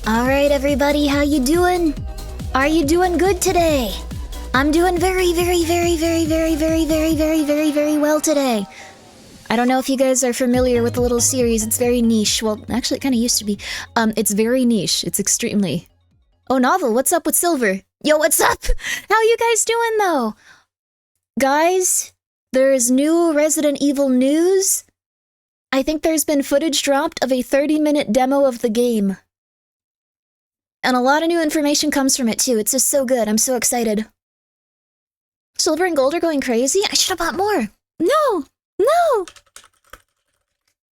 Alright everybody, how you doing? Are you doing good today? I'm doing very well today. I don't know if you guys are familiar with the little series, it's very niche. Well, actually it kinda used to be. It's very niche, it's extremely... Oh, Novel, what's up with Silver? Yo, what's up? How you guys doing though? Guys, there is new Resident Evil news. I think there's been footage dropped of a 30-minute demo of the game. And a lot of new information comes from it too. It's just so good. I'm so excited. Silver and Gold are going crazy? I should have bought more. No! No!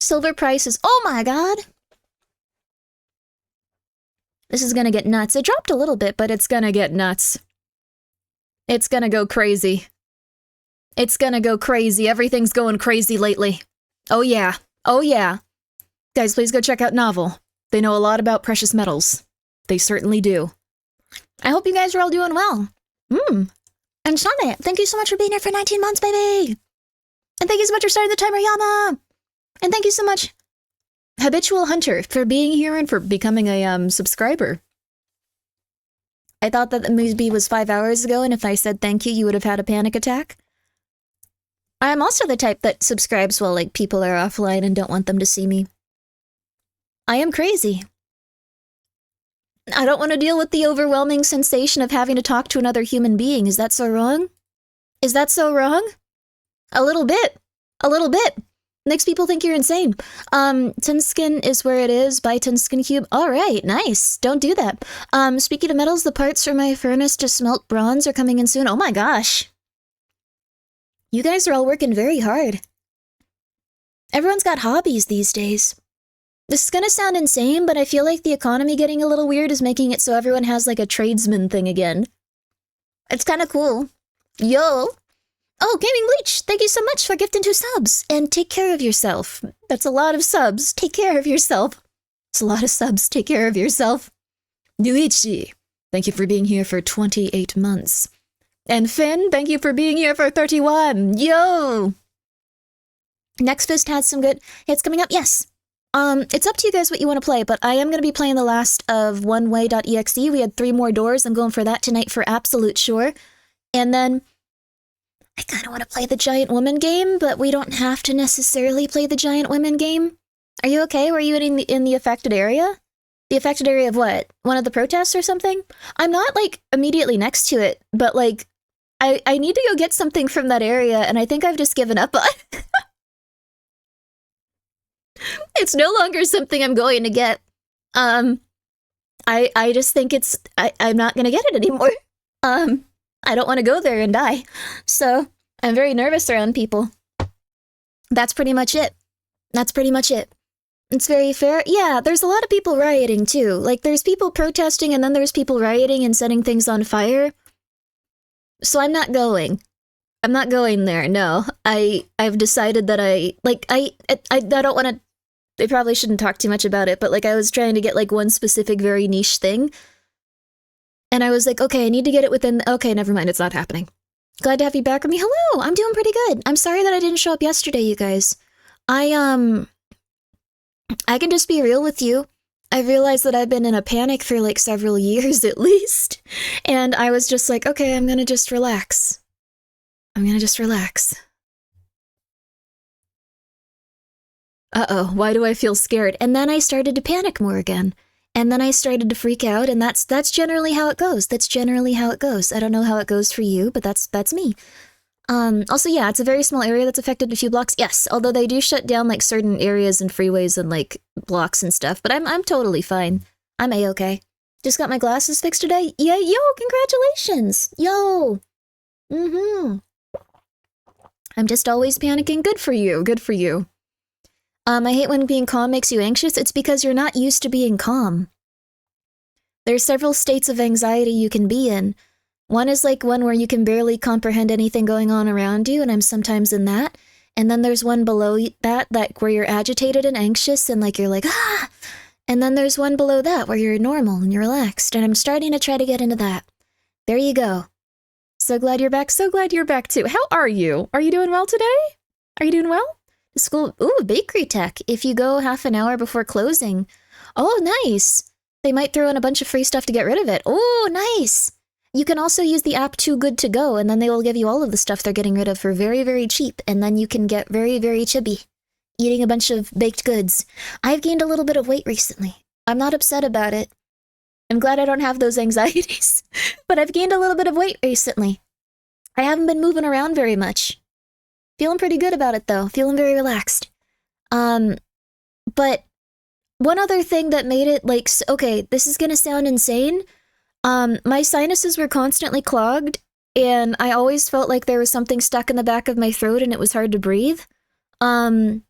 Silver prices. Oh my god! This is gonna get nuts. It dropped a little bit, but it's gonna get nuts. It's gonna go crazy. It's gonna go crazy. Everything's going crazy lately. Oh yeah. Oh yeah. Guys, please go check out Novel. They know a lot about precious metals. They certainly do. I hope you guys are all doing well. And Summit, thank you so much for being here for 19 months, baby! And thank you so much for starting the timer, Yama! And thank you so much, Habitual Hunter, for being here and for becoming a, subscriber. I thought that the movie was 5 hours ago, and if I said thank you, you would have had a panic attack. I'm also the type that subscribes while, like, people are offline and don't want them to see me. I am crazy. I don't want to deal with the overwhelming sensation of having to talk to another human being. Is that so wrong? Is that so wrong? A little bit. A little bit. Makes people think you're insane. Tinskin is where it is. Buy Tinskin Cube. Alright, nice. Don't do that. Speaking of metals, the parts for my furnace to smelt bronze are coming in soon. Oh my gosh. You guys are all working very hard. Everyone's got hobbies these days. This is gonna sound insane, but I feel like the economy getting a little weird is making it so everyone has like a tradesman thing again. It's kinda cool. Yo! Oh, Gaming Bleach! Thank you so much for gifting 2 subs! And take care of yourself. That's a lot of subs. Take care of yourself. It's a lot of subs. Take care of yourself. Yuichi, thank you for being here for 28 months. And Finn, thank you for being here for 31! Yo! Next Fist had some good hits coming up. Yes! It's up to you guys what you want to play, but I am going to be playing the last of OneWay.exe. We had 3 more doors. I'm going for that tonight for absolute sure. And then I kind of want to play the Giant Woman game, but we don't have to necessarily play the Giant Woman game. Are you okay? Were you in the affected area? The affected area of what? One of the protests or something? I'm not, like, immediately next to it, but, like, I need to go get something from that area, and I think I've just given up on it. It's no longer something I'm going to get. I just think I'm not gonna get it anymore. I don't want to go there and die. So, I'm very nervous around people. That's pretty much it. That's pretty much it. It's very fair. Yeah, there's a lot of people rioting too. Like, there's people protesting and then there's people rioting and setting things on fire. So I'm not going. I'm not going there, no. I've decided that I don't want to... I probably shouldn't talk too much about it, but, like, I was trying to get, like, one specific very niche thing. And I was like, okay, I need to get it within... Okay, never mind, it's not happening. Glad to have you back with me. Hello, I'm doing pretty good. I'm sorry that I didn't show up yesterday, you guys. I can just be real with you. I realized that I've been in a panic for, like, several years at least. And I was just like, okay, I'm gonna just relax. I'm gonna just relax. Uh-oh, why do I feel scared? And then I started to panic more again. And then I started to freak out, and that's generally how it goes. That's generally how it goes. I don't know how it goes for you, but that's me. Also, yeah, it's a very small area that's affected a few blocks. Yes, although they do shut down, like, certain areas and freeways and, like, blocks and stuff. But I'm totally fine. I'm A-okay. Just got my glasses fixed today. Yeah, yo, congratulations! Yo! I'm just always panicking. Good for you, good for you. I hate when being calm makes you anxious. It's because you're not used to being calm. There's several states of anxiety you can be in. One is like one where you can barely comprehend anything going on around you, and I'm sometimes in that. And then there's one below that where you're agitated and anxious and like you're like, ah! And then there's one below that where you're normal and you're relaxed, and I'm starting to try to get into that. There you go. So glad you're back. So glad you're back too. How are you? Are you doing well today? Are you doing well? School, ooh, bakery tech. If you go half an hour before closing. Oh, nice. They might throw in a bunch of free stuff to get rid of it. Oh, nice! You can also use the app Too Good To Go, and then they will give you all of the stuff they're getting rid of for very, very cheap, and then you can get very, very chubby, eating a bunch of baked goods. I've gained a little bit of weight recently. I'm not upset about it. I'm glad I don't have those anxieties, but I've gained a little bit of weight recently. I haven't been moving around very much. Feeling pretty good about it, though. Feeling very relaxed. But one other thing that made it, like, okay, this is gonna sound insane. My sinuses were constantly clogged, and I always felt like there was something stuck in the back of my throat and it was hard to breathe. Part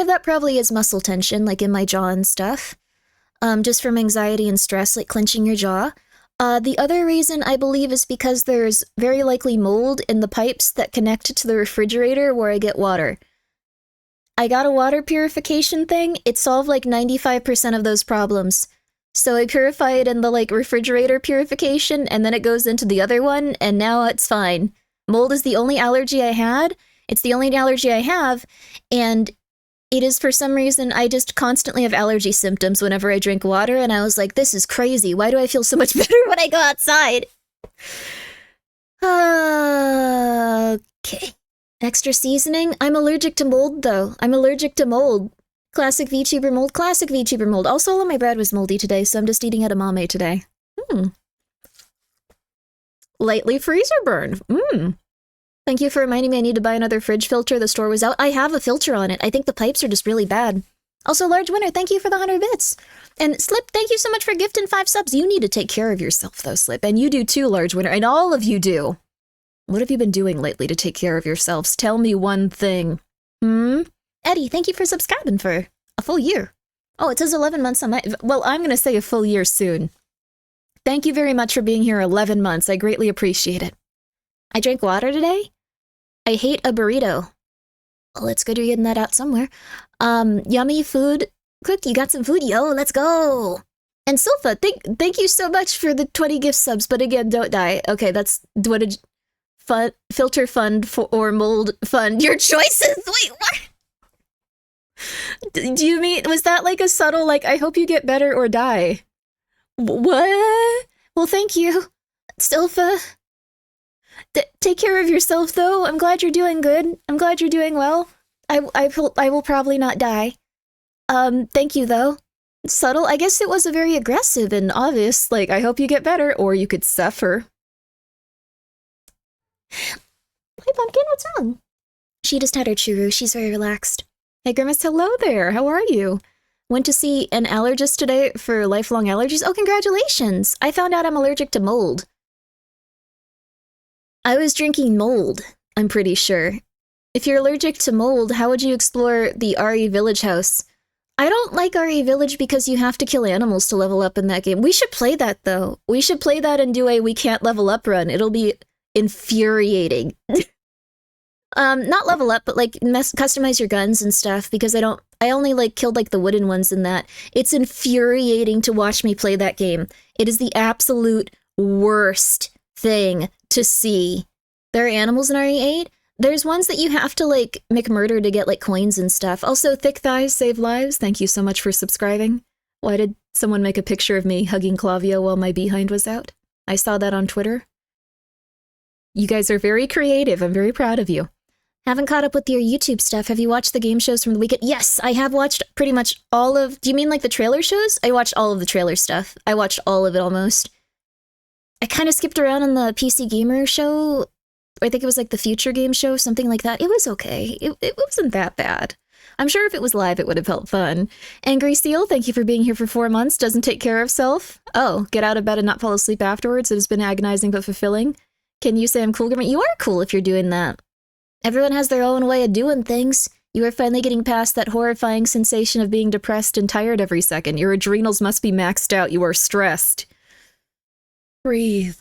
of that probably is muscle tension, like in my jaw and stuff. Just from anxiety and stress, like clenching your jaw. The other reason I believe is because there's very likely mold in the pipes that connect to the refrigerator where I get water. I got a water purification thing. It solved like 95% of those problems. So I purify it in the like refrigerator purification, and then it goes into the other one, and now it's fine. Mold is the only allergy I had. It's the only allergy I have, and it is for some reason I just constantly have allergy symptoms whenever I drink water, and I was like, this is crazy. Why do I feel so much better when I go outside? Okay. Extra seasoning? I'm allergic to mold, though. I'm allergic to mold. Classic VTuber mold, classic VTuber mold. Also, all of my bread was moldy today, so I'm just eating edamame today. Lightly freezer burn. Thank you for reminding me I need to buy another fridge filter. The store was out. I have a filter on it. I think the pipes are just really bad. Also, Large Winner, thank you for the 100 bits. And Slip, thank you so much for gifting 5 subs. You need to take care of yourself, though, Slip. And you do too, Large Winner. And all of you do. What have you been doing lately to take care of yourselves? Tell me one thing. Eddie, thank you for subscribing for a full year. Oh, it says 11 months on my... Well, I'm going to say a full year soon. Thank you very much for being here 11 months. I greatly appreciate it. I drank water today. I hate a burrito. Well, it's good you're getting that out somewhere. Yummy food. Cooked, you got some food? Yo, let's go. And Silpha, thank you so much for the 20 gift subs, but again, don't die. Okay, that's... What did... Filter fund or mold fund. Your choices! Wait, what? Do you mean, was that like a subtle, like, I hope you get better or die? What? Well, thank you, Stilfa. Take care of yourself, though. I'm glad you're doing good. I'm glad you're doing well. I will probably not die. Thank you, though. Subtle? I guess it was a very aggressive and obvious, like, I hope you get better, or you could suffer. Hey, Pumpkin, what's wrong? She just had her churro. She's very relaxed. Hey, Grimace, hello there. How are you? Went to see an allergist today for lifelong allergies. Oh, congratulations. I found out I'm allergic to mold. I was drinking mold, I'm pretty sure. If you're allergic to mold, how would you explore the RE Village house? I don't like RE Village because you have to kill animals to level up in that game. We should play that, though. We should play that and do a we can't level up run. It'll be infuriating. Not level up, but like customize your guns and stuff, because I only like killed like the wooden ones in that. It's infuriating to watch me play that game. It is the absolute worst thing to see. There are animals in RE8. There's ones that you have to like McMurder to get like coins and stuff. Also, Thick Thighs Save Lives, thank you so much for subscribing. Why did someone make a picture of me hugging Clavio while my behind was out? I saw that on Twitter. You guys are very creative. I'm very proud of you. Haven't caught up with your YouTube stuff. Have you watched the game shows from the weekend? Yes, I have watched pretty much all of... Do you mean like the trailer shows? I watched all of the trailer stuff. I watched all of it almost. I kind of skipped around on the PC Gamer show. I think it was like the Future Game show, something like that. It was okay. It wasn't that bad. I'm sure if it was live, it would have felt fun. Angry Seal, thank you for being here for 4 months. Doesn't take care of self. Oh, get out of bed and not fall asleep afterwards. It has been agonizing but fulfilling. Can you say I'm cool, Grimmi? You are cool if you're doing that. Everyone has their own way of doing things. You are finally getting past that horrifying sensation of being depressed and tired every second. Your adrenals must be maxed out. You are stressed. Breathe.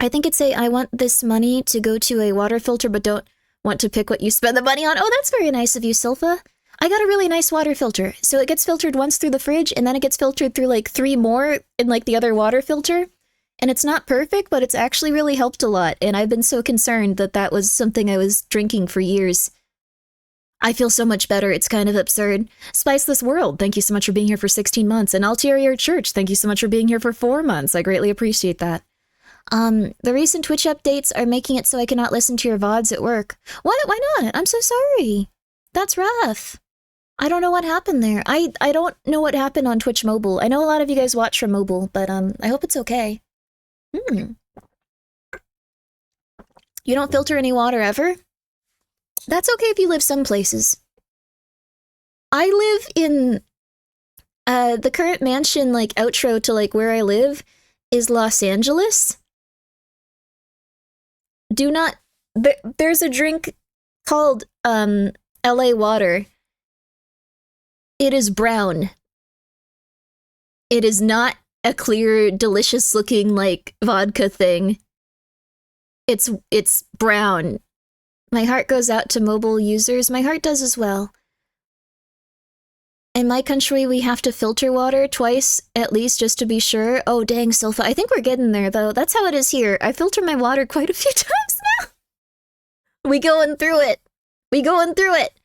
I think it's I want this money to go to a water filter, but don't want to pick what you spend the money on. Oh, that's very nice of you, Silpha. I got a really nice water filter. So it gets filtered once through the fridge, and then it gets filtered through like 3 more in like the other water filter. And it's not perfect, but it's actually really helped a lot. And I've been so concerned that that was something I was drinking for years. I feel so much better. It's kind of absurd. Spiceless World, thank you so much for being here for 16 months. And Ulterior Church, thank you so much for being here for 4 months. I greatly appreciate that. The recent Twitch updates are making it so I cannot listen to your VODs at work. What? Why not? I'm so sorry. That's rough. I don't know what happened there. I don't know what happened on Twitch Mobile. I know a lot of you guys watch from mobile, but I hope it's okay. You don't filter any water ever? That's okay if you live some places. I live in the current mansion, like outro to like where I live is Los Angeles. Do not there's a drink called LA water. It is brown. It is not a clear, delicious looking like vodka thing. It's brown. My heart goes out to mobile users. My heart does as well. In my country, we have to filter water twice, at least, just to be sure. Oh, dang, Silpha. I think we're getting there, though. That's how it is here. I filter my water quite a few times now. We going through it. We going through it.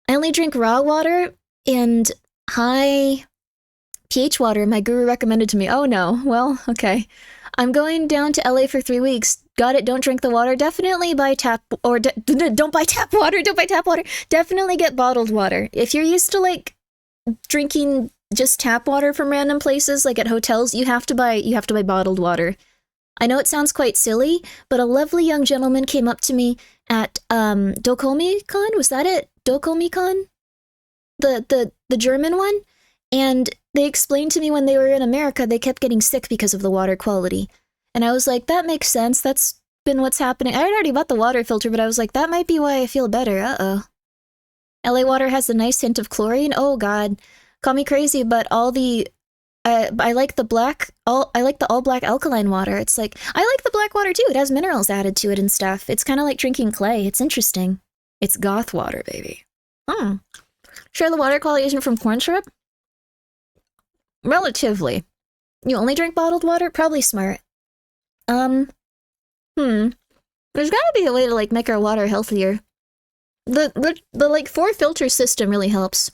I only drink raw water and high pH water my guru recommended to me. Oh, no. Well, okay. I'm going down to LA for 3 weeks. Got it, don't drink the water. Definitely buy tap, or don't buy tap water, don't buy tap water. Definitely get bottled water. If you're used to, like, drinking just tap water from random places, like at hotels, you have to buy bottled water. I know it sounds quite silly, but a lovely young gentleman came up to me at, Dokomi-con? Was that it? Dokomi-con? The German one? And they explained to me when they were in America, they kept getting sick because of the water quality. And I was like, that makes sense. That's been what's happening. I had already bought the water filter, but I was like, that might be why I feel better. Uh-oh. LA water has a nice hint of chlorine. Oh, God. Call me crazy, but all the... I like the all black alkaline water. It's like, I like the black water, too. It has minerals added to it and stuff. It's kind of like drinking clay. It's interesting. It's goth water, baby. Sure, the water quality isn't from corn syrup? Relatively. You only drink bottled water? Probably smart. There's gotta be a way to, like, make our water healthier. The like, 4-filter system really helps.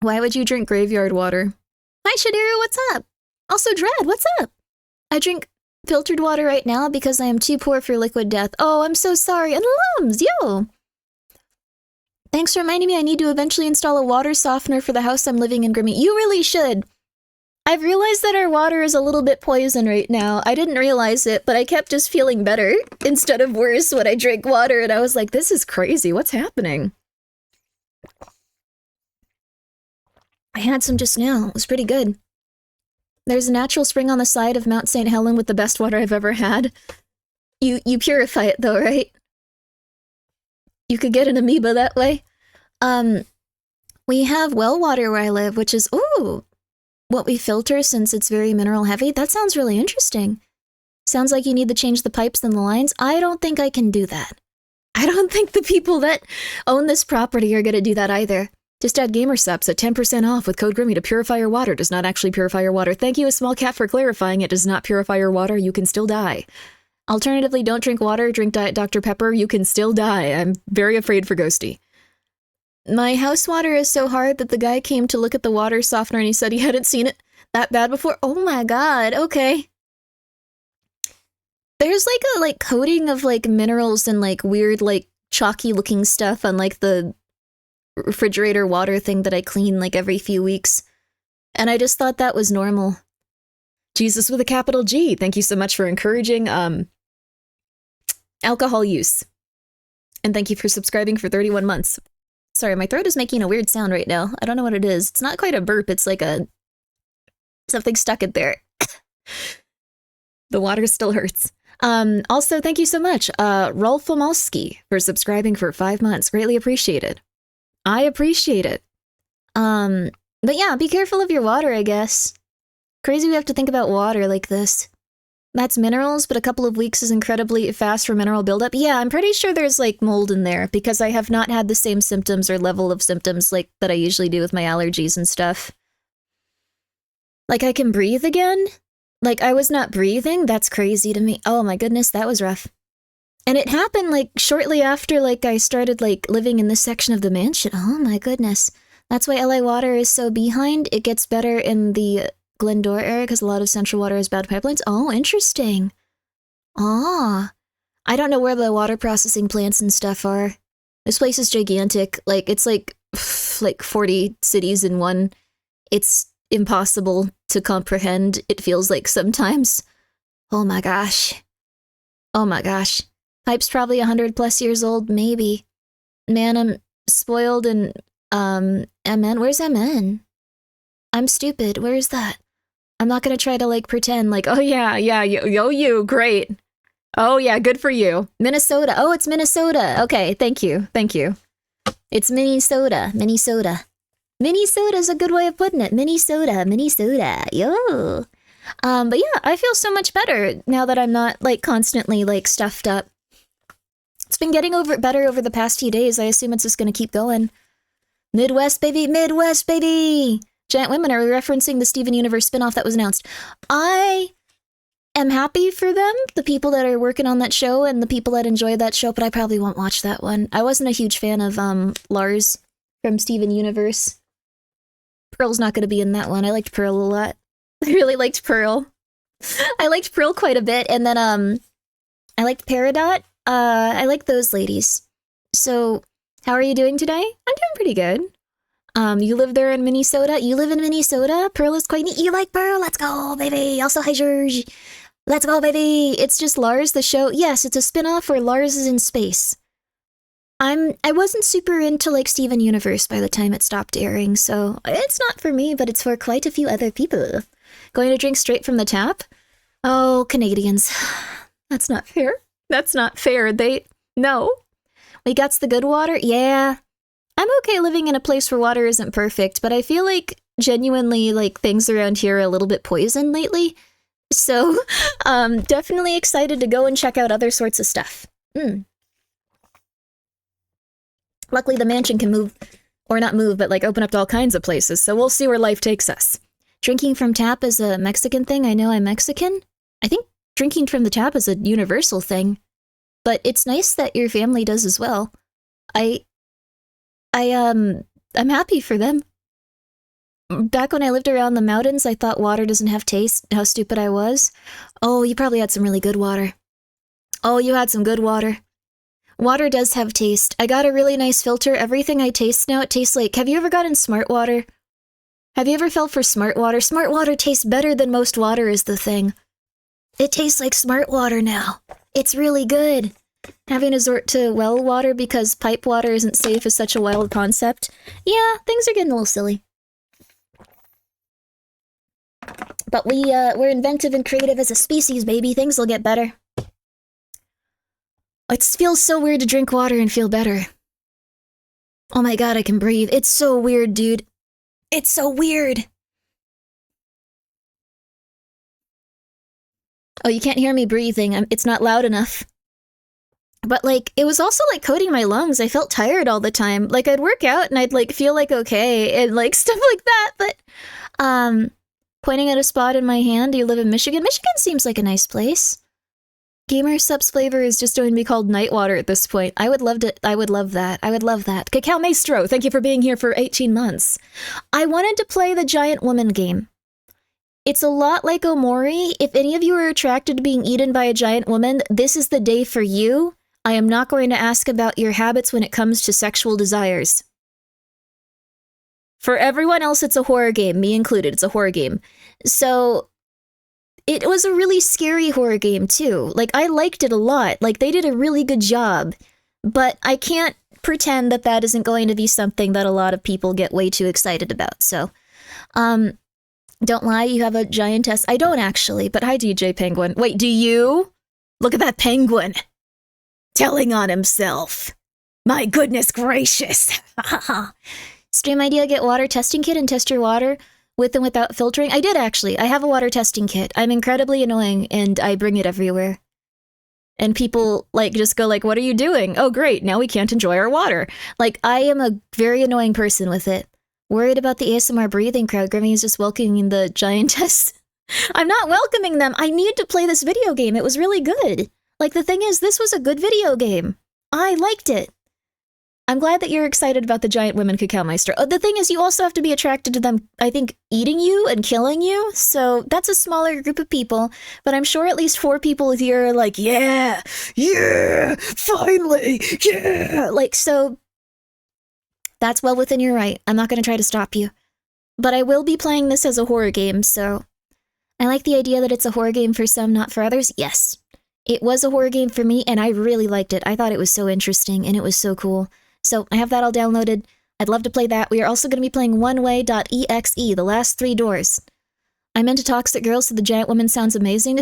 Why would you drink graveyard water? Hi, Shadiru, what's up? Also, Dread, what's up? I drink filtered water right now because I am too poor for liquid death. Oh, I'm so sorry. And Lums, yo! Thanks for reminding me I need to eventually install a water softener for the house I'm living in, Grimmi. You really should. I've realized that our water is a little bit poison right now. I didn't realize it, but I kept just feeling better instead of worse when I drank water, and I was like, this is crazy. What's happening? I had some just now. It was pretty good. There's a natural spring on the side of Mount St. Helen with the best water I've ever had. You purify it though, right? You could get an amoeba that way. We have well water where I live, which is, ooh, what we filter since it's very mineral heavy. That sounds really interesting. Sounds like you need to change the pipes and the lines. I don't think I can do that. I don't think the people that own this property are going to do that either. Just add GamerSups at 10% off with code Grimmi to purify your water. Does not actually purify your water. Thank you, a small cat, for clarifying. It does not purify your water. You can still die. Alternatively, don't drink water. Drink Diet Dr. Pepper. You can still die. I'm very afraid for Ghosty. My house water is so hard that the guy came to look at the water softener and he said he hadn't seen it that bad before. Oh my god, okay. There's like a coating of like minerals and like weird like chalky looking stuff on like the refrigerator water thing that I clean like every few weeks. And I just thought that was normal. Jesus with a capital G, thank you so much for encouraging alcohol use. And thank you for subscribing for 31 months. Sorry, my throat is making a weird sound right now. I don't know what it is. It's not quite a burp, it's like a... something stuck in there. The water still hurts. Also, thank you so much, Rolf Omolski, for subscribing for 5 months. Greatly appreciated. I appreciate it. But yeah, be careful of your water, I guess. Crazy we have to think about water like this. That's minerals, but a couple of weeks is incredibly fast for mineral buildup. Yeah, I'm pretty sure there's like mold in there because I have not had the same symptoms or level of symptoms like that I usually do with my allergies and stuff. Like I can breathe again? Like I was not breathing? That's crazy to me. Oh my goodness, that was rough. And it happened, like, shortly after, like, I started, like, living in this section of the mansion. Oh my goodness. That's why LA water is so behind. It gets better in the Glendora area because a lot of central water has bad pipelines. Oh, interesting. Ah. I don't know where the water processing plants and stuff are. This place is gigantic. Like, it's like 40 cities in one. It's impossible to comprehend, it feels like sometimes. Oh my gosh. Oh my gosh. Pipe's probably 100+ years old, maybe. Man, I'm spoiled and, MN? Where's MN? I'm stupid. Where is that? I'm not gonna try to, like, pretend like, oh yeah, you, great. Oh yeah, good for you. Minnesota. Oh, it's Minnesota. Okay, thank you. It's Minnesota. Minnesota's a good way of putting it. Minnesota. Yo. But yeah, I feel so much better now that I'm not, like, constantly, like, stuffed up. It's been getting better over the past few days. I assume it's just gonna keep going. Midwest, baby! Giant Women, are we referencing the Steven Universe spinoff that was announced? I am happy for them, the people that are working on that show and the people that enjoy that show, but I probably won't watch that one. I wasn't a huge fan of, Lars from Steven Universe. Pearl's not gonna be in that one. I liked Pearl a lot. I really liked Pearl. I liked Pearl quite a bit, and then, I liked Peridot. I like those ladies. So, how are you doing today? I'm doing pretty good. You live there in Minnesota? You live in Minnesota? Pearl is quite neat. You like Pearl? Let's go, baby. Also, hi, George. Let's go, baby. It's just Lars, the show. Yes, it's a spin-off where Lars is in space. I wasn't super into, like, Steven Universe by the time it stopped airing, so it's not for me, but it's for quite a few other people. Going to drink straight from the tap? Oh, Canadians. That's not fair. No. We got the good water? Yeah. I'm okay living in a place where water isn't perfect, but I feel like genuinely, like, things around here are a little bit poisoned lately. So, definitely excited to go and check out other sorts of stuff. Luckily, the mansion can move, or not move, but, like, open up to all kinds of places, so we'll see where life takes us. Drinking from tap is a Mexican thing. I know I'm Mexican. I think drinking from the tap is a universal thing, but it's nice that your family does as well. I'm happy for them. Back when I lived around the mountains, I thought water doesn't have taste. How stupid I was. Oh, you probably had some really good water. Oh, you had some good water. Water does have taste. I got a really nice filter. Everything I taste now, it tastes like... Have you ever gotten smart water? Have you ever felt for smart water? Smart water tastes better than most water is the thing. It tastes like smart water now. It's really good. Having to resort to well water because pipe water isn't safe is such a wild concept. Yeah, things are getting a little silly. But we're inventive and creative as a species, baby. Things will get better. It feels so weird to drink water and feel better. Oh my god, I can breathe. It's so weird, dude. It's so weird. Oh, you can't hear me breathing. It's not loud enough. But, like, it was also, like, coating my lungs. I felt tired all the time. Like, I'd work out and I'd, like, feel, like, okay and, like, stuff like that. But, pointing at a spot in my hand, you live in Michigan? Michigan seems like a nice place. Gamer Subs flavor is just going to be called night water at this point. I would love that. I would love that. Cacao Maestro, thank you for being here for 18 months. I wanted to play the Giant Woman game. It's a lot like Omori. If any of you are attracted to being eaten by a giant woman, this is the day for you. I am not going to ask about your habits when it comes to sexual desires. For everyone else, it's a horror game, me included. It's a horror game. So, it was a really scary horror game, too. Like, I liked it a lot. Like, they did a really good job. But I can't pretend that that isn't going to be something that a lot of people get way too excited about. So, don't lie, you have a giantess. I don't actually, but hi, DJ Penguin. Wait, do you? Look at that penguin. Telling on himself. My goodness gracious. Stream idea, get water testing kit and test your water with and without filtering. I did actually. I have a water testing kit. I'm incredibly annoying and I bring it everywhere. And people like just go like, what are you doing? Oh great, now we can't enjoy our water. Like I am a very annoying person with it. Worried about the ASMR breathing crowd. Grimmi is just welcoming the giantess. I'm not welcoming them. I need to play this video game. It was really good. Like, the thing is, this was a good video game. I liked it. I'm glad that you're excited about the giant women Cacao Meister. The thing is, you also have to be attracted to them, I think, eating you and killing you. So that's a smaller group of people. But I'm sure at least 4 people here are like, yeah, finally, yeah. Like, so that's well within your right. I'm not going to try to stop you. But I will be playing this as a horror game, so I like the idea that it's a horror game for some, not for others. Yes, it was a horror game for me, and I really liked it. I thought it was so interesting, and it was so cool. So I have that all downloaded. I'd love to play that. We are also going to be playing OneWay.exe, the last 3 doors. I'm into toxic girls, so the giant woman sounds amazing.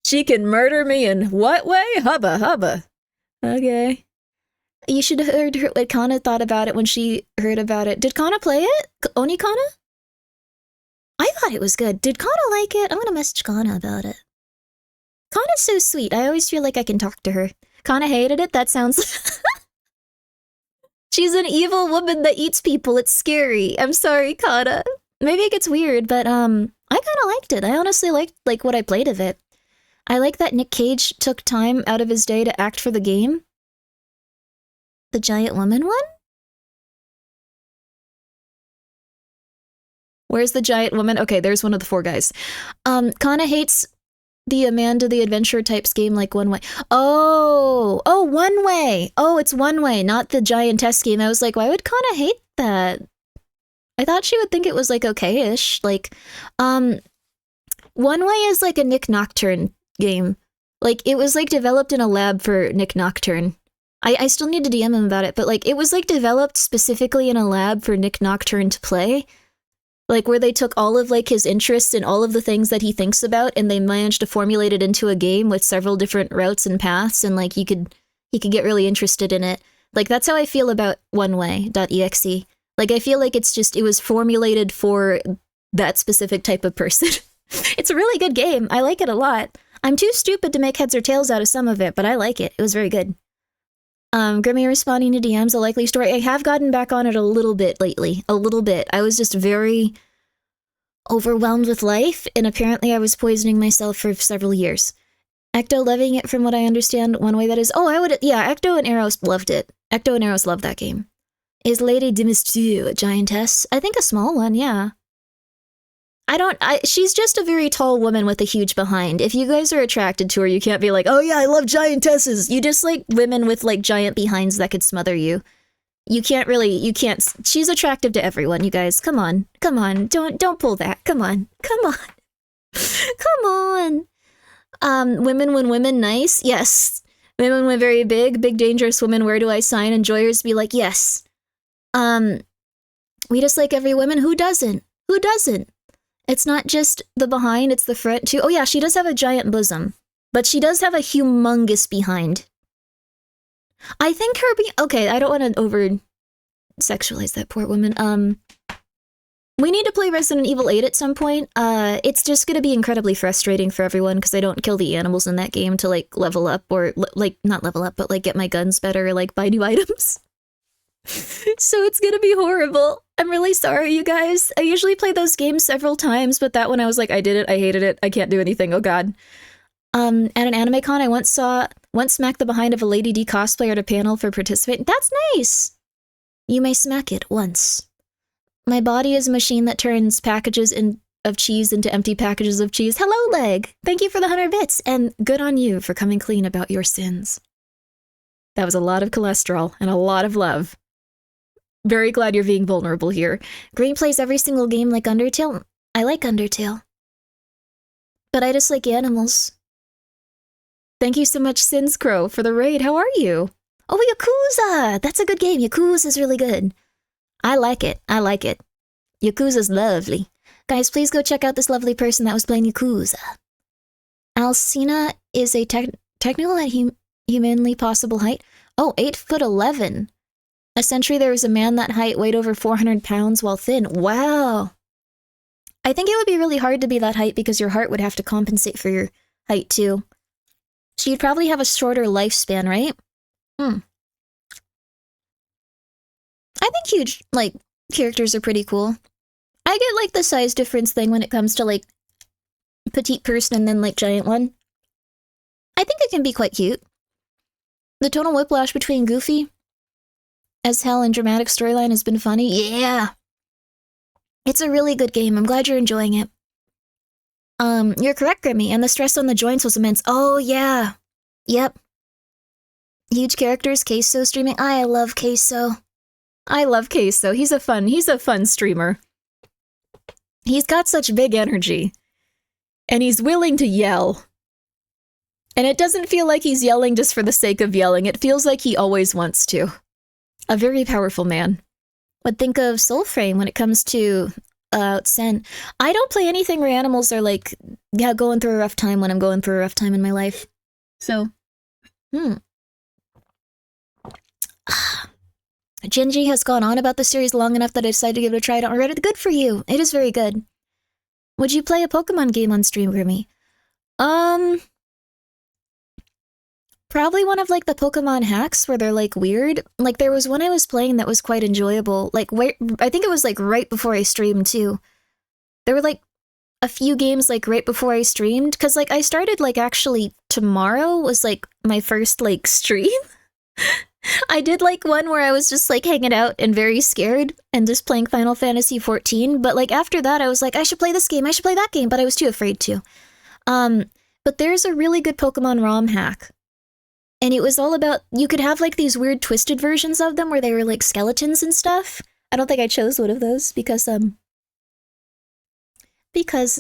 She can murder me in what way? Hubba, hubba. Okay. You should have heard what Kana thought about it when she heard about it. Did Kana play it? Oni Kana? I thought it was good. Did Kana like it? I'm going to message Kana about it. Kana's so sweet. I always feel like I can talk to her. Kana hated it? That sounds... She's an evil woman that eats people. It's scary. I'm sorry, Kana. Maybe it gets weird, but I kind of liked it. I honestly liked what I played of it. I like that Nick Cage took time out of his day to act for the game. The giant woman one? Where's the giant woman? Okay, there's one of the 4 guys. Kana hates the Amanda the Adventure types game like OneWay. Oh, OneWay. Oh, it's OneWay, not the Giantess game. I was like, why would Kana hate that? I thought she would think it was like okay-ish. Like, OneWay is like a Nick Nocturne game. Like, it was like developed in a lab for Nick Nocturne. I still need to DM him about it, but like, it was like developed specifically in a lab for Nick Nocturne to play. Like, where they took all of, like, his interests and all of the things that he thinks about, and they managed to formulate it into a game with several different routes and paths, and, like, he could get really interested in it. Like, that's how I feel about OneWay.exe. Like, I feel like it was formulated for that specific type of person. It's a really good game. I like it a lot. I'm too stupid to make heads or tails out of some of it, but I like it. It was very good. Grimmi responding to DMs, a likely story. I have gotten back on it a little bit lately. A little bit. I was just very overwhelmed with life, and apparently I was poisoning myself for several years. Ecto loving it from what I understand. One way that is... Oh, I would... Yeah, Ecto and Eros loved it. Ecto and Eros loved that game. Is Lady Dimistu a giantess? I think a small one, yeah. She's just a very tall woman with a huge behind. If you guys are attracted to her, you can't be like, oh yeah, I love giantesses. You just like women with like giant behinds that could smother you. You can't, she's attractive to everyone, you guys. Come on. Don't pull that. Come on. Women when women nice? Yes. Women when very big dangerous women, where do I sign? Enjoyers be like, yes. We just like every woman. Who doesn't? It's not just the behind, it's the front too. Oh yeah, she does have a giant bosom, but she does have a humongous behind. I think her okay, I don't want to over-sexualize that poor woman. We need to play Resident Evil 8 at some point. It's just gonna be incredibly frustrating for everyone because I don't kill the animals in that game to like level up or like, not level up, but like get my guns better or like buy new items. So it's gonna be horrible. I'm really sorry, you guys. I usually play those games several times, but that one I was like, I did it, I hated it, I can't do anything, oh god. At an anime con, I once smacked the behind of a Lady D cosplayer at a panel for participating. That's nice! You may smack it once. My body is a machine that turns packages of cheese into empty packages of cheese. Hello, Leg! Thank you for the 100 bits, and good on you for coming clean about your sins. That was a lot of cholesterol and a lot of love. Very glad you're being vulnerable here. Green plays every single game like Undertale. I like Undertale. But I just like animals. Thank you so much, Sinscrow, for the raid. How are you? Oh, Yakuza! That's a good game. Yakuza's really good. I like it. Yakuza's lovely. Guys, please go check out this lovely person that was playing Yakuza. Alcina is a technical and humanly possible height. Oh, 8'11". A century there was a man that height weighed over 400 pounds while thin. Wow. I think it would be really hard to be that height because your heart would have to compensate for your height too. So you'd probably have a shorter lifespan, right? I think huge, like, characters are pretty cool. I get, like, the size difference thing when it comes to, like, petite person and then, like, giant one. I think it can be quite cute. The tonal whiplash between goofy as hell and dramatic storyline has been funny. Yeah! It's a really good game. I'm glad you're enjoying it. You're correct, Grimmi, and the stress on the joints was immense. Oh, yeah. Yep. Huge characters, Queso streaming. I love Queso. I love Queso. He's a fun streamer. He's got such big energy. And he's willing to yell. And it doesn't feel like he's yelling just for the sake of yelling. It feels like he always wants to. A very powerful man. Would think of Soulframe when it comes to Sen. I don't play anything where animals are like, yeah, going through a rough time when I'm going through a rough time in my life. So, Genji has gone on about the series long enough that I decided to give it a try. I read it. Good for you. It is very good. Would you play a Pokemon game on stream, Grimmi? Probably one of like the Pokemon hacks where they're like weird. Like there was one I was playing that was quite enjoyable. Like I think it was like right before I streamed too. There were like a few games like right before I streamed because like I started like actually tomorrow was like my first like stream. I did like one where I was just like hanging out and very scared and just playing Final Fantasy 14. But like after that I was like I should play this game, I should play that game, but I was too afraid to. But there's a really good Pokemon ROM hack. And it was all about, you could have like these weird twisted versions of them where they were like skeletons and stuff. I don't think I chose one of those because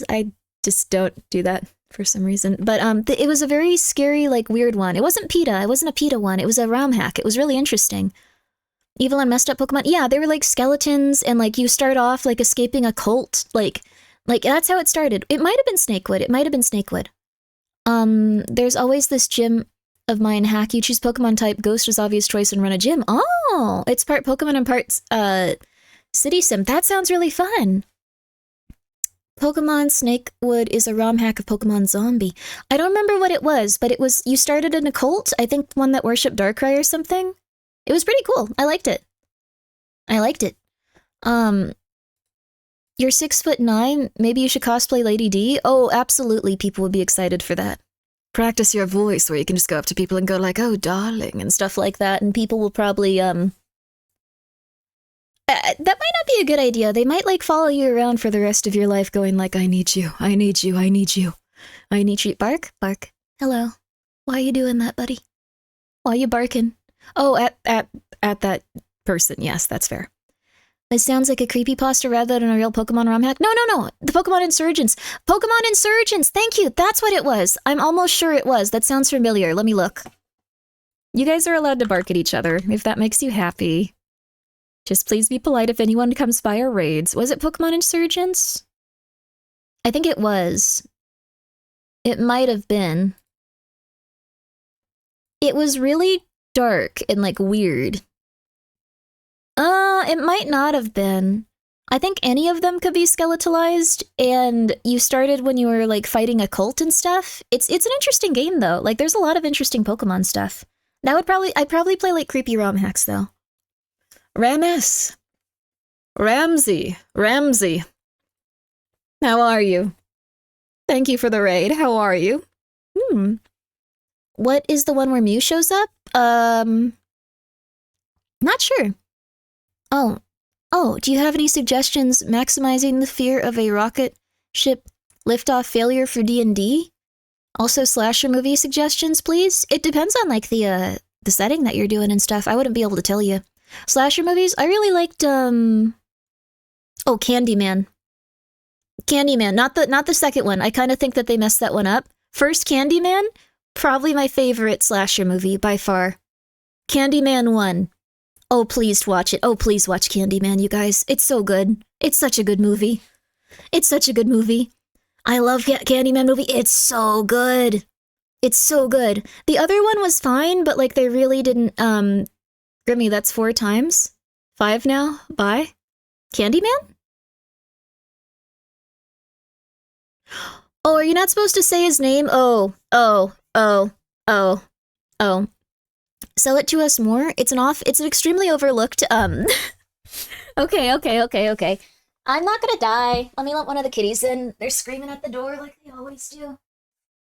I just don't do that for some reason. But it was a very scary, like weird one. It wasn't PETA. It wasn't a PETA one. It was a ROM hack. It was really interesting. Evil and messed up Pokemon. Yeah, they were like skeletons and like you start off like escaping a cult. Like that's how it started. It might have been Snakewood. It might have been Snakewood. There's always this gym of mine hack. You choose Pokemon type, Ghost is obvious choice, and run a gym. Oh, it's part Pokemon and part City Sim. That sounds really fun. Pokemon Snakewood is a ROM hack of Pokemon Zombie. I don't remember what it was, but it was, you started in a cult, I think one that worshipped Darkrai or something. It was pretty cool. I liked it. You're 6'9", maybe you should cosplay Lady D? Oh, absolutely, people would be excited for that. Practice your voice where you can just go up to people and go like, oh, darling, and stuff like that, and people will probably, that might not be a good idea. They might, like, follow you around for the rest of your life going like, I need you, I need you, I need you. I need you. Bark, bark. Hello. Why are you doing that, buddy? Why are you barking? Oh, at that person. Yes, that's fair. It sounds like a creepypasta rather than a real Pokemon ROM hack. No. The Pokemon Insurgents. Pokemon Insurgents! Thank you! That's what it was. I'm almost sure it was. That sounds familiar. Let me look. You guys are allowed to bark at each other, if that makes you happy. Just please be polite if anyone comes by our raids. Was it Pokemon Insurgents? I think it was. It might have been. It was really dark and, like, weird. It might not have been. I think any of them could be skeletalized, and you started when you were, like, fighting a cult and stuff. It's an interesting game, though. Like, there's a lot of interesting Pokemon stuff. I'd probably play, like, creepy ROM hacks, though. Ramsey. How are you? Thank you for the raid. How are you? What is the one where Mew shows up? Not sure. Oh, do you have any suggestions maximizing the fear of a rocket ship liftoff failure for D&D? Also slasher movie suggestions, please? It depends on, like, the setting that you're doing and stuff. I wouldn't be able to tell you. Slasher movies? I really liked, oh, Candyman. Candyman, not the second one. I kind of think that they messed that one up. First Candyman? Probably my favorite slasher movie, by far. Candyman 1. Oh, please watch it. Oh, please watch Candyman, you guys. It's so good. It's such a good movie. It's such a good movie. I love Candyman movie. It's so good. It's so good. The other one was fine, but, like, they really didn't, Grimmi, that's 4 times? 5 now? Bye? Candyman? Oh, are you not supposed to say his name? Oh. Sell it to us more? It's an extremely overlooked, Okay. I'm not gonna die. Let me let one of the kitties in. They're screaming at the door like they always do.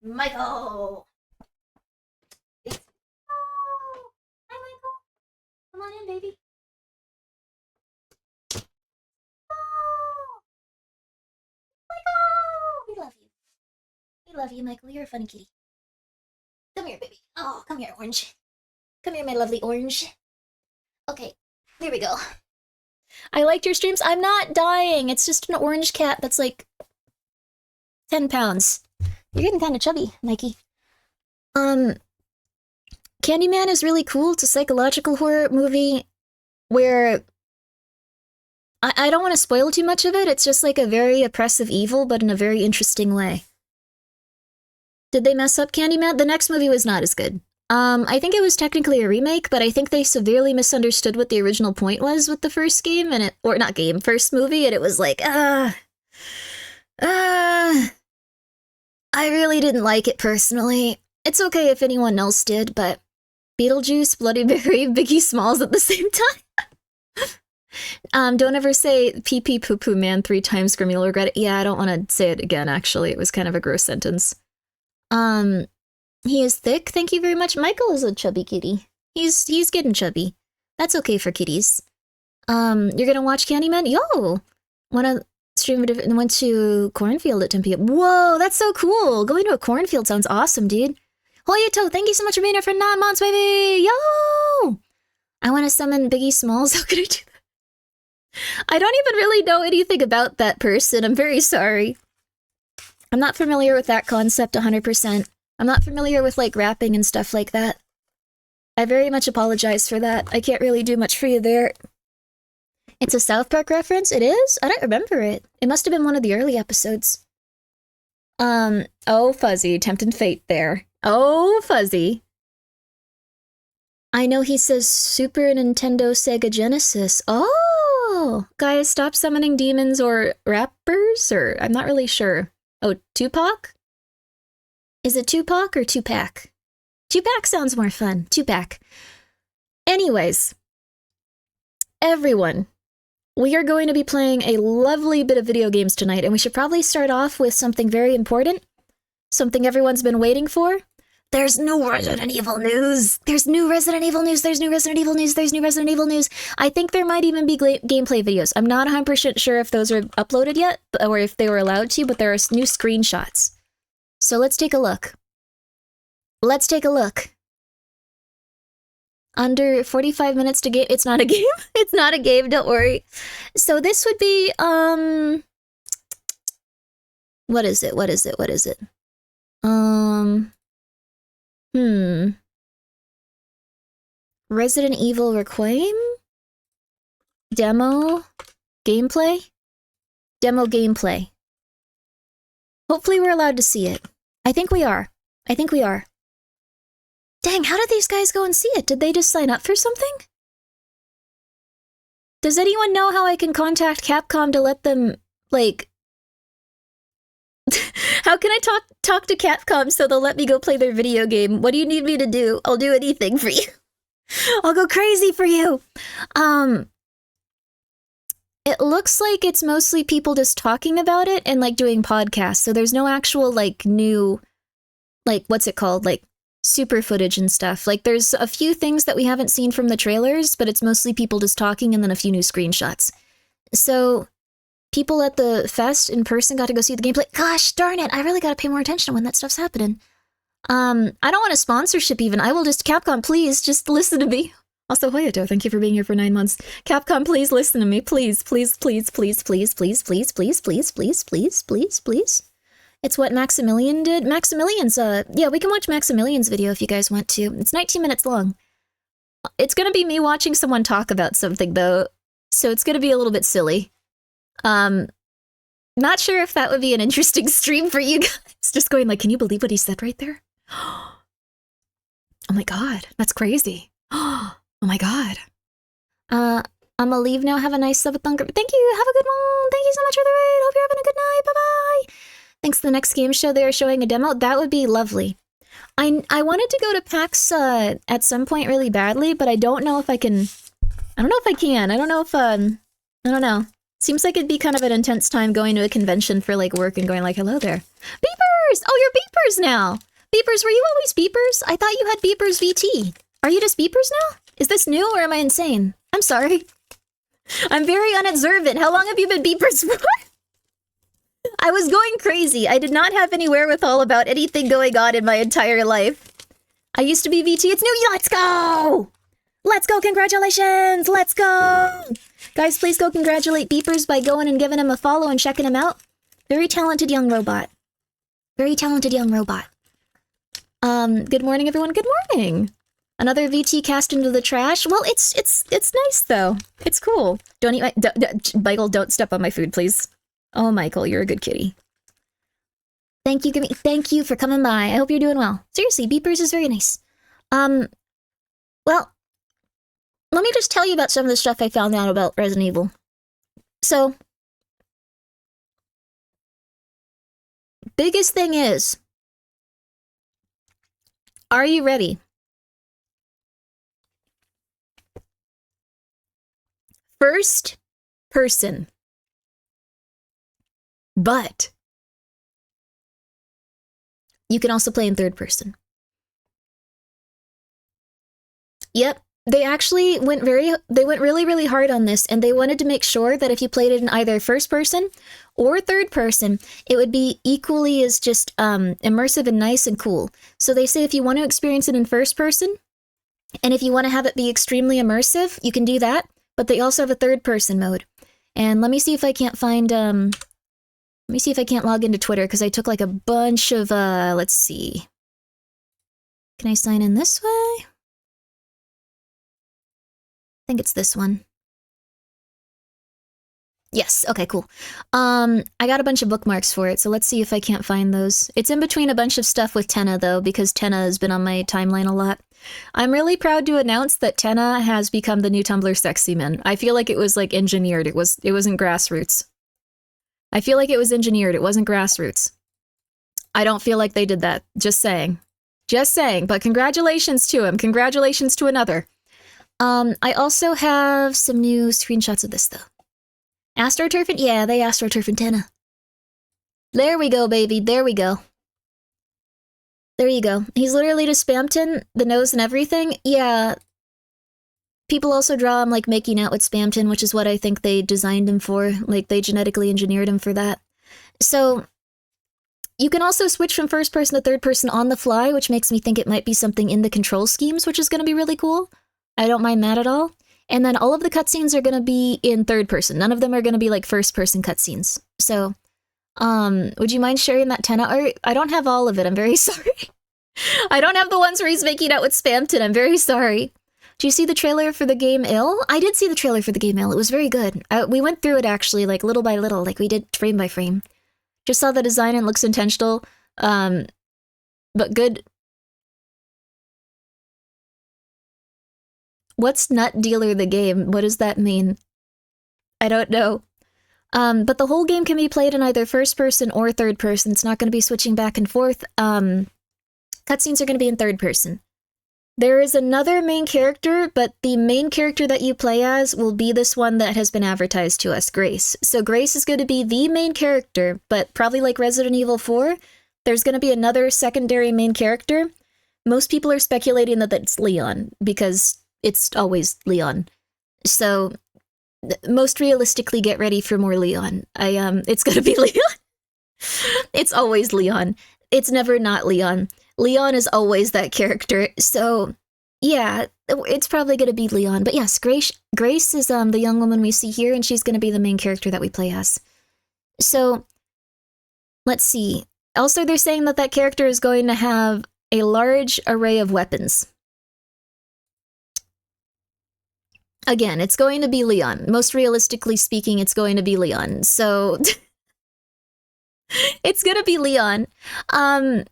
Michael! Come on in, baby. Oh! Michael! We love you. We love you, Michael. You're a funny kitty. Come here, baby. Oh, come here, Orange. Come here, my lovely Orange. Okay, here we go. I liked your streams. I'm not dying. It's just an orange cat that's like 10 pounds. You're getting kind of chubby, Mikey. Candyman is really cool. It's a psychological horror movie where I don't want to spoil too much of it. It's just like a very oppressive evil, but in a very interesting way. Did they mess up Candyman? The next movie was not as good. I think it was technically a remake, but I think they severely misunderstood what the original point was with the first game, and first movie, and it was like, I really didn't like it personally. It's okay if anyone else did, but Beetlejuice, Bloody Mary, Biggie Smalls at the same time. Don't ever say pee pee poo poo man 3 times, Grimmi, you'll regret it. Yeah, I don't want to say it again, actually. It was kind of a gross sentence. He is thick, thank you very much. Michael is a chubby kitty. He's getting chubby. That's okay for kitties. You're gonna watch Candyman? Yo! Wanna stream and went to Cornfield at 10 p.m. Whoa, that's so cool! Going to a cornfield sounds awesome, dude. Hoyato, thank you so much for being here for 9 months, baby! Yo! I want to summon Biggie Smalls. How could I do that? I don't even really know anything about that person. I'm very sorry. I'm not familiar with that concept 100%. I'm not familiar with, like, rapping and stuff like that. I very much apologize for that. I can't really do much for you there. It's a South Park reference? It is? I don't remember it. It must have been one of the early episodes. Oh, Fuzzy. Tempting fate there. Oh, Fuzzy. I know he says Super Nintendo Sega Genesis. Oh! Guys, stop summoning demons or rappers? Or I'm not really sure. Oh, Tupac? Is it Tupac or Tupac? Tupac sounds more fun. Tupac. Anyways, everyone, we are going to be playing a lovely bit of video games tonight, and we should probably start off with something very important, something everyone's been waiting for. There's new Resident Evil news! There's new Resident Evil news! There's new Resident Evil news! There's new Resident Evil news! I think there might even be gameplay videos. I'm not 100% sure if those are uploaded yet, or if they were allowed to, but there are new screenshots. So let's take a look. Let's take a look. Under 45 minutes to game. It's not a game. It's not a game, don't worry. So this would be, what is it? What is it? What is it? Resident Evil Requiem? Demo? Gameplay? Demo gameplay. Hopefully we're allowed to see it. I think we are. I think we are. Dang, how did these guys go and see it? Did they just sign up for something? Does anyone know how I can contact Capcom to let them, like... How can I talk to Capcom so they'll let me go play their video game? What do you need me to do? I'll do anything for you. I'll go crazy for you. It looks like it's mostly people just talking about it and, like, doing podcasts. So there's no actual, like, new, like, what's it called? Like, super footage and stuff. Like, there's a few things that we haven't seen from the trailers, but it's mostly people just talking and then a few new screenshots. So people at the fest in person got to go see the gameplay. Gosh darn it, I really gotta pay more attention when that stuff's happening. I don't want a sponsorship even. I will just, Capcom, please, just listen to me. Also, Hoyato, thank you for being here for 9 months. Capcom, please listen to me. Please, please, please, please, please, please, please, please, please, please, please, please, please. It's what Maximilian did. Maximilian's, yeah, we can watch Maximilian's video if you guys want to. It's 19 minutes long. It's gonna be me watching someone talk about something, though, so it's gonna be a little bit silly. Not sure if that would be an interesting stream for you guys. Just going like, can you believe what he said right there? Oh my god, that's crazy. Oh my god. I'm gonna leave now. Have a nice Subathon. Thank you. Have a good one. Thank you so much for the raid. Hope you're having a good night. Bye-bye. Thanks to the next game show, they are showing a demo. That would be lovely. I wanted to go to PAX at some point really badly, but I don't know if I can. I don't know if I can. I don't know if, I don't know. Seems like it'd be kind of an intense time going to a convention for, like, work and going like, hello there. Beepers! Oh, you're Beepers now! Beepers, were you always Beepers? I thought you had Beepers VT. Are you just Beepers now? Is this new or am I insane? I'm sorry. I'm very unobservant. How long have you been beepers for? I was going crazy. I did not have any wherewithal about anything going on in my entire life. I used to be VT. It's new. Let's go! Let's go. Congratulations. Let's go. Guys, please go congratulate Beepers by going and giving him a follow and checking him out. Very talented young robot. Very talented young robot. Good morning, everyone. Good morning. Another VT cast into the trash. Well, it's nice though. It's cool. Don't eat Michael, don't step on my food, please. Oh, Michael, you're a good kitty. Thank you, Grimmi. Thank you for coming by. I hope you're doing well. Seriously, Beepers is very nice. Well, let me just tell you about some of the stuff I found out about Resident Evil. So, biggest thing is, are you ready? First person. But you can also play in third person. Yep, they actually went really, really hard on this, and they wanted to make sure that if you played it in either first person or third person, it would be equally as just immersive and nice and cool. So they say if you want to experience it in first person, and if you want to have it be extremely immersive, you can do that, but they also have a third person mode. And let me see if I can't find, let me see if I can't log into Twitter, because I took like a bunch of, let's see. Can I sign in this way? I think it's this one. Yes, okay, cool. I got a bunch of bookmarks for it, so let's see if I can't find those. It's in between a bunch of stuff with Tenna, though, because Tenna has been on my timeline a lot. I'm really proud to announce that Tenna has become the new Tumblr sexy man. I feel like it was, like, engineered. It wasn't grassroots. I feel like it was engineered. It wasn't grassroots. I don't feel like they did that. Just saying. Just saying, but congratulations to him. Congratulations to another. I also have some new screenshots of this, though. AstroTurfing? Yeah, they AstroTurfing Tenna. There we go, baby. There we go. There you go. He's literally just Spamton, the nose and everything. Yeah. People also draw him, like, making out with Spamton, which is what I think they designed him for. Like, they genetically engineered him for that. So, you can also switch from first person to third person on the fly, which makes me think it might be something in the control schemes, which is going to be really cool. I don't mind that at all. And then all of the cutscenes are going to be in third person. None of them are going to be, like, first person cutscenes. So, would you mind sharing that Tenna art? I don't have all of it. I'm very sorry. I don't have the ones where he's making out with Spamton. I'm very sorry. Do you see the trailer for the game Ill? I did see the trailer for the game Ill. It was very good. We went through it, actually, like, little by little. Like, we did frame by frame. Just saw the design and it looks intentional. But good. What's Nut Dealer the game? What does that mean? I don't know. But the whole game can be played in either first person or third person. It's not going to be switching back and forth. Cutscenes are going to be in third person. There is another main character, but the main character that you play as will be this one that has been advertised to us, Grace. So Grace is going to be the main character, but probably like Resident Evil 4, there's going to be another secondary main character. Most people are speculating that that's Leon, because it's always Leon. So, most realistically, get ready for more Leon. It's gonna be Leon. It's always Leon. It's never not Leon. Leon is always that character. So, yeah, it's probably gonna be Leon. But yes, Grace is the young woman we see here, and she's gonna be the main character that we play as. So, let's see. Also, they're saying that that character is going to have a large array of weapons. Again, it's going to be Leon. Most realistically speaking, it's going to be Leon. So, it's gonna be Leon. Oh,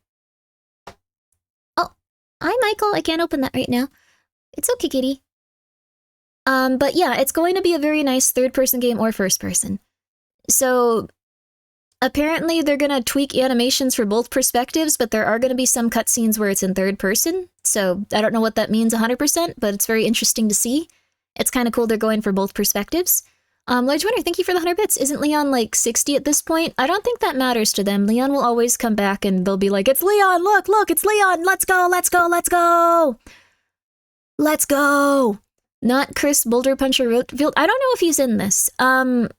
hi, Michael. I can't open that right now. It's okay, kitty. But yeah, it's going to be a very nice third-person game or first-person. So, apparently they're gonna tweak animations for both perspectives, but there are gonna be some cutscenes where it's in third person. So, I don't know what that means 100%, but it's very interesting to see. It's kind of cool they're going for both perspectives. Large Winner, thank you for the 100 bits. Isn't Leon like 60 at this point? I don't think that matters to them. Leon will always come back and they'll be like, it's Leon, look, it's Leon, let's go, let's go, let's go! Let's go! Not Chris Boulder Puncher Roadfield. I don't know if he's in this. The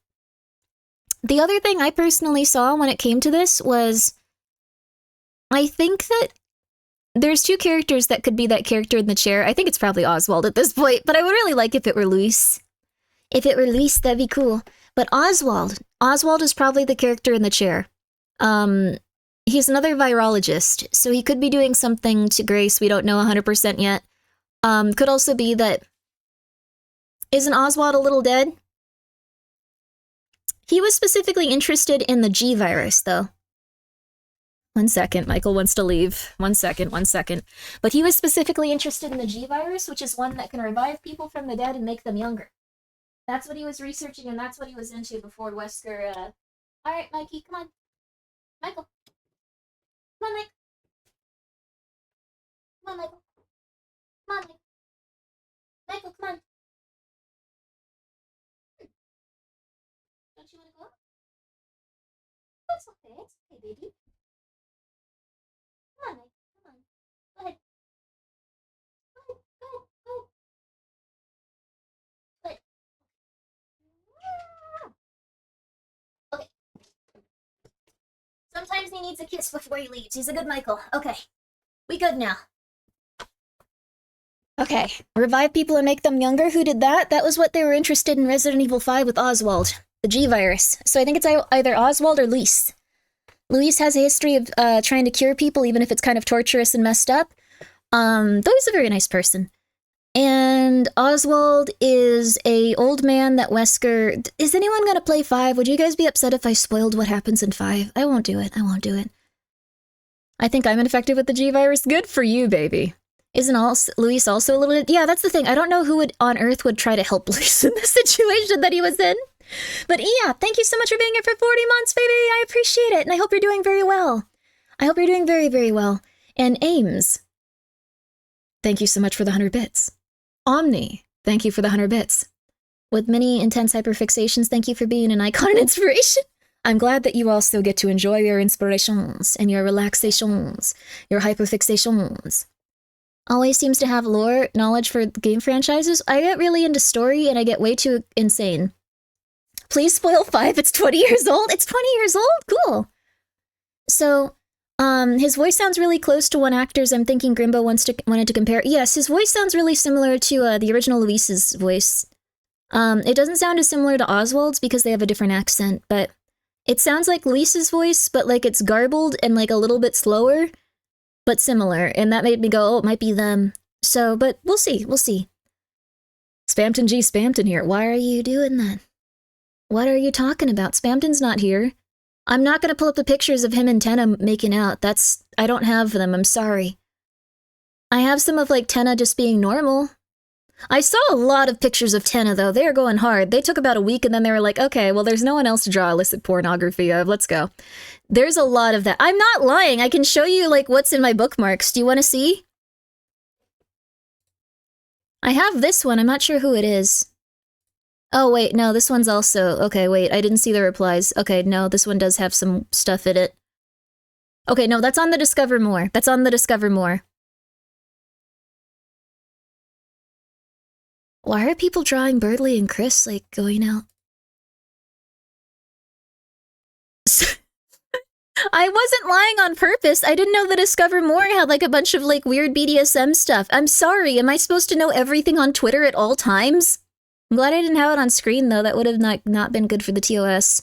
other thing I personally saw when it came to this was, I think that there's two characters that could be that character in the chair. I think it's probably Oswald at this point, but I would really like if it were Luis. If it were Luis, that'd be cool. But Oswald is probably the character in the chair. He's another virologist, so he could be doing something to Grace. We don't know 100% yet. Could also be that... Isn't Oswald a little dead? He was specifically interested in the G virus, though. 1 second, Michael wants to leave. 1 second, 1 second. But he was specifically interested in the G virus, which is one that can revive people from the dead and make them younger. That's what he was researching, and that's what he was into before Wesker, Alright, Mikey, come on. Michael. Come on, Mike. Come on, Michael. Come on, Mike. Michael, come on. Don't you want to go? That's okay. It's okay, baby. Come on, Mike. Come on. Go ahead. Go. Good. Okay. Sometimes he needs a kiss before he leaves. He's a good Michael. Okay. We good now. Okay. Revive people and make them younger? Who did that? That was what they were interested in Resident Evil 5 with Oswald. The G virus. So I think it's either Oswald or Luis. Luis has a history of trying to cure people, even if it's kind of torturous and messed up. Though he's a very nice person. And Oswald is a old man that Wesker... Is anyone gonna play 5? Would you guys be upset if I spoiled what happens in 5? I won't do it. I won't do it. I think I'm infected with the G virus. Good for you, baby. Isn't Luis also a little bit... Yeah, that's the thing. I don't know who on earth would try to help Luis in the situation that he was in. But yeah, thank you so much for being here for 40 months, baby. I appreciate it, and I hope you're doing very well. I hope you're doing very, very well. And Ames, thank you so much for the 100 bits. Omni, thank you for the 100 bits. With many intense hyperfixations, thank you for being an icon and inspiration. I'm glad that you also get to enjoy your inspirations and your relaxations, your hyperfixations. Always seems to have lore, knowledge for game franchises. I get really into story, and I get way too insane. Please spoil 5, it's 20 years old? It's 20 years old? Cool. So, his voice sounds really close to one actor's. I'm thinking Grimbo wanted to compare. Yes, his voice sounds really similar to the original Luis's voice. It doesn't sound as similar to Oswald's because they have a different accent, but it sounds like Luis's voice, but like it's garbled and like a little bit slower, but similar, and that made me go, oh, it might be them. So, but we'll see, we'll see. Spamton G Spamton here. Why are you doing that? What are you talking about? Spamton's not here. I'm not gonna pull up the pictures of him and Tenna making out. I don't have them, I'm sorry. I have some of, like, Tenna just being normal. I saw a lot of pictures of Tenna, though. They are going hard. They took about a week, and then they were like, okay, well, there's no one else to draw illicit pornography of. Let's go. There's a lot of that. I'm not lying. I can show you, like, what's in my bookmarks. Do you want to see? I have this one. I'm not sure who it is. Oh, wait, no, this one's also... Okay, wait, I didn't see the replies. Okay, no, this one does have some stuff in it. Okay, no, that's on the Discover More. That's on the Discover More. Why are people drawing Birdley and Chris, like, going out? I wasn't lying on purpose. I didn't know the Discover More had, like, a bunch of, like, weird BDSM stuff. I'm sorry, am I supposed to know everything on Twitter at all times? I'm glad I didn't have it on screen, though. That would have not been good for the TOS.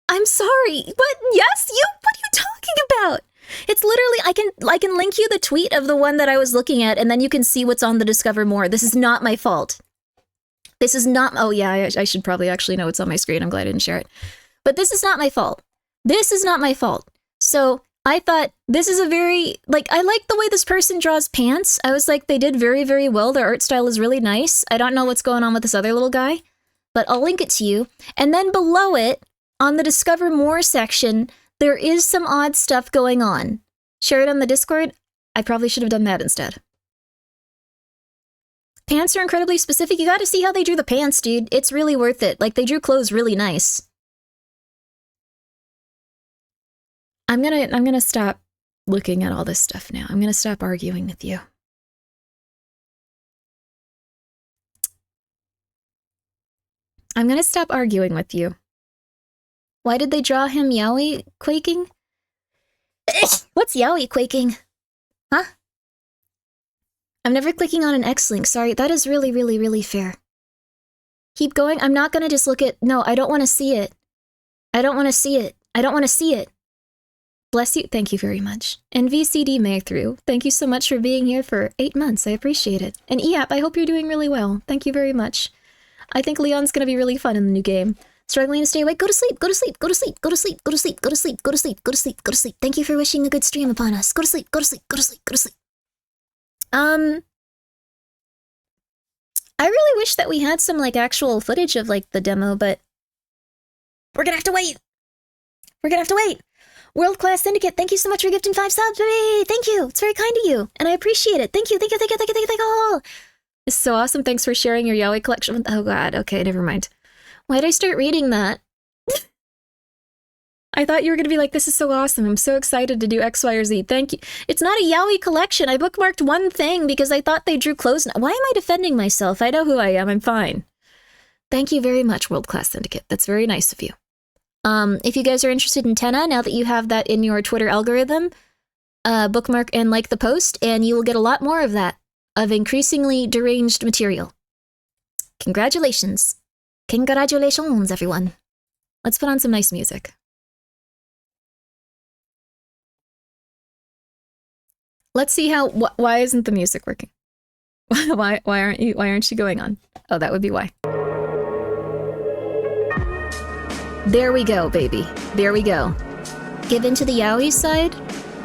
I'm sorry. What? Yes? What are you talking about? It's literally, I can link you the tweet of the one that I was looking at, and then you can see what's on the Discover More. This is not my fault. This is not, oh yeah, I should probably actually know what's on my screen. I'm glad I didn't share it. But this is not my fault. This is not my fault. So, I thought, this is a very, like, I like the way this person draws pants. I was like, they did very, very well. Their art style is really nice. I don't know what's going on with this other little guy, but I'll link it to you. And then below it, on the Discover More section, there is some odd stuff going on. Share it on the Discord? I probably should have done that instead. Pants are incredibly specific. You gotta see how they drew the pants, dude. It's really worth it. Like, they drew clothes really nice. I'm gonna stop looking at all this stuff now. I'm gonna stop arguing with you. I'm gonna stop arguing with you. Why did they draw him yaoi quaking? What's yaoi quaking? Huh? I'm never clicking on an X link. Sorry, that is really, really, really fair. Keep going. I'm not gonna just look at... No, I don't want to see it. I don't want to see it. I don't want to see it. Bless you. Thank you very much. And VCD Maythrough, thank you so much for being here for 8 months. I appreciate it. And EAP, I hope you're doing really well. Thank you very much. I think Leon's gonna be really fun in the new game. Struggling to stay awake? Go to sleep, go to sleep, go to sleep, go to sleep, go to sleep, go to sleep, go to sleep, go to sleep, go to sleep. Thank you for wishing a good stream upon us. Go to sleep, go to sleep, go to sleep, go to sleep. I really wish that we had some, like, actual footage of, like, the demo, but we're gonna have to wait. We're gonna have to wait. World Class Syndicate, thank you so much for gifting 5 subs, baby. Thank you. It's very kind of you, and I appreciate it. Thank you, thank you, thank you, thank you, thank you, thank you. This is so awesome. Thanks for sharing your yaoi collection. Oh, God. Okay, never mind. Why'd I start reading that? I thought you were gonna be like, this is so awesome. I'm so excited to do X, Y, or Z. Thank you. It's not a yaoi collection. I bookmarked one thing because I thought they drew clothes. Why am I defending myself? I know who I am. I'm fine. Thank you very much, World Class Syndicate. That's very nice of you. If you guys are interested in Tenna, now that you have that in your Twitter algorithm, bookmark and like the post, and you will get a lot more of that, of increasingly deranged material. Congratulations. Congratulations, everyone. Let's put on some nice music. Let's see how, why isn't the music working? why aren't you going on? Oh, that would be why. There we go, baby. There we go. Give in to the yaoi side?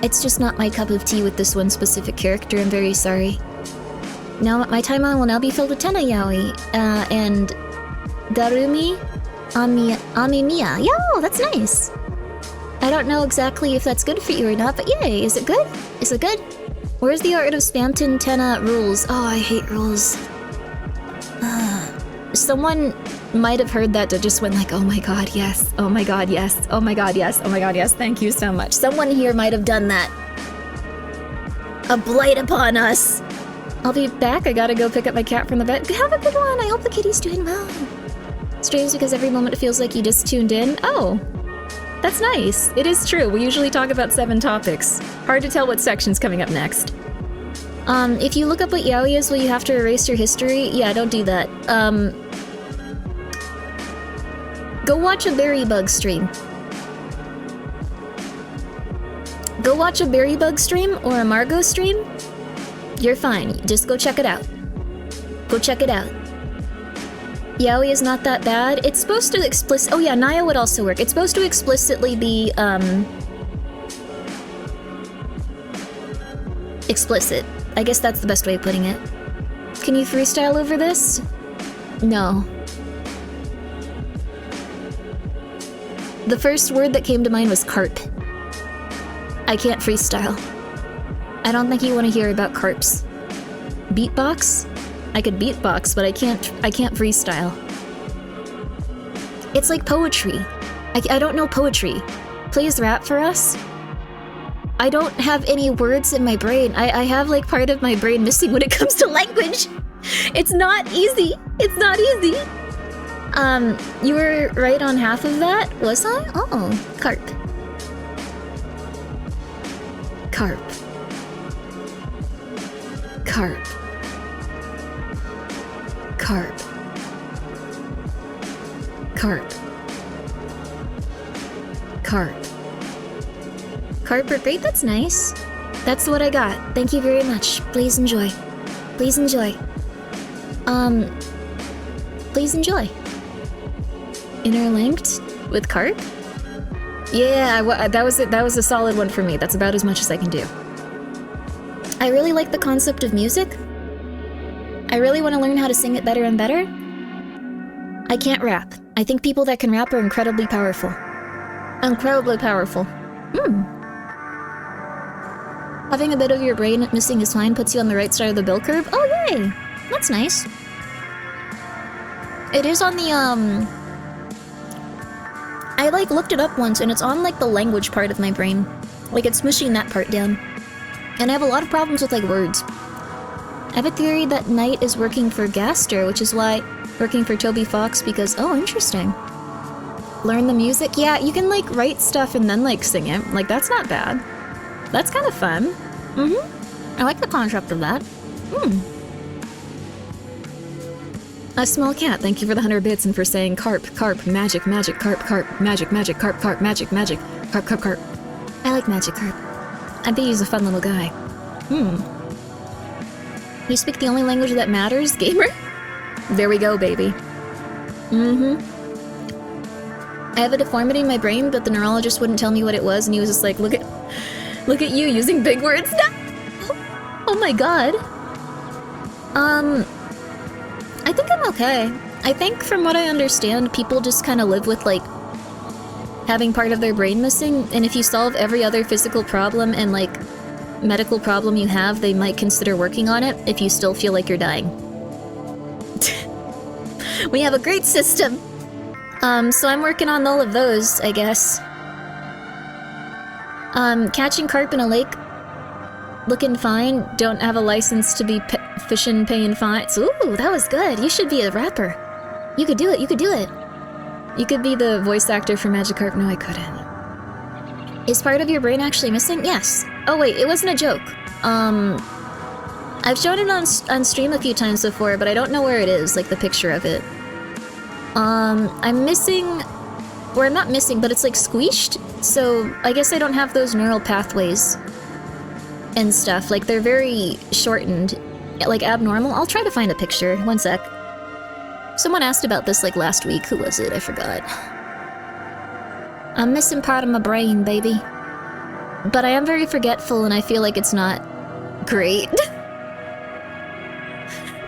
It's just not my cup of tea with this one specific character, I'm very sorry. Now, my timeline will now be filled with Tenna yaoi, and Darumi Amemiya. Yo, that's nice! I don't know exactly if that's good for you or not, but yay, is it good? Is it good? Where's the art of Spamton Tenna rules? Oh, I hate rules. Someone might have heard that just went like, oh my god, yes, oh my god, yes, oh my god, yes, oh my god, yes, thank you so much. Someone here might have done that. A blight upon us. I'll be back, I gotta go pick up my cat from the vet. Have a good one, I hope the kitty's doing well. Streams because every moment it feels like you just tuned in. Oh, that's nice. It is true, we usually talk about 7 topics. Hard to tell what section's coming up next. If you look up what yaoi is, will you have to erase your history? Yeah, don't do that. Go watch a Berrybug stream. Go watch a Berrybug stream or a Margot stream. You're fine, just go check it out. Go check it out. Yaoi is not that bad. It's supposed to oh yeah, Naya would also work. It's supposed to explicitly be, explicit. I guess that's the best way of putting it. Can you freestyle over this? No. The first word that came to mind was carp. I can't freestyle. I don't think you want to hear about carps. Beatbox? I could beatbox, but I can't freestyle. It's like poetry. I don't know poetry. Please rap for us? I don't have any words in my brain. I have like part of my brain missing when it comes to language. It's not easy. It's not easy. You were right on half of that, was I? Oh, carp. Carp. Carp. Carp. Carp. Carp. Carp are great, that's nice. That's what I got. Thank you very much. Please enjoy. Please enjoy. Please enjoy. Interlinked with carp? Yeah, that was a solid one for me. That's about as much as I can do. I really like the concept of music. I really want to learn how to sing it better and better. I can't rap. I think people that can rap are incredibly powerful. Incredibly powerful. Having a bit of your brain missing is fine, puts you on the right side of the bill curve. Oh, yay! That's nice. It is on the, I, like, looked it up once, and it's on, like, the language part of my brain. Like, it's smushing that part down. And I have a lot of problems with, like, words. I have a theory that Knight is working for Gaster, which is why working for Toby Fox, because, oh, interesting. Learn the music? Yeah, you can, like, write stuff and then, like, sing it. Like, that's not bad. That's kind of fun. I like the concept of that. A small cat, thank you for the 100 bits and for saying carp, magic, carp, magic, carp, magic, carp. I like magic carp. I think he's a fun little guy. You speak the only language that matters, gamer? There we go, baby. I have a deformity in my brain, but the neurologist wouldn't tell me what it was, and he was just like, look at you using big words now! Oh my god. I think I'm okay. I think from what I understand, people just kind of live with, like, having part of their brain missing, and if you solve every other physical problem and, like, medical problem you have, they might consider working on it if you still feel like you're dying. We have a great system! So I'm working on all of those, I guess. Catching carp in a lake, looking fine, don't have a license to be fishing, paying fines. Ooh, that was good. You should be a rapper. You could do it, you could do it. You could be the voice actor for Magikarp. No, I couldn't. Is part of your brain actually missing? Yes. Oh wait, it wasn't a joke. I've shown it on stream a few times before, but I don't know where it is, like the picture of it. I'm missing, or I'm not missing, but it's like squeezed, so I guess I don't have those neural pathways and stuff. Like, they're very shortened, like abnormal. I'll try to find a picture. One sec. Someone asked about this like last week. Who was it? I forgot. I'm missing part of my brain, baby. But I am very forgetful and I feel like it's not great.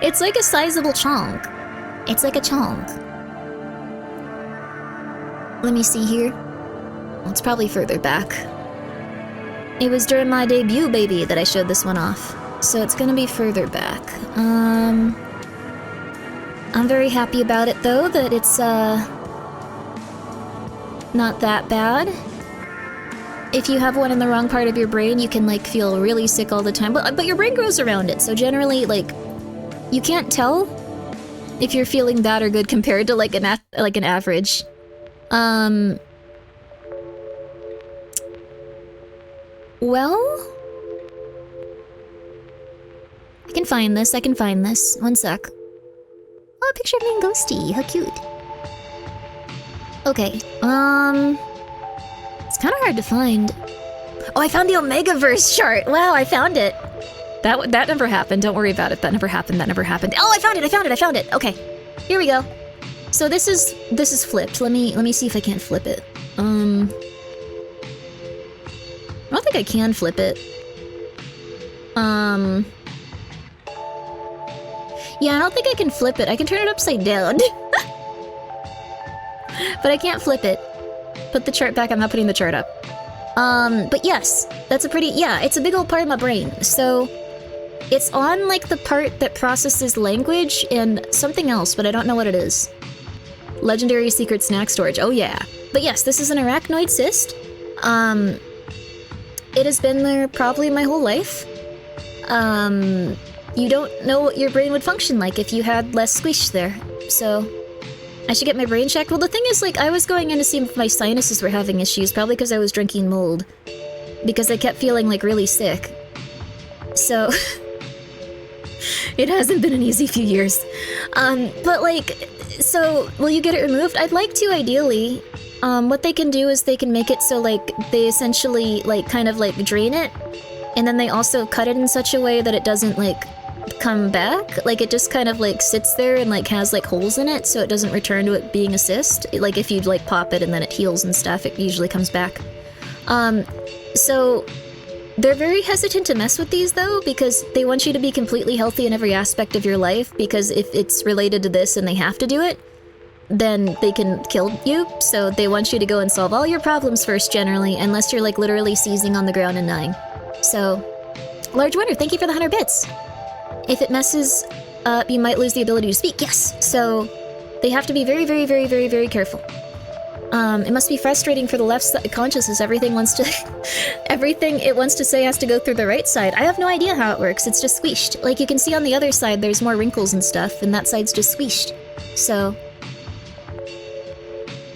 It's like a sizable chunk. It's like a chunk. Let me see here. It's probably further back. It was during my debut, baby, that I showed this one off. So it's gonna be further back. I'm very happy about it, though, that it's, not that bad. If you have one in the wrong part of your brain, you can, like, feel really sick all the time. But your brain grows around it, so generally, like, you can't tell if you're feeling bad or good compared to, like, an average. Well... I can find this. One sec. Oh, a picture of me and Ghosty. How cute. Okay, it's kind of hard to find. Oh, I found the Omegaverse chart! Wow, I found it! That never happened, don't worry about it. That never happened. Oh, I found it! Okay, here we go. So this is flipped. Let me see if I can't flip it. I don't think I can flip it. Yeah, I don't think I can flip it. I can turn it upside down. But I can't flip it. Put the chart back, I'm not putting the chart up. But yes, that's a pretty, yeah, it's a big old part of my brain. So, it's on, like, the part that processes language and something else, but I don't know what it is. Legendary secret snack storage, oh yeah. But yes, this is an arachnoid cyst. It has been there probably my whole life. You don't know what your brain would function like if you had less squish there, so... I should get my brain checked. Well, the thing is, like, I was going in to see if my sinuses were having issues, probably because I was drinking mold. Because I kept feeling, like, really sick. So... it hasn't been an easy few years. But, like, so, will you get it removed? I'd like to, ideally. What they can do is they can make it so, like, they essentially, like, kind of, like, drain it. And then they also cut it in such a way that it doesn't, like, come back. Like, it just kind of, like, sits there and, like, has, like, holes in it, so it doesn't return to it being a cyst. Like, if you'd, like, pop it and then it heals and stuff, it usually comes back. So... they're very hesitant to mess with these, though, because they want you to be completely healthy in every aspect of your life, because if it's related to this and they have to do it, then they can kill you, so they want you to go and solve all your problems first, generally, unless you're, like, literally seizing on the ground and dying. So... Large Winner, thank you for the 100 bits! If it messes up, you might lose the ability to speak. Yes! So, they have to be very, very, very, very, very careful. It must be frustrating for the left side consciousness. Everything wants to... everything it wants to say has to go through the right side. I have no idea how it works. It's just squished. Like, you can see on the other side, there's more wrinkles and stuff, and that side's just squished. So...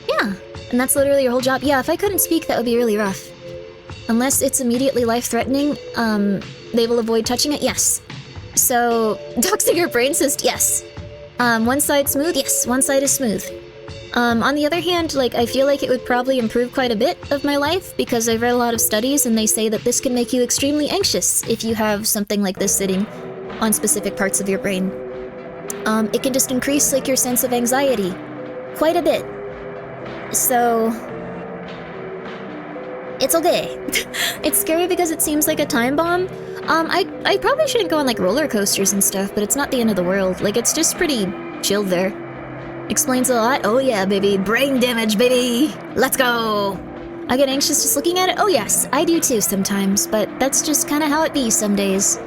yeah. And that's literally your whole job. Yeah, if I couldn't speak, that would be really rough. Unless it's immediately life-threatening, they will avoid touching it? Yes. So, doxing your brain cyst? Yes. One side smooth? Yes, one side is smooth. On the other hand, like, I feel like it would probably improve quite a bit of my life, because I've read a lot of studies and they say that this can make you extremely anxious if you have something like this sitting on specific parts of your brain. It can just increase, like, your sense of anxiety quite a bit. So... it's okay. It's scary because it seems like a time bomb. I probably shouldn't go on, like, roller coasters and stuff, but it's not the end of the world. Like, it's just pretty chilled there. Explains a lot. Oh yeah, baby. Brain damage, baby! Let's go! I get anxious just looking at it? Oh yes, I do too sometimes, but that's just kind of how it be some days.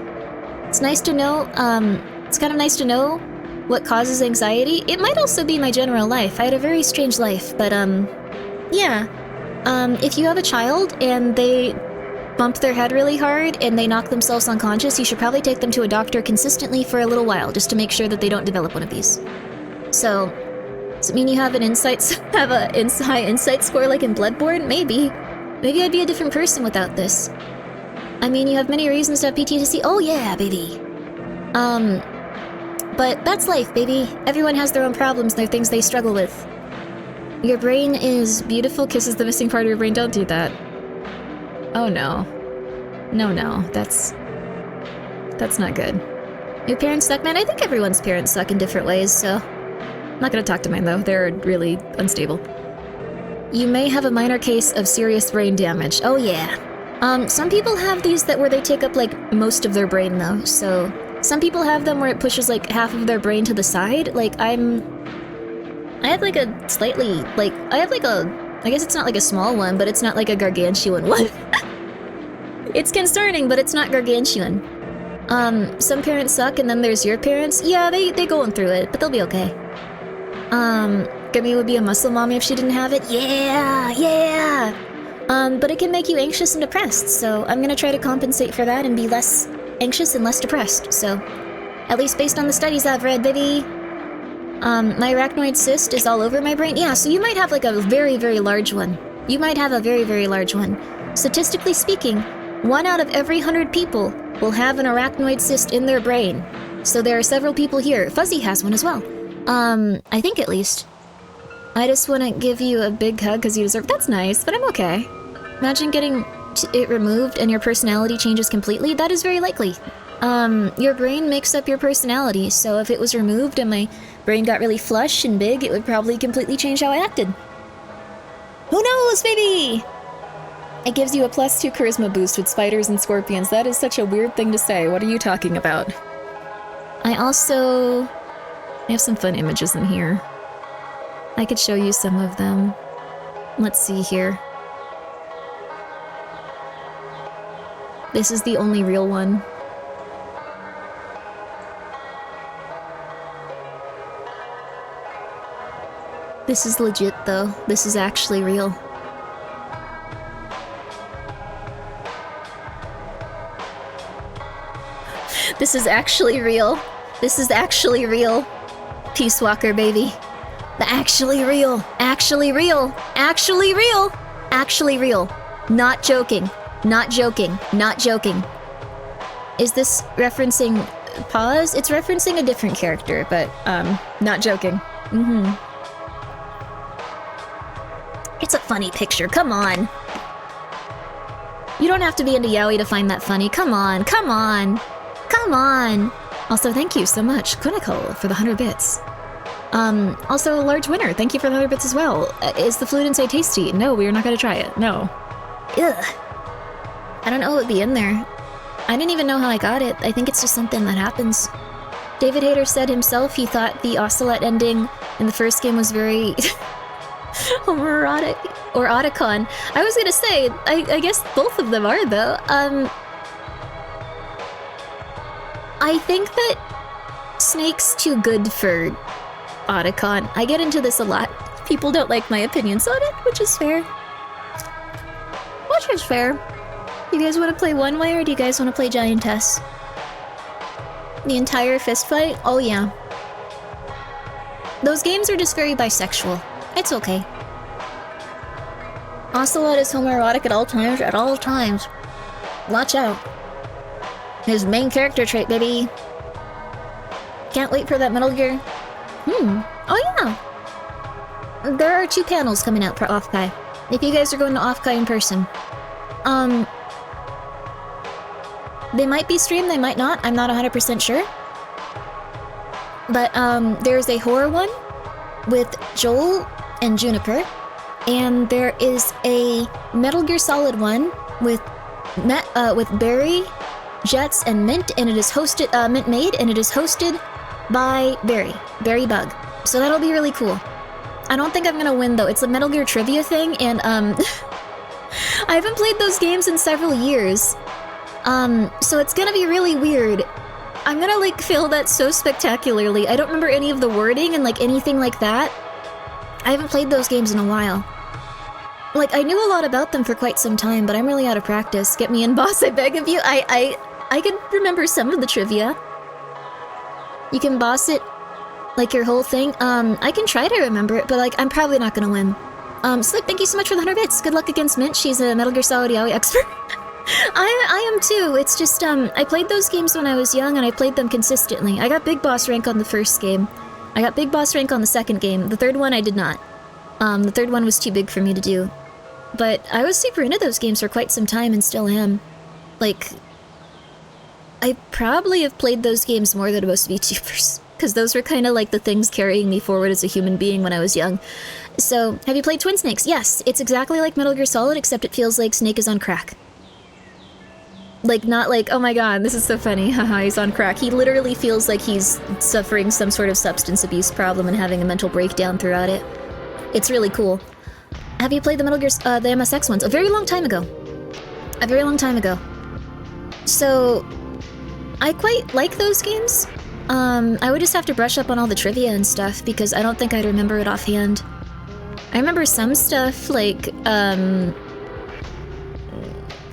It's nice to know, it's kind of nice to know what causes anxiety. It might also be my general life. I had a very strange life, but, yeah. If you have a child and they bump their head really hard and they knock themselves unconscious, you should probably take them to a doctor consistently for a little while, just to make sure that they don't develop one of these. So, does it mean you have an high insight score like in Bloodborne? Maybe. Maybe I'd be a different person without this. I mean, you have many reasons to have PTSD. Oh yeah, baby. But that's life, baby. Everyone has their own problems and their things they struggle with. Your brain is beautiful, kisses the missing part of your brain. Don't do that. Oh no. No, that's not good. Your parents suck, man? I think everyone's parents suck in different ways, so... I'm not gonna talk to mine, though. They're really unstable. You may have a minor case of serious brain damage. Oh, yeah. Some people have these where they take up, like, most of their brain, though, so... Some people have them where it pushes, like, half of their brain to the side. Like, I have, like, a slightly, like... I have, like, I guess it's not, like, a small one, but it's not, like, a gargantuan one. It's concerning, but it's not gargantuan. Some parents suck, and then there's your parents. Yeah, they going through it, but they'll be okay. Grimmi would be a muscle mommy if she didn't have it. Yeah! But it can make you anxious and depressed, so I'm gonna try to compensate for that and be less anxious and less depressed, so... At least based on the studies I've read, baby. My arachnoid cyst is all over my brain. Yeah, so you might have, like, a very, very large one. You might have a very, very large one. Statistically speaking, 1 out of every 100 people will have an arachnoid cyst in their brain. So there are several people here. Fuzzy has one as well. I think at least. I just want to give you a big hug because you deserve- That's nice, but I'm okay. Imagine getting it removed and your personality changes completely. That is very likely. Your brain makes up your personality, so if it was removed and my brain got really flush and big, it would probably completely change how I acted. Who knows, baby? It gives you a +2 charisma boost with spiders and scorpions. That is such a weird thing to say. What are you talking about? I have some fun images in here. I could show you some of them. Let's see here. This is the only real one. This is legit, though. This is actually real. This is actually real. This is actually real. Peace Walker, baby. The actually real. Actually real. Actually real. Actually real. Not joking. Not joking. Not joking. Is this referencing Pause? It's referencing a different character, but, not joking. It's a funny picture, come on. You don't have to be into yaoi to find that funny. Come on, come on. Come on! Also, thank you so much, Kuniko, for the 100 bits. Also, a large winner, thank you for the 100 bits as well. Is the food inside tasty? No, we are not gonna try it, no. Ugh. I don't know what would be in there. I didn't even know how I got it. I think it's just something that happens. David Hayter said himself he thought the Ocelot ending in the first game was very... homoerotic. Or Otacon. I was gonna say, I guess both of them are, though. I think that Snake's too good for Otacon. I get into this a lot. People don't like my opinions on it, which is fair. Which is fair. You guys want to play One Way or do you guys want to play Giantess? The entire fist fight? Oh yeah. Those games are just very bisexual. It's okay. Ocelot is homoerotic at all times. At all times. Watch out. His main character trait, baby. Can't wait for that Metal Gear. Oh yeah. There are 2 panels coming out for Offkai. If you guys are going to Offkai in person. They might be streamed, they might not. I'm not 100% sure. But there's a horror one with Joel and Juniper. And there is a Metal Gear Solid one with Barry, Jets, and Mint, and it is hosted Mint made, and it is hosted by Barry Bug. So that'll be really cool. I don't think I'm gonna win though. It's a Metal Gear trivia thing, and I haven't played those games in several years. So it's gonna be really weird. I'm gonna like fail that so spectacularly. I don't remember any of the wording and like anything like that. I haven't played those games in a while. Like, I knew a lot about them for quite some time, but I'm really out of practice. Get me in, boss, I beg of you. I can remember some of the trivia. You can boss it, like your whole thing. I can try to remember it, but like, I'm probably not gonna win. Slip, thank you so much for the 100 bits. Good luck against Mint. She's a Metal Gear Solid Yaoi expert. I am too. It's just, I played those games when I was young, and I played them consistently. I got Big Boss rank on the first game. I got Big Boss rank on the second game. The third one I did not. The third one was too big for me to do. But I was super into those games for quite some time and still am. Like, I probably have played those games more than most VTubers. Because those were kind of like the things carrying me forward as a human being when I was young. So, have you played Twin Snakes? Yes, it's exactly like Metal Gear Solid, except it feels like Snake is on crack. Like, not like, oh my god, this is so funny, haha, he's on crack. He literally feels like he's suffering some sort of substance abuse problem and having a mental breakdown throughout it. It's really cool. Have you played the Metal Gear, the MSX ones? A very long time ago. A very long time ago. So, I quite like those games. I would just have to brush up on all the trivia and stuff, because I don't think I'd remember it offhand. I remember some stuff, like,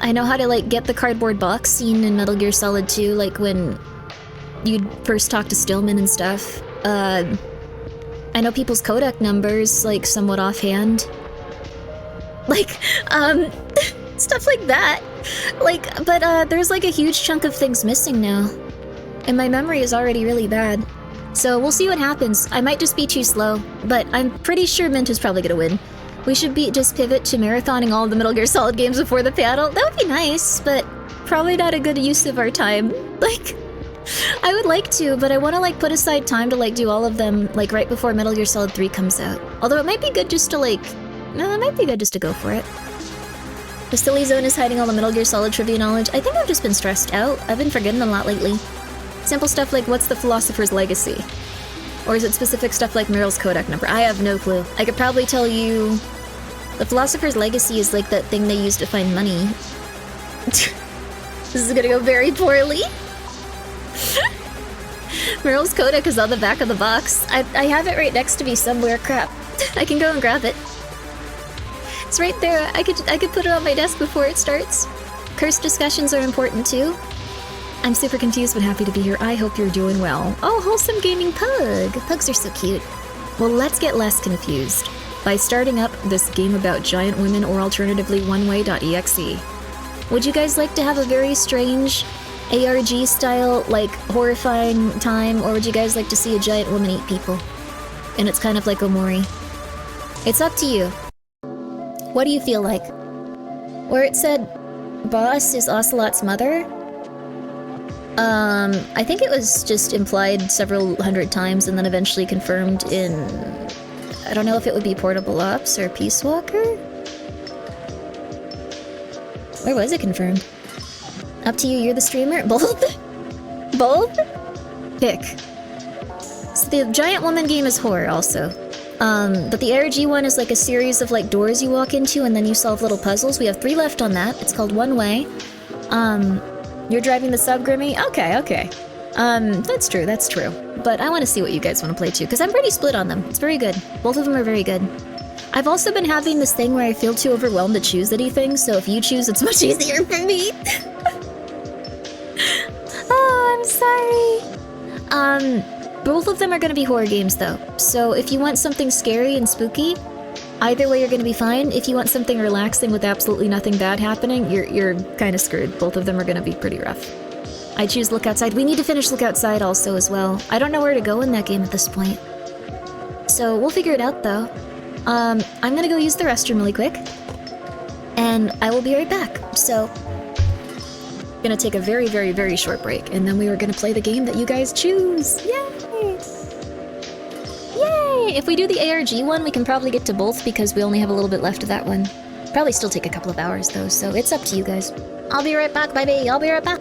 I know how to, like, get the cardboard box scene in Metal Gear Solid 2, like, when you'd first talk to Stillman and stuff. I know people's codec numbers, like, somewhat offhand. Like, stuff like that. Like, but, there's, like, a huge chunk of things missing now. And my memory is already really bad. So we'll see what happens. I might just be too slow, but I'm pretty sure Mint is probably gonna win. We should just pivot to marathoning all of the Metal Gear Solid games before the panel. That would be nice, but probably not a good use of our time. Like, I would like to, but I want to, like, put aside time to, like, do all of them, like, right before Metal Gear Solid 3 comes out. Although it might be good just to, like... No, it might be good just to go for it. The Silly Zone is hiding all the Metal Gear Solid trivia knowledge. I think I've just been stressed out. I've been forgetting a lot lately. Simple stuff like, what's the Philosopher's Legacy? Or is it specific stuff like Meryl's codec number? I have no clue. I could probably tell you... The Philosopher's Legacy is like that thing they use to find money. This is gonna go very poorly. Meryl's codec is on the back of the box. I have it right next to me somewhere. Crap. I can go and grab it. It's right there. I could put it on my desk before it starts. Curse discussions are important too. I'm super confused but happy to be here. I hope you're doing well. Oh, wholesome gaming pug. Pugs are so cute. Well, let's get less confused by starting up this game about giant women, or alternatively OneWay.exe. Would you guys like to have a very strange ARG style, like, horrifying time, or would you guys like to see a giant woman eat people? And it's kind of like Omori. It's up to you. What do you feel like? Where it said Boss is Ocelot's mother? I think it was just implied several hundred times and then eventually confirmed in... I don't know if it would be Portable Ops or Peace Walker? Where was it confirmed? Up to you, you're the streamer? Both? Both? Pick. So the Giant Woman game is horror also. But the ARG one is like a series of like doors you walk into and then you solve little puzzles. We have 3 left on that. It's called One Way. You're driving the sub, Grimmi? Okay, okay. That's true, that's true. But I want to see what you guys want to play too, because I'm pretty split on them. It's very good. Both of them are very good. I've also been having this thing where I feel too overwhelmed to choose anything, so if you choose, it's much easier for me. Oh, I'm sorry. Both of them are going to be horror games, though. So if you want something scary and spooky, either way you're going to be fine. If you want something relaxing with absolutely nothing bad happening, you're kind of screwed. Both of them are going to be pretty rough. I choose Look Outside. We need to finish Look Outside also as well. I don't know where to go in that game at this point. So we'll figure it out, though. I'm going to go use the restroom really quick. And I will be right back. So, gonna take a very, very, very short break, and then we were gonna play the game that you guys choose. Yay! Yay! If we do the ARG one, we can probably get to both because we only have a little bit left of that one. Probably still take a couple of hours though, so it's up to you guys. I'll be right back, baby. I'll be right back.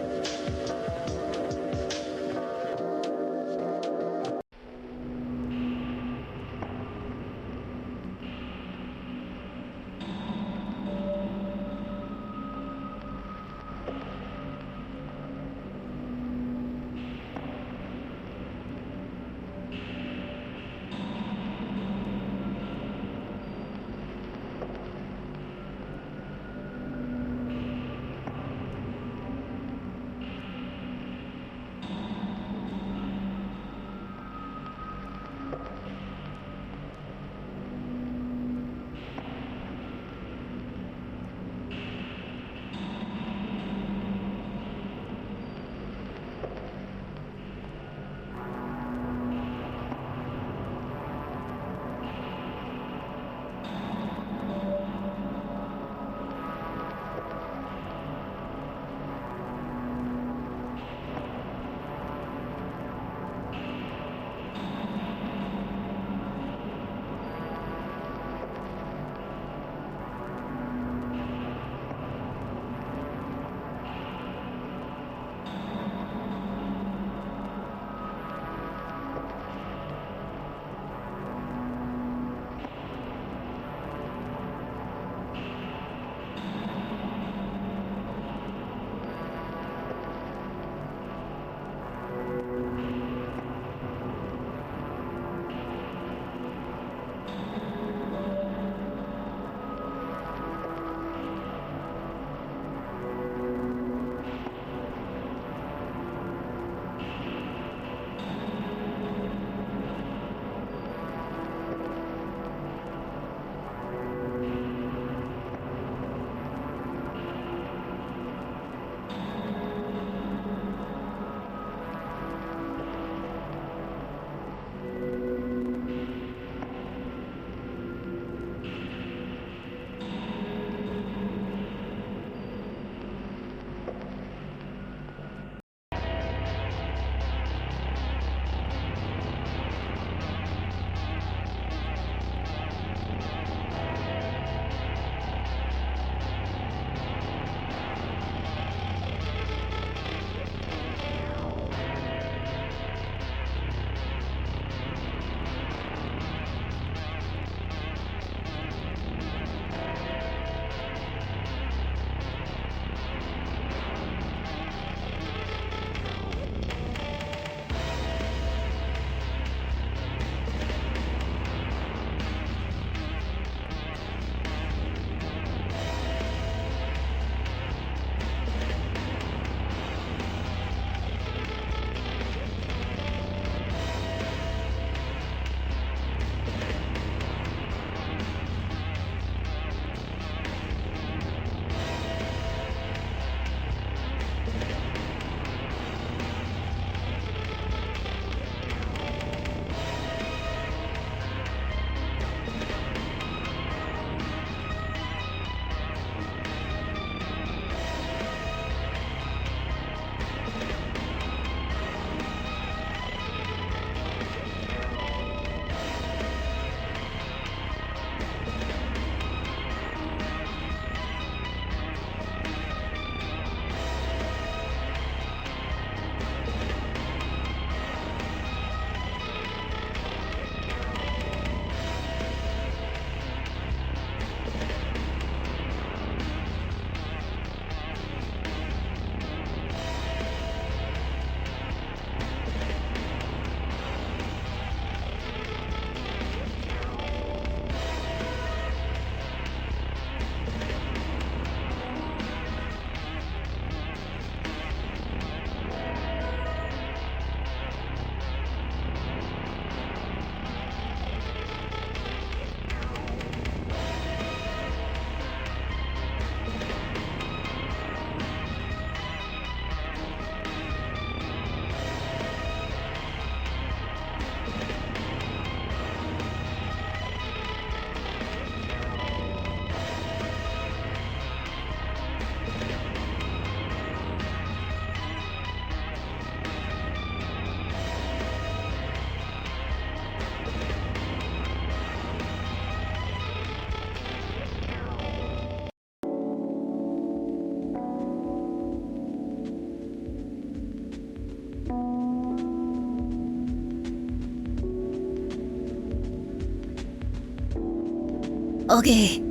Okay.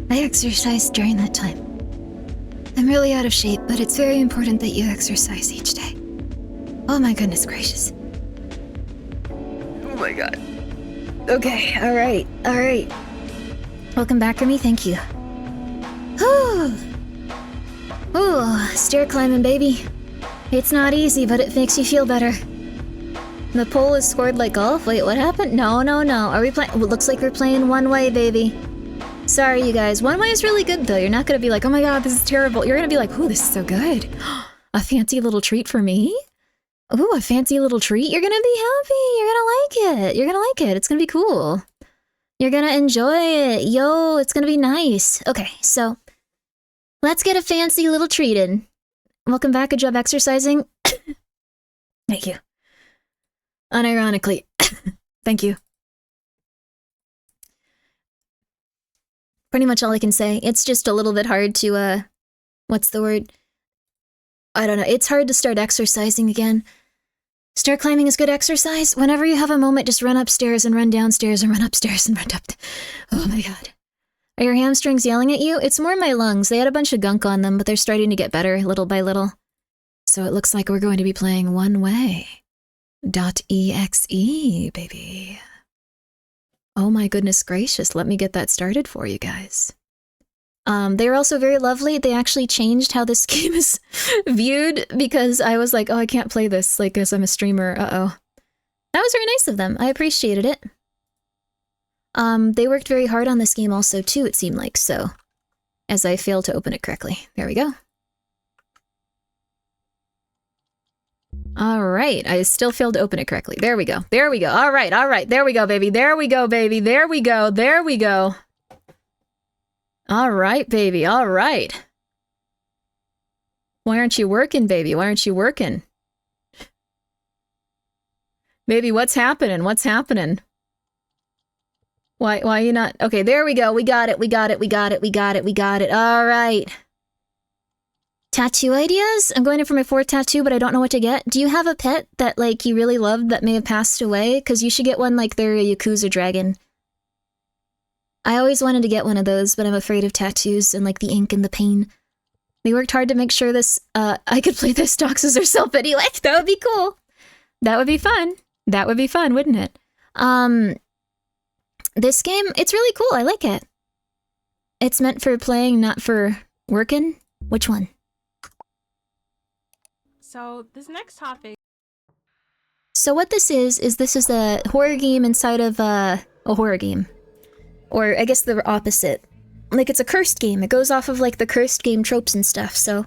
I exercised during that time. I'm really out of shape, but it's very important that you exercise each day. Oh my goodness gracious. Oh my god. Okay, alright. Welcome back, Grimmi, thank you. Whew. Ooh, stair climbing, baby. It's not easy, but it makes you feel better. The pole is scored like golf? Wait, what happened? No. Are we playing? Well, looks like we're playing One Way, baby. Sorry, you guys. One Way is really good, though. You're not gonna be like, oh my god, this is terrible. You're gonna be like, ooh, this is so good. A fancy little treat for me? Ooh, a fancy little treat? You're gonna be happy. You're gonna like it. You're gonna like it. It's gonna be cool. You're gonna enjoy it. Yo, it's gonna be nice. Okay, so let's get a fancy little treat in. Welcome back. Good job exercising. Thank you. Unironically. Thank you. Pretty much all I can say. It's just a little bit hard to, what's the word? I don't know. It's hard to start exercising again. Stair climbing is good exercise. Whenever you have a moment, just run upstairs and run downstairs and run upstairs and run up. Oh my god. Are your hamstrings yelling at you? It's more my lungs. They had a bunch of gunk on them, but they're starting to get better little by little. So it looks like we're going to be playing OneWay.exe, baby. Oh my goodness gracious, let me get that started for you guys. They were also very lovely. They actually changed how this game is viewed because I was like, oh, I can't play this, like, as I'm a streamer, uh-oh. That was very nice of them. I appreciated it. They worked very hard on this game also, too, it seemed like, so. As I failed to open it correctly. There we go. Alright, I still failed to open it correctly. There we go. There we go. Alright. There we go, baby. There we go, baby. There we go. Alright, baby. Alright. Why aren't you working, baby? Why aren't you working? Baby, what's happening? Why are you not? Okay, there we go. We got it. Alright. Tattoo ideas? I'm going in for my 4th tattoo, but I don't know what to get. Do you have a pet that, like, you really loved that may have passed away? Because you should get one like they're a Yakuza dragon. I always wanted to get one of those, but I'm afraid of tattoos and, like, the ink and the pain. They worked hard to make sure this, I could play this doxes herself anyway. That would be cool. That would be fun. That would be fun, wouldn't it? This game, it's really cool. I like it. It's meant for playing, not for working. Which one? So, this next topic... So what this is a horror game inside of, a horror game. Or, I guess the opposite. Like, it's a cursed game. It goes off of, like, the cursed game tropes and stuff, so...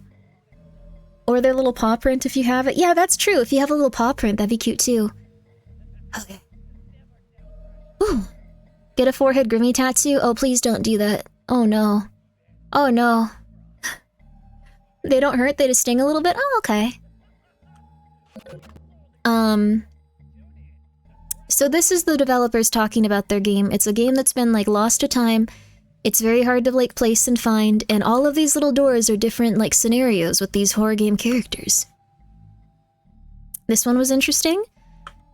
Or their little paw print if you have it. Yeah, that's true. If you have a little paw print, that'd be cute, too. Okay. Ooh. Get a forehead Grimmi tattoo? Oh, please don't do that. Oh, no. Oh, no. They don't hurt, they just sting a little bit? Oh, okay. So this is the developers talking about their game. It's a game that's been, like, lost to time. It's very hard to, like, place and find, and all of these little doors are different, like, scenarios with these horror game characters. This one was interesting.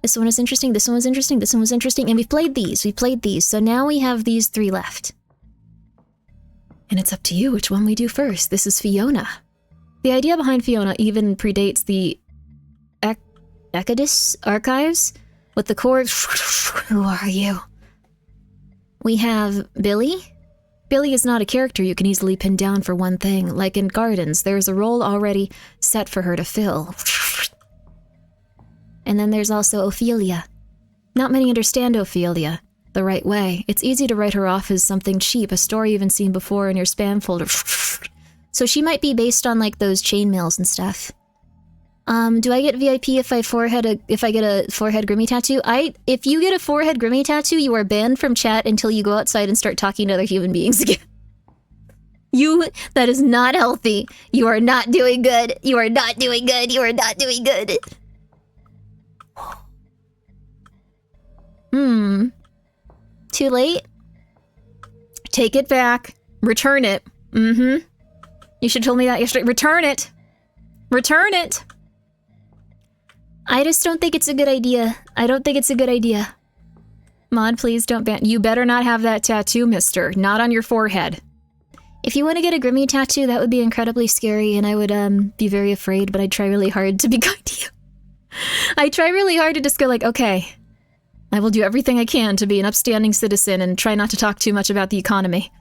This one was interesting, this one was interesting, this one was interesting, and we've played these, so now we have these 3 left. And it's up to you which one we do first. This is Fiona. The idea behind Fiona even predates the Ekadis archives, with the chords. Who are you? We have Billy. Billy is not a character you can easily pin down for one thing. Like in Gardens, there's a role already set for her to fill. And then there's also Ophelia. Not many understand Ophelia the right way. It's easy to write her off as something cheap, a story you've seen before in your spam folder. So she might be based on, like, those chainmails and stuff. Do I get VIP if I get a forehead Grimmi tattoo? If you get a forehead Grimmi tattoo, you are banned from chat until you go outside and start talking to other human beings again. That is not healthy. You are not doing good. You are not doing good. You are not doing good. Too late? Take it back. Return it. You should have told me that yesterday. Return it. Return it. I just don't think it's a good idea. I don't think it's a good idea. Mod, please don't ban- You better not have that tattoo, mister. Not on your forehead. If you want to get a Grimmi tattoo, that would be incredibly scary, and I would, be very afraid, but I'd try really hard to be kind to you. I try really hard to just go like, okay, I will do everything I can to be an upstanding citizen and try not to talk too much about the economy.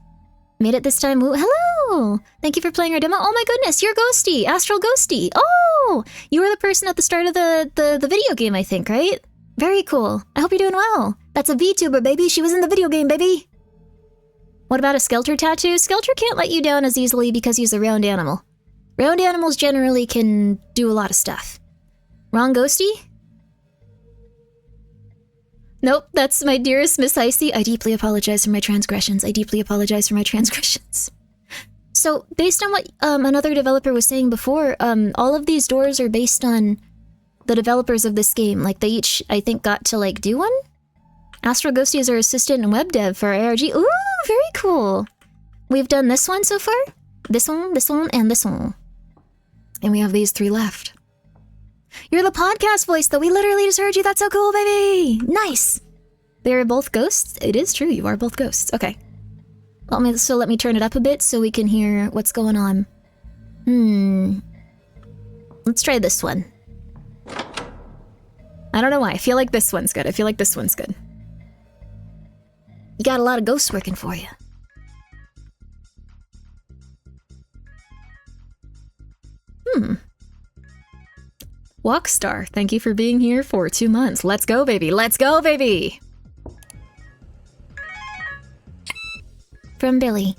Made it this time. Woo. Hello! Thank you for playing our demo. Oh my goodness, you're Ghosty! Astral Ghosty! Oh! You were the person at the start of the video game, I think, right? Very cool. I hope you're doing well. That's a VTuber, baby. She was in the video game, baby! What about a Skelter tattoo? Skelter can't let you down as easily because he's a round animal. Round animals generally can do a lot of stuff. Wrong Ghosty? Nope, that's my dearest Miss Icy. I deeply apologize for my transgressions. I deeply apologize for my transgressions. So, based on what another developer was saying before, all of these doors are based on the developers of this game. Like, they each, I think, got to, like, do one? Astro Ghosty is our assistant and web dev for ARG. Ooh, very cool. We've done this one so far. This one, and this one. And we have these 3 left. You're the podcast voice, though. We literally just heard you. That's so cool, baby. Nice. They're both ghosts? It is true. You are both ghosts. Okay. Let me turn it up a bit so we can hear what's going on. Let's try this one. I don't know why. I feel like this one's good. You got a lot of ghosts working for you. Walkstar, thank you for being here for 2 months. Let's go, baby. Let's go, baby. From Billy.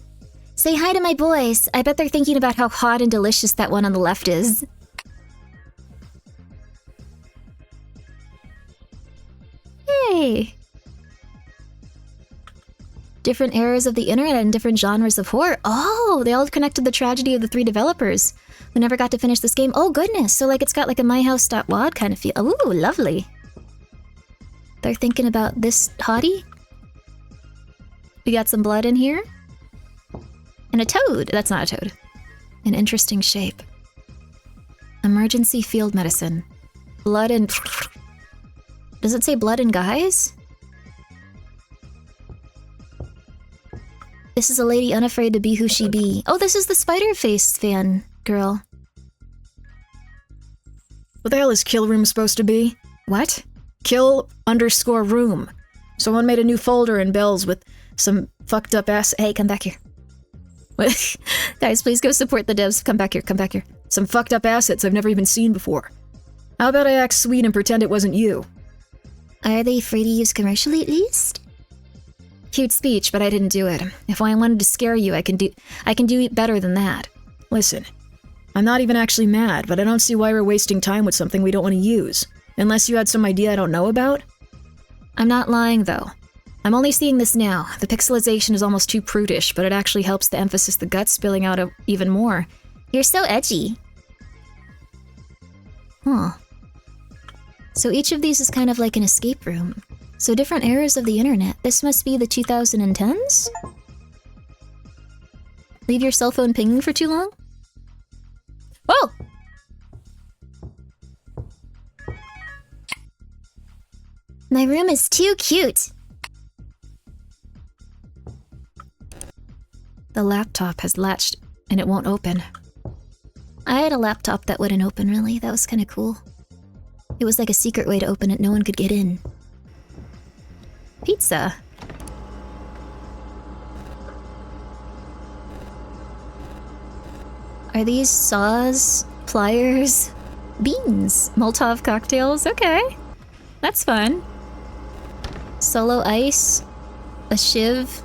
Say hi to my boys. I bet they're thinking about how hot and delicious that one on the left is. Hey. Different eras of the internet and different genres of horror. Oh, they all connected the tragedy of the 3 developers who never got to finish this game. Oh, goodness. So, like, it's got like a myhouse.wad kind of feel. Ooh, lovely. They're thinking about this hottie. We got some blood in here. And a toad. That's not a toad. An interesting shape. Emergency field medicine. Blood and... Does it say blood and guys? This is a lady unafraid to be who she be. Oh, this is the Spider-Face fan girl. What the hell is kill room supposed to be? What? Kill_room. Someone made a new folder in Bells with some fucked up ass- Hey, come back here. Guys, please go support the devs. Come back here. Some fucked up assets I've never even seen before. How about I act sweet and pretend it wasn't you? Are they free to use commercially at least? Cute speech, but I didn't do it. If I wanted to scare you, I can do it better than that. Listen, I'm not even actually mad, but I don't see why we're wasting time with something we don't want to use. Unless you had some idea I don't know about? I'm not lying, though. I'm only seeing this now. The pixelization is almost too prudish, but it actually helps the emphasis the gut spilling out even more. You're so edgy. Huh. So each of these is kind of like an escape room. So different eras of the internet. This must be the 2010s? Leave your cell phone pinging for too long? Whoa! My room is too cute. The laptop has latched and it won't open. I had a laptop that wouldn't open, really. That was kind of cool. It was like a secret way to open it. No one could get in. Pizza. Are these saws, pliers, beans, Molotov cocktails? Okay. That's fun. Solo ice. A shiv.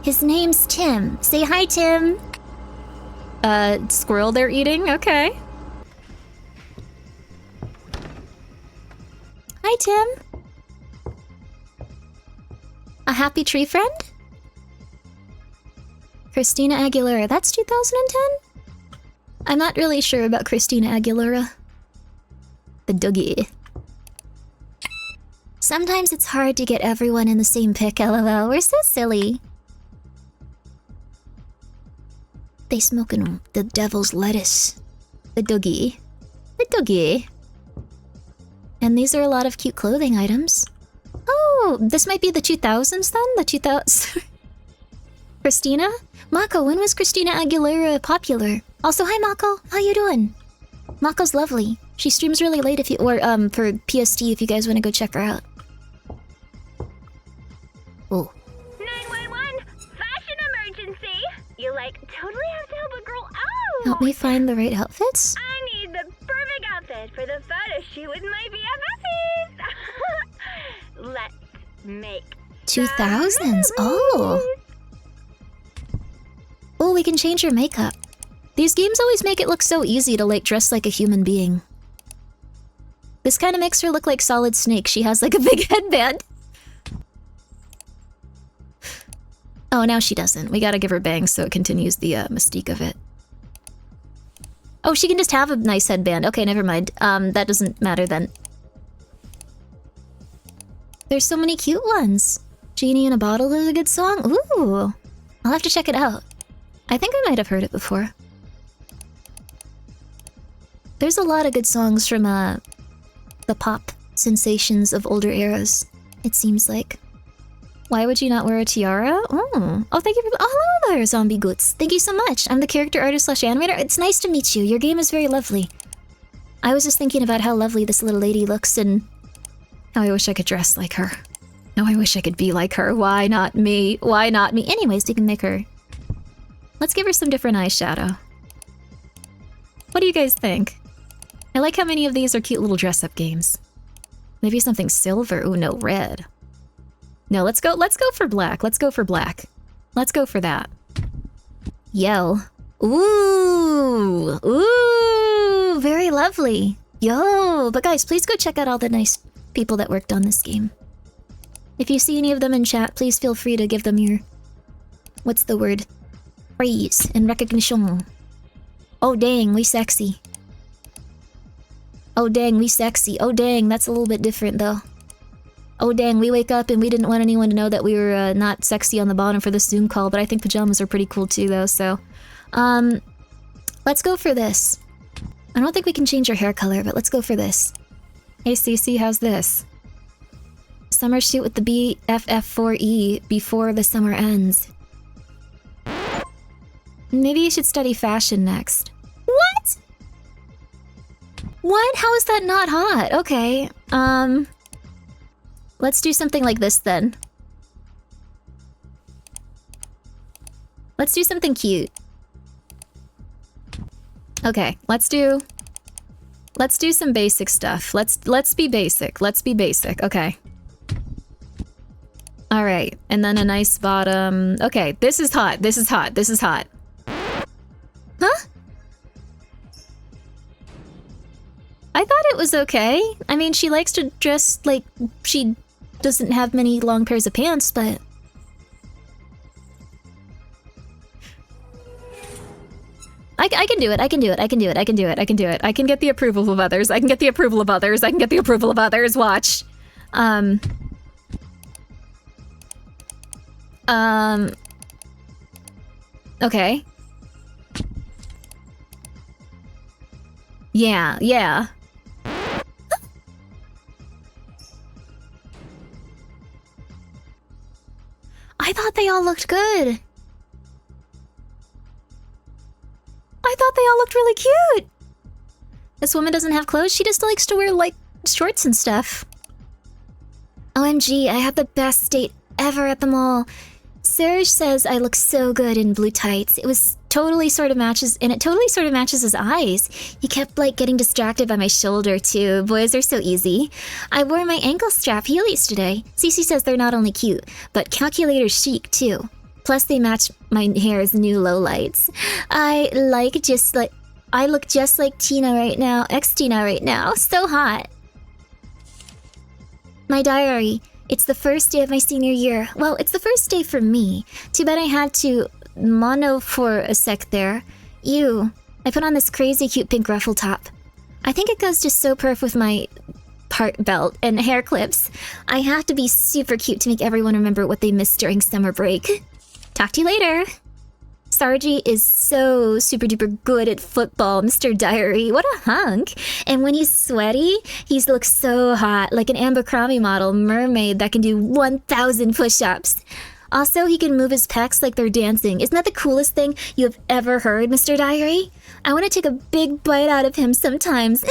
His name's Tim. Say hi, Tim. Squirrel they're eating? Okay. Hi, Tim. A happy tree friend? Christina Aguilera. That's 2010? I'm not really sure about Christina Aguilera. The Dougie. Sometimes it's hard to get everyone in the same pic, lol. We're so silly. They smoking the devil's lettuce. The Dougie. The Dougie. And these are a lot of cute clothing items. Oh, this might be the 2000s then? The 2000s? Christina? Mako, when was Christina Aguilera popular? Also, hi Mako, how you doing? Mako's lovely. She streams really late if you, or for PST if you guys want to go check her out. Oh. 911! Fashion emergency! You totally have to help a girl out! Help me find the right outfits? I need the perfect outfit for the photo shoot with my BFFs! Let's make 2000s, oh! Oh, we can change your makeup. These games always make it look so easy to dress like a human being. This kind of makes her look like Solid Snake. She has a big headband. Oh, now she doesn't. We gotta give her bangs so it continues the mystique of it. Oh, she can just have a nice headband. Okay, never mind. That doesn't matter then. There's so many cute ones. Genie in a Bottle is a good song. Ooh, I'll have to check it out. I think I might have heard it before. There's a lot of good songs from the pop sensations of older eras, it seems like. Why would you not wear a tiara? Oh, thank you for... Oh, hello there, Zombie Goots. Thank you so much. I'm the character artist / animator. It's nice to meet you. Your game is very lovely. I was just thinking about how lovely this little lady looks and how I wish I could dress like her. How I wish I could be like her. Why not me? Why not me? Anyways, we can make her... Let's give her some different eyeshadow. What do you guys think? I like how many of these are cute little dress-up games. Maybe something silver. Ooh, no, red. No, let's go for black. Let's go for black. Let's go for that. Yell. Ooh, ooh, very lovely. Yo, but guys, please go check out all the nice people that worked on this game. If you see any of them in chat, please feel free to give them your... What's the word? Praise and recognition. Oh dang, we sexy. Oh dang, we sexy. Oh dang, that's a little bit different though. Oh dang, we wake up and we didn't want anyone to know that we were not sexy on the bottom for this Zoom call, but I think pajamas are pretty cool too though, so... let's go for this. I don't think we can change our hair color, but let's go for this. Hey Cece, how's this? Summer shoot with the BFF4E before the summer ends. Maybe you should study fashion next. What? What? How is that not hot? Okay, let's do something like this then. Let's do something cute. Okay, let's do some basic stuff. Let's be basic. Let's be basic. Okay. All right, and then a nice bottom. Okay, this is hot. This is hot. This is hot. Huh? I thought it was okay. I mean, she likes to dress like she doesn't have many long pairs of pants, but... I can do it, I can do it, I can do it, I can do it, I can do it. I can get the approval of others, I can get the approval of others, I can get the approval of others, watch. Okay. Yeah, yeah. I thought they all looked good. I thought they all looked really cute. This woman doesn't have clothes, she just likes to wear, shorts and stuff. OMG, I had the best date ever at the mall. Serge says I look so good in blue tights. It totally sort of matches his eyes. He kept, getting distracted by my shoulder, too. Boys are so easy. I wore my ankle strap Heelys today. Cece says they're not only cute, but calculator chic, too. Plus, they match my hair's new lowlights. I look just like Tina right now. Ex-Tina right now. So hot. My diary. It's the first day of my senior year. Well, it's the first day for me. Too bad I had to mono for a sec there. Ew. I put on this crazy cute pink ruffle top. I think it goes just so perf with my part belt and hair clips. I have to be super cute to make everyone remember what they missed during summer break. Talk to you later. Sargi is so super duper good at football, Mr. Diary. What a hunk. And when he's sweaty, he looks so hot, like an Abercrombie model mermaid that can do 1,000 push-ups. Also, he can move his pecs like they're dancing. Isn't that the coolest thing you have ever heard, Mr. Diary? I want to take a big bite out of him sometimes.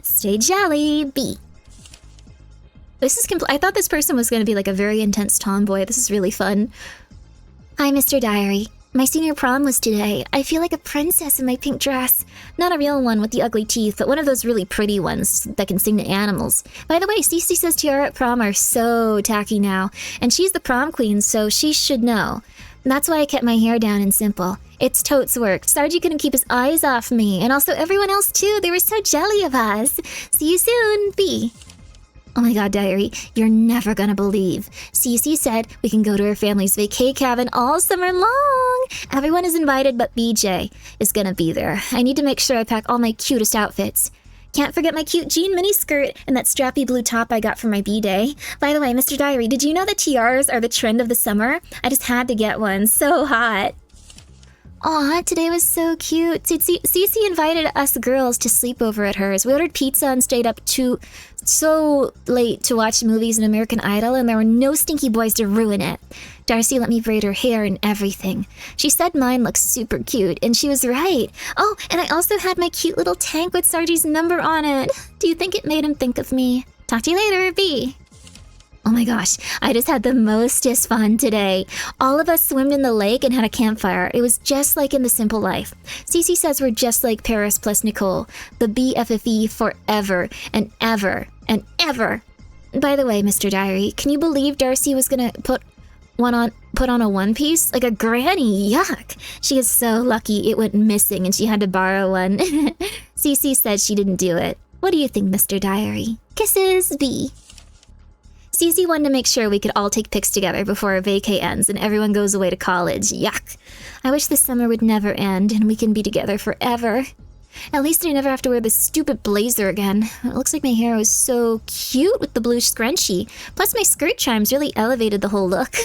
Stay jolly, B. This is I thought this person was going to be like a very intense tomboy. This is really fun. Hi, Mr. Diary. My senior prom was today. I feel like a princess in my pink dress. Not a real one with the ugly teeth, but one of those really pretty ones that can sing to animals. By the way, Cece says tiara at prom are so tacky now, and she's the prom queen, so she should know. That's why I kept my hair down and simple. It's totes worked. Sargi couldn't keep his eyes off me, and also everyone else too. They were so jelly of us. See you soon, B. Oh my god, Diary, you're never gonna believe. Cece said we can go to her family's vacay cabin all summer long. Everyone is invited, but BJ is gonna be there. I need to make sure I pack all my cutest outfits. Can't forget my cute jean miniskirt and that strappy blue top I got for my B-day. By the way, Mr. Diary, did you know that tiaras are the trend of the summer? I just had to get one. So hot. Aw, today was so cute. Cece invited us girls to sleep over at hers. We ordered pizza and stayed up so late to watch movies and American Idol, and there were no stinky boys to ruin it. Darcy let me braid her hair and everything. She said mine looks super cute, and she was right. Oh, and I also had my cute little tank with Sargi's number on it. Do you think it made him think of me? Talk to you later, B. Oh my gosh, I just had the mostest fun today. All of us swam in the lake and had a campfire. It was just like in The Simple Life. Cece says we're just like Paris plus Nicole, the BFFE forever and ever and ever. By the way, Mr. Diary, can you believe Darcy was gonna put on a one piece? Like a granny, yuck. She is so lucky it went missing and she had to borrow one. Cece said she didn't do it. What do you think, Mr. Diary? Kisses, B. Cece wanted to make sure we could all take pics together before our vacay ends and everyone goes away to college. Yuck. I wish this summer would never end and we can be together forever. At least I never have to wear this stupid blazer again. It looks like my hair was so cute with the blue scrunchie. Plus my skirt chimes really elevated the whole look.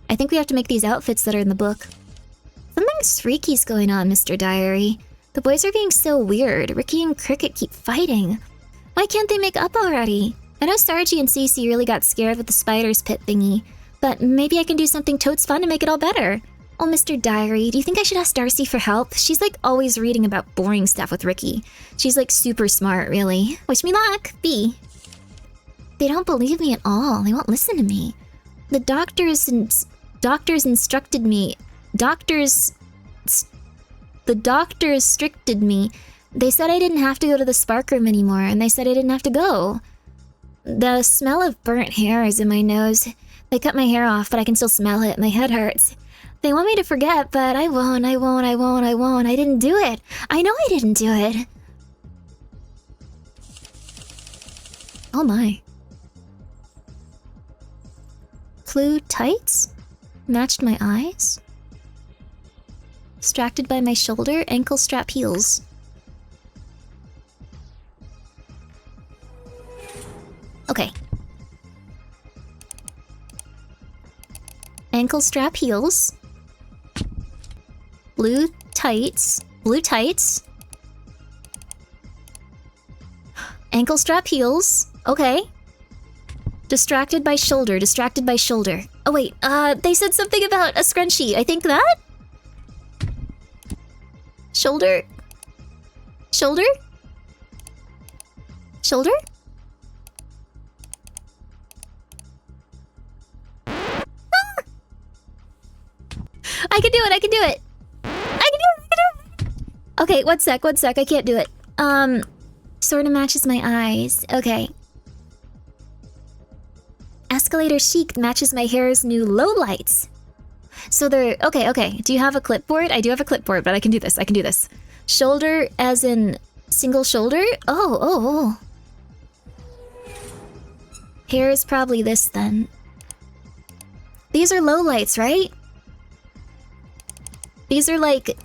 I think we have to make these outfits that are in the book. Something freaky's going on, Mr. Diary. The boys are being so weird. Ricky and Cricket keep fighting. Why can't they make up already? I know Sargi and Cece really got scared with the spider's pit thingy, but maybe I can do something totes fun to make it all better. Oh, Mr. Diary, do you think I should ask Darcy for help? She's like always reading about boring stuff with Ricky. She's like super smart, really. Wish me luck, B. They don't believe me at all. They won't listen to me. The doctors instructed me. The doctors restricted me. They said I didn't have to go to the spark room anymore, and they said I didn't have to go. The smell of burnt hair is in my nose. They cut my hair off, but I can still smell it. My head hurts. They want me to forget, but I won't. I didn't do it. I know I didn't do it. Oh my. Blue tights? Matched my eyes? Distracted by my shoulder, ankle strap heels. Okay. Ankle strap heels. Blue tights. Blue tights. Ankle strap heels. Okay. Distracted by shoulder. Distracted by shoulder. Oh wait, they said something about a scrunchie. I think that? Shoulder? Shoulder? Shoulder? I can do it, I can do it! I can do it! Okay, one sec, I can't do it. Sorta matches my eyes. Okay. Escalator chic matches my hair's new lowlights. So they're... Okay. Do you have a clipboard? I do have a clipboard, but I can do this. Shoulder as in single shoulder? Oh. Hair is probably this then. These are lowlights, right? These are like...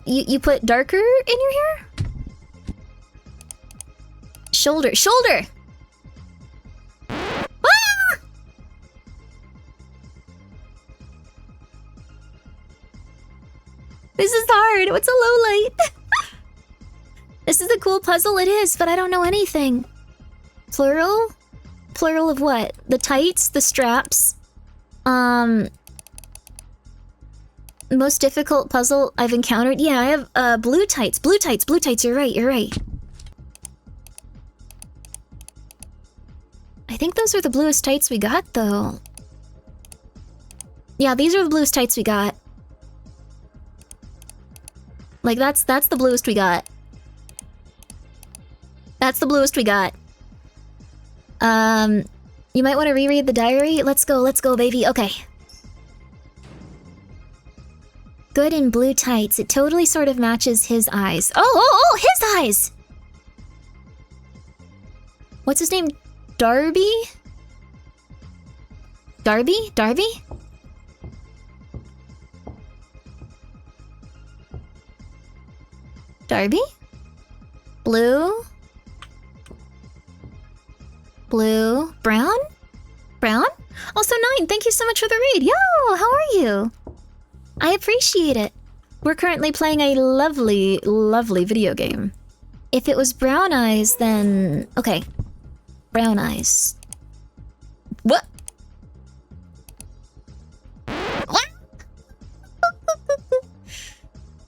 You put darker in your hair? Shoulder! Ah! This is hard. What's a low light? This is a cool puzzle. It is, but I don't know anything. Plural? Plural of what? The tights? The straps? Most difficult puzzle I've encountered? Yeah, I have, blue tights. Blue tights. Blue tights. You're right. You're right. I think those are the bluest tights we got, though. Yeah, these are the bluest tights we got. Like, that's the bluest we got. That's the bluest we got. You might want to reread the diary. Let's go, baby. Okay. Good in blue tights. It totally sort of matches his eyes. Oh, his eyes! What's his name? Darby? Darby? Darby? Darby? Blue? Blue? Brown? Brown? Also 9, thank you so much for the raid. Yo, how are you? I appreciate it. We're currently playing a lovely, lovely video game. If it was brown eyes, then... Okay. Brown eyes. What? What?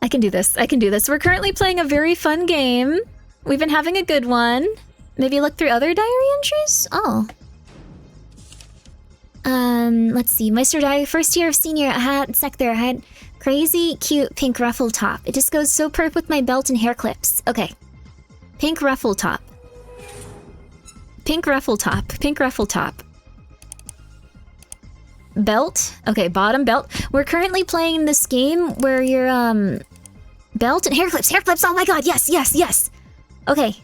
I can do this. I can do this. We're currently playing a very fun game. We've been having a good one. Maybe look through other diary entries? Oh. Let's see. Meister Diary, first year of senior, I had crazy, cute pink ruffle top. It just goes so perp with my belt and hair clips. Okay. Pink ruffle top. Pink ruffle top. Pink ruffle top. Belt. Okay, bottom belt. We're currently playing this game where you're, belt and hair clips. Hair clips! Oh my god, yes, yes, yes! Okay.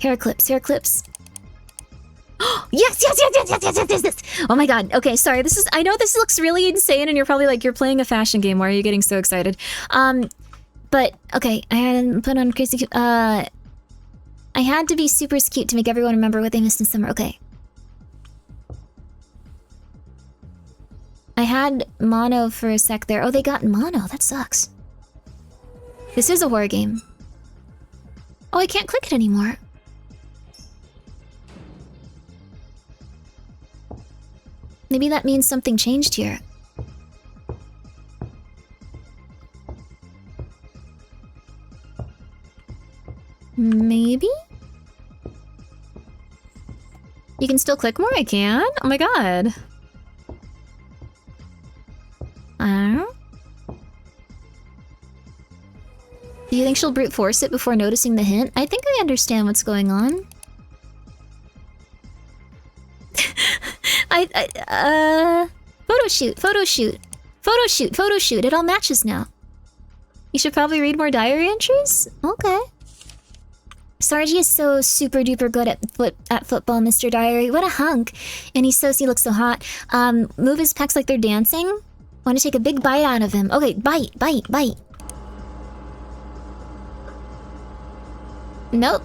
Hair clips, hair clips. Yes, yes, yes, yes, yes, yes, yes, yes, yes! Oh my god, okay, sorry, I know this looks really insane and you're probably like, you're playing a fashion game, why are you getting so excited? But, okay, I had to put on crazy cute, I had to be super cute to make everyone remember what they missed in summer, okay. I had mono for a sec there. Oh, they got mono, that sucks. This is a horror game. Oh, I can't click it anymore. Maybe that means something changed here. Maybe? You can still click more? I can? Oh my god. Do you think she'll brute force it before noticing the hint? I think I understand what's going on. Photo shoot, photo shoot, photo shoot, photo shoot. It all matches now. You should probably read more diary entries? Okay. Sargi is so super duper good at football, Mr. Diary. What a hunk. And he looks so hot. Move his pecs like they're dancing. Want to take a big bite out of him. Okay, bite, bite, bite. Nope.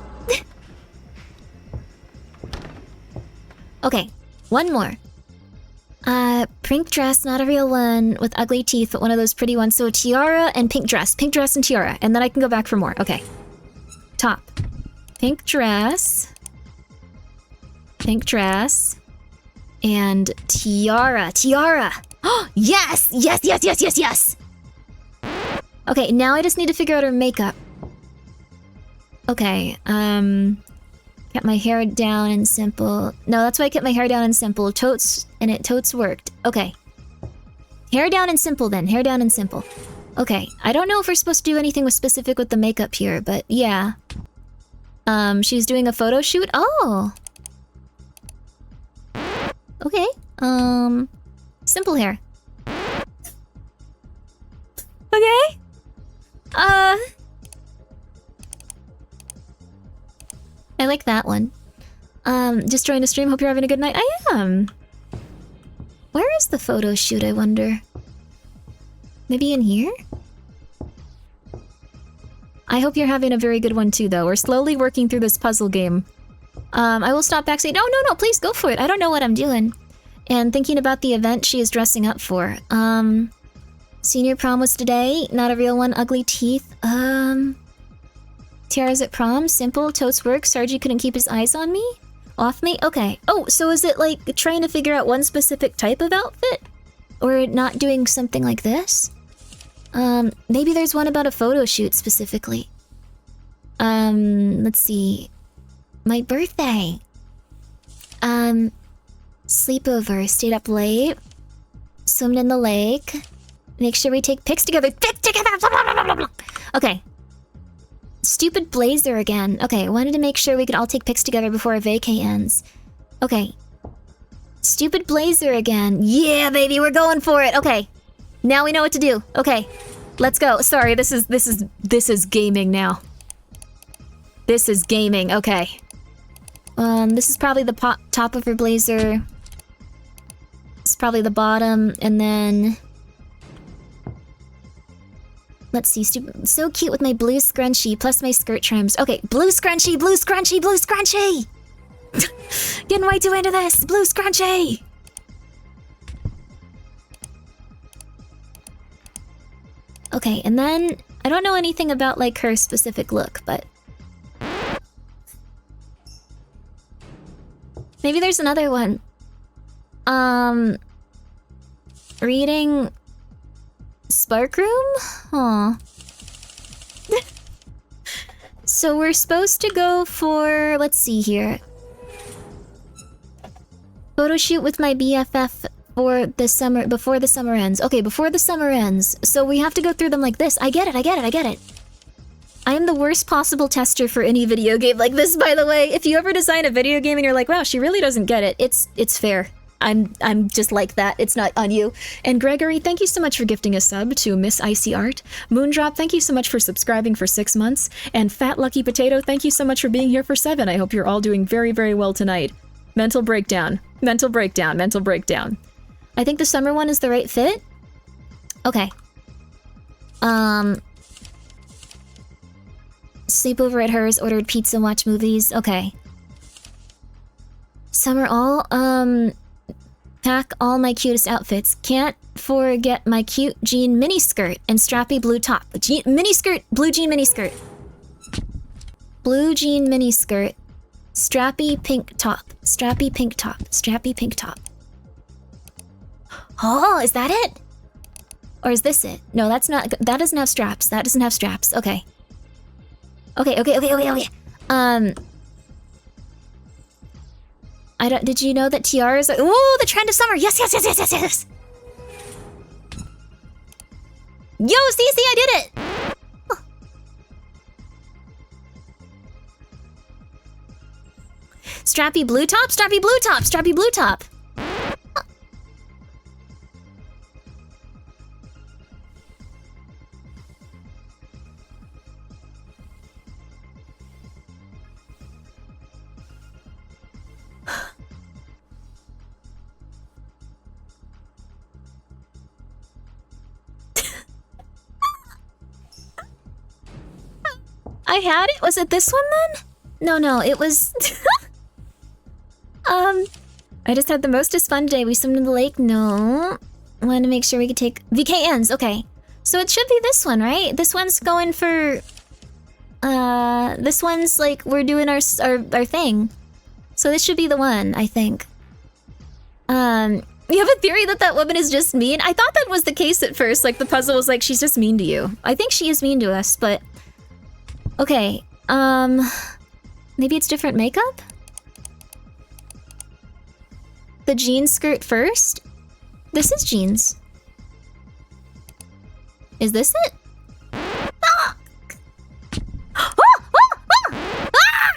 Okay, one more. Pink dress, not a real one, with ugly teeth, but one of those pretty ones. So tiara and pink dress and tiara, and then I can go back for more. Okay. Top. Pink dress, and tiara. Oh, yes! Yes, yes, yes, yes, yes! Okay, now I just need to figure out her makeup. Okay, kept my hair down and simple. No, that's why I kept my hair down and simple. Totes, and it totes worked. Okay. Hair down and simple then, hair down and simple. Okay, I don't know if we're supposed to do anything specific with the makeup here, but yeah. She's doing a photo shoot? Oh! Okay, simple hair. Okay? I like that one. Just joined a stream, hope you're having a good night. I am! Where is the photo shoot, I wonder? Maybe in here? I hope you're having a very good one too, though. We're slowly working through this puzzle game. I will stop backstage. No, please go for it. I don't know what I'm doing. And thinking about the event she is dressing up for. Senior prom was today. Not a real one. Ugly teeth. Tiara's at prom. Simple. Totes work. Sargi couldn't keep his eyes on me. Off me? Okay. Oh, so is it like trying to figure out one specific type of outfit? Or not doing something like this? Maybe there's one about a photo shoot specifically. Let's see. My birthday. Sleepover. Stayed up late. Swimmed in the lake. Make sure we take pics together. Pics together! Okay. Stupid blazer again. Okay, wanted to make sure we could all take pics together before our vacay ends. Okay. Stupid blazer again. Yeah, baby, we're going for it. Okay. Now we know what to do. Okay. Let's go. Sorry, this is gaming now. This is gaming. Okay. This is probably the top of her blazer. This is probably the bottom, and then let's see. So cute with my blue scrunchie plus my skirt trims. Okay, blue scrunchie, blue scrunchie, blue scrunchie. Getting way too into this. Blue scrunchie. Okay, and then I don't know anything about like her specific look, but maybe there's another one. Reading Spark Room? Aw. So we're supposed to go for, let's see here. Photo shoot with my BFF for the summer, before the summer ends. Okay, before the summer ends. So we have to go through them like this. I get it. I am the worst possible tester for any video game like this, by the way. If you ever design a video game and you're like, wow, she really doesn't get it, it's fair. I'm just like that. It's not on you. And Gregory, thank you so much for gifting a sub to Miss Icy Art. Moondrop, thank you so much for subscribing for 6 months. And Fat Lucky Potato, thank you so much for being here for 7. I hope you're all doing very, very well tonight. Mental breakdown. Mental breakdown. Mental breakdown. I think the summer one is the right fit. Okay. Sleepover at hers, ordered pizza, watch movies. Okay. Summer all, pack all my cutest outfits. Can't forget my cute jean miniskirt and strappy blue top. Miniskirt, blue jean miniskirt. Blue jean miniskirt. Strappy pink top. Strappy pink top. Strappy pink top. Oh, is that it? Or is this it? No, that's not. That doesn't have straps. That doesn't have straps. Okay. Okay. I don't. Did you know that tiaras are? Ooh, the trend of summer. Yes. Yo, Cece, I did it. Oh. Strappy blue top. Strappy blue top. Strappy blue top. I had it? Was it this one then? No, it was... I just had the mostest fun day. We swam in the lake. No. I wanted to make sure we could take... VK ends. Okay. So it should be this one, right? This one's going for... This one's like, we're doing our thing. So this should be the one, I think. You have a theory that that woman is just mean? I thought that was the case at first. Like, the puzzle was like, she's just mean to you. I think she is mean to us, but... Okay, maybe it's different makeup? The jeans skirt first? This is jeans. Is this it? Ah! Ah! Ah! Ah!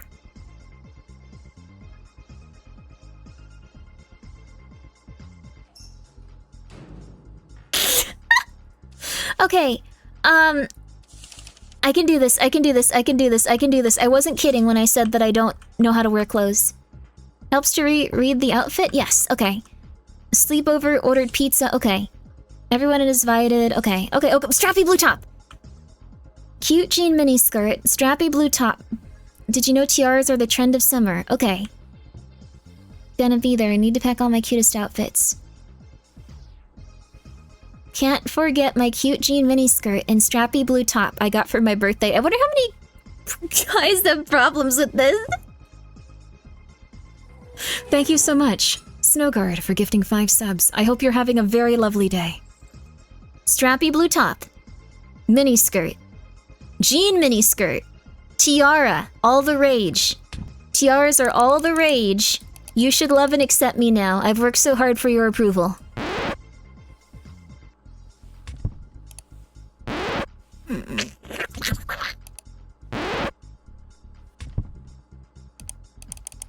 Okay, I can do this. I wasn't kidding when I said that I don't know how to wear clothes. Helps to read the outfit? Yes, okay. Sleepover, ordered pizza, okay. Everyone is invited, okay. Strappy blue top! Cute jean miniskirt, strappy blue top. Did you know tiaras are the trend of summer? Okay. Gonna be there, I need to pack all my cutest outfits. Can't forget my cute jean miniskirt and strappy blue top I got for my birthday. I wonder how many guys have problems with this. Thank you so much, Snowguard, for gifting 5 subs. I hope you're having a very lovely day. Strappy blue top. Miniskirt. Jean miniskirt. Tiara. All the rage. Tiaras are all the rage. You should love and accept me now. I've worked so hard for your approval.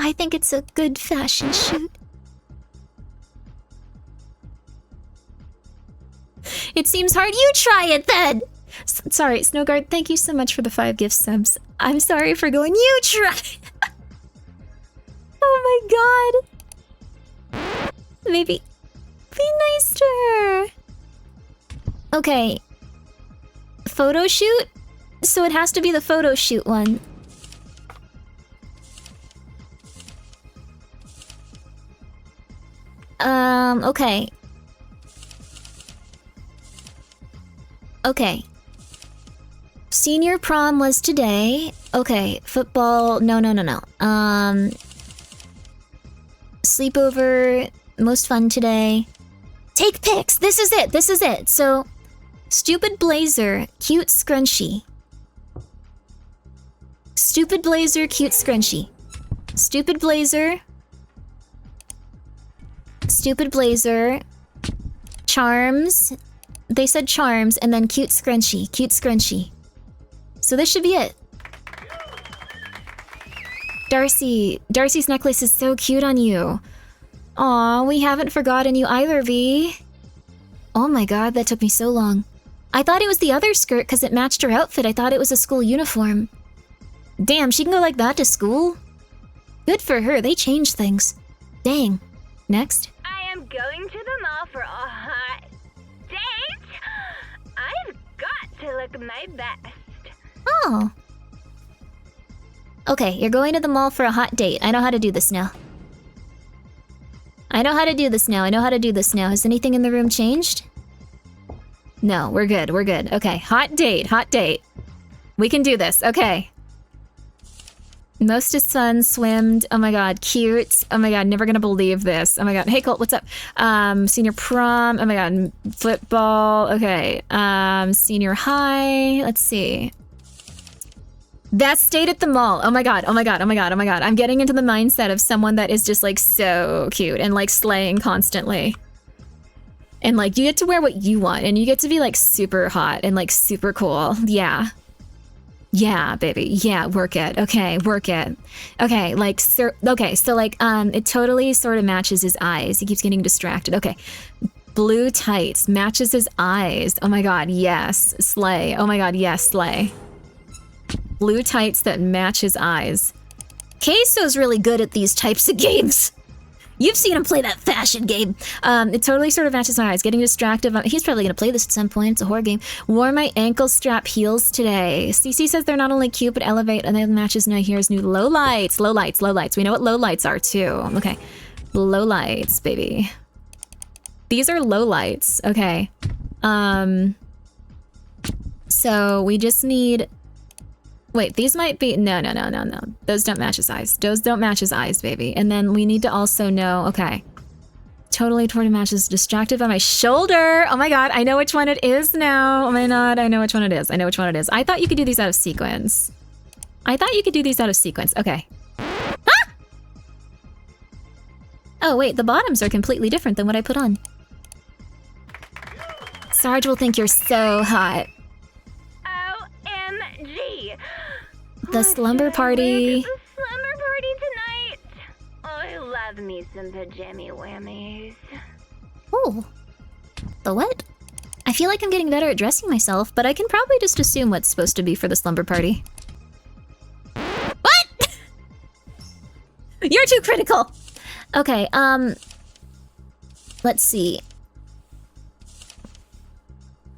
I think it's a good fashion shoot. It seems hard. You try it then! Sorry, Snowguard, thank you so much for the 5 gift subs. I'm sorry for going, you try! Oh my god. Maybe be nice to her. Okay. Photo shoot? So it has to be the photo shoot one. Okay. Okay. Senior prom was today. Okay, football, no. Sleepover, most fun today. Take pics, this is it. So, stupid blazer, cute scrunchie. Stupid blazer, cute scrunchie. Stupid blazer. Stupid blazer. Charms. They said charms, and then cute scrunchie. So this should be it. Darcy's necklace is so cute on you. Aw, we haven't forgotten you either, V. Oh my god, that took me so long. I thought it was the other skirt because it matched her outfit. I thought it was a school uniform. Damn, she can go like that to school? Good for her, they changed things. Dang. Next. I am going to the mall for a hot date. I've got to look my best. Oh. Okay, you're going to the mall for a hot date. I know how to do this now. I know how to do this now. Has anything in the room changed? No, we're good. Okay, hot date. We can do this, okay. Most of sun swimmed. Oh my god, cute. Oh my god, never gonna believe this. Oh my god. Hey Colt, what's up? Senior prom. Oh my god, football. Okay. Senior high. Let's see. That stayed at the mall. Oh my god. I'm getting into the mindset of someone that is just like so cute and like slaying constantly. And like you get to wear what you want and you get to be like super hot and like super cool. Yeah. Yeah, baby. Yeah, work it. Okay, work it. Okay, like, so like, it totally sort of matches his eyes. He keeps getting distracted. Okay. Blue tights matches his eyes. Oh my god, yes. Slay. Oh my god, yes, slay. Blue tights that match his eyes. Queso's really good at these types of games. You've seen him play that fashion game. It totally sort of matches my eyes. Getting distracted. He's probably going to play this at some point. It's a horror game. Wore my ankle strap heels today. CC says they're not only cute, but elevate. And then matches Nahir's new low lights. Low lights. We know what low lights are, too. Okay. Low lights, baby. These are low lights. Okay. So we just need... Wait, these might be... No. Those don't match his eyes. Those don't match his eyes, baby. And then we need to also know... Okay. Totally matches distracted by my shoulder. Oh my god, I know which one it is now. Oh my god, I know which one it is. I thought you could do these out of sequence. Okay. Ah! Oh wait, the bottoms are completely different than what I put on. Sarge will think you're so hot. OMG. The slumber party. The slumber party tonight. I love me some pajammy whammies. Oh. The what? I feel like I'm getting better at dressing myself, but I can probably just assume what's supposed to be for the slumber party. What? You're too critical. Okay, let's see.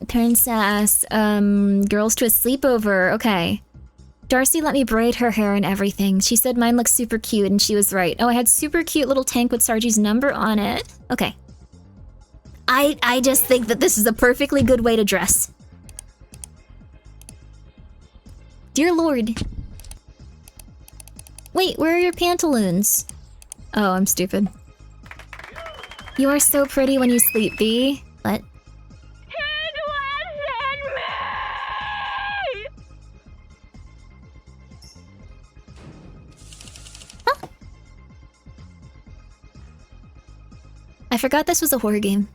Turn sass, girls to a sleepover. Okay. Darcy let me braid her hair and everything. She said mine looks super cute, and she was right. Oh, I had super cute little tank with Sargie's number on it. Okay. I just think that this is a perfectly good way to dress. Dear Lord. Wait, where are your pantaloons? Oh, I'm stupid. You are so pretty when you sleep, Bee. What? It wasn't me! Huh? I forgot this was a horror game.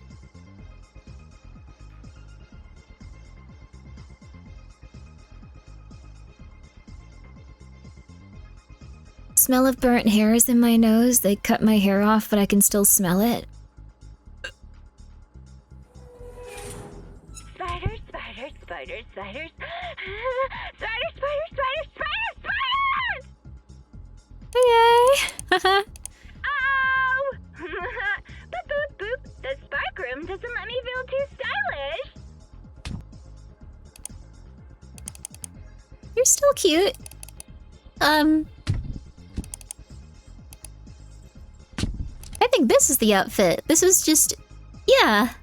Smell of burnt hairs in my nose. They cut my hair off, but I can still smell it. Spiders, spiders, spiders, spiders. Spiders, spiders, spiders, spiders, spiders! Yay! Oh! Boop, boop, boop. The spark room doesn't let me feel too stylish. You're still cute. I think this is the outfit. This was just... yeah.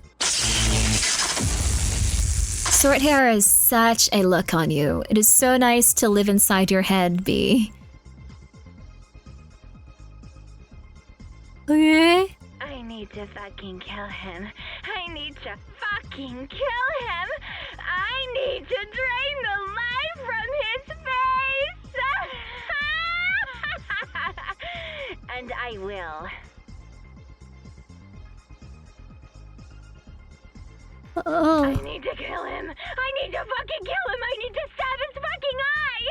Short hair is such a look on you. It is so nice to live inside your head, Bee. Okay. I need to fucking kill him. I need to fucking kill him. I need to drain the life from his face. And I will. Oh. I need to kill him. I need to fucking kill him. I need to stab his fucking eye.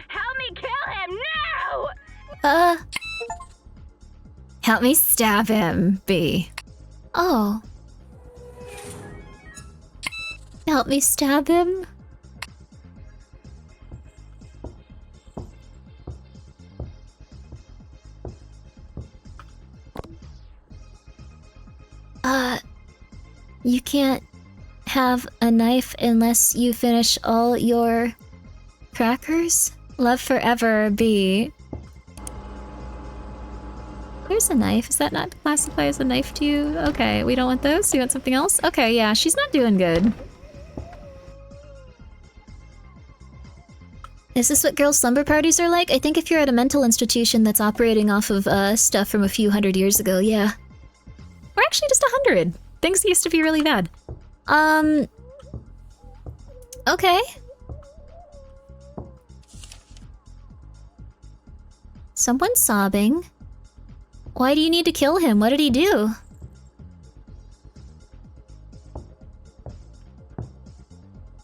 Help me kill him now! Help me stab him, Bee. Oh. Help me stab him? You can't have a knife unless you finish all your crackers? Love forever, Bee. There's a knife. Is that not classified as a knife to you? Okay, we don't want those. You want something else? Okay, yeah, she's not doing good. Is this what girls' slumber parties are like? I think if you're at a mental institution that's operating off of stuff from a few hundred years ago, yeah. Or actually just 100. Things used to be really bad. Okay. Someone's sobbing. Why do you need to kill him? What did he do?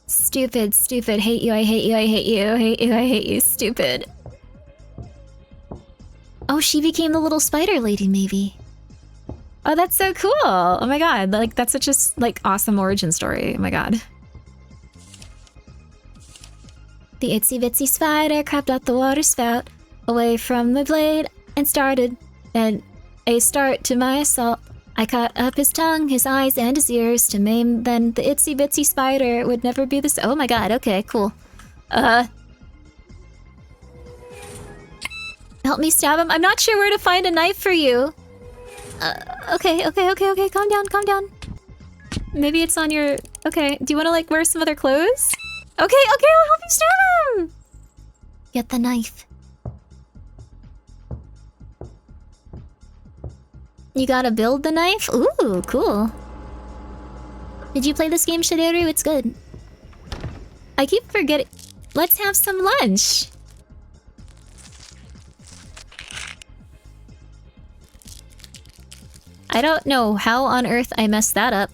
Stupid, stupid. Hate you, I hate you, I hate you, hate you, I hate you, stupid. Oh, she became the little spider lady, maybe. Oh, that's so cool. Oh my god, like that's such a like awesome origin story. Oh my god. The itsy bitsy spider crept up the water spout, away from the blade, and started. And a start to my assault. I cut up his tongue, his eyes, and his ears to maim. Then the itsy bitsy spider would never be the oh my god, okay, cool. Help me stab him. I'm not sure where to find a knife for you. Okay, calm down, calm down. Maybe it's on your... Okay, do you want to, like, wear some other clothes? Okay, I'll help you stab him! Get the knife. You gotta build the knife? Ooh, cool. Did you play this game, Shidoru? It's good. I keep forgetting... Let's have some lunch! I don't know how on earth I messed that up.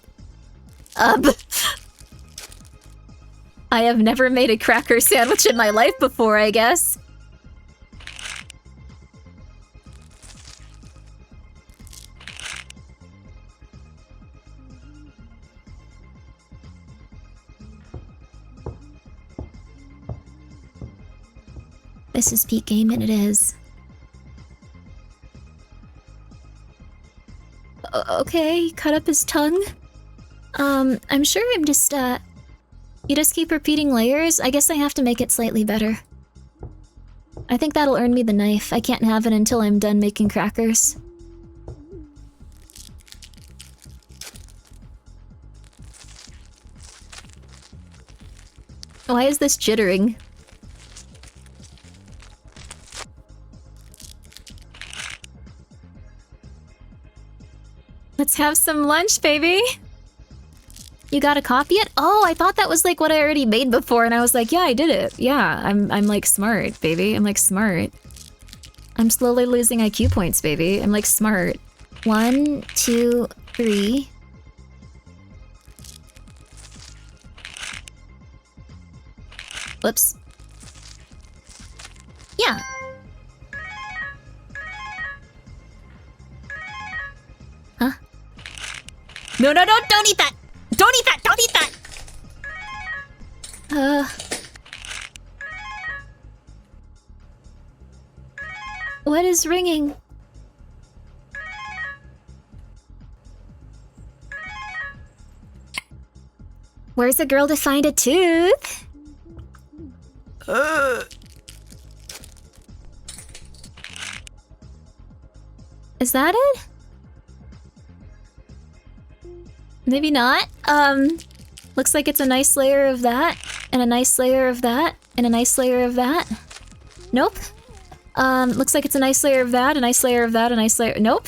I have never made a cracker sandwich in my life before, I guess. This is peak game and it is. Okay, cut up his tongue. I'm sure I'm just, you just keep repeating layers. I guess I have to make it slightly better. I think that'll earn me the knife. I can't have it until I'm done making crackers. Why is this jittering? Let's have some lunch, baby! You got a copy it? Oh, I thought that was like what I already made before, and I was like, yeah, I did it. Yeah, I'm like smart, baby. I'm like smart. I'm slowly losing IQ points, baby. I'm like smart. 1, 2, 3. Whoops. Yeah. Huh? No, no, no, don't eat that! Don't eat that! Don't eat that! What is ringing? Where's the girl to find a tooth? Is that it? Maybe not. Looks like it's a nice layer of that, and a nice layer of that, and a nice layer of that. Nope. Looks like it's a nice layer of that, a nice layer of that, a nice layer— nope.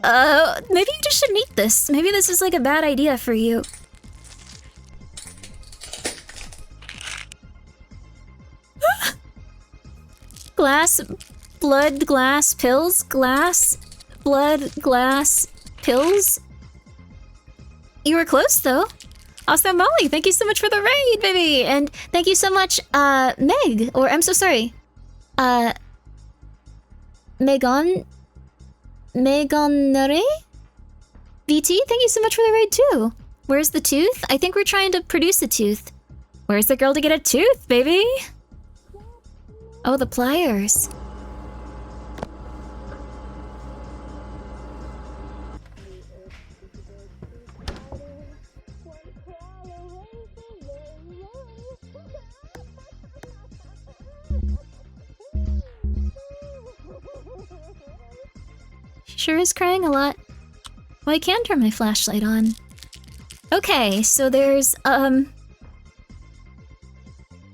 Maybe you just shouldn't eat this. Maybe this is like a bad idea for you. Glass, blood, glass, pills, glass, blood, glass, pills. You were close though. Also, Molly, thank you so much for the raid, baby! And thank you so much, Meg, or I'm so sorry. Megonere? VT, thank you so much for the raid too. Where's the tooth? I think we're trying to produce a tooth. Where's the girl to get a tooth, baby? Oh, the pliers. She sure is crying a lot. Well, I can turn my flashlight on. Okay, so there's,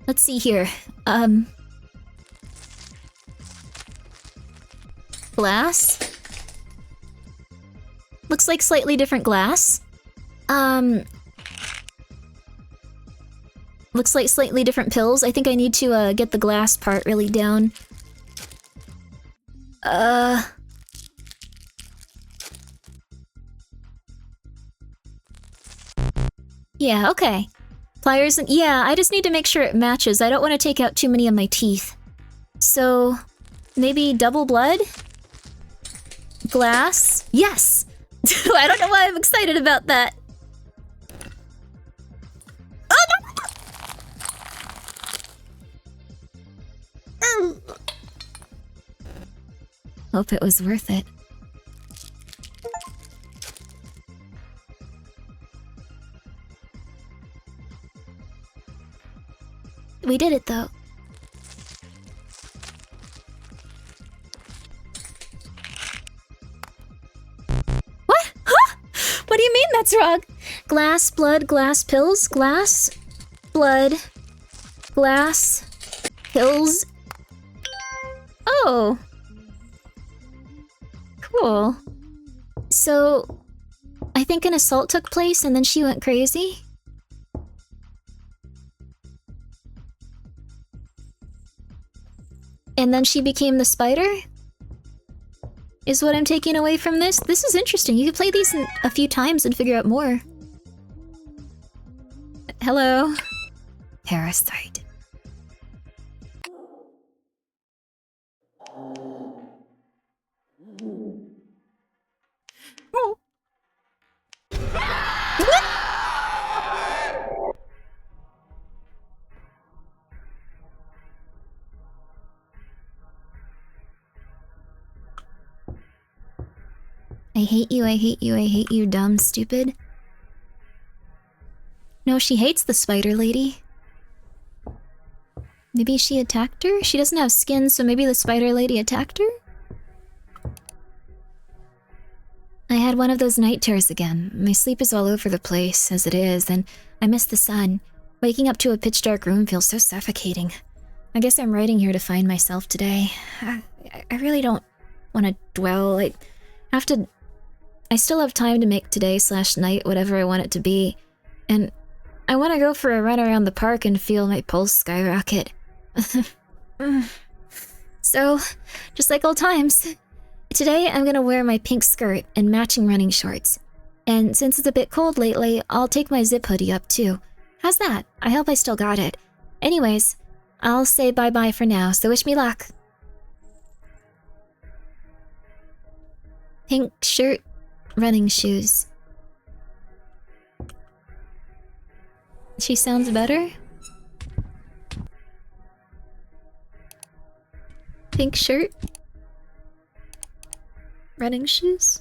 let's see here. Glass. Looks like slightly different glass. Looks like slightly different pills. I think I need to, get the glass part really down. Yeah, okay. Pliers and— yeah, I just need to make sure it matches. I don't want to take out too many of my teeth. So, maybe double blood? Glass? Yes! I don't know why I'm excited about that. Oh, no! Hope it was worth it. We did it though. What? Huh? What do you mean that's wrong? Glass, blood, glass, pills, glass, blood, glass, pills. Oh. Cool. So, I think an assault took place and then she went crazy? And then she became the spider? Is what I'm taking away from this? This is interesting. You could play these a few times and figure out more. Hello? Parasite. Oh. What? I hate you, I hate you, I hate you, dumb, stupid. No, she hates the spider lady. Maybe she attacked her? She doesn't have skin, so maybe the spider lady attacked her? I had one of those night terrors again. My sleep is all over the place, as it is, and I miss the sun. Waking up to a pitch-dark room feels so suffocating. I guess I'm writing here to find myself today. I really don't want to dwell. I still have time to make today/night whatever I want it to be. And I want to go for a run around the park and feel my pulse skyrocket. So, just like old times, today I'm gonna wear my pink skirt and matching running shorts. And since it's a bit cold lately, I'll take my zip hoodie up too. How's that? I hope I still got it. Anyways, I'll say bye-bye for now, so wish me luck. Pink shirt, running shoes. She sounds better? Pink shirt? Running shoes?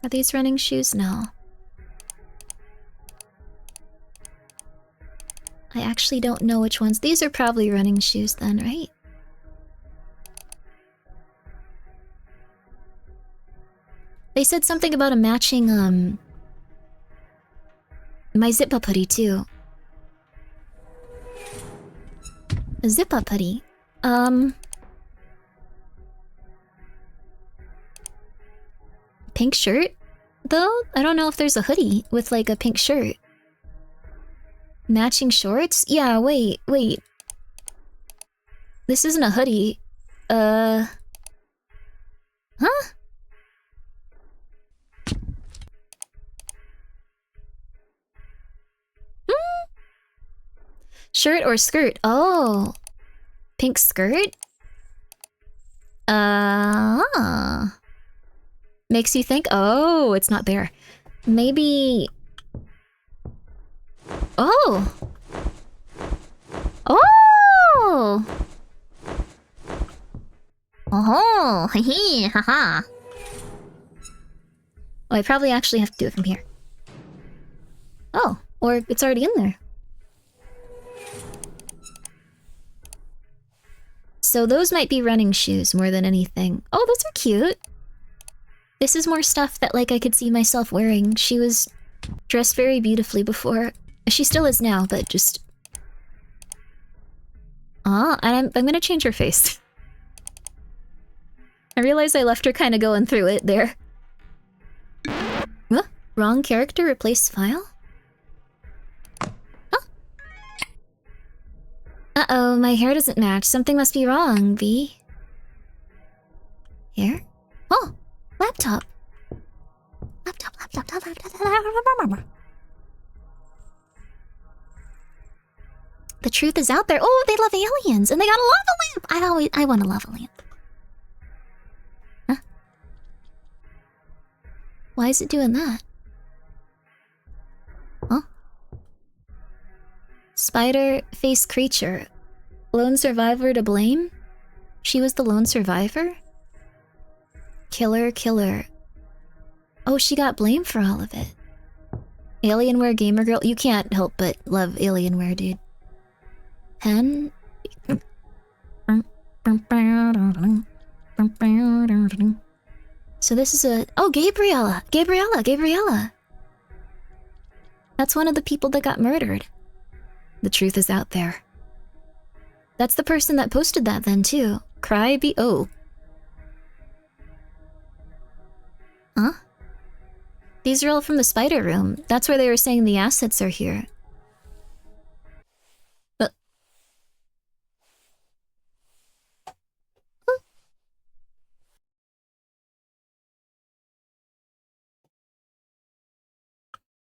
Are these running shoes? No. I actually don't know which ones. These are probably running shoes then, right? They said something about a matching, my zip-up hoodie, too. A zip-up hoodie? Pink shirt? Though? I don't know if there's a hoodie with, like, a pink shirt. Matching shorts? Yeah, wait. This isn't a hoodie. Huh? Shirt or skirt? Oh. Pink skirt? Makes you think, oh, it's not there. Maybe... Oh! Oh! Oh! Hee haha. Oh, I probably actually have to do it from here. Oh, or it's already in there. So those might be running shoes more than anything. Oh, those are cute. This is more stuff that, like, I could see myself wearing. She was dressed very beautifully before. She still is now, but just... Ah, and I'm gonna change her face. I realize I left her kind of going through it there. Huh? Wrong character, replace file? Uh-oh, my hair doesn't match. Something must be wrong, V. Here? Oh! Laptop! Laptop. The truth is out there. Oh, they love aliens! And they got a lava lamp! I want a lava lamp. Huh? Why is it doing that? Huh? Spider face creature. Lone survivor to blame? She was the lone survivor? Killer. Oh, she got blamed for all of it. Alienware gamer girl? You can't help but love Alienware, dude. Pen? So this is a... Oh, Gabriella! That's one of the people that got murdered. The truth is out there. That's the person that posted that then, too. Oh. Huh? These are all from the spider room. That's where they were saying the assets are here. But...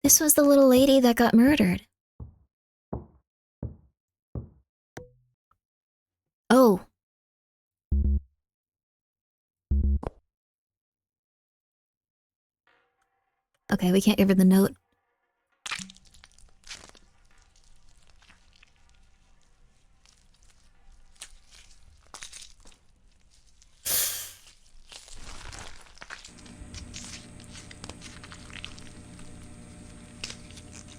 This was the little lady that got murdered. Oh. Okay, we can't give her the note.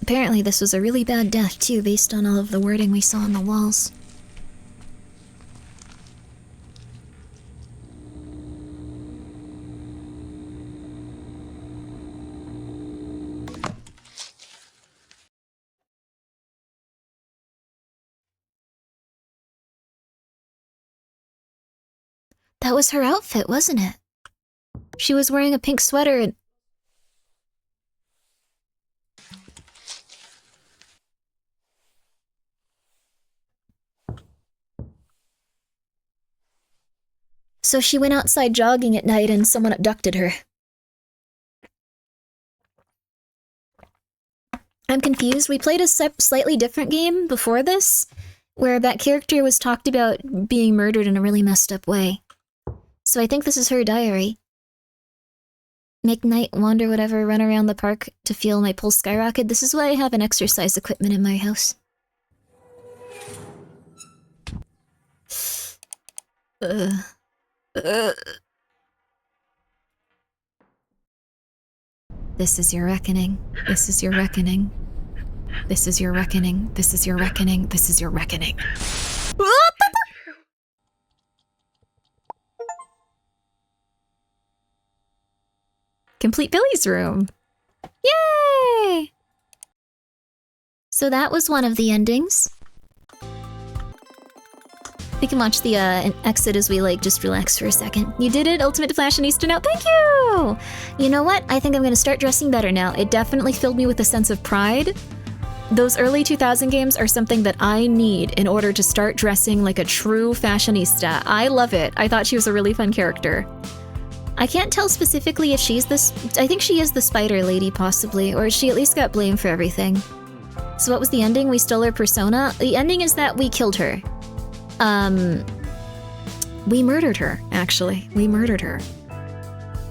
Apparently this was a really bad death too, based on all of the wording we saw on the walls. That was her outfit, wasn't it? She was wearing a pink sweater and... So she went outside jogging at night and someone abducted her. I'm confused. We played a slightly different game before this, where that character was talked about being murdered in a really messed up way. So I think this is her diary. Make night, wander, whatever, run around the park to feel my pulse skyrocket. This is why I have an exercise equipment in my house. This is your reckoning. This is your reckoning. This is your reckoning. This is your reckoning. This is your reckoning. Complete Billy's room. Yay! So that was one of the endings. We can watch the exit as we just relax for a second. You did it, Ultimate Fashionista now. Thank you! You know what? I think I'm gonna start dressing better now. It definitely filled me with a sense of pride. Those early 2000 games are something that I need in order to start dressing like a true fashionista. I love it. I thought she was a really fun character. I can't tell specifically if she's this. I think she is the spider lady, possibly, or she at least got blamed for everything. So what was the ending? We stole her persona? The ending is that we killed her. We murdered her, actually. We murdered her.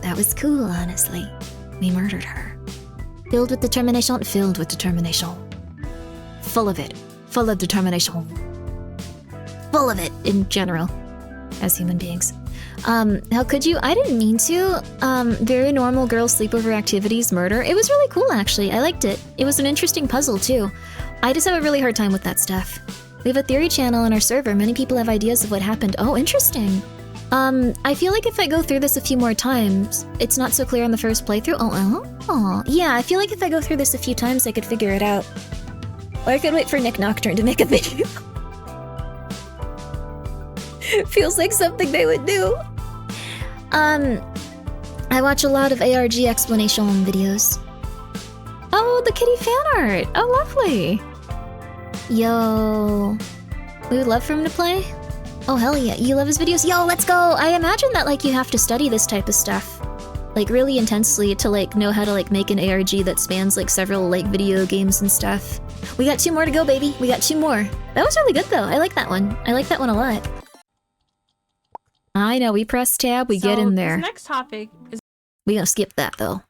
That was cool, honestly. We murdered her. Filled with determination, filled with determination. Full of it. Full of determination. Full of it, in general, as human beings. How could you? I didn't mean to. Very normal girl sleepover activities, murder. It was really cool, actually. I liked it. It was an interesting puzzle, too. I just have a really hard time with that stuff. We have a theory channel on our server. Many people have ideas of what happened. Oh, interesting. I feel like if I go through this a few more times, it's not so clear on the first playthrough. Yeah, I feel like if I go through this a few times, I could figure it out. Or I could wait for Nick Nocturne to make a video. Feels like something they would do. I watch a lot of ARG explanation videos. Oh, the kitty fan art. Oh, lovely. Yo. We would love for him to play. Oh, hell yeah. You love his videos? Yo, let's go. I imagine that, you have to study this type of stuff. Really intensely to, know how to, make an ARG that spans, several, video games and stuff. We got 2 more to go, baby. We got 2 more. That was really good, though. I like that one. I like that one a lot. I know, we press tab, we get in there. This next topic is... We gonna skip that, though.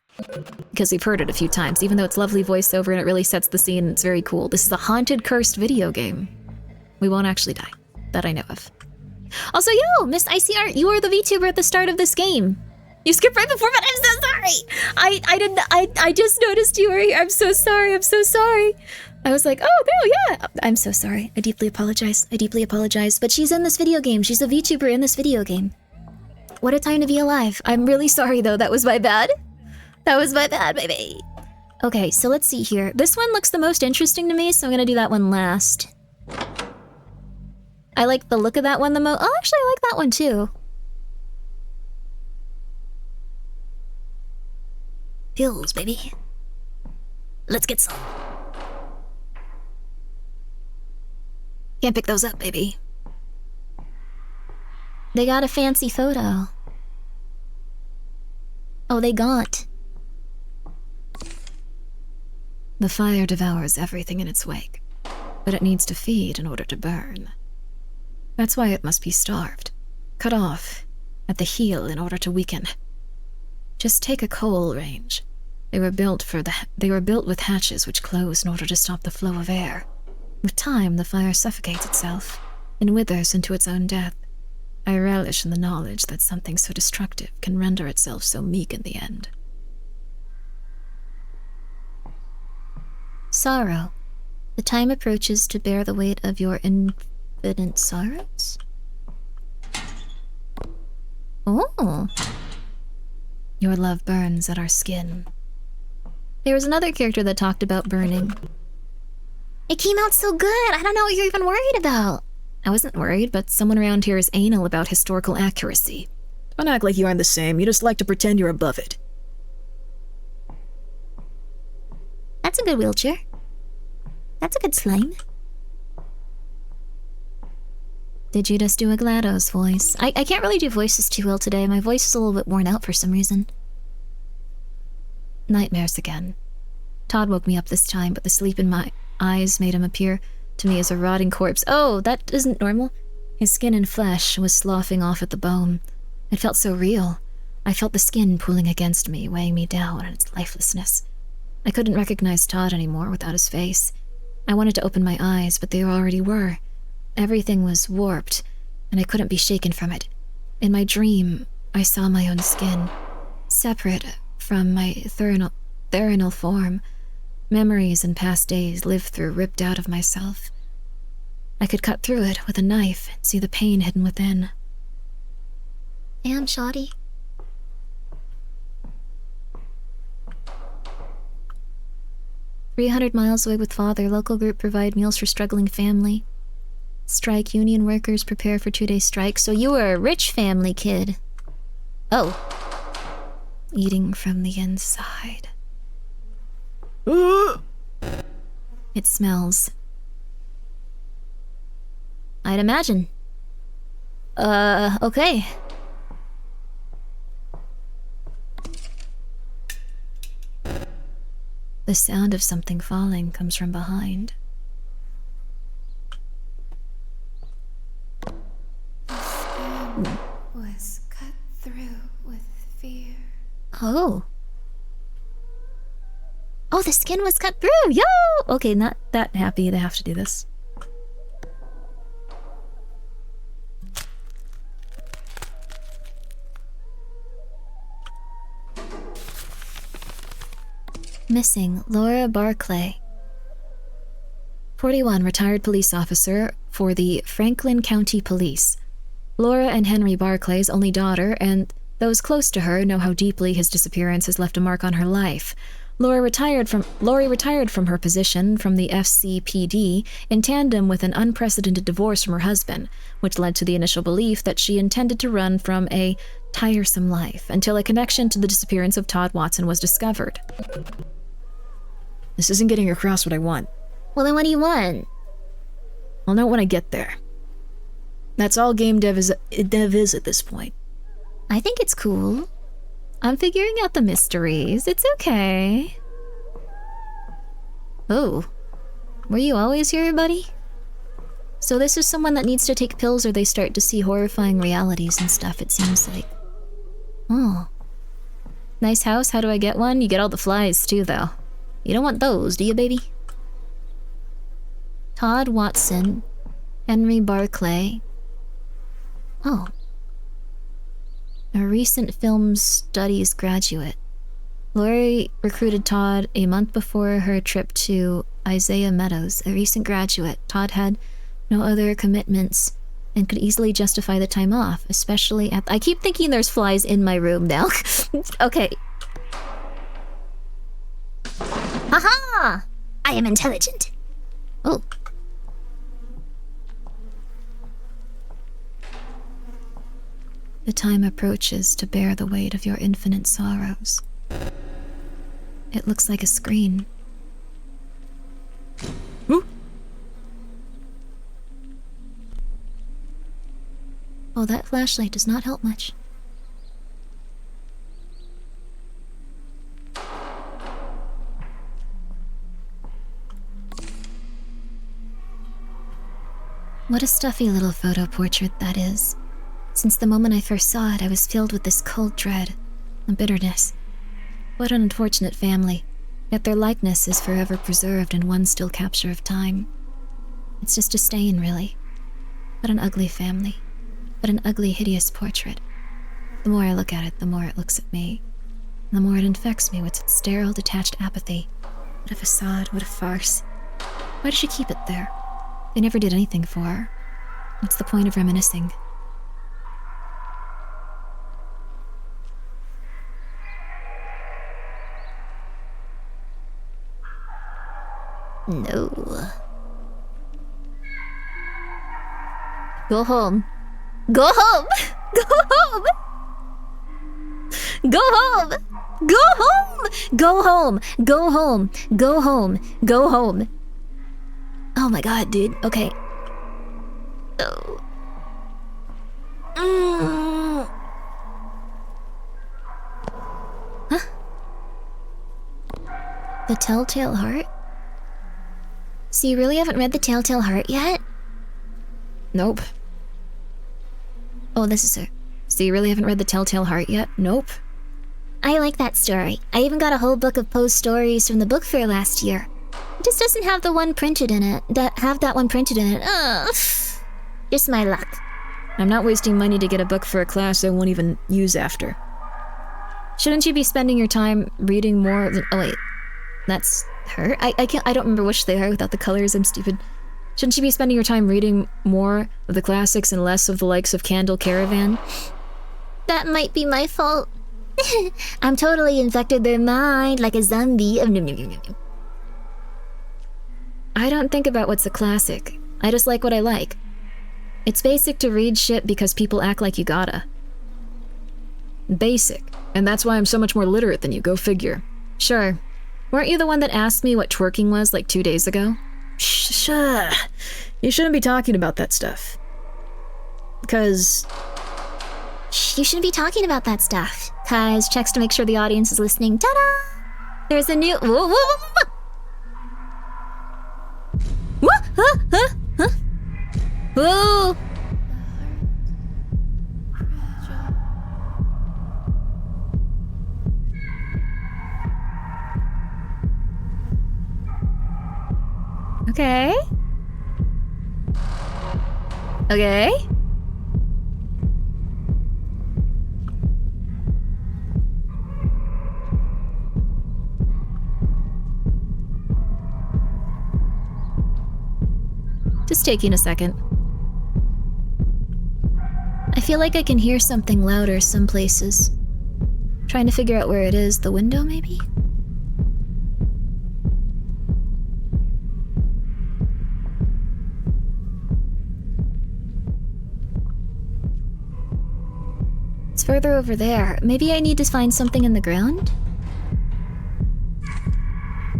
Because we've heard it a few times, even though it's lovely voiceover and it really sets the scene, it's very cool. This is a haunted, cursed video game. We won't actually die. That I know of. Also, yo, Miss Icy Art, you were the VTuber at the start of this game. You skipped right before, but I'm so sorry! I just noticed you were here. I'm so sorry, I'm so sorry. I was like, oh, no, yeah. I'm so sorry. I deeply apologize. I deeply apologize. But she's in this video game. She's a VTuber in this video game. What a time to be alive. I'm really sorry, though. That was my bad. That was my bad, baby. Okay, so let's see here. This one looks the most interesting to me, so I'm gonna do that one last. I like the look of that one the most. Oh, actually, I like that one, too. Pills, baby. Let's get some. Can't pick those up, baby. They got a fancy photo. Oh, they got. The fire devours everything in its wake, but it needs to feed in order to burn. That's why it must be starved, cut off at the heel in order to weaken. Just take a coal range. They were built with hatches which close in order to stop the flow of air. With time, the fire suffocates itself and withers into its own death. I relish in the knowledge that something so destructive can render itself so meek in the end. sorrow. The time approaches to bear the weight of your infinite sorrows? Oh. Your love burns at our skin. There was another character that talked about burning. It came out so good! I don't know what you're even worried about! I wasn't worried, but someone around here is anal about historical accuracy. Don't act like you aren't the same, you just like to pretend you're above it. That's a good wheelchair. That's a good slime. Did you just do a GLaDOS voice? I can't really do voices too well today. My voice is a little bit worn out for some reason. Nightmares again. Todd woke me up this time, but the sleep in my eyes made him appear to me as a rotting corpse. Oh, that isn't normal. His skin and flesh was sloughing off at the bone. It felt so real. I felt the skin pulling against me, weighing me down in its lifelessness. I couldn't recognize Todd anymore without his face. I wanted to open my eyes, but they already were. Everything was warped, and I couldn't be shaken from it. In my dream, I saw my own skin, separate from my ethereal form. Memories and past days lived through, ripped out of myself. I could cut through it with a knife and see the pain hidden within. Damn, shoddy. "300 miles away with father. Local group provide meals for struggling family. Strike. Union workers prepare for 2-day strike." So you were a rich family kid. Oh. Eating from the inside. It smells. I'd imagine. Okay. The sound of something falling comes from behind. Was cut through with fear. Oh. Oh, the skin was cut through! Yo! Okay, not that happy to have to do this. Missing, Laura Barclay. 41, retired police officer for the Franklin County Police. Laura and Henry Barclay's only daughter, and those close to her know how deeply his disappearance has left a mark on her life. Lori retired from her position from the FCPD in tandem with an unprecedented divorce from her husband, which led to the initial belief that she intended to run from a tiresome life until a connection to the disappearance of Todd Watson was discovered. This isn't getting across what I want. Well, then what do you want? I'll know when I get there. That's all game dev is at this point. I think it's cool. I'm figuring out the mysteries. It's okay. Oh. Were you always here, buddy? So this is someone that needs to take pills or they start to see horrifying realities and stuff, it seems like. Oh. Nice house, how do I get one? You get all the flies too, though. You don't want those, do you, baby? Todd Watson. Henry Barclay. Oh. A recent film studies graduate. Lori recruited Todd a month before her trip to Isaiah Meadows, a recent graduate. Todd had no other commitments and could easily justify the time off, especially at... I keep thinking there's flies in my room now. Okay. Haha! I am intelligent. Oh. The time approaches to bear the weight of your infinite sorrows. It looks like a screen. Ooh. Oh, that flashlight does not help much. What a stuffy little photo portrait that is. Since the moment I first saw it, I was filled with this cold dread and bitterness. What an unfortunate family, yet their likeness is forever preserved in one still capture of time. It's just a stain, really. What an ugly family. What an ugly, hideous portrait. The more I look at it, the more it looks at me. And the more it infects me with its sterile, detached apathy. What a facade, what a farce. Why does she keep it there? They never did anything for her. What's the point of reminiscing? No. Go home. Go home! Go home! Go home! Go home! Go home! Go home! Go home! Go home! Oh my god, dude. Okay. Oh. Huh? The Telltale Heart? So you really haven't read The Telltale Heart yet? Nope. Oh, this is her. So you really haven't read The Telltale Heart yet? Nope. I like that story. I even got a whole book of Poe's stories from the book fair last year. It just doesn't have the one printed in it. That one printed in it. Ugh. Just my luck. I'm not wasting money to get a book for a class I won't even use after. Shouldn't you be spending your time reading more than— oh wait. That's her? I don't remember which they are without the colors, I'm stupid. Shouldn't you be spending your time reading more of the classics and less of the likes of Candle Caravan? That might be my fault. I'm totally infected their mind like a zombie of I don't think about what's a classic. I just like what I like. It's basic to read shit because people act like you gotta. Basic. And that's why I'm so much more literate than you, go figure. Sure. Weren't you the one that asked me what twerking was like 2 days ago? Shh. You shouldn't be talking about that stuff. Because... Shh, you shouldn't be talking about that stuff. Cause checks to make sure the audience is listening. Ta-da! There's a new... Whoa, whoa, whoa, whoa. What? Huh? Huh? Huh? Whoa! Okay. Okay. Just taking a second. I feel like I can hear something louder some places. Trying to figure out where it is. The window, maybe? It's further over there. Maybe I need to find something in the ground?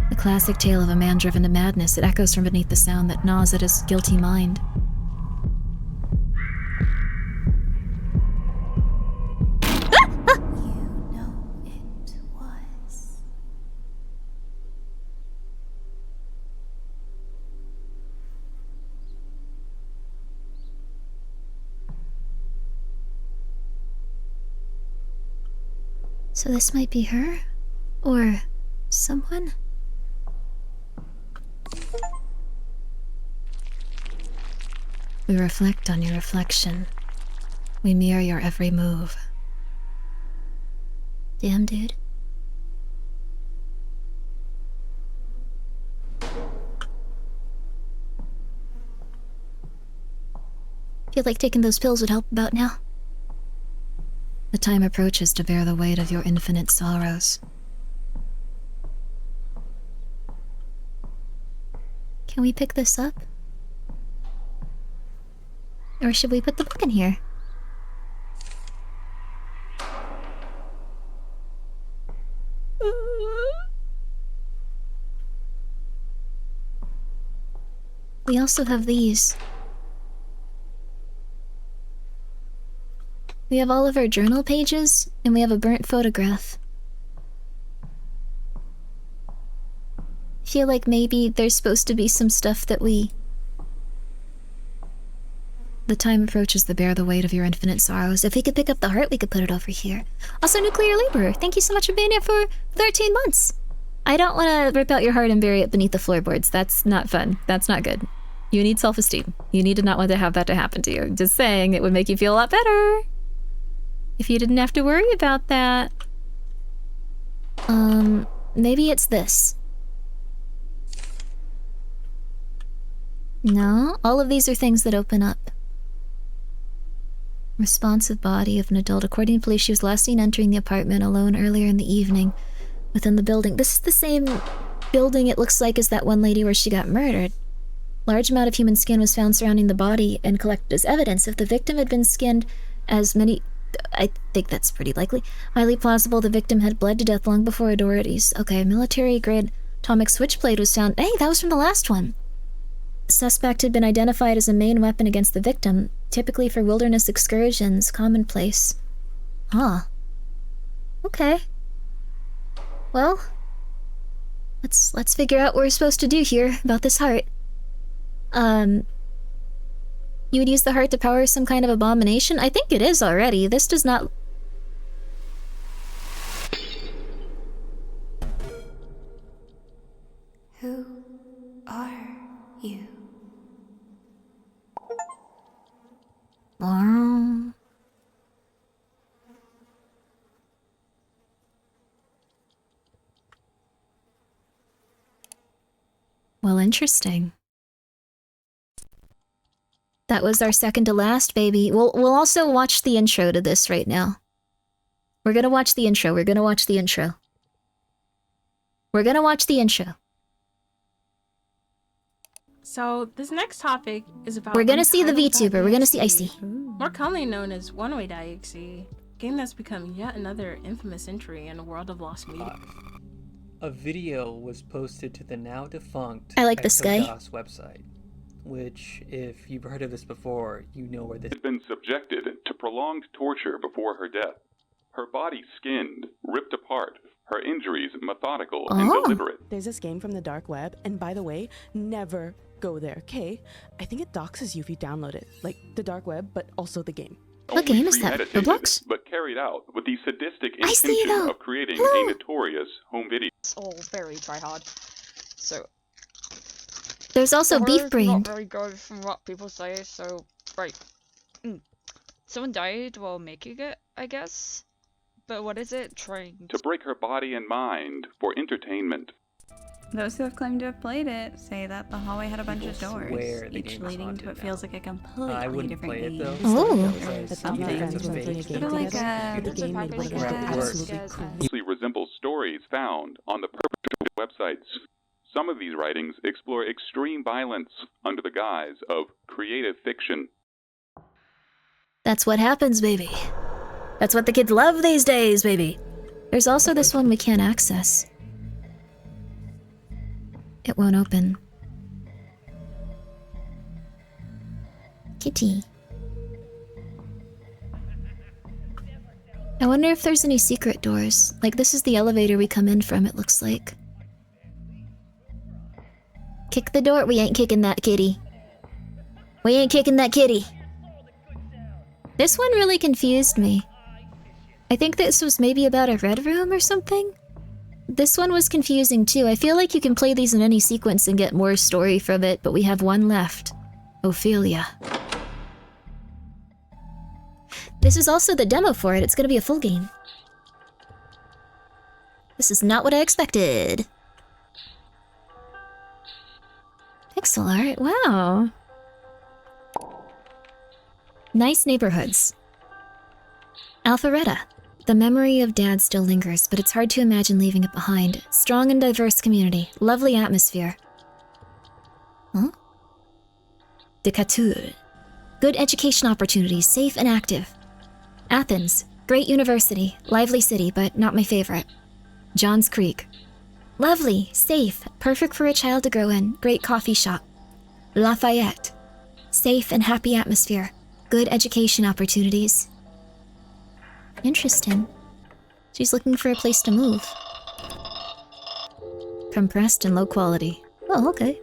The classic tale of a man driven to madness. It echoes from beneath the sound that gnaws at his guilty mind. You know it was. So this might be her? Or someone? We reflect on your reflection. We mirror your every move. Damn, dude. Feel like taking those pills would help about now. The time approaches to bear the weight of your infinite sorrows. Can we pick this up? Or should we put the book in here? We also have these. We have all of our journal pages, and we have a burnt photograph. I feel like maybe there's supposed to be some stuff that we... The time approaches to bear the weight of your infinite sorrows. If we could pick up the heart, we could put it over here. Also, Nuclear Laborer, thank you so much for being here for 13 months. I don't want to rip out your heart and bury it beneath the floorboards. That's not fun. That's not good. You need self-esteem. You need to not want to have that to happen to you. Just saying, it would make you feel a lot better if you didn't have to worry about that. Maybe it's this. No, all of these are things that open up. Responsive body of an adult. According to police, she was last seen entering the apartment alone earlier in the evening within the building. This is the same building it looks like as that one lady where she got murdered. Large amount of human skin was found surrounding the body and collected as evidence. If the victim had been skinned as many... I think that's pretty likely. Highly plausible the victim had bled to death long before authorities. Okay, military-grade atomic switchblade was found. Hey, that was from the last one. Suspect had been identified as a main weapon against the victim, typically for wilderness excursions, commonplace. Huh. Okay. Well, let's figure out what we're supposed to do here about this heart. You would use the heart to power some kind of abomination? I think it is already. This does not... Who are you? Well, interesting. That was our second to last, baby. We'll also watch the intro to this right now. We're gonna watch the intro. We're gonna watch the intro. We're gonna watch the intro. So this next topic is about. We're gonna see the Untitled.exe, VTuber. We're gonna see Icy. more commonly known as OneWay.exe, a game that's become yet another infamous entry in a world of lost media. A video was posted to the now defunct I like this guy. ExoDOS website, which, if you've heard of this before, you know where this Had been subjected to prolonged torture before her death. Her body skinned, ripped apart, her injuries methodical and deliberate. There's this game from the dark web, and by the way, never go there, okay? I think it doxes you if you download it. Like, the dark web, but also the game. What Only game is that? premeditated, Roblox? But carried out with the sadistic I see it intention all. of creating Hello. a notorious home video. It's all very tryhard. So There's also the beef horror's brain. not very good from what people say. So right, someone died while making it, I guess. But what is it? Trying To break her body and mind for entertainment. Those who have claimed to have played it say that the hallway had a bunch of People doors, swear the each game is leading to haunted what now. feels like a completely I wouldn't different play it game. though. Oh. Because That's even my if friends it's a when we play a fake game Sort of like together. The a- game made one of like our a- absolutely Yes. cool. Closely resemble stories found on the perpetrated websites. Some of these writings explore extreme violence under the guise of creative fiction. That's what happens, baby. That's what the kids love these days, baby. There's also this one we can't access. It won't open. Kitty. I wonder if there's any secret doors. Like, this is the elevator we come in from, it looks like. Kick the door. We ain't kicking that kitty. We ain't kicking that kitty. This one really confused me. I think this was maybe about a red room or something? This one was confusing too. I feel like you can play these in any sequence and get more story from it, but we have one left. Ophelia. This is also the demo for it. It's gonna be a full game. This is not what I expected. Pixel art, wow. Nice neighborhoods. Alpharetta. The memory of Dad still lingers, but it's hard to imagine leaving it behind. Strong and diverse community. Lovely atmosphere. Huh? Decatur. Good education opportunities, safe and active. Athens. Great university. Lively city, but not my favorite. Johns Creek. Lovely, safe, perfect for a child to grow in. Great coffee shop. Lafayette. Safe and happy atmosphere. Good education opportunities. Interesting. She's looking for a place to move. Compressed and low quality. Oh, okay.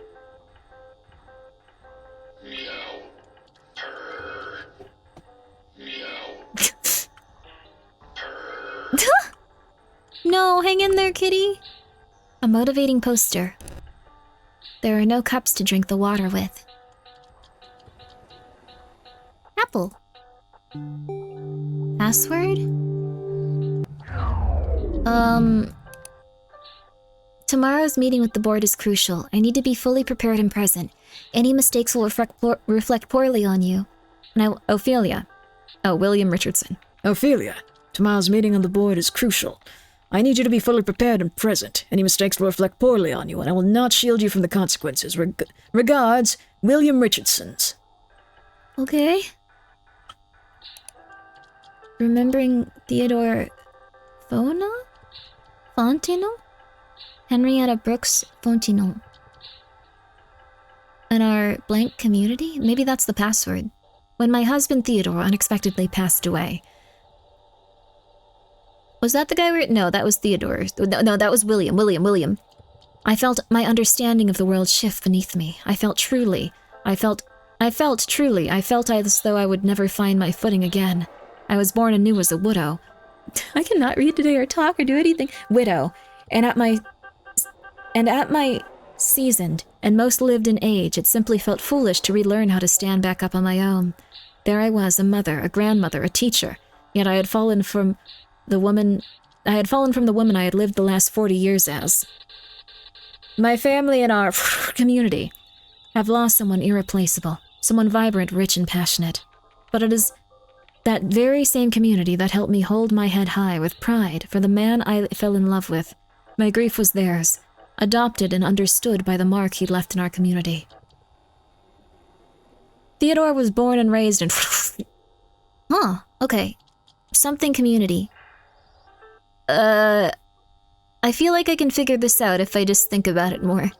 No, hang in there, kitty. A motivating poster. There are no cups to drink the water with. Apple. Password? Tomorrow's meeting with the board is crucial. I need to be fully prepared and present. Any mistakes will reflect poorly on you. And Ophelia. Oh, William Richardson. Ophelia, tomorrow's meeting on the board is crucial. I need you to be fully prepared and present. Any mistakes will reflect poorly on you, and I will not shield you from the consequences. Regards, William Richardson's. Okay. Remembering Theodore Fontino? Henrietta Brooks Fontino. And our blank community? Maybe that's the password. When my husband Theodore unexpectedly passed away. Was that the guy where— No, that was Theodore. No, that was William. I felt my understanding of the world shift beneath me. I felt as though I would never find my footing again. I was born anew as a widow. I cannot read today or talk or do anything. Widow. And at my seasoned and most lived in age, it simply felt foolish to relearn how to stand back up on my own. There I was, a mother, a grandmother, a teacher, yet I had fallen from the woman I had lived the last 40 years as. My family and our community have lost someone irreplaceable, someone vibrant, rich, and passionate. But it is that very same community that helped me hold my head high with pride for the man I fell in love with. My grief was theirs, adopted and understood by the mark he'd left in our community. Theodore was born and raised in... Huh, okay. Something community. I feel like I can figure this out if I just think about it more.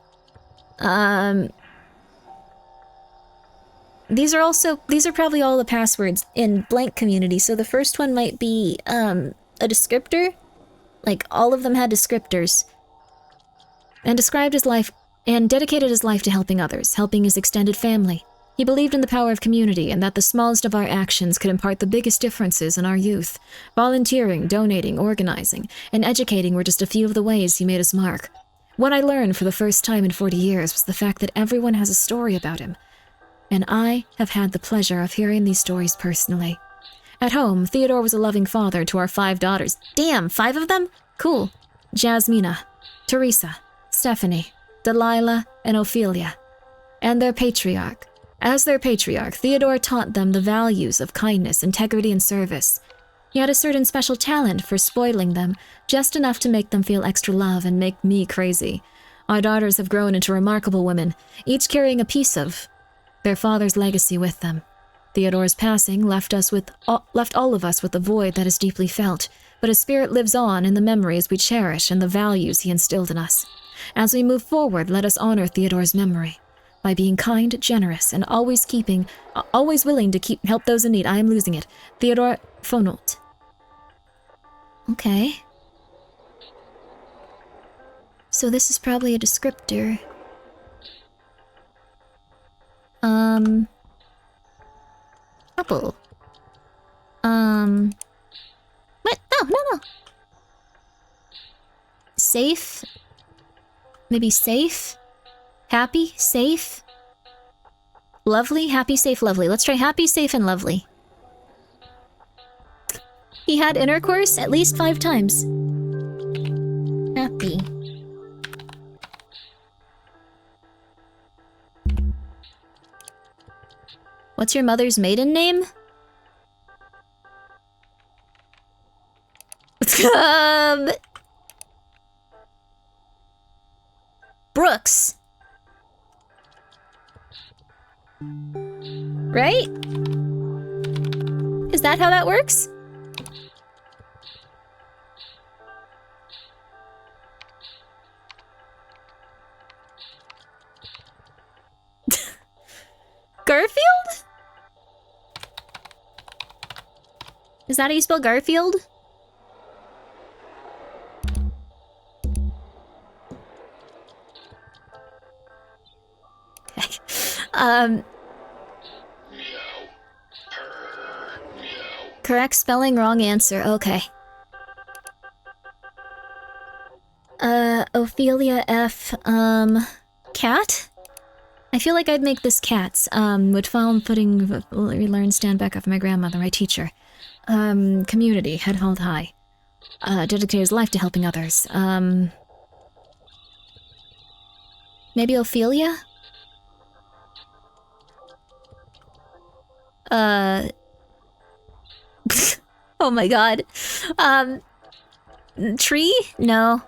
These are probably all the passwords in blank community, so the first one might be, a descriptor. Like, all of them had descriptors. And dedicated his life to helping others, helping his extended family. He believed in the power of community and that the smallest of our actions could impart the biggest differences in our youth. Volunteering, donating, organizing, and educating were just a few of the ways he made his mark. What I learned for the first time in 40 years was the fact that everyone has a story about him. And I have had the pleasure of hearing these stories personally. At home, Theodore was a loving father to our 5 daughters. Damn, 5 of them? Cool. Jasmina, Teresa, Stephanie, Delilah, and Ophelia. And their patriarch. As their patriarch, Theodore taught them the values of kindness, integrity, and service. He had a certain special talent for spoiling them, just enough to make them feel extra love and make me crazy. Our daughters have grown into remarkable women, each carrying a piece of their father's legacy with them. Theodore's passing left all of us with a void that is deeply felt, but his spirit lives on in the memories we cherish and the values he instilled in us. As we move forward, let us honor Theodore's memory by being kind, generous, and always willing to help those in need. I am losing it. Theodore Fonot. Okay. So this is probably a descriptor. Apple. What? No. Safe? Maybe safe? Happy? Safe? Lovely? Happy, safe, lovely. Let's try happy, safe, and lovely. He had intercourse at least 5 times. Happy. What's your mother's maiden name? Brooks. Right? Is that how that works? Garfield? Is that how you spell Garfield? Okay. Correct spelling, wrong answer. Okay. Ophelia F. Cat? I feel like I'd make this cats. Would fall on footing, relearn, stand back up for my grandmother, my teacher. Community, head held high. Dedicated his life to helping others. Maybe Ophelia? Oh my god. Tree? No.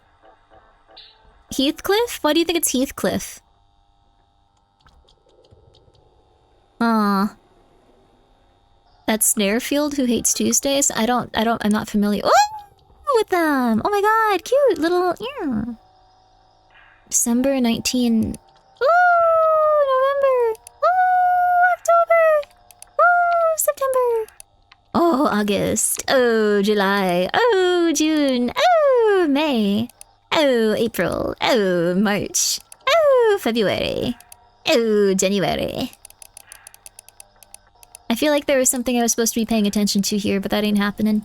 Heathcliff? Why do you think it's Heathcliff? Aw. That's Snarefield who hates Tuesdays? I'm not familiar. Oh! With them! Oh my god, cute little, yeah. December 19... Ooh, November! Ooh, October! Ooh, September! Oh, August. Oh, July. Oh, June. Oh, May. Oh, April. Oh, March. Oh, February. Oh, January. I feel like there was something I was supposed to be paying attention to here, but that ain't happening.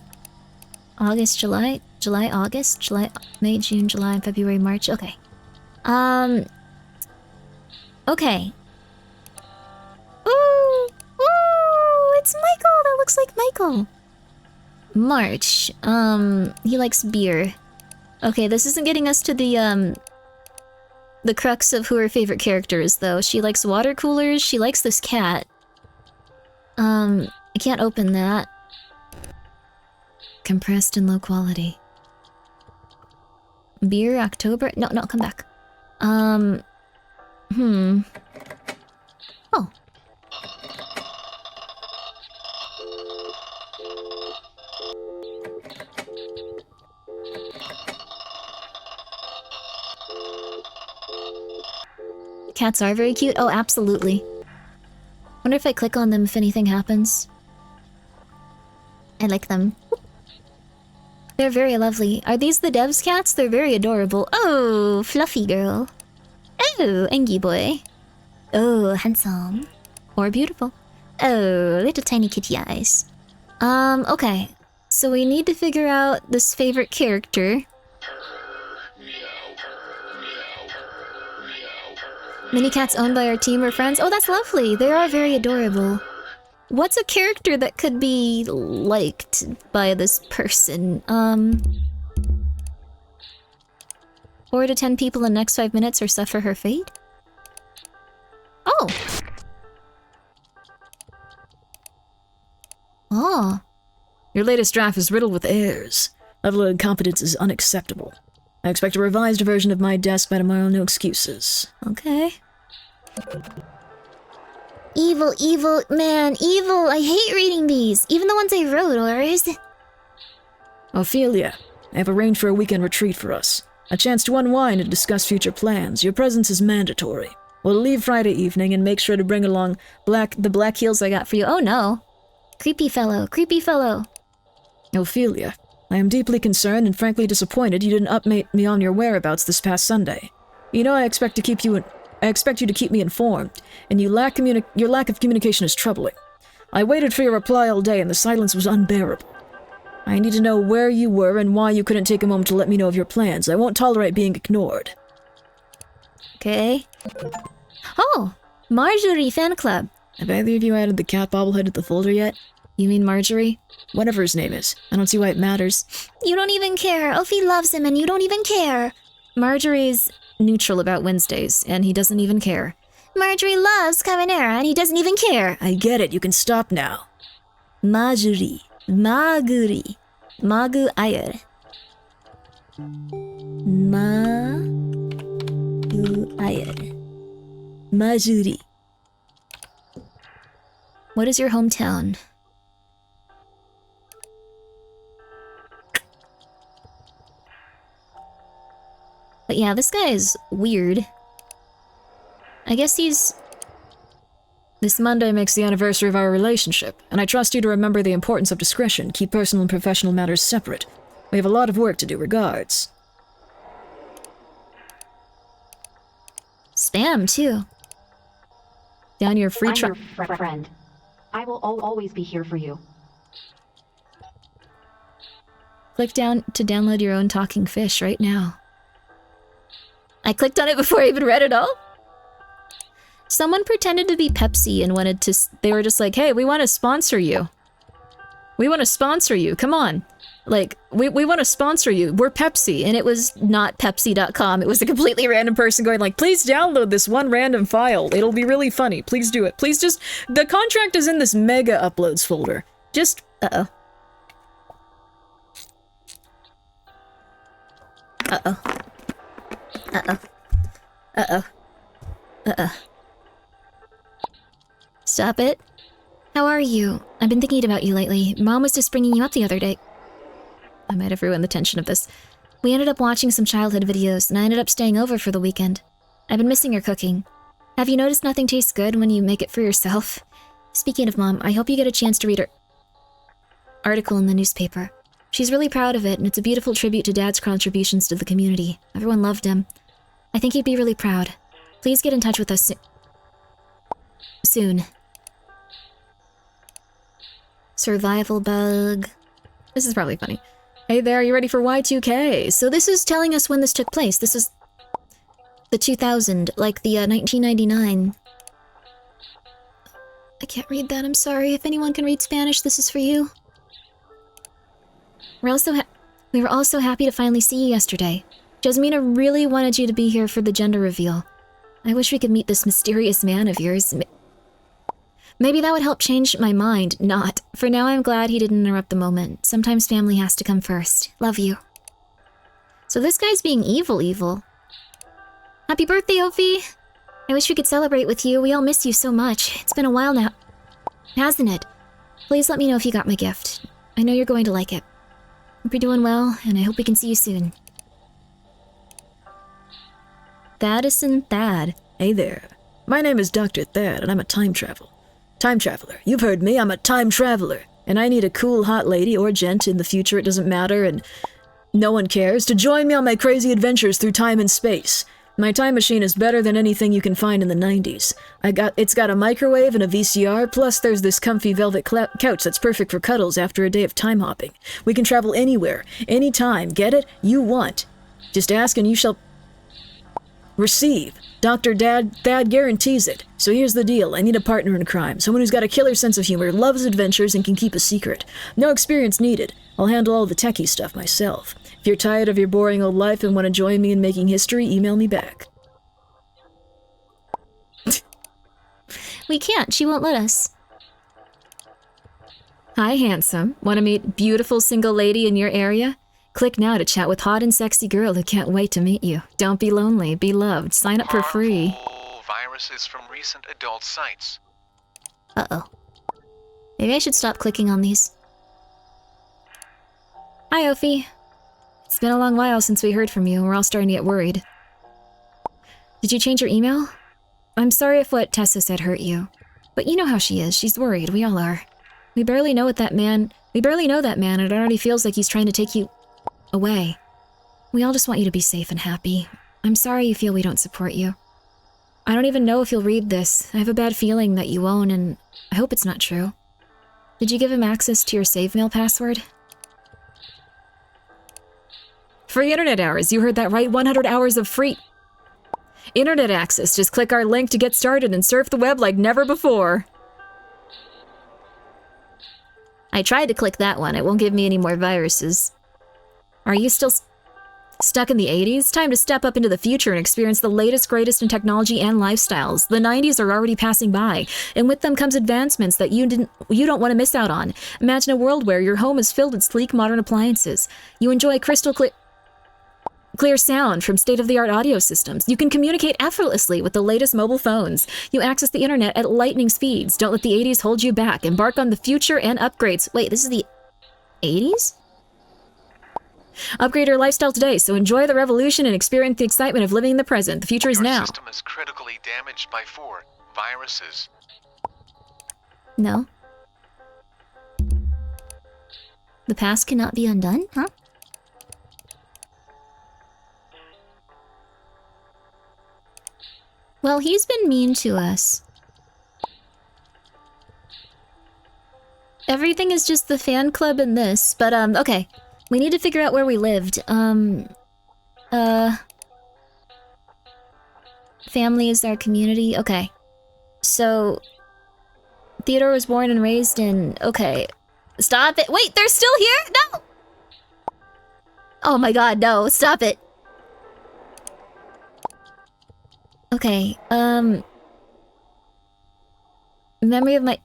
August, July, August, July, May, June, July, February, March. Okay. Okay. Ooh! Ooh! It's Michael! That looks like Michael! March. He likes beer. Okay, this isn't getting us to the crux of who her favorite character is, though. She likes water coolers, she likes this cat. I can't open that. Compressed and low quality. Beer, October? No, come back. Oh. Cats are very cute. Oh, absolutely. Wonder if I click on them if anything happens. I like them. They're very lovely. Are these the devs' cats? They're very adorable. Oh, fluffy girl. Oh, Angie boy. Oh, handsome. Or beautiful. Oh, little tiny kitty eyes. Okay. So we need to figure out this favorite character. Mini cats owned by our team or friends. Oh, that's lovely. They are very adorable. What's a character that could be liked by this person? 4 to 10 people in the next 5 minutes or suffer her fate? Oh! Oh. Your latest draft is riddled with errors. Level of incompetence is unacceptable. I expect a revised version of my desk by tomorrow, no excuses. Okay. Evil, evil, man, evil. I hate reading these. Even the ones I wrote, or Ophelia, I have arranged for a weekend retreat for us. A chance to unwind and discuss future plans. Your presence is mandatory. We'll leave Friday evening and make sure to bring along the black heels I got for you. Oh no. Creepy fellow, creepy fellow. Ophelia, I am deeply concerned and frankly disappointed you didn't update me on your whereabouts this past Sunday. You know I expect you to keep me informed, and your lack of communication is troubling. I waited for your reply all day and the silence was unbearable. I need to know where you were and why you couldn't take a moment to let me know of your plans. I won't tolerate being ignored. Okay. Oh! Marjorie fan club. Have either of you added the cat bobblehead to the folder yet? You mean Marjorie? Whatever his name is. I don't see why it matters. You don't even care. Ophi loves him and you don't even care. Marjorie's neutral about Wednesdays, and he doesn't even care. Marjorie loves carbonara and he doesn't even care. I get it. You can stop now. Marjorie. Maguri. Magu ayer. Magu ayer. Marjorie. What is your hometown? But yeah, this guy is weird. I guess he's... This Monday makes the anniversary of our relationship, and I trust you to remember the importance of discretion, keep personal and professional matters separate. We have a lot of work to do. Regards. Spam, too. Down your free I'm your friend. I will always be here for you. Click down to download your own talking fish right now. I clicked on it before I even read it all. Someone pretended to be Pepsi and wanted to... They were just like, hey, we want to sponsor you. We want to sponsor you. Come on. Like, we want to sponsor you. We're Pepsi. And it was not Pepsi.com. It was a completely random person going like, please download this one random file. It'll be really funny. Please do it. Please just... The contract is in this mega uploads folder. Just... Uh-oh. Uh-oh. Uh-oh. Uh-oh. Uh-oh. Stop it. How are you? I've been thinking about you lately. Mom was just bringing you up the other day. I might have ruined the tension of this. We ended up watching some childhood videos, and I ended up staying over for the weekend. I've been missing your cooking. Have you noticed nothing tastes good when you make it for yourself? Speaking of Mom, I hope you get a chance to read her article in the newspaper. She's really proud of it, and it's a beautiful tribute to Dad's contributions to the community. Everyone loved him. I think you'd be really proud. Please get in touch with us soon. Survival bug. This is probably funny. Hey there, you ready for Y2K? So this is telling us when this took place. This is the 2000, like the 1999. I can't read that, I'm sorry. If anyone can read Spanish, this is for you. We were also happy to finally see you yesterday. Jasmina really wanted you to be here for the gender reveal. I wish we could meet this mysterious man of yours. Maybe that would help change my mind. Not. For now, I'm glad he didn't interrupt the moment. Sometimes family has to come first. Love you. So this guy's being evil. Happy birthday, Ophi! I wish we could celebrate with you. We all miss you so much. It's been a while now, hasn't it? Please let me know if you got my gift. I know you're going to like it. Hope you're doing well, and I hope we can see you soon. Thadison Thad. Hey there. My name is Dr. Thad, and I'm a time traveler. You've heard me, I'm a time traveler. And I need a cool, hot lady or gent in the future, it doesn't matter, and no one cares, to join me on my crazy adventures through time and space. My time machine is better than anything you can find in the 90s. It's got a microwave and a VCR, plus there's this comfy velvet couch that's perfect for cuddles after a day of time hopping. We can travel anywhere, anytime, get it? You want. Just ask and you shall receive. Dr. Thad guarantees it. So here's the deal. I need a partner in crime. Someone who's got a killer sense of humor, loves adventures, and can keep a secret. No experience needed. I'll handle all the techie stuff myself. If you're tired of your boring old life and want to join me in making history, email me back. We can't. She won't let us. Hi, handsome. Want to meet beautiful single lady in your area? Click now to chat with hot and sexy girl who can't wait to meet you. Don't be lonely, be loved. Sign up for free. Viruses from recent adult sites. Uh-oh. Maybe I should stop clicking on these. Hi, Ophi. It's been a long while since we heard from you. We're all starting to get worried. Did you change your email? I'm sorry if what Tessa said hurt you. But you know how she is. She's worried. We all are. We barely know that man, and it already feels like he's trying to take you away. We all just want you to be safe and happy. I'm sorry you feel we don't support you. I don't even know if you'll read this. I have a bad feeling that you won't, and I hope it's not true. Did you give him access to your save mail password? Free internet hours. You heard that right. 100 hours of free internet access. Just click our link to get started and surf the web like never before. I tried to click that one. It won't give me any more viruses. Are you still stuck in the 80s? Time to step up into the future and experience the latest, greatest in technology and lifestyles. The 90s are already passing by, and with them comes advancements that you don't want to miss out on. Imagine a world where your home is filled with sleek, modern appliances. You enjoy crystal clear sound from state-of-the-art audio systems. You can communicate effortlessly with the latest mobile phones. You access the internet at lightning speeds. Don't let the 80s hold you back. Embark on the future and upgrades. Wait, this is the 80s? Upgrade your lifestyle today, so enjoy the revolution and experience the excitement of living in the present. The future is now. Your system is critically damaged by 4 viruses. No. The past cannot be undone? Huh? Well, he's been mean to us. Everything is just the fan club and this, but okay. We need to figure out where we lived. Family is our community. Okay. So, Theodore was born and raised in... Okay. Stop it. Wait, they're still here? No! Oh my god, no. Stop it. Okay, memory of my...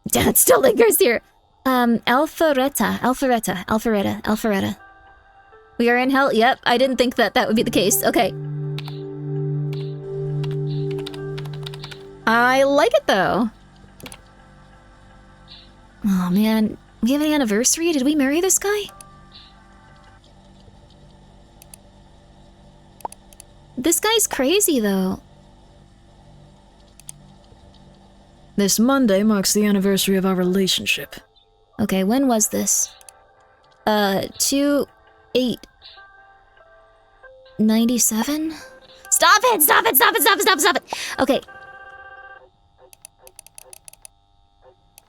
Dad still lingers here. Alpharetta. We are in hell? Yep, I didn't think that that would be the case. Okay. I like it, though. Oh, man. We have an anniversary? Did we marry this guy? This guy's crazy, though. This Monday marks the anniversary of our relationship. Okay, when was this? 2/8/97? Stop it! Stop it! Stop it! Stop it! Stop it! Stop it! Okay.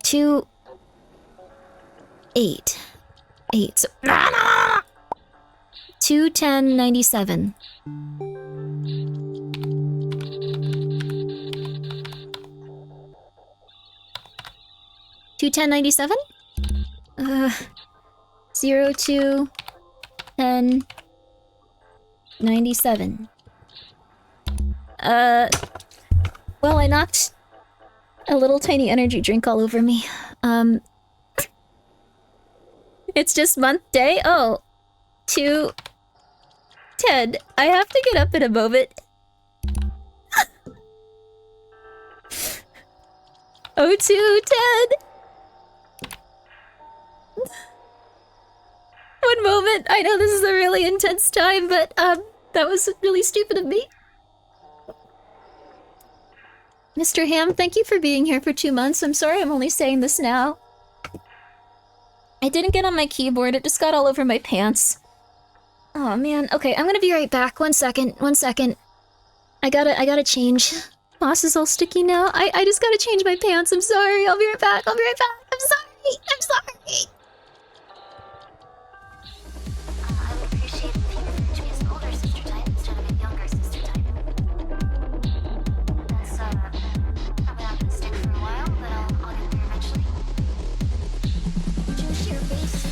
2/8. So 2/10/97. Two 1097? 02/10/97. Well, I knocked a little tiny energy drink all over me. It's just month day? Oh. 2/10. I have to get up in a moment. Oh, 2/10. One moment. I know this is a really intense time, but, that was really stupid of me. Mr. Ham, thank you for being here for 2 months. I'm sorry I'm only saying this now. I didn't get on my keyboard, it just got all over my pants. Oh man, okay, I'm gonna be right back. 1 second, 1 second. I gotta change. Moss is all sticky now. I just gotta change my pants. I'm sorry. I'll be right back. I'll be right back. I'm sorry. I'm sorry. I would appreciate it if you referred to me as an older sister type instead of a younger sister type. That's, probably not gonna stick for a while, but I'll get there eventually. Just your basic.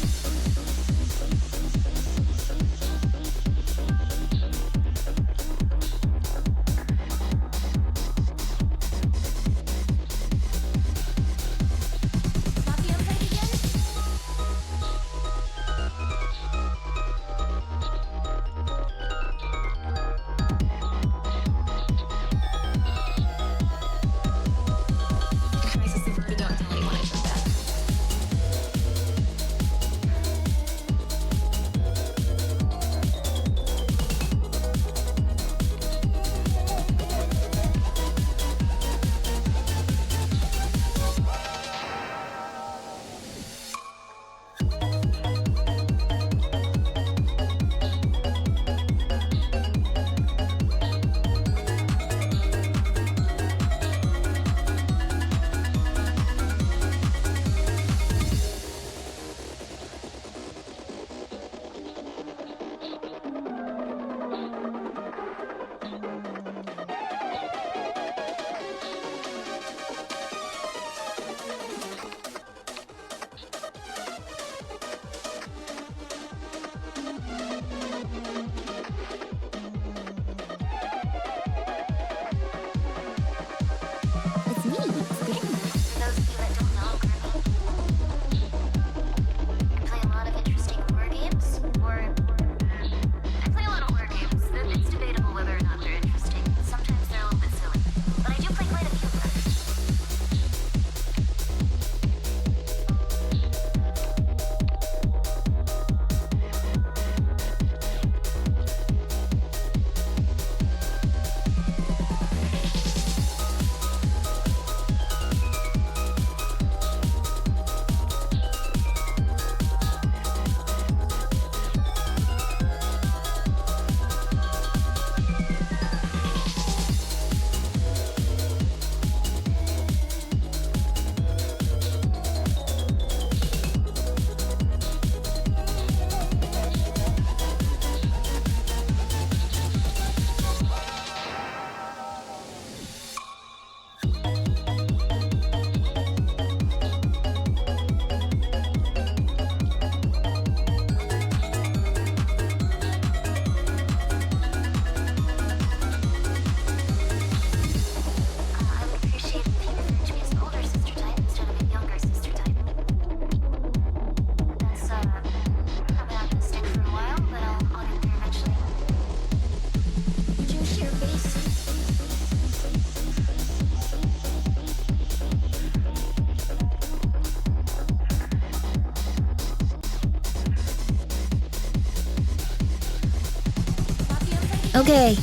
Okay.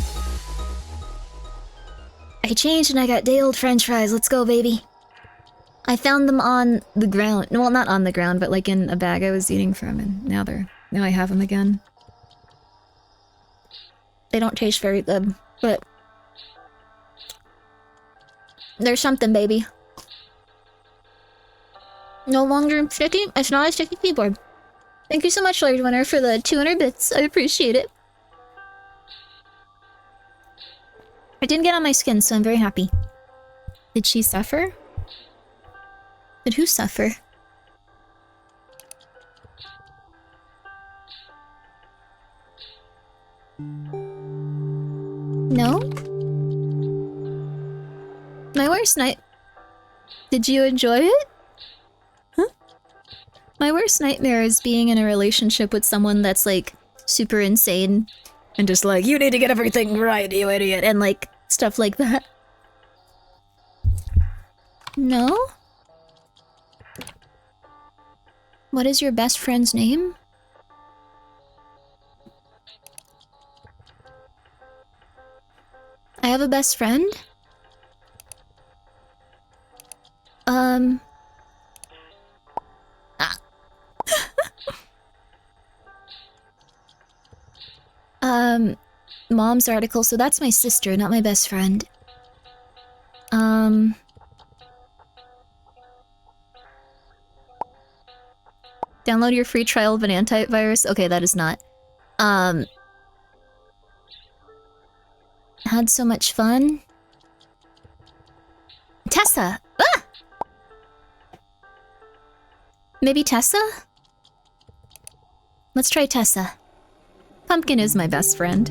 I changed and I got day-old french fries. Let's go, baby. I found them on the ground. Well, not on the ground, but like in a bag I was eating from, and now I have them again. They don't taste very good, but there's something, baby. No longer sticky. It's not a sticky keyboard. Thank you so much, Large Winner, for the 200 bits. I appreciate it. It didn't get on my skin, so I'm very happy. Did she suffer? Did who suffer? No? My worst night. Did you enjoy it? Huh? My worst nightmare is being in a relationship with someone that's like super insane and just like, you need to get everything right, you idiot, and like stuff like that. No? What is your best friend's name? I have a best friend? Mom's article, so that's my sister, not my best friend. Download your free trial of an antivirus? Okay, that is not. Had so much fun. Tessa! Ah! Maybe Tessa? Let's try Tessa. Pumpkin is my best friend.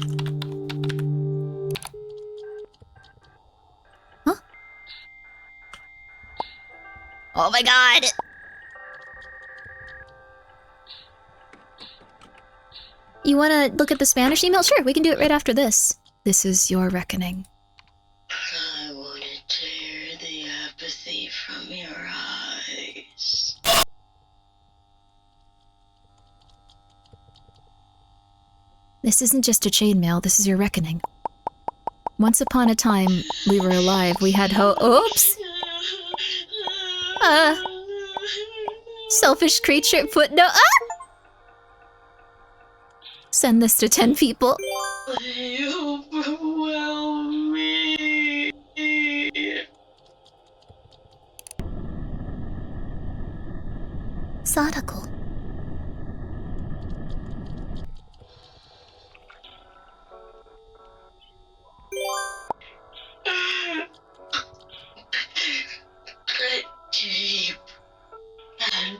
Huh? Oh my god! You wanna look at the Spanish email? Sure, we can do it right after this. This is your reckoning. I want to tear the apathy from your eyes. This isn't just a chainmail, this is your reckoning. Once upon a time, we were alive, we had oops! Selfish creature footnote. Send this to 10 people. They overwhelm me. Sadako. Deep and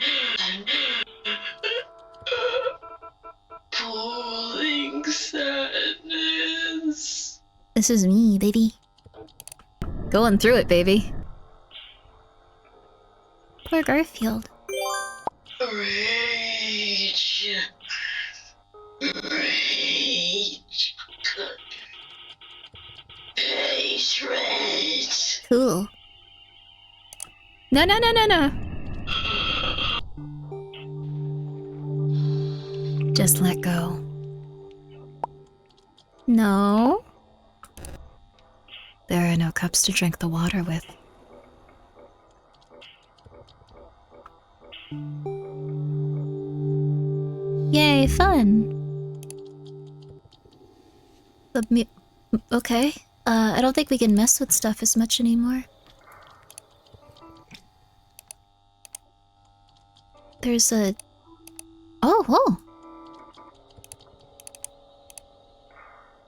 pulling sadness. This is me, baby. Going through it, baby. Poor Garfield. Rage. Rage. Hatred. Cool. No, no, no, no, no. Just let go. No. There are no cups to drink the water with. Yay, fun. Okay. I don't think we can mess with stuff as much anymore. There's a... Oh!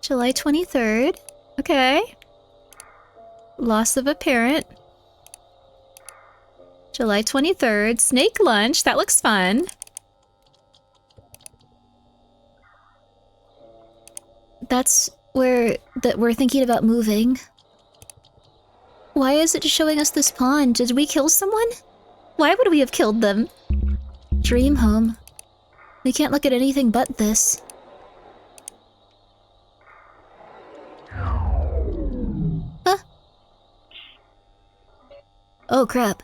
July 23rd. Okay. Loss of a parent. July 23rd. Snake lunch. That looks fun. That's where we're thinking about moving. Why is it showing us this pond? Did we kill someone? Why would we have killed them? Dream home. We can't look at anything but this. Huh? Oh crap.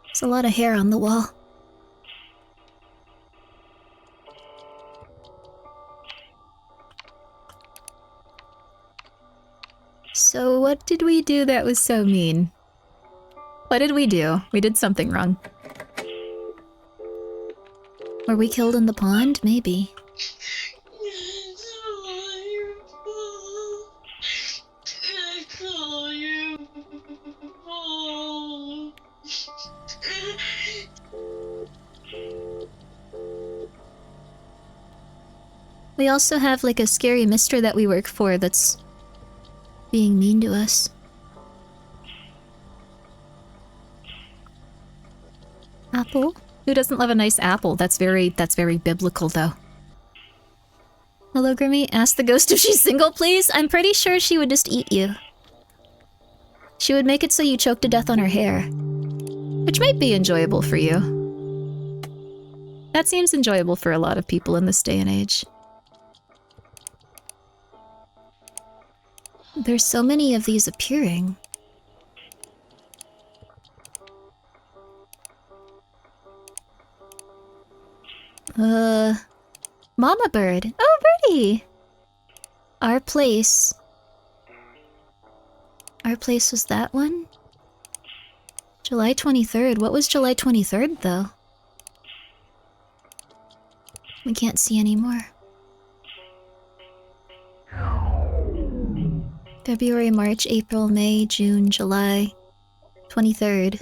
There's a lot of hair on the wall. What did we do that was so mean? What did we do? We did something wrong. Were we killed in the pond? Maybe. We also have like a scary mister that we work for that's being mean to us. Apple? Who doesn't love a nice apple? That's very biblical though. Hello, Grimmi. Ask the ghost if she's single, please. I'm pretty sure she would just eat you. She would make it so you choke to death on her hair. Which might be enjoyable for you. That seems enjoyable for a lot of people in this day and age. There's so many of these appearing. Mama bird. Oh, birdie! Our place. Our place was that one? July 23rd. What was July 23rd, though? We can't see anymore. February, March, April, May, June, July. 23rd.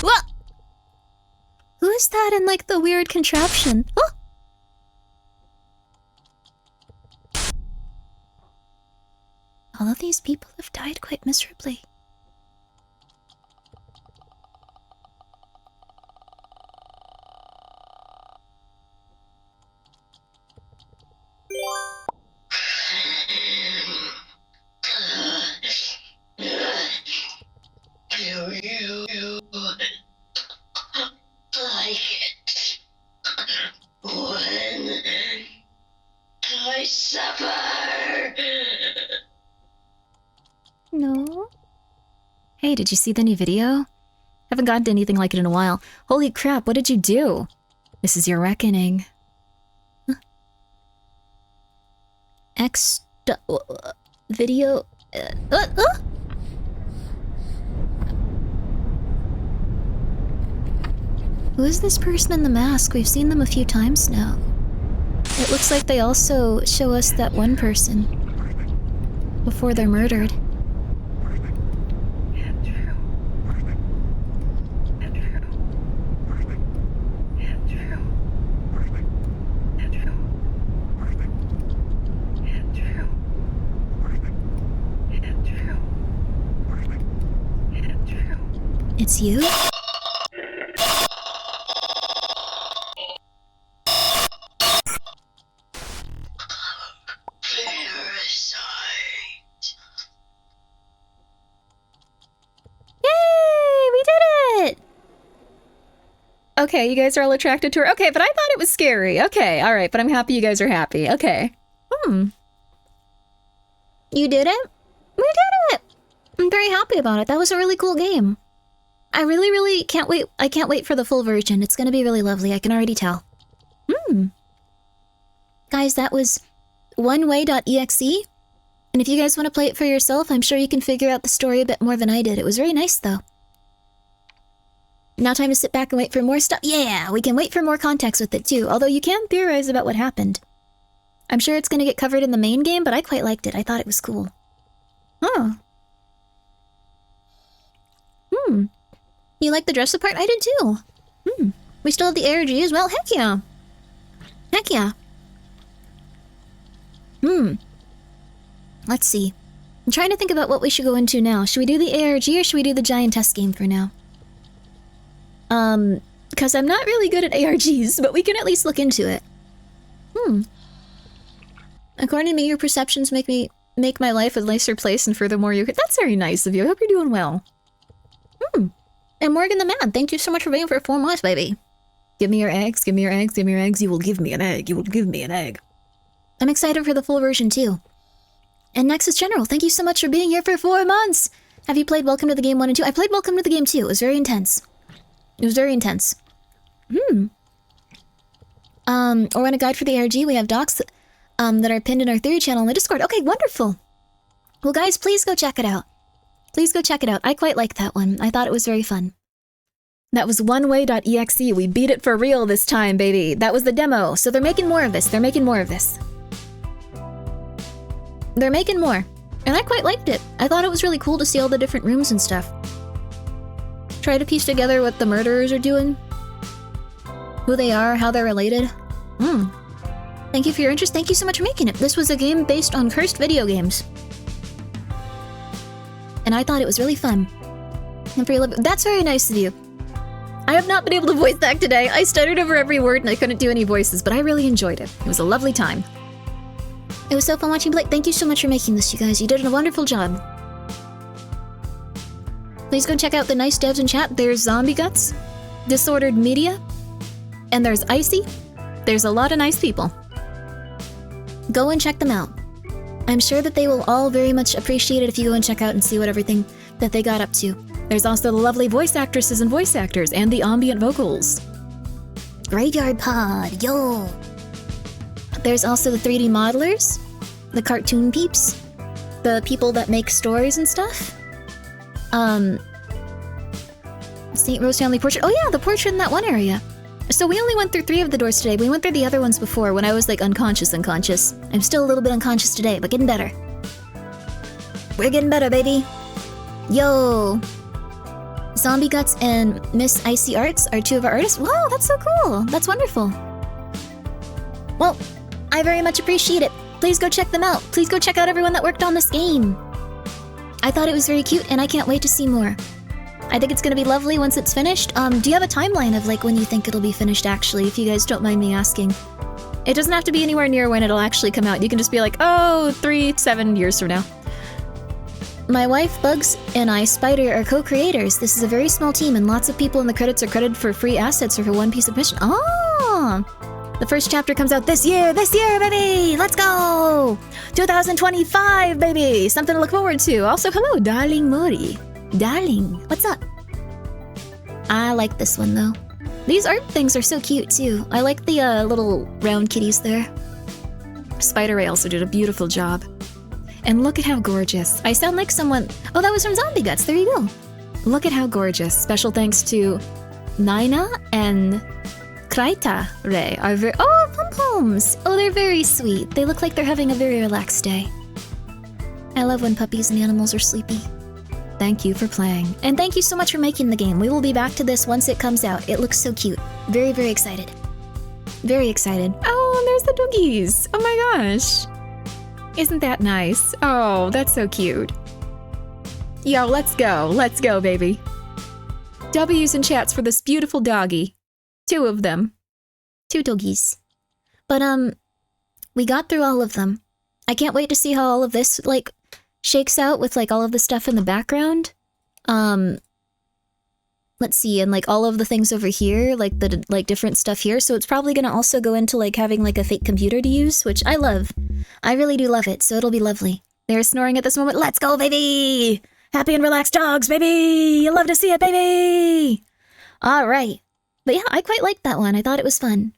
What? Who is that in like the weird contraption? Oh! All of these people have died quite miserably. Do you like it when I suffer? No. Hey, did you see the new video? Haven't gotten to anything like it in a while. Holy crap, what did you do? This is your reckoning. Video. Who is this person in the mask? We've seen them a few times now. It looks like they also show us that one person before they're murdered. It's you? Okay, you guys are all attracted to her. Okay, but I thought it was scary. Okay, alright, but I'm happy you guys are happy. Okay. You did it? We did it! I'm very happy about it. That was a really cool game. I really can't wait. I can't wait for the full version. It's gonna be really lovely. I can already tell. Guys, that was OneWay.exe. And if you guys want to play it for yourself, I'm sure you can figure out the story a bit more than I did. It was very nice, though. Now time to sit back and wait for more stuff. Yeah, we can wait for more context with it, too. Although you can theorize about what happened. I'm sure it's going to get covered in the main game, but I quite liked it. I thought it was cool. Oh. You like the dress-up part? I did, too. We still have the ARG as well? Heck yeah. Heck yeah. Let's see. I'm trying to think about what we should go into now. Should we do the ARG or should we do the Giantess game for now? Because I'm not really good at ARGs, but we can at least look into it. According to me, your perceptions make my life a nicer place, and furthermore, that's very nice of you. I hope you're doing well. And Morgan the Man, thank you so much for being for 4 months, baby. Give me your eggs, give me your eggs, give me your eggs. You will give me an egg. You will give me an egg. I'm excited for the full version, too. And Nexus General, thank you so much for being here for 4 months. Have you played Welcome to the Game 1 and 2? I played Welcome to the Game 2. It was very intense. It was very intense. Or in a guide for the ARG, we have docs that are pinned in our theory channel in the Discord. Okay, wonderful. Well, guys, please go check it out. Please go check it out. I quite like that one. I thought it was very fun. That was OneWay.exe. We beat it for real this time, baby. That was the demo. So they're making more of this. They're making more of this. They're making more. And I quite liked it. I thought it was really cool to see all the different rooms and stuff. Try to piece together what the murderers are doing. Who they are, how they're related. Thank you for your interest. Thank you so much for making it. This was a game based on cursed video games. And I thought it was really fun. And for your love, that's very nice of you. I have not been able to voice act today. I stuttered over every word and I couldn't do any voices, but I really enjoyed it. It was a lovely time. It was so fun watching Blake. Thank you so much for making this, you guys. You did a wonderful job. Please go check out the nice devs in chat. There's Zombie Guts, Disordered Media, and there's Icy. There's a lot of nice people. Go and check them out. I'm sure that they will all very much appreciate it if you go and check out and see what everything that they got up to. There's also the lovely voice actresses and voice actors, and the ambient vocals. Graveyard Pod, yo! There's also the 3D modelers, the cartoon peeps, the people that make stories and stuff. St. Rose Family Portrait. Oh yeah, the portrait in that one area. So we only went through 3 of the doors today. We went through the other ones before when I was like unconscious. I'm still a little bit unconscious today, but getting better. We're getting better, baby. Yo! Zombie Guts and Miss Icy Arts are 2 of our artists. Wow, that's so cool. That's wonderful. Well, I very much appreciate it. Please go check them out. Please go check out everyone that worked on this game. I thought it was very cute and I can't wait to see more. I think it's gonna be lovely once it's finished. Do you have a timeline of like when you think it'll be finished actually, if you guys don't mind me asking? It doesn't have to be anywhere near when it'll actually come out. You can just be like, oh, 7 years from now. My wife, Bugs, and I, Spider, are co-creators. This is a very small team and lots of people in the credits are credited for free assets or for one piece of mission. Oh! The first chapter comes out this year, baby! Let's go! 2025, baby! Something to look forward to. Also, hello, Darling Mori. Darling, what's up? I like this one, though. These art things are so cute, too. I like the little round kitties there. Spider Ray also did a beautiful job. And look at how gorgeous. I sound like someone... Oh, that was from Zombie Guts. There you go. Look at how gorgeous. Special thanks to Naina and Kraita Ray. Oh, pom-poms! Oh, they're very sweet. They look like they're having a very relaxed day. I love when puppies and animals are sleepy. Thank you for playing. And thank you so much for making the game. We will be back to this once it comes out. It looks so cute. Very, very excited. Very excited. Oh, and there's the doggies. Oh my gosh. Isn't that nice? Oh, that's so cute. Yo, let's go. Let's go, baby. W's and chats for this beautiful doggy. 2 of them. 2 doggies. But, we got through all of them. I can't wait to see how all of this, like, shakes out with, like, all of the stuff in the background. Let's see, and, like, all of the things over here, like, the, like, different stuff here. So it's probably gonna also go into, like, having, like, a fake computer to use, which I love. I really do love it, so it'll be lovely. They're snoring at this moment. Let's go, baby! Happy and relaxed dogs, baby! You love to see it, baby! All right. But yeah, I quite liked that one. I thought it was fun.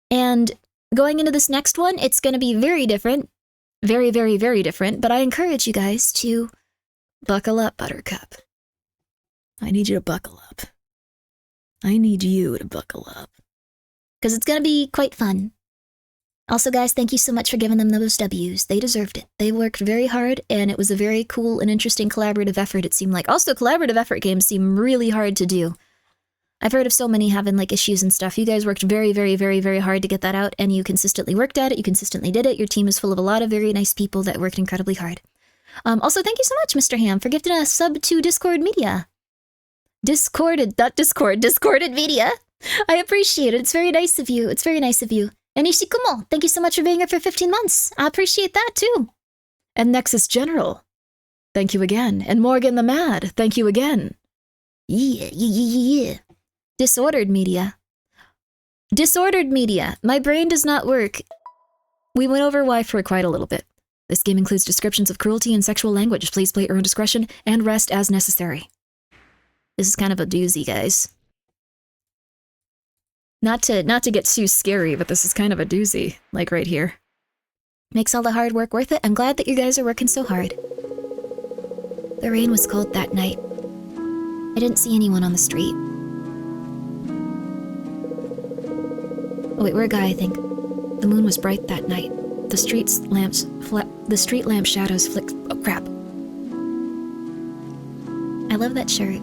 And going into this next one, it's gonna be very different. Very, very, very different. But I encourage you guys to buckle up, Buttercup. I need you to buckle up. I need you to buckle up. Because it's gonna be quite fun. Also, guys, thank you so much for giving them those W's. They deserved it. They worked very hard, and it was a very cool and interesting collaborative effort, it seemed like. Also, collaborative effort games seem really hard to do. I've heard of so many having, like, issues and stuff. You guys worked very, very, very, very hard to get that out, and you consistently worked at it. You consistently did it. Your team is full of a lot of very nice people that worked incredibly hard. Also, thank you so much, Mr. Ham, for gifting us a sub to Discord Media. Discorded Media. I appreciate it. It's very nice of you. It's very nice of you. And Ishikumo, thank you so much for being here for 15 months. I appreciate that, too. And Nexus General, thank you again. And Morgan the Mad, thank you again. Yeah. Disordered Media. My brain does not work. We went over why for quite a little bit. This game includes descriptions of cruelty and sexual language. Please play at your own discretion and rest as necessary. This is kind of a doozy, guys. Not to get too scary, but this is kind of a doozy, like right here. Makes all the hard work worth it. I'm glad that you guys are working so hard. The rain was cold that night. I didn't see anyone on the street. Oh wait, we're a guy, I think. The moon was bright that night. The street lamp shadows flicked. Oh crap! I love that shirt.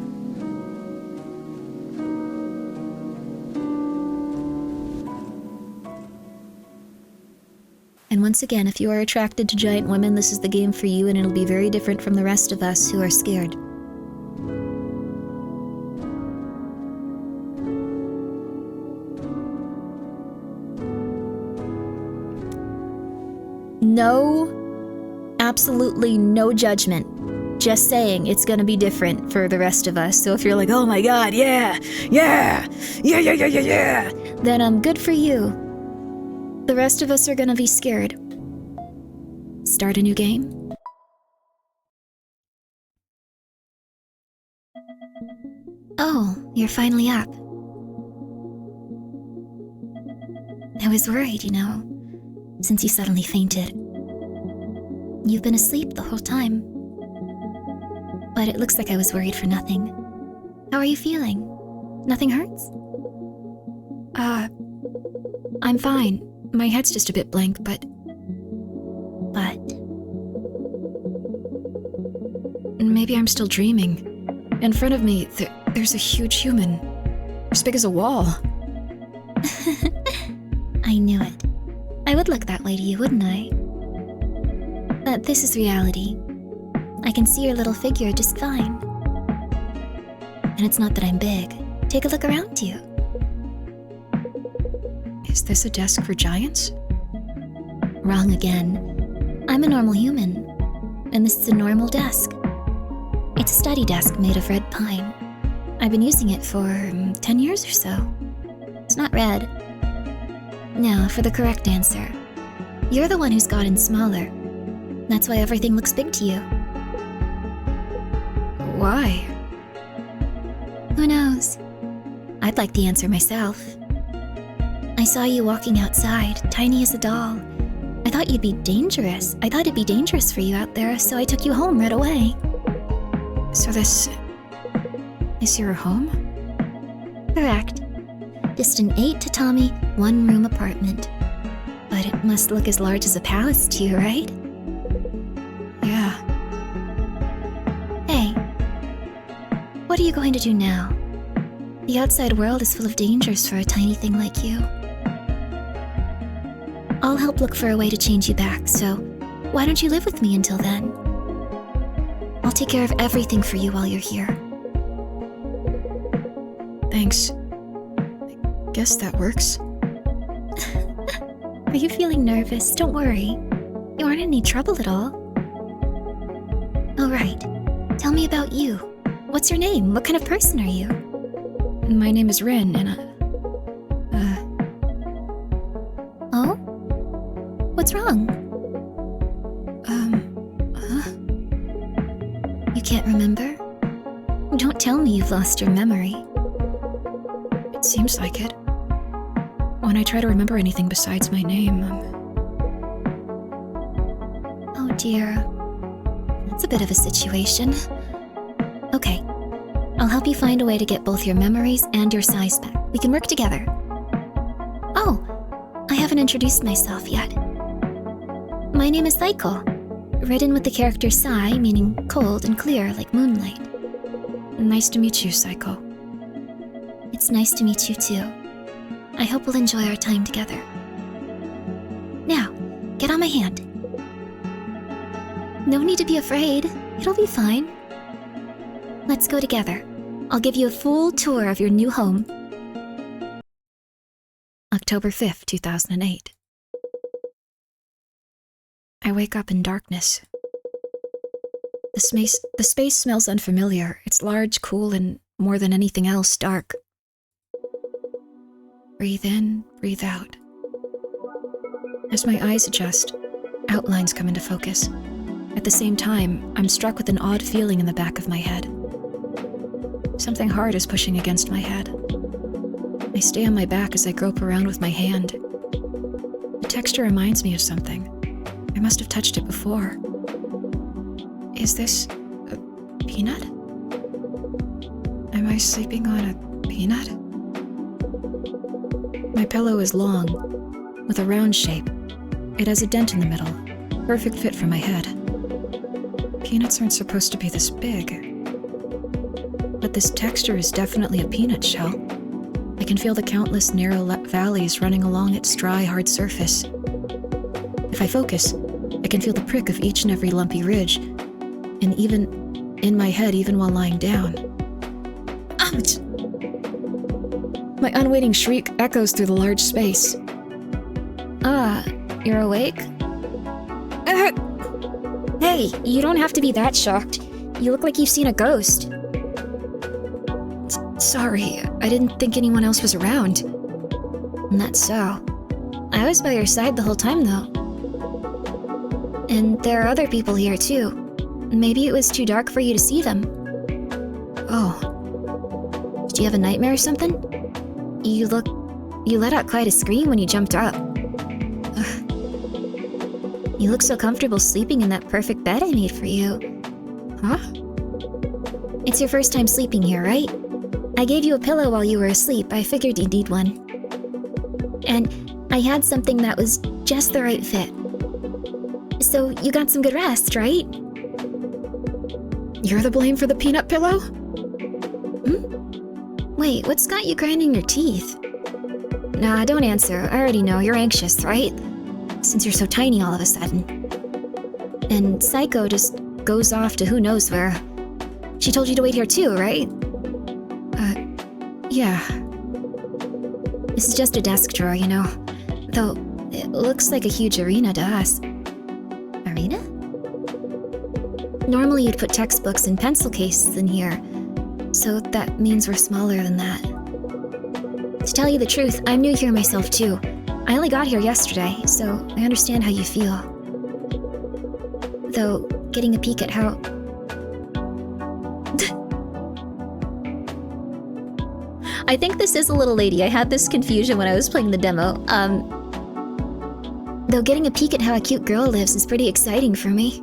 And once again, if you are attracted to giant women, this is the game for you, and it'll be very different from the rest of us who are scared. No, absolutely no judgment. Just saying, it's gonna be different for the rest of us. So if you're like, oh my god, yeah, then good for you. The rest of us are gonna be scared. Start a new game? Oh, you're finally up. I was worried, you know, since you suddenly fainted. You've been asleep the whole time. But it looks like I was worried for nothing. How are you feeling? Nothing hurts? I'm fine. My head's just a bit blank, but... Maybe I'm still dreaming. In front of me, there's a huge human. As big as a wall. I knew it. I would look that way to you, wouldn't I? But this is reality. I can see your little figure just fine. And it's not that I'm big. Take a look around you. Is this a desk for giants? Wrong again. I'm a normal human. And this is a normal desk. It's a study desk made of red pine. I've been using it for 10 years or so. It's not red. Now, for the correct answer. You're the one who's gotten smaller. That's why everything looks big to you. Why? Who knows? I'd like the answer myself. I saw you walking outside, tiny as a doll. I thought you'd be dangerous. I thought it'd be dangerous for you out there, so I took you home right away. So this... is your home? Correct. Just an 8-tatami, 1-room apartment. But it must look as large as a palace to you, right? Yeah. Hey. What are you going to do now? The outside world is full of dangers for a tiny thing like you. I'll help look for a way to change you back, so why don't you live with me until then? I'll take care of everything for you while you're here. Thanks. I guess that works. Are you feeling nervous? Don't worry. You aren't in any trouble at all. All right. Tell me about you. What's your name? What kind of person are you? My name is Ren, and Oh? What's wrong? You can't remember? Don't tell me you've lost your memory. It seems like it. When I try to remember anything besides my name, Oh dear. That's a bit of a situation. Okay. I'll help you find a way to get both your memories and your size back. We can work together. Oh, I haven't introduced myself yet. My name is SAEKO, written with the character Sai, meaning cold and clear like moonlight. Nice to meet you, SAEKO. It's nice to meet you too. I hope we'll enjoy our time together. Now, get on my hand. No need to be afraid. It'll be fine. Let's go together. I'll give you a full tour of your new home. October 5th, 2008. I wake up in darkness. The space smells unfamiliar. It's large, cool, and more than anything else, dark. Breathe in, breathe out. As my eyes adjust, outlines come into focus. At the same time, I'm struck with an odd feeling in the back of my head. Something hard is pushing against my head. I stay on my back as I grope around with my hand. The texture reminds me of something. I must have touched it before. Is this a peanut? Am I sleeping on a peanut? My pillow is long, with a round shape. It has a dent in the middle, perfect fit for my head. Peanuts aren't supposed to be this big. But this texture is definitely a peanut shell. I can feel the countless narrow valleys running along its dry, hard surface. If I focus, I can feel the prick of each and every lumpy ridge, and even in my head, even while lying down. Ouch! My unwitting shriek echoes through the large space. Ah, you're awake? Hey, you don't have to be that shocked. You look like you've seen a ghost. Sorry, I didn't think anyone else was around. That's so. I was by your side the whole time, though. And there are other people here, too. Maybe it was too dark for you to see them. Oh. Did you have a nightmare or something? You let out quite a scream when you jumped up. You look so comfortable sleeping in that perfect bed I made for you. Huh? It's your first time sleeping here, right? I gave you a pillow while you were asleep. I figured you'd need one. And I had something that was just the right fit. So you got some good rest, right? You're the blame for the peanut pillow? Wait, what's got you grinding your teeth? Nah, don't answer. I already know. You're anxious, right? Since you're so tiny all of a sudden. And SAEKO just goes off to who knows where. She told you to wait here too, right? Yeah. This is just a desk drawer, you know. Though, it looks like a huge arena to us. Arena? Normally you'd put textbooks and pencil cases in here. So that means we're smaller than that. To tell you the truth, I'm new here myself too. I only got here yesterday, so I understand how you feel. Though, getting a peek at how... I think this is a little lady. I had this confusion when I was playing the demo. Though getting a peek at how a cute girl lives is pretty exciting for me.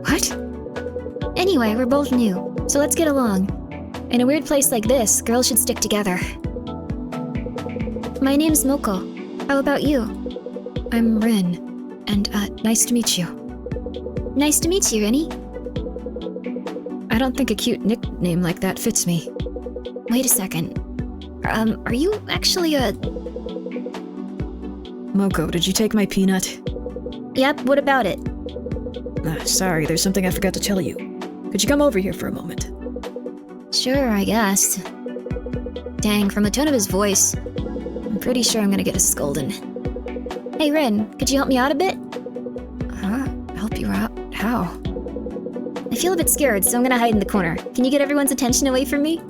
What? Anyway, we're both new, so let's get along. In a weird place like this, girls should stick together. My name's Moko. How about you? I'm Rin, and nice to meet you. Nice to meet you, Rinny. I don't think a cute nickname like that fits me. Wait a second. Are you actually a... Moko, did you take my peanut? Yep, what about it? Sorry, there's something I forgot to tell you. Could you come over here for a moment? Sure, I guess. Dang, from the tone of his voice, I'm pretty sure I'm gonna get a scolding. Hey Rin, could you help me out a bit? Huh? Help you out? How? I feel a bit scared, so I'm gonna hide in the corner. Can you get everyone's attention away from me?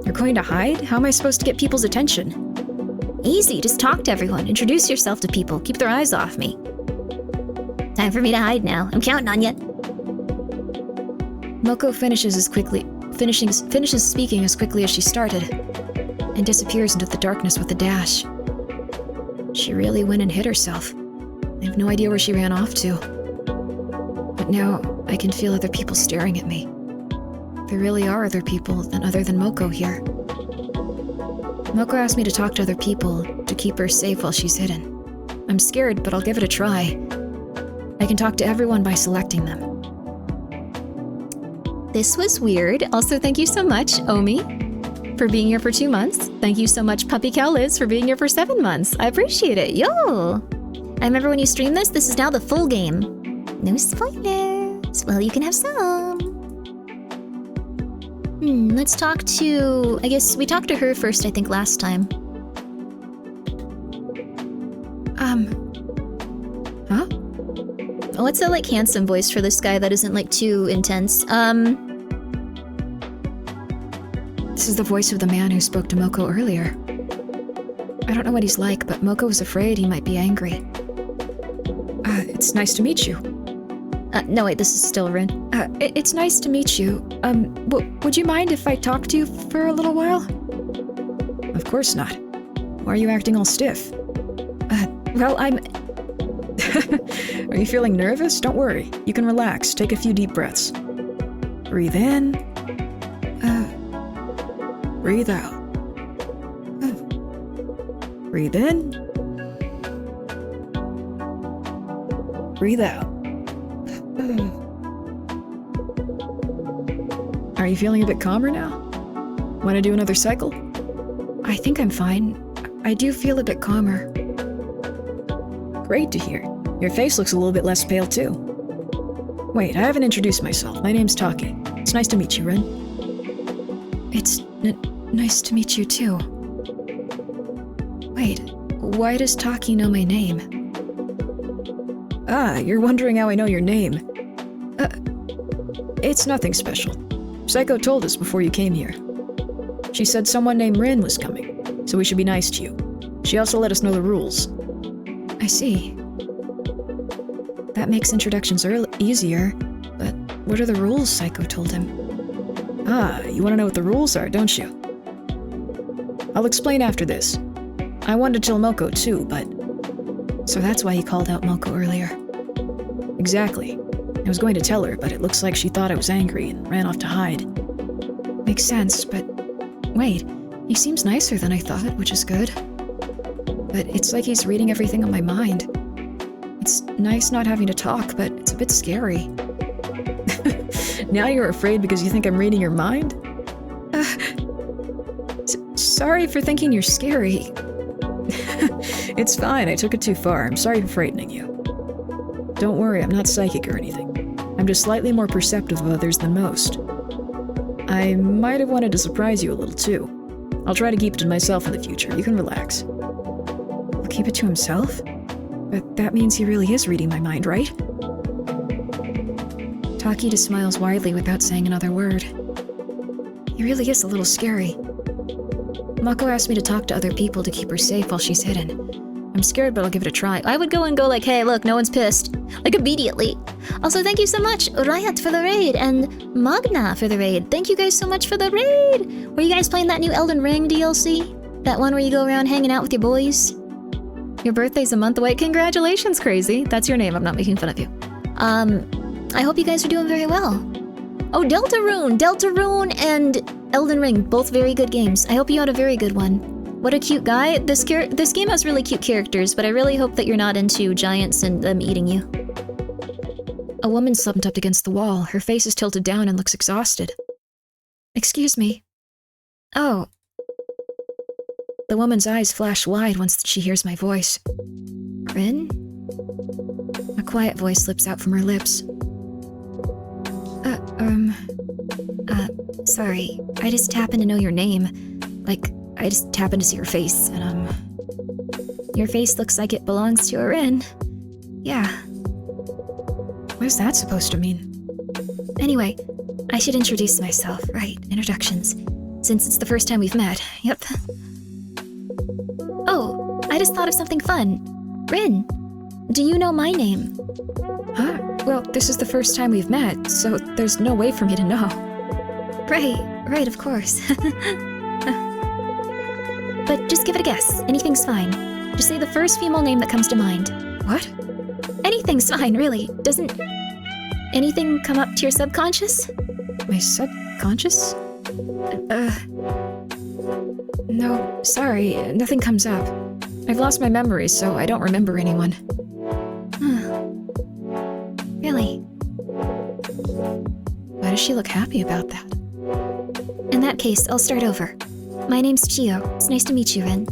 You're going to hide? How am I supposed to get people's attention? Easy, just talk to everyone. Introduce yourself to people. Keep their eyes off me. Time for me to hide now. I'm counting on you. Moko finishes speaking as quickly as she started, and disappears into the darkness with a dash. She really went and hid herself. I have no idea where she ran off to. But now, I can feel other people staring at me. There really are other people other than Moko here. Moko asked me to talk to other people to keep her safe while she's hidden. I'm scared, but I'll give it a try. I can talk to everyone by selecting them. This was weird. Also, thank you so much, Omi, for being here for 2 months. Thank you so much, Puppy Cow Liz, for being here for 7 months. I appreciate it. Yo! I remember when you streamed this is now the full game. No spoilers. Well, you can have some. Let's talk to... I guess we talked to her first, I think, last time. Huh? What's a, like, handsome voice for this guy that isn't, like, too intense? This is the voice of the man who spoke to Moko earlier. I don't know what he's like, but Moko was afraid he might be angry. It's nice to meet you. No, wait, this is still Rin. It's nice to meet you. Would you mind if I talk to you for a little while? Of course not. Why are you acting all stiff? Well, I'm... Are you feeling nervous? Don't worry. You can relax. Take a few deep breaths. Breathe in. Breathe out. Breathe in. Breathe out. Are you feeling a bit calmer now? Want to do another cycle? I think I'm fine. I do feel a bit calmer. Great to hear. Your face looks a little bit less pale, too. Wait, I haven't introduced myself. My name's Taki. It's nice to meet you, Rin. It's nice to meet you, too. Wait, why does Taki know my name? Ah, you're wondering how I know your name. It's nothing special. SAEKO told us before you came here. She said someone named Rin was coming, so we should be nice to you. She also let us know the rules. I see. That makes introductions easier, but what are the rules, SAEKO told him? Ah, you want to know what the rules are, don't you? I'll explain after this. I wanted to tell Moko too, but... So that's why he called out Moko earlier. Exactly. I was going to tell her, but it looks like she thought I was angry and ran off to hide. Makes sense, but... Wait, he seems nicer than I thought, which is good. But it's like he's reading everything on my mind. It's nice not having to talk, but it's a bit scary. Now you're afraid because you think I'm reading your mind? Sorry for thinking you're scary. It's fine, I took it too far. I'm sorry for frightening you. Don't worry, I'm not psychic or anything. I'm just slightly more perceptive of others than most. I might have wanted to surprise you a little too. I'll try to keep it to myself in the future. You can relax. He'll keep it to himself? But that means he really is reading my mind, right? Taki just smiles widely without saying another word. He really is a little scary. Mako asked me to talk to other people to keep her safe while she's hidden. I'm scared, but I'll give it a try. I would go and go like, hey, look, no one's pissed. Like, immediately. Also, thank you so much, Riot, for the raid, and Magna for the raid. Thank you guys so much for the raid! Were you guys playing that new Elden Ring DLC? That one where you go around hanging out with your boys? Your birthday's a month away. Congratulations, Crazy. That's your name. I'm not making fun of you. I hope you guys are doing very well. Oh, Deltarune and Elden Ring, both very good games. I hope you had a very good one. What a cute guy. This game has really cute characters, but I really hope that you're not into giants and them eating you. A woman slumped up against the wall. Her face is tilted down and looks exhausted. Excuse me. Oh. The woman's eyes flash wide once she hears my voice. Rin? A quiet voice slips out from her lips. Sorry. I just happen to know your name. Like, I just happen to see your face, and, your face looks like it belongs to a Rin. Yeah. What is that supposed to mean? Anyway, I should introduce myself. Right, introductions. Since it's the first time we've met. Yep. Oh, I just thought of something fun. Rin, do you know my name? Huh? Well, this is the first time we've met, so there's no way for me to know. Right, of course. But just give it a guess. Anything's fine. Just say the first female name that comes to mind. What? Anything's fine, really. Doesn't anything come up to your subconscious? My subconscious? No, sorry, nothing comes up. I've lost my memory, so I don't remember anyone. Really? Why does she look happy about that? In that case, I'll start over. My name's Chio. It's nice to meet you, Rin.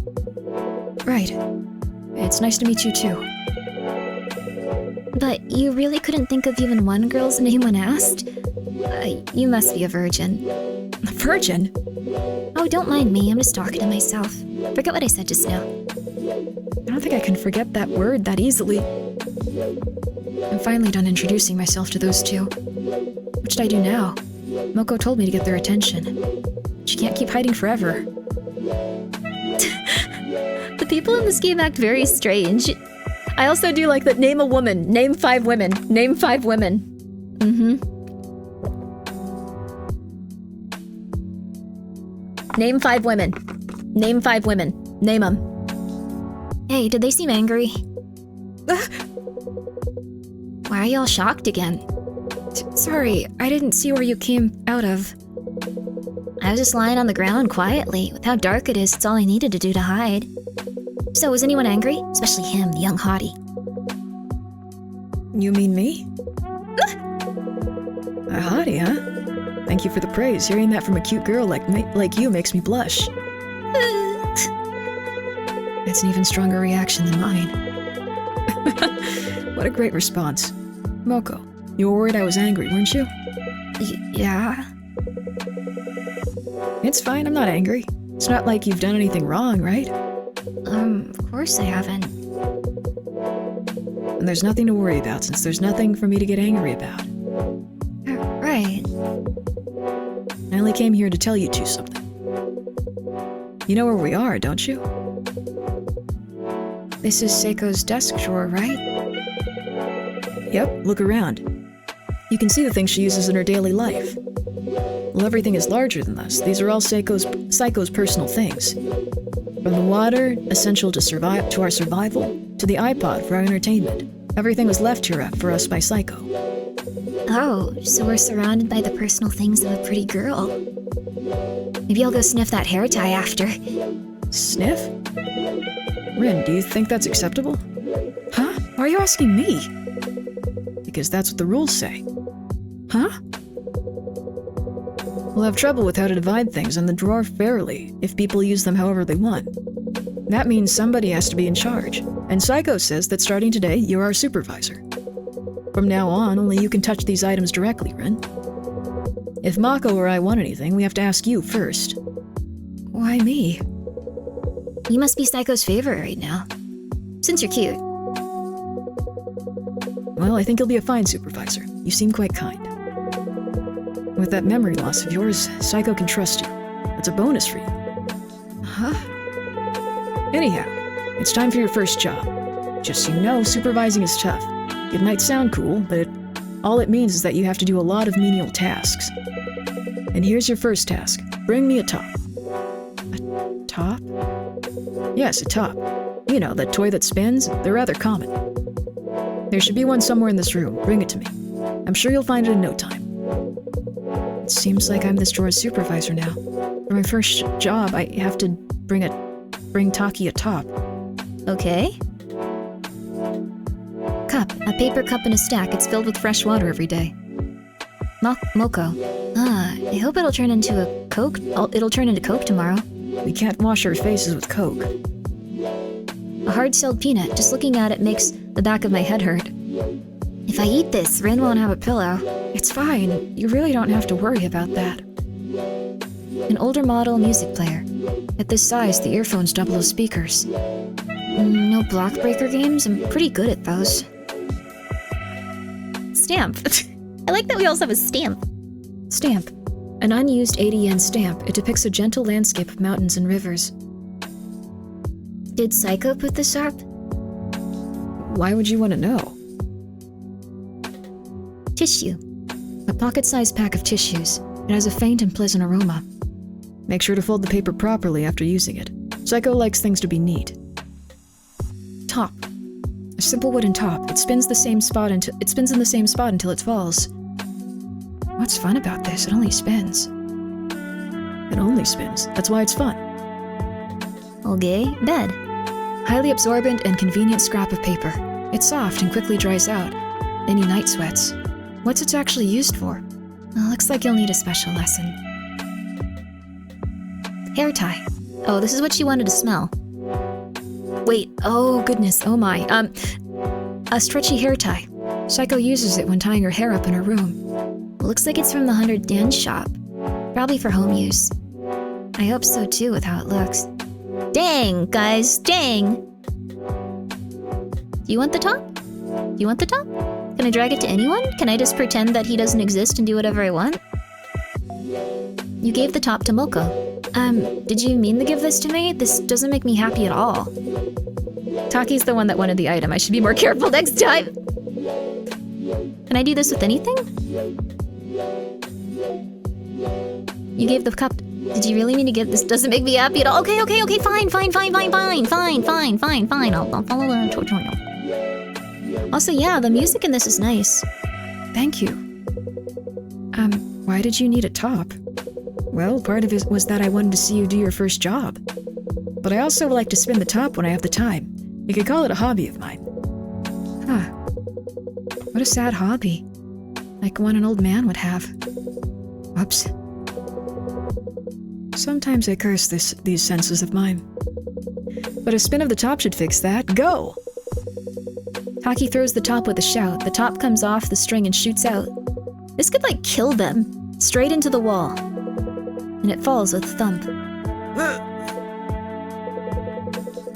Right. It's nice to meet you, too. But you really couldn't think of even one girl's name when asked? You must be a virgin. A virgin? Oh, don't mind me. I'm just talking to myself. Forget what I said just now. I don't think I can forget that word that easily. I'm finally done introducing myself to those two. What should I do now? Moko told me to get their attention. She can't keep hiding forever. The people in this game act very strange. I also do like that name a woman, name 5 women, name 5 women. Name 5 women. Name 5 women. Name them. Hey, did they seem angry? Why are you all shocked again? Sorry, I didn't see where you came out of. I was just lying on the ground quietly. With how dark it is, it's all I needed to do to hide. So, was anyone angry? Especially him, the young hottie. You mean me? A hottie, huh? Thank you for the praise. Hearing that from a cute girl like you makes me blush. That's an even stronger reaction than mine. What a great response. Moko, you were worried I was angry, weren't you? Yeah. It's fine, I'm not angry. It's not like you've done anything wrong, right? Of course I haven't. And there's nothing to worry about, since there's nothing for me to get angry about. Right. I only came here to tell you two something. You know where we are, don't you? This is SAEKO's desk drawer, right? Yep, look around. You can see the things she uses in her daily life. Well, everything is larger than us. These are all SAEKO's personal things. From the water, essential to our survival, to the iPod for our entertainment. Everything was left here for us by SAEKO. Oh, so we're surrounded by the personal things of a pretty girl. Maybe I'll go sniff that hair tie after. Sniff? Rin, do you think that's acceptable? Huh? Why are you asking me? Because that's what the rules say. Huh? We'll have trouble with how to divide things in the drawer fairly if people use them however they want. That means somebody has to be in charge, and SAEKO says that starting today, you're our supervisor. From now on, only you can touch these items directly, Rin. If Mako or I want anything, we have to ask you first. Why me? You must be SAEKO's favorite right now. Since you're cute. Well, I think you'll be a fine supervisor. You seem quite kind. With that memory loss of yours, SAEKO can trust you. It's a bonus for you. Huh? Anyhow, it's time for your first job. Just so you know, supervising is tough. It might sound cool, but all it means is that you have to do a lot of menial tasks. And here's your first task. Bring me a top. A top? Yes, a top. You know, that toy that spins? They're rather common. There should be one somewhere in this room. Bring it to me. I'm sure you'll find it in no time. It seems like I'm this drawer's supervisor now. For my first job, I have to bring Taki a top. Okay. Cup. A paper cup in a stack. It's filled with fresh water every day. Moko. I hope it'll turn into a Coke. It'll turn into Coke tomorrow. We can't wash our faces with Coke. A hard-shelled peanut. Just looking at it makes the back of my head hurt. If I eat this, Rin won't have a pillow. It's fine. You really don't have to worry about that. An older model music player. At this size, the earphones double as speakers. No block breaker games? I'm pretty good at those. Stamp. I like that we also have a stamp. Stamp. An unused 80-yen stamp. It depicts a gentle landscape of mountains and rivers. Did SAEKO put this up? Why would you want to know? Tissue. A pocket-sized pack of tissues. It has a faint and pleasant aroma. Make sure to fold the paper properly after using it. SAEKO likes things to be neat. Top. A simple wooden top. It spins in the same spot until it falls. What's fun about this? It only spins. It only spins. That's why it's fun. Okay, bed. Highly absorbent and convenient scrap of paper. It's soft and quickly dries out. Any night sweats. What's it actually used for? Looks like you'll need a special lesson. Hair tie. Oh, this is what she wanted to smell. Wait, oh goodness, oh my. A stretchy hair tie. SAEKO uses it when tying her hair up in her room. Looks like it's from the 100 yen shop. Probably for home use. I hope so too with how it looks. Dang, guys, dang! Do you want the top? Do you want the top? Can I drag it to anyone? Can I just pretend that he doesn't exist and do whatever I want? You gave the top to Moko. Did you mean to give this to me? This doesn't make me happy at all. Taki's the one that wanted the item. I should be more careful next time. Can I do this with anything? You gave the cup. Did you really mean to get this? Doesn't make me happy at all. Okay, fine. I'll follow the tutorial. Also, yeah, the music in this is nice. Thank you. Why did you need a top? Well, part of it was that I wanted to see you do your first job. But I also like to spin the top when I have the time. You could call it a hobby of mine. Huh. What a sad hobby. Like one an old man would have. Whoops. Sometimes I curse these senses of mine. But a spin of the top should fix that. Go! Taki throws the top with a shout. The top comes off the string and shoots out. This could, like, kill them. Straight into the wall. And it falls with a thump.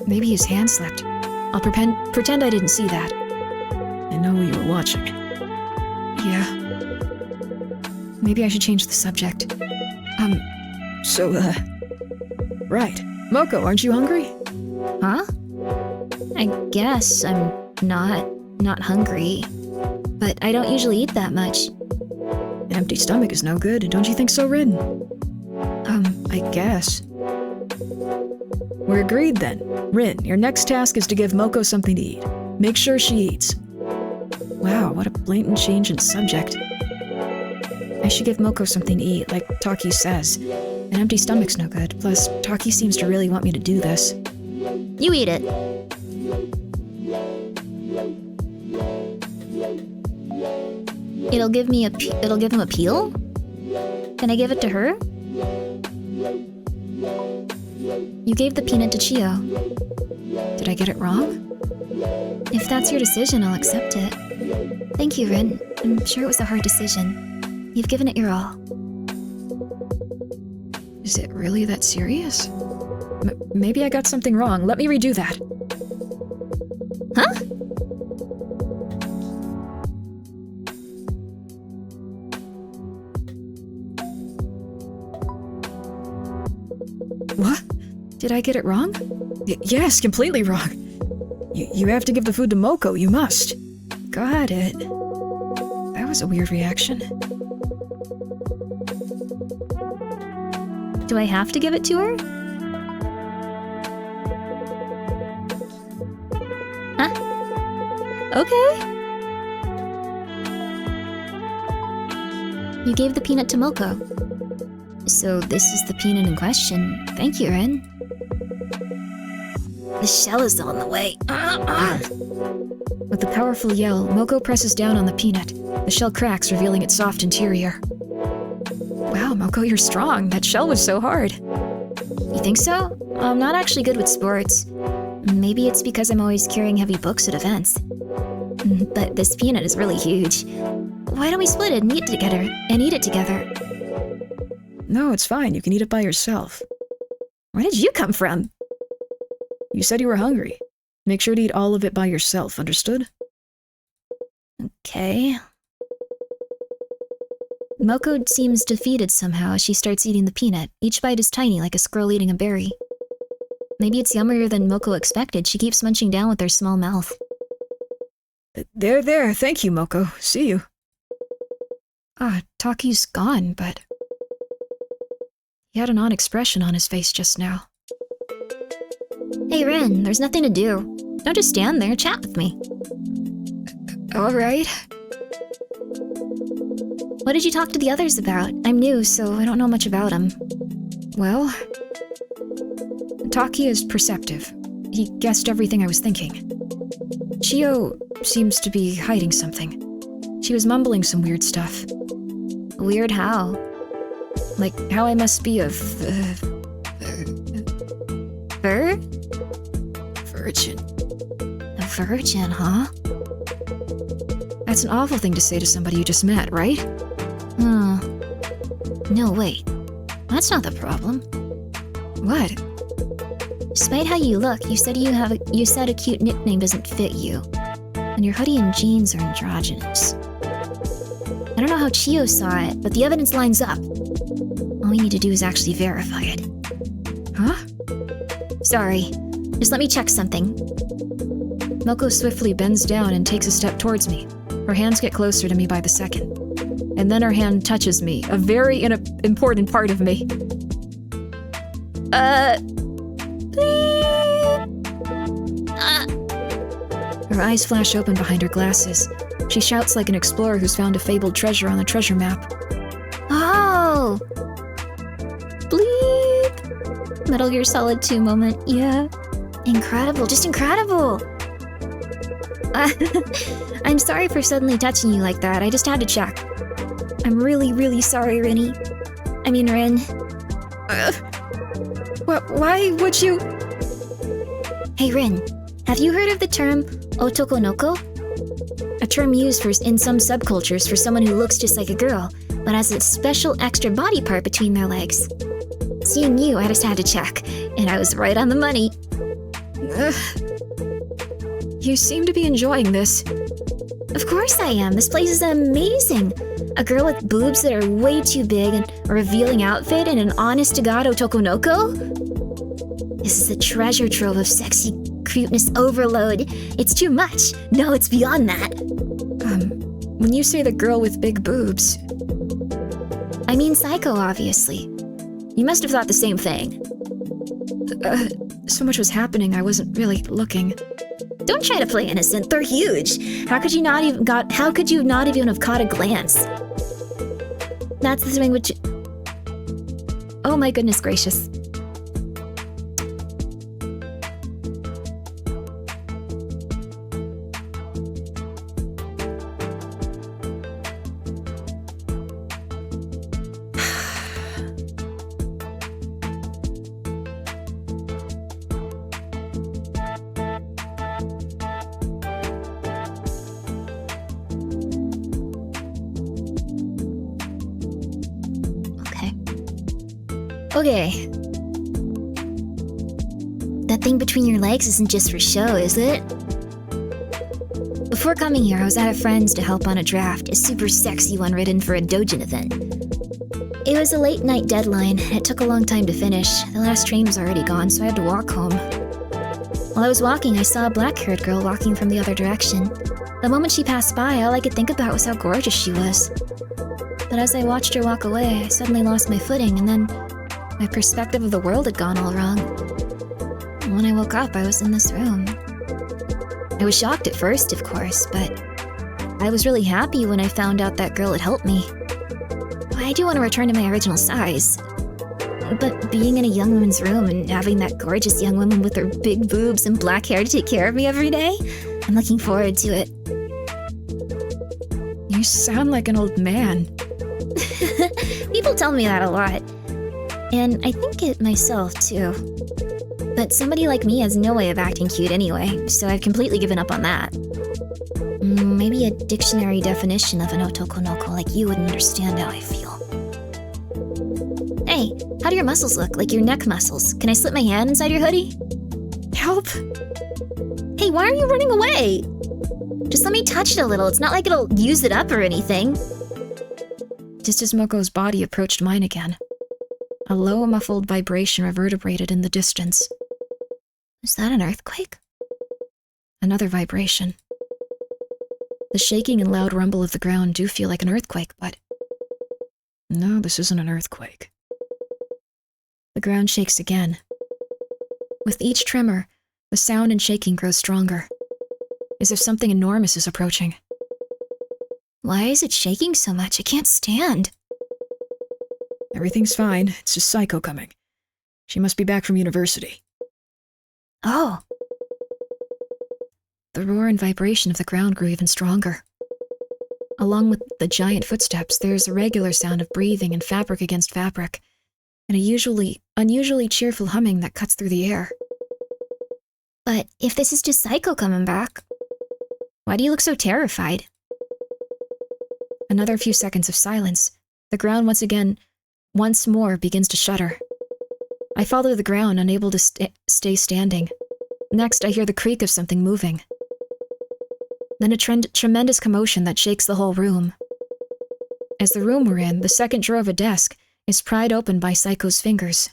Maybe his hand slipped. I'll pretend I didn't see that. I know you were watching. Yeah. Maybe I should change the subject. Right. Moko, aren't you hungry? Huh? I guess I'm not hungry. But I don't usually eat that much. An empty stomach is no good, don't you think so, Rin? I guess. We're agreed then. Rin, your next task is to give Moko something to eat. Make sure she eats. Wow, what a blatant change in subject. I should give Moko something to eat, like Taki says. An empty stomach's no good, plus Taki seems to really want me to do this. You eat it. It'll give him a peel? Can I give it to her? You gave the peanut to Chio. Did I get it wrong? If that's your decision, I'll accept it. Thank you, Rin. I'm sure it was a hard decision. You've given it your all. Is it really that serious? Maybe I got something wrong. Let me redo that. Huh? What? Did I get it wrong? Yes, completely wrong. You have to give the food to Moko, you must. Got it. That was a weird reaction. Do I have to give it to her? Huh? Okay. You gave the peanut to Moko. So this is the peanut in question. Thank you, Rin. The shell is on the way. With a powerful yell, Moko presses down on the peanut. The shell cracks, revealing its soft interior. Wow, Moko, you're strong. That shell was so hard. You think so? I'm not actually good with sports. Maybe it's because I'm always carrying heavy books at events. But this peanut is really huge. Why don't we split it and eat it together? No, it's fine. You can eat it by yourself. Where did you come from? You said you were hungry. Make sure to eat all of it by yourself, understood? Okay. Moko seems defeated somehow as she starts eating the peanut. Each bite is tiny, like a squirrel eating a berry. Maybe it's yummier than Moko expected. She keeps munching down with her small mouth. There. Thank you, Moko. See you. Taki's gone, but... He had an odd expression on his face just now. Hey, Rin, there's nothing to do. Don't just stand there, chat with me. Alright. What did you talk to the others about? I'm new, so I don't know much about them. Well... Taki is perceptive. He guessed everything I was thinking. Chio seems to be hiding something. She was mumbling some weird stuff. Weird how? Like how I must be a virgin. A virgin, huh? That's an awful thing to say to somebody you just met, right? No, wait. That's not the problem. What? Despite how you look, you said a cute nickname doesn't fit you. And your hoodie and jeans are androgynous. I don't know how Chio saw it, but the evidence lines up. All we need to do is actually verify it. Huh? Sorry. Just let me check something. Moko swiftly bends down and takes a step towards me. Her hands get closer to me by the second. And then her hand touches me, a very important part of me. Her eyes flash open behind her glasses. She shouts like an explorer who's found a fabled treasure on the treasure map. Oh! Bleep! Metal Gear Solid 2 moment, yeah. Incredible, just incredible! I'm sorry for suddenly touching you like that, I just had to check. I'm really, really sorry, Rin. Why would you? Hey, Rin, have you heard of the term otokonoko? A term used in some subcultures for someone who looks just like a girl, but has a special extra body part between their legs. Seeing you, I just had to check, and I was right on the money. You seem to be enjoying this. Of course I am. This place is amazing. A girl with boobs that are way too big and a revealing outfit and an honest-to-God otokonoko? This is a treasure trove of sexy cuteness overload. It's too much. No, it's beyond that. When you say the girl with big boobs... I mean SAEKO, obviously. You must have thought the same thing. So much was happening, I wasn't really looking. Don't try to play innocent, they're huge. How could you not even have caught a glance? That's the thing which... Oh my goodness gracious. Okay. That thing between your legs isn't just for show, is it? Before coming here, I was at a friend's to help on a draft, a super sexy one written for a doujin event. It was a late night deadline, and it took a long time to finish. The last train was already gone, so I had to walk home. While I was walking, I saw a black-haired girl walking from the other direction. The moment she passed by, all I could think about was how gorgeous she was. But as I watched her walk away, I suddenly lost my footing, and then my perspective of the world had gone all wrong. And when I woke up, I was in this room. I was shocked at first, of course, but I was really happy when I found out that girl had helped me. I do want to return to my original size. But being in a young woman's room and having that gorgeous young woman with her big boobs and black hair to take care of me every day, I'm looking forward to it. You sound like an old man. People tell me that a lot. And I think it myself, too. But somebody like me has no way of acting cute anyway, so I've completely given up on that. Maybe a dictionary definition of an otokonoko like you wouldn't understand how I feel. Hey, how do your muscles look? Like your neck muscles? Can I slip my hand inside your hoodie? Help! Hey, why are you running away? Just let me touch it a little. It's not like it'll use it up or anything. Just as Moko's body approached mine again, a low, muffled vibration reverberated in the distance. Is that an earthquake? Another vibration. The shaking and loud rumble of the ground do feel like an earthquake, but... No, this isn't an earthquake. The ground shakes again. With each tremor, the sound and shaking grows stronger, as if something enormous is approaching. Why is it shaking so much? I can't stand. Everything's fine. It's just SAEKO coming. She must be back from university. Oh. The roar and vibration of the ground grew even stronger. Along with the giant footsteps, there's a regular sound of breathing and fabric against fabric, and a unusually cheerful humming that cuts through the air. But if this is just SAEKO coming back, why do you look so terrified? Another few seconds of silence. The ground once more begins to shudder. I fall to the ground, unable to stay standing. Next, I hear the creak of something moving. Then a tremendous commotion that shakes the whole room. As the room we're in, the second drawer of a desk is pried open by SAEKO's fingers.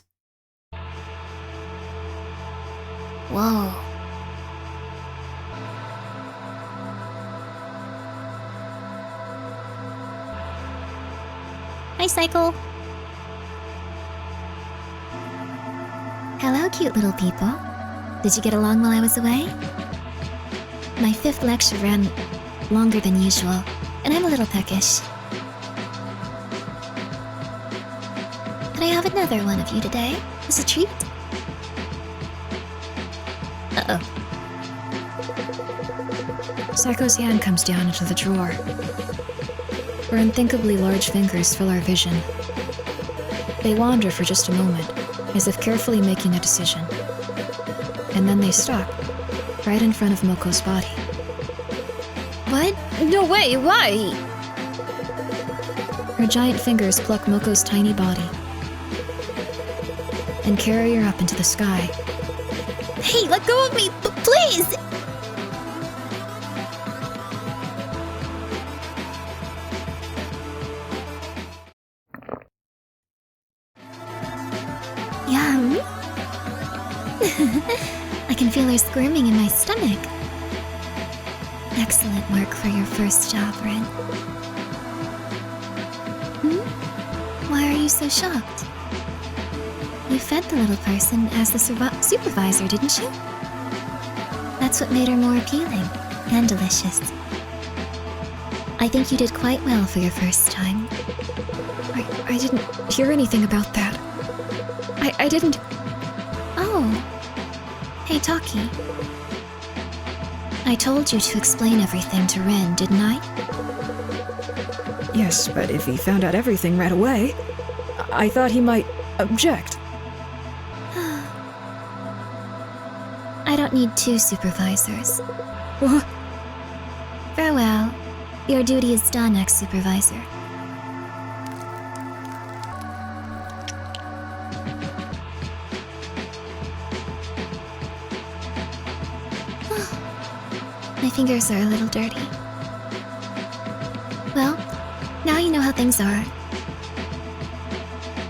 Whoa. Hi, SAEKO. Hello, cute little people. Did you get along while I was away? My 5th lecture ran longer than usual, and I'm a little peckish. Could I have another one of you today? As a treat? Uh-oh. SAEKO's hand comes down into the drawer. Her unthinkably large fingers fill our vision. They wander for just a moment, as if carefully making a decision. And then they stop, right in front of Moko's body. What? No way, why? Her giant fingers pluck Moko's tiny body and carry her up into the sky. Hey, let go of me, please! Yum. I can feel her squirming in my stomach. Excellent work for your first job, Rin. Why are you so shocked? You fed the little person as the supervisor, didn't you? That's what made her more appealing and delicious. I think you did quite well for your first time. I didn't hear anything about that. I didn't... Oh. Hey, Taki. I told you to explain everything to Rin, didn't I? Yes, but if he found out everything right away, I thought he might object. I don't need 2 supervisors. What? Farewell. Your duty is done, ex-supervisor. My fingers are a little dirty. Well, now you know how things are.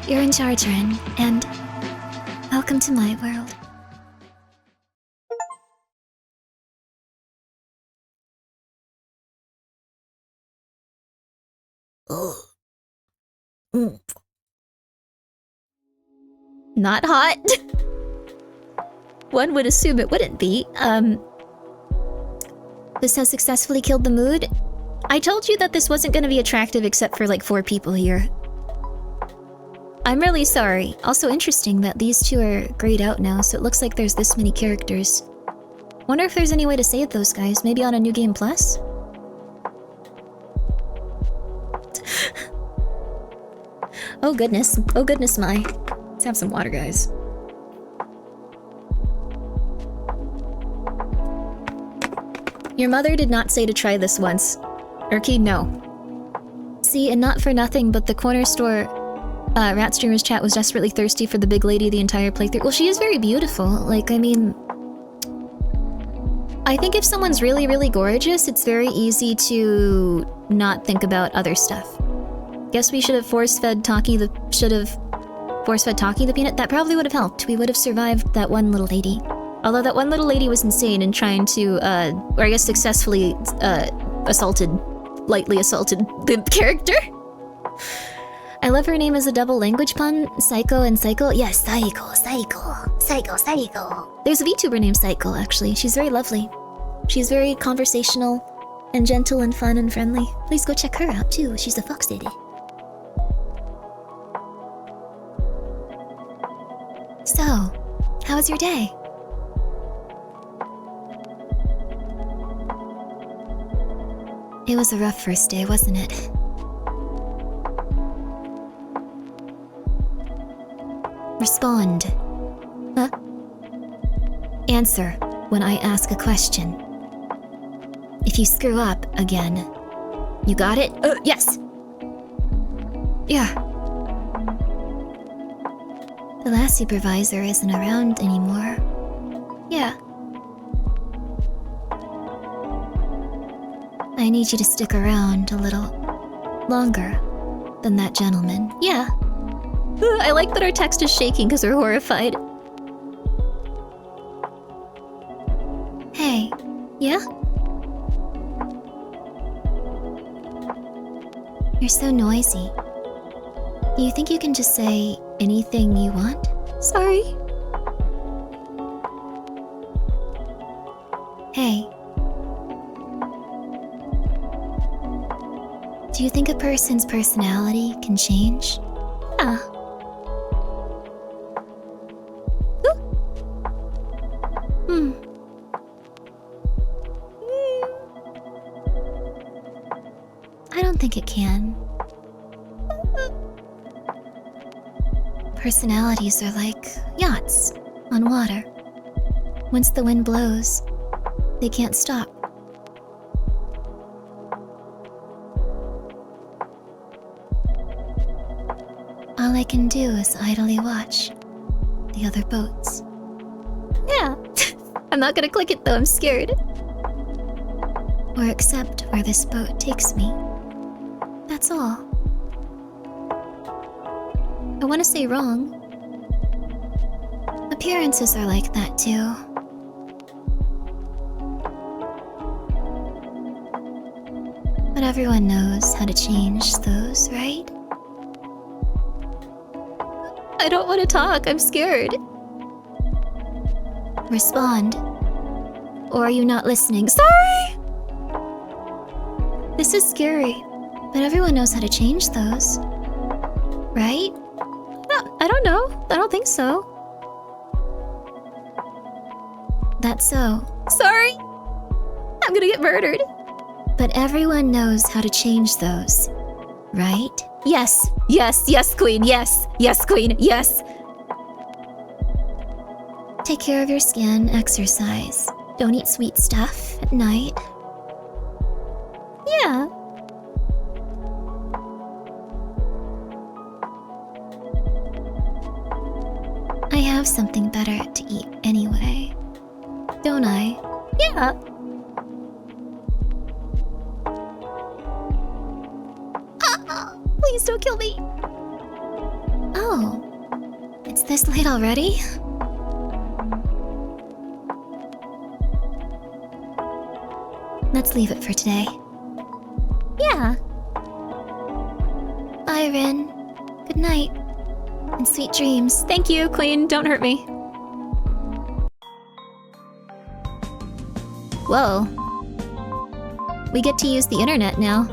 You're in charge, Ren, and welcome to my world. Not hot. One would assume it wouldn't be. This has successfully killed the mood. I told you that this wasn't gonna be attractive except for like 4 people here. I'm really sorry. Also interesting that these 2 are grayed out now, so it looks like there's this many characters. Wonder if there's any way to save those guys, maybe on a New Game Plus? Oh goodness my. Let's have some water, guys. Your mother did not say to try this once. Urki, no. See, and not for nothing, but the corner store Rat Streamers chat was desperately thirsty for the big lady the entire playthrough. Well, she is very beautiful. Like, I mean... I think if someone's really, really gorgeous, it's very easy to not think about other stuff. Guess we should have force-fed Taki the peanut. That probably would have helped. We would have survived that one little lady. Although that one little lady was insane in trying to, or I guess successfully, lightly assaulted the character. I love her name as a double language pun. SAEKO and Cycle. Yes, SAEKO. There's a VTuber named Cycle, actually. She's very lovely. She's very conversational and gentle and fun and friendly. Please go check her out, too. She's a fox lady. So, how was your day? It was a rough first day, wasn't it? Respond. Huh? Answer when I ask a question. If you screw up again, you got it? Yes! Yeah. The last supervisor isn't around anymore. Yeah. I need you to stick around a little longer than that gentleman. Yeah. I like that our text is shaking because we're horrified. Hey, yeah? You're so noisy. You think you can just say anything you want? Sorry. Hey. Do you think a person's personality can change? Yeah. I don't think it can. Personalities are like yachts on water. Once the wind blows, they can't stop. All I can do is idly watch the other boats. Yeah. I'm not gonna click it though, I'm scared. Or accept where this boat takes me. That's all. I want to say wrong. Appearances are like that too. But everyone knows how to change those, right? I don't want to talk, I'm scared. Respond. Or are you not listening? Sorry! This is scary. But everyone knows how to change those. Right? No, I don't know. I don't think so. That's so. Sorry! I'm gonna get murdered. But everyone knows how to change those. Right? Yes, yes, yes, queen, yes, yes, queen, yes. Take care of your skin, exercise. Don't eat sweet stuff at night. Yeah. I have something better to eat anyway. Don't I? Yeah. Please don't kill me. Oh. It's this late already? Let's leave it for today. Yeah. Bye, Rin. Good night. And sweet dreams. Thank you, queen. Don't hurt me. Whoa. We get to use the internet now.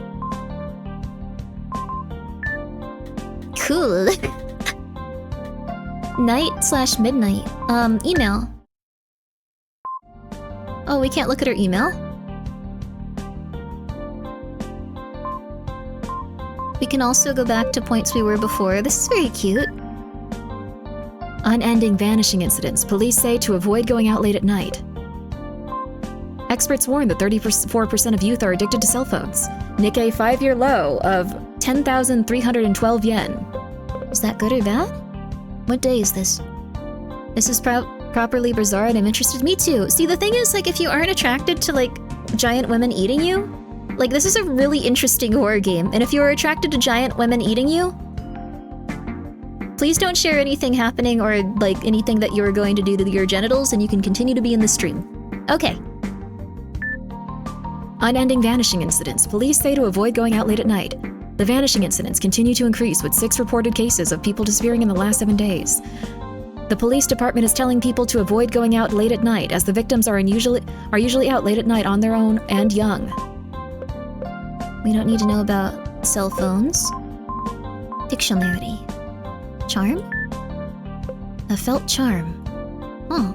Cool. Night/midnight. Email. Oh, we can't look at her email? We can also go back to points we were before. This is very cute. Unending vanishing incidents. Police say to avoid going out late at night. Experts warn that 34% of youth are addicted to cell phones. Nikkei 5-year low of 10,312 yen. Is that good or bad? What day is this? This is properly bizarre and I'm interested. Me too. See, the thing is, like, if you aren't attracted to, like, giant women eating you, like, this is a really interesting horror game. And if you are attracted to giant women eating you, please don't share anything happening or, like, anything that you are going to do to your genitals, and you can continue to be in the stream. Okay. Unending vanishing incidents. Police say to avoid going out late at night. The vanishing incidents continue to increase, with 6 reported cases of people disappearing in the last 7 days. The police department is telling people to avoid going out late at night, as the victims are usually out late at night on their own and young. We don't need to know about cell phones. Dictionary. Charm? A felt charm. Oh.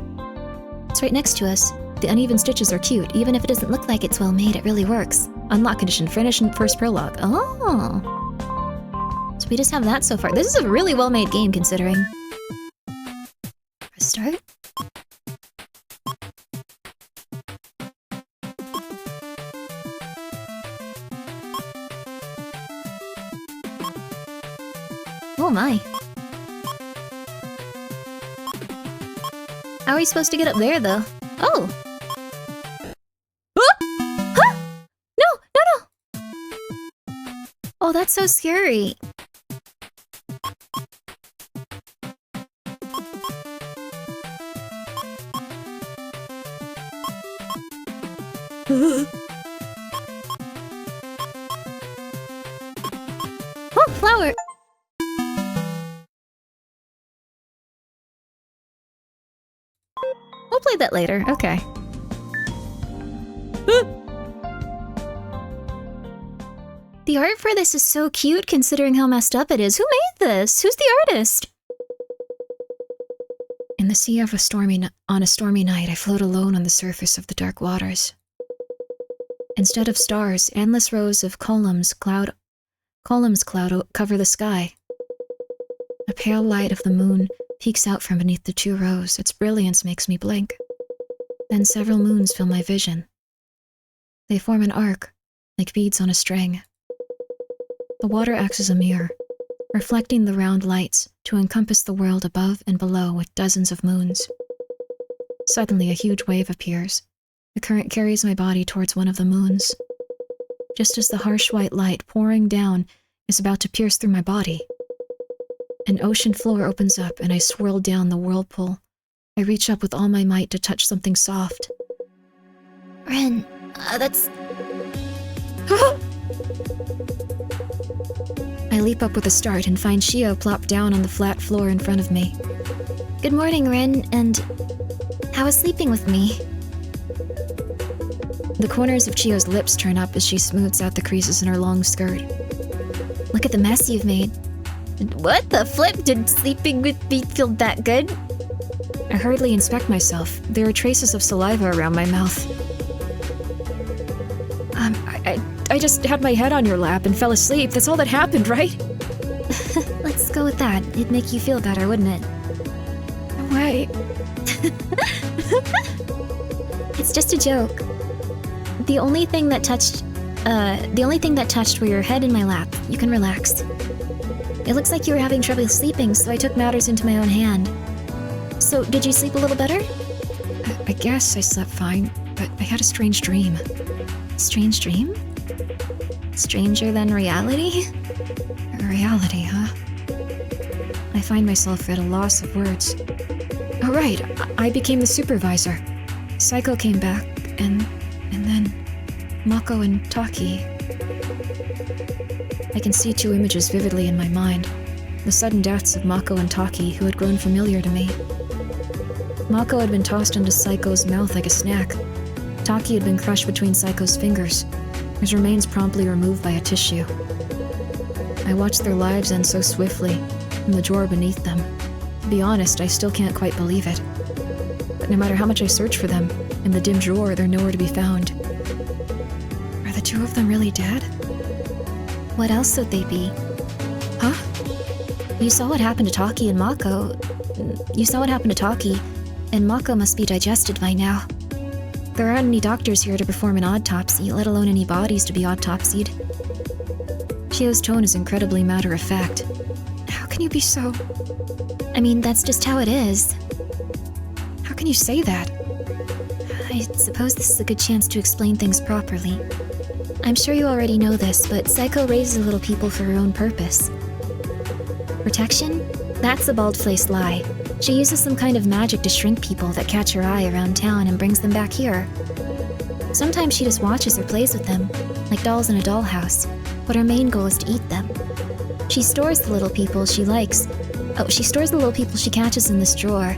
It's right next to us. The uneven stitches are cute. Even if it doesn't look like it's well made, it really works. Unlock condition. Finish first prologue. Oh. So we just have that so far. This is a really well-made game, considering. Press start. Oh my. How are we supposed to get up there, though? Oh! Oh, that's so scary. Oh, flower! We'll play that later, okay. The art for this is so cute considering how messed up it is. Who made this? Who's the artist? In the sea of on a stormy night, I float alone on the surface of the dark waters. Instead of stars, endless rows of columns cloud cover the sky. A pale light of the moon peeks out from beneath the 2 rows. Its brilliance makes me blink. Then several moons fill my vision. They form an arc, like beads on a string. The water acts as a mirror, reflecting the round lights to encompass the world above and below with dozens of moons. Suddenly, a huge wave appears. The current carries my body towards one of the moons. Just as the harsh white light pouring down is about to pierce through my body, an ocean floor opens up and I swirl down the whirlpool. I reach up with all my might to touch something soft. Ren, that's... I leap up with a start and find Shio plopped down on the flat floor in front of me. Good morning, Ren, and how was sleeping with me? The corners of Chio's lips turn up as she smooths out the creases in her long skirt. Look at the mess you've made. What the flip? Did sleeping with me feel that good? I hurriedly inspect myself. There are traces of saliva around my mouth. I just had my head on your lap and fell asleep. That's all that happened, right? Let's go with that. It'd make you feel better, wouldn't it? Why? It's just a joke. The only thing that touched were your head in my lap. You can relax. It looks like you were having trouble sleeping, so I took matters into my own hand. So, did you sleep a little better? I guess I slept fine, but I had a strange dream. Strange dream? Stranger than reality? Reality, huh? I find myself at a loss of words. Oh right, I became the supervisor. SAEKO came back, and then Mako and Taki. I can see 2 images vividly in my mind. The sudden deaths of Mako and Taki, who had grown familiar to me. Mako had been tossed into SAEKO's mouth like a snack. Taki had been crushed between SAEKO's fingers, his remains promptly removed by a tissue. I watched their lives end so swiftly, from the drawer beneath them. To be honest, I still can't quite believe it. But no matter how much I search for them, in the dim drawer, they're nowhere to be found. Are the 2 of them really dead? What else would they be? Huh? You saw what happened to Taki and Mako. You saw what happened to Taki, and Mako must be digested by now. There aren't any doctors here to perform an autopsy, let alone any bodies to be autopsied. Chio's tone is incredibly matter-of-fact. How can you be so... I mean, that's just how it is. How can you say that? I suppose this is a good chance to explain things properly. I'm sure you already know this, but SAEKO raises little people for her own purpose. Protection? That's a bald-faced lie. She uses some kind of magic to shrink people that catch her eye around town and brings them back here. Sometimes she just watches or plays with them, like dolls in a dollhouse, but her main goal is to eat them. She stores the little people she likes. She stores the little people she catches in this drawer,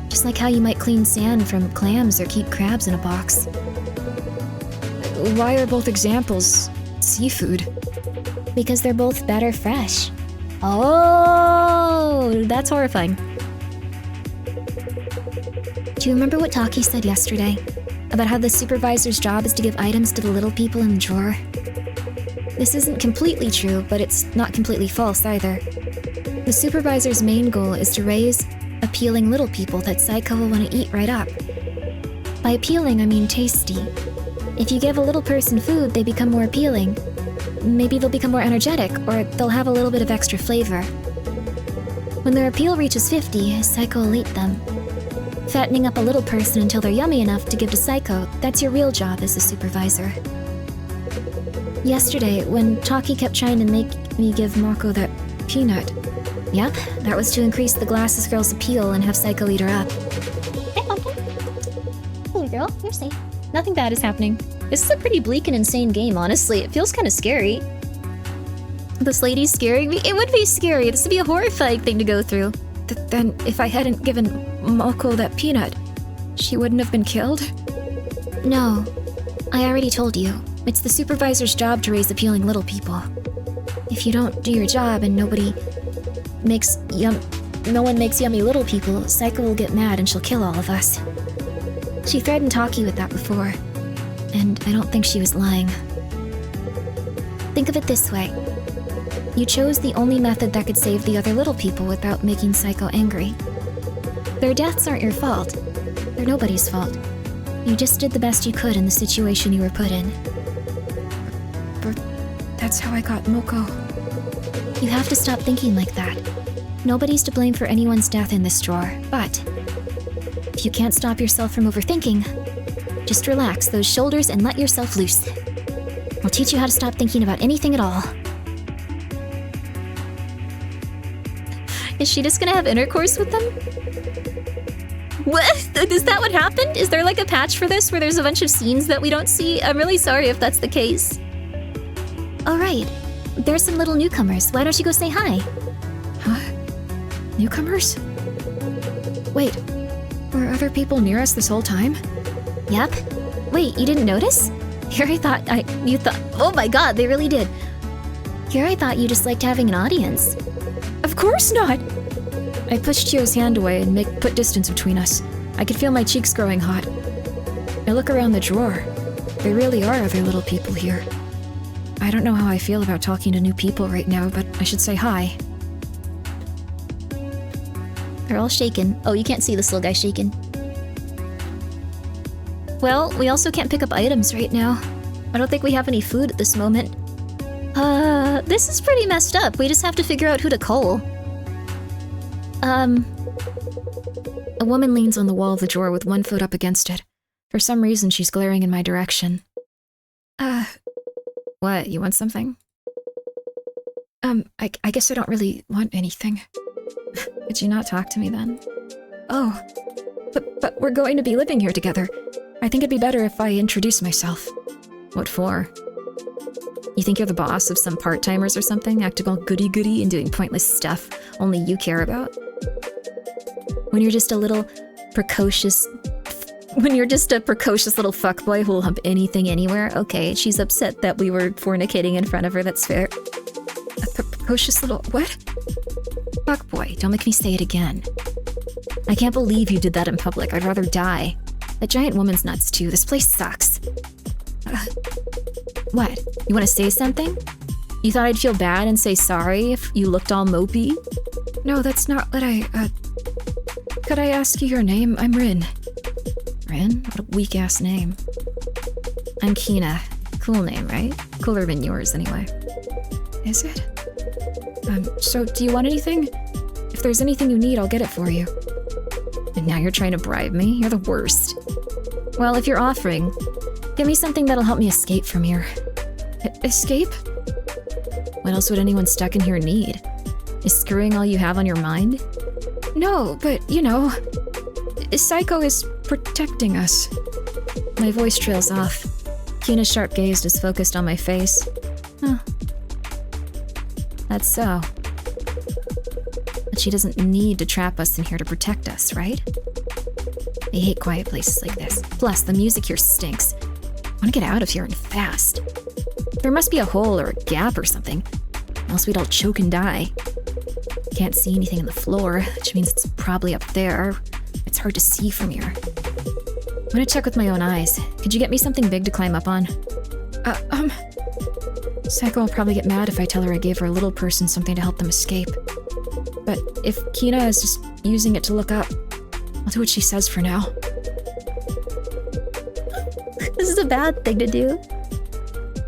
just like how you might clean sand from clams or keep crabs in a box. Why are both examples seafood? Because they're both better fresh. Oh, that's horrifying. Do you remember what Taki said yesterday? About how the supervisor's job is to give items to the little people in the drawer? This isn't completely true, but it's not completely false either. The supervisor's main goal is to raise appealing little people that SAEKO will want to eat right up. By appealing, I mean tasty. If you give a little person food, they become more appealing. Maybe they'll become more energetic, or they'll have a little bit of extra flavor. When their appeal reaches 50, SAEKO will eat them. Fattening up a little person until they're yummy enough to give to SAEKO, that's your real job as a supervisor. Yesterday, when Taki kept trying to make me give Mako that peanut, yep, that was to increase the glasses girl's appeal and have SAEKO eat her up. Hey, Pumpkin. Hey, girl, you're safe. Nothing bad is happening. This is a pretty bleak and insane game, honestly. It feels kind of scary. This lady's scaring me? It would be scary. This would be a horrifying thing to go through. Then, if I hadn't given Mako that peanut, she wouldn't have been killed? No. I already told you, it's the supervisor's job to raise appealing little people. If you don't do your job and no one makes yummy little people, SAEKO will get mad and she'll kill all of us. She threatened Taki with that before, and I don't think she was lying. Think of it this way. You chose the only method that could save the other little people without making SAEKO angry. Their deaths aren't your fault. They're nobody's fault. You just did the best you could in the situation you were put in. But that's how I got Moko. You have to stop thinking like that. Nobody's to blame for anyone's death in this drawer, but if you can't stop yourself from overthinking, just relax those shoulders and let yourself loose. I'll teach you how to stop thinking about anything at all. Is she just gonna have intercourse with them? What? Is that what happened? Is there like a patch for this where there's a bunch of scenes that we don't see? I'm really sorry if that's the case. Alright, there's some little newcomers. Why don't you go say hi? Huh? Newcomers? Wait, were other people near us this whole time? Yep. Wait, you didn't notice? Here I thought you thought, oh my god, they really did. Here I thought you just liked having an audience. Of course not! I pushed Chio's hand away and put distance between us. I could feel my cheeks growing hot. I look around the drawer. There really are other little people here. I don't know how I feel about talking to new people right now, but I should say hi. They're all shaken. Oh, you can't see this little guy shaking. Well, we also can't pick up items right now. I don't think we have any food at this moment. This is pretty messed up. We just have to figure out who to call. A woman leans on the wall of the drawer with one foot up against it. For some reason, she's glaring in my direction. What, you want something? I guess I don't really want anything. Could you not talk to me then? Oh, but we're going to be living here together. I think it'd be better if I introduce myself. What for? You think you're the boss of some part-timers or something, acting all goody-goody and doing pointless stuff only you care about? When you're just a precocious little fuckboy who'll hump anything anywhere, okay, she's upset that we were fornicating in front of her, that's fair. A precocious little... what? Fuckboy, don't make me say it again. I can't believe you did that in public, I'd rather die. That giant woman's nuts too, this place sucks. What? You want to say something? You thought I'd feel bad and say sorry if you looked all mopey? No, that's not what Could I ask you your name? I'm Rin. Rin? What a weak-ass name. I'm Kina. Cool name, right? Cooler than yours, anyway. Is it? So do you want anything? If there's anything you need, I'll get it for you. And now you're trying to bribe me? You're the worst. Well, if you're offering, give me something that'll help me escape from here. Escape? What else would anyone stuck in here need? Is screwing all you have on your mind? No, but, you know, SAEKO is protecting us. My voice trails off. Kina's sharp gaze is focused on my face. Huh. That's so. But she doesn't need to trap us in here to protect us, right? I hate quiet places like this. Plus, the music here stinks. I want to get out of here and fast. There must be a hole or a gap or something, else we'd all choke and die. Can't see anything on the floor, which means it's probably up there. It's hard to see from here. I'm gonna check with my own eyes. Could you get me something big to climb up on? SAEKO will probably get mad if I tell her I gave her a little person something to help them escape. But if Kina is just using it to look up, I'll do what she says for now. This is a bad thing to do.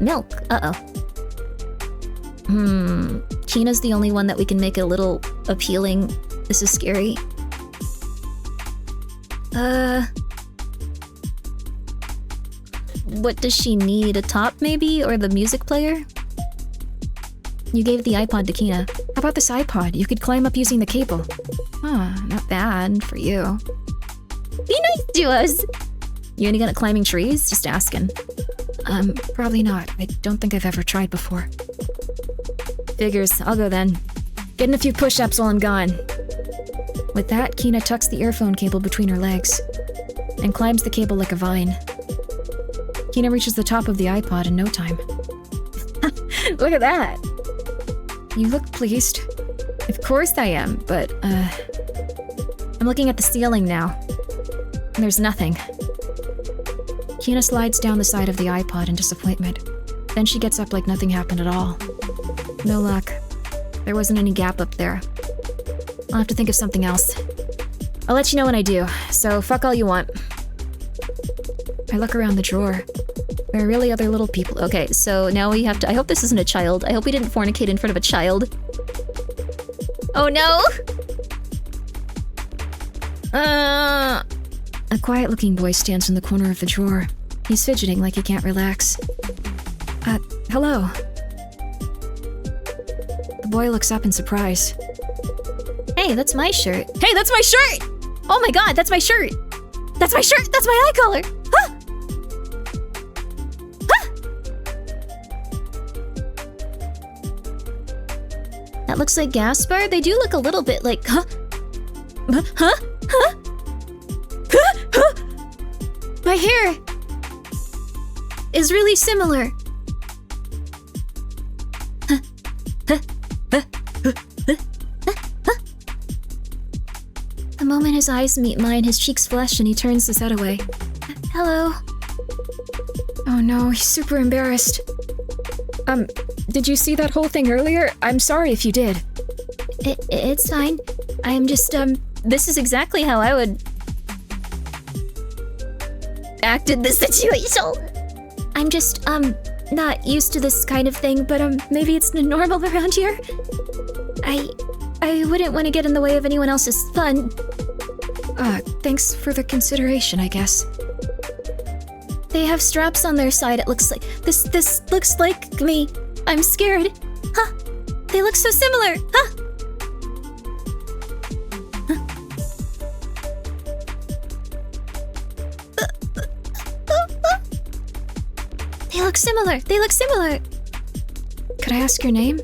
Milk. Uh-oh. Kina's the only one that we can make a little appealing. This is scary. What does she need? A top, maybe? Or the music player? You gave the iPod to Kina. How about this iPod? You could climb up using the cable. Huh, not bad for you. Be nice to us! You any good at climbing trees? Just asking. Probably not. I don't think I've ever tried before. Figures. I'll go then. Get in a few push-ups while I'm gone. With that, Kina tucks the earphone cable between her legs and climbs the cable like a vine. Kina reaches the top of the iPod in no time. Look at that! You look pleased. Of course I am, but, I'm looking at the ceiling now. And there's nothing. Kina slides down the side of the iPod in disappointment. Then she gets up like nothing happened at all. No luck. There wasn't any gap up there. I'll have to think of something else. I'll let you know when I do, so fuck all you want. I look around the drawer. There are really other little people. Okay, so now we have to— I hope this isn't a child. I hope we didn't fornicate in front of a child. Oh no! A quiet-looking boy stands in the corner of the drawer. He's fidgeting like he can't relax. Hello. The boy looks up in surprise. Hey, that's my shirt. Hey, that's my shirt! Oh my god, that's my shirt! That's my shirt! That's my eye color! Huh! Huh! That looks like Gaspar. They do look a little bit like— Huh? Huh? Huh? Huh? Huh? My hair is really similar. The moment his eyes meet mine, his cheeks flush and he turns his head away. Hello. Oh no, he's super embarrassed. Did you see that whole thing earlier? I'm sorry if you did. It's fine. I'm just, this is exactly how I would act in this situation. I'm just, not used to this kind of thing, but, maybe it's normal around here? I wouldn't want to get in the way of anyone else's fun. Thanks for the consideration, I guess. They have straps on their side, it looks like. This looks like me. I'm scared. Huh? They look so similar, huh? They look similar. They look similar. Could I ask your name?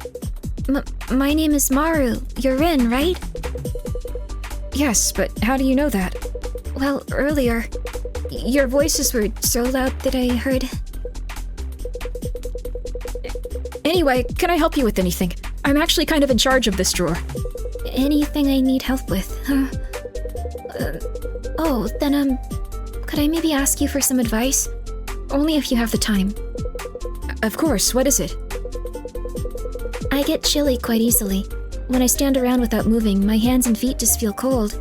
My name is Maru. You're Rin, right? Yes, but how do you know that? Well, earlier, your voices were so loud that I heard. Anyway, can I help you with anything? I'm actually kind of in charge of this drawer. Anything I need help with, huh? Oh, then, could I maybe ask you for some advice? Only if you have the time. Of course, what is it? I get chilly quite easily. When I stand around without moving, my hands and feet just feel cold.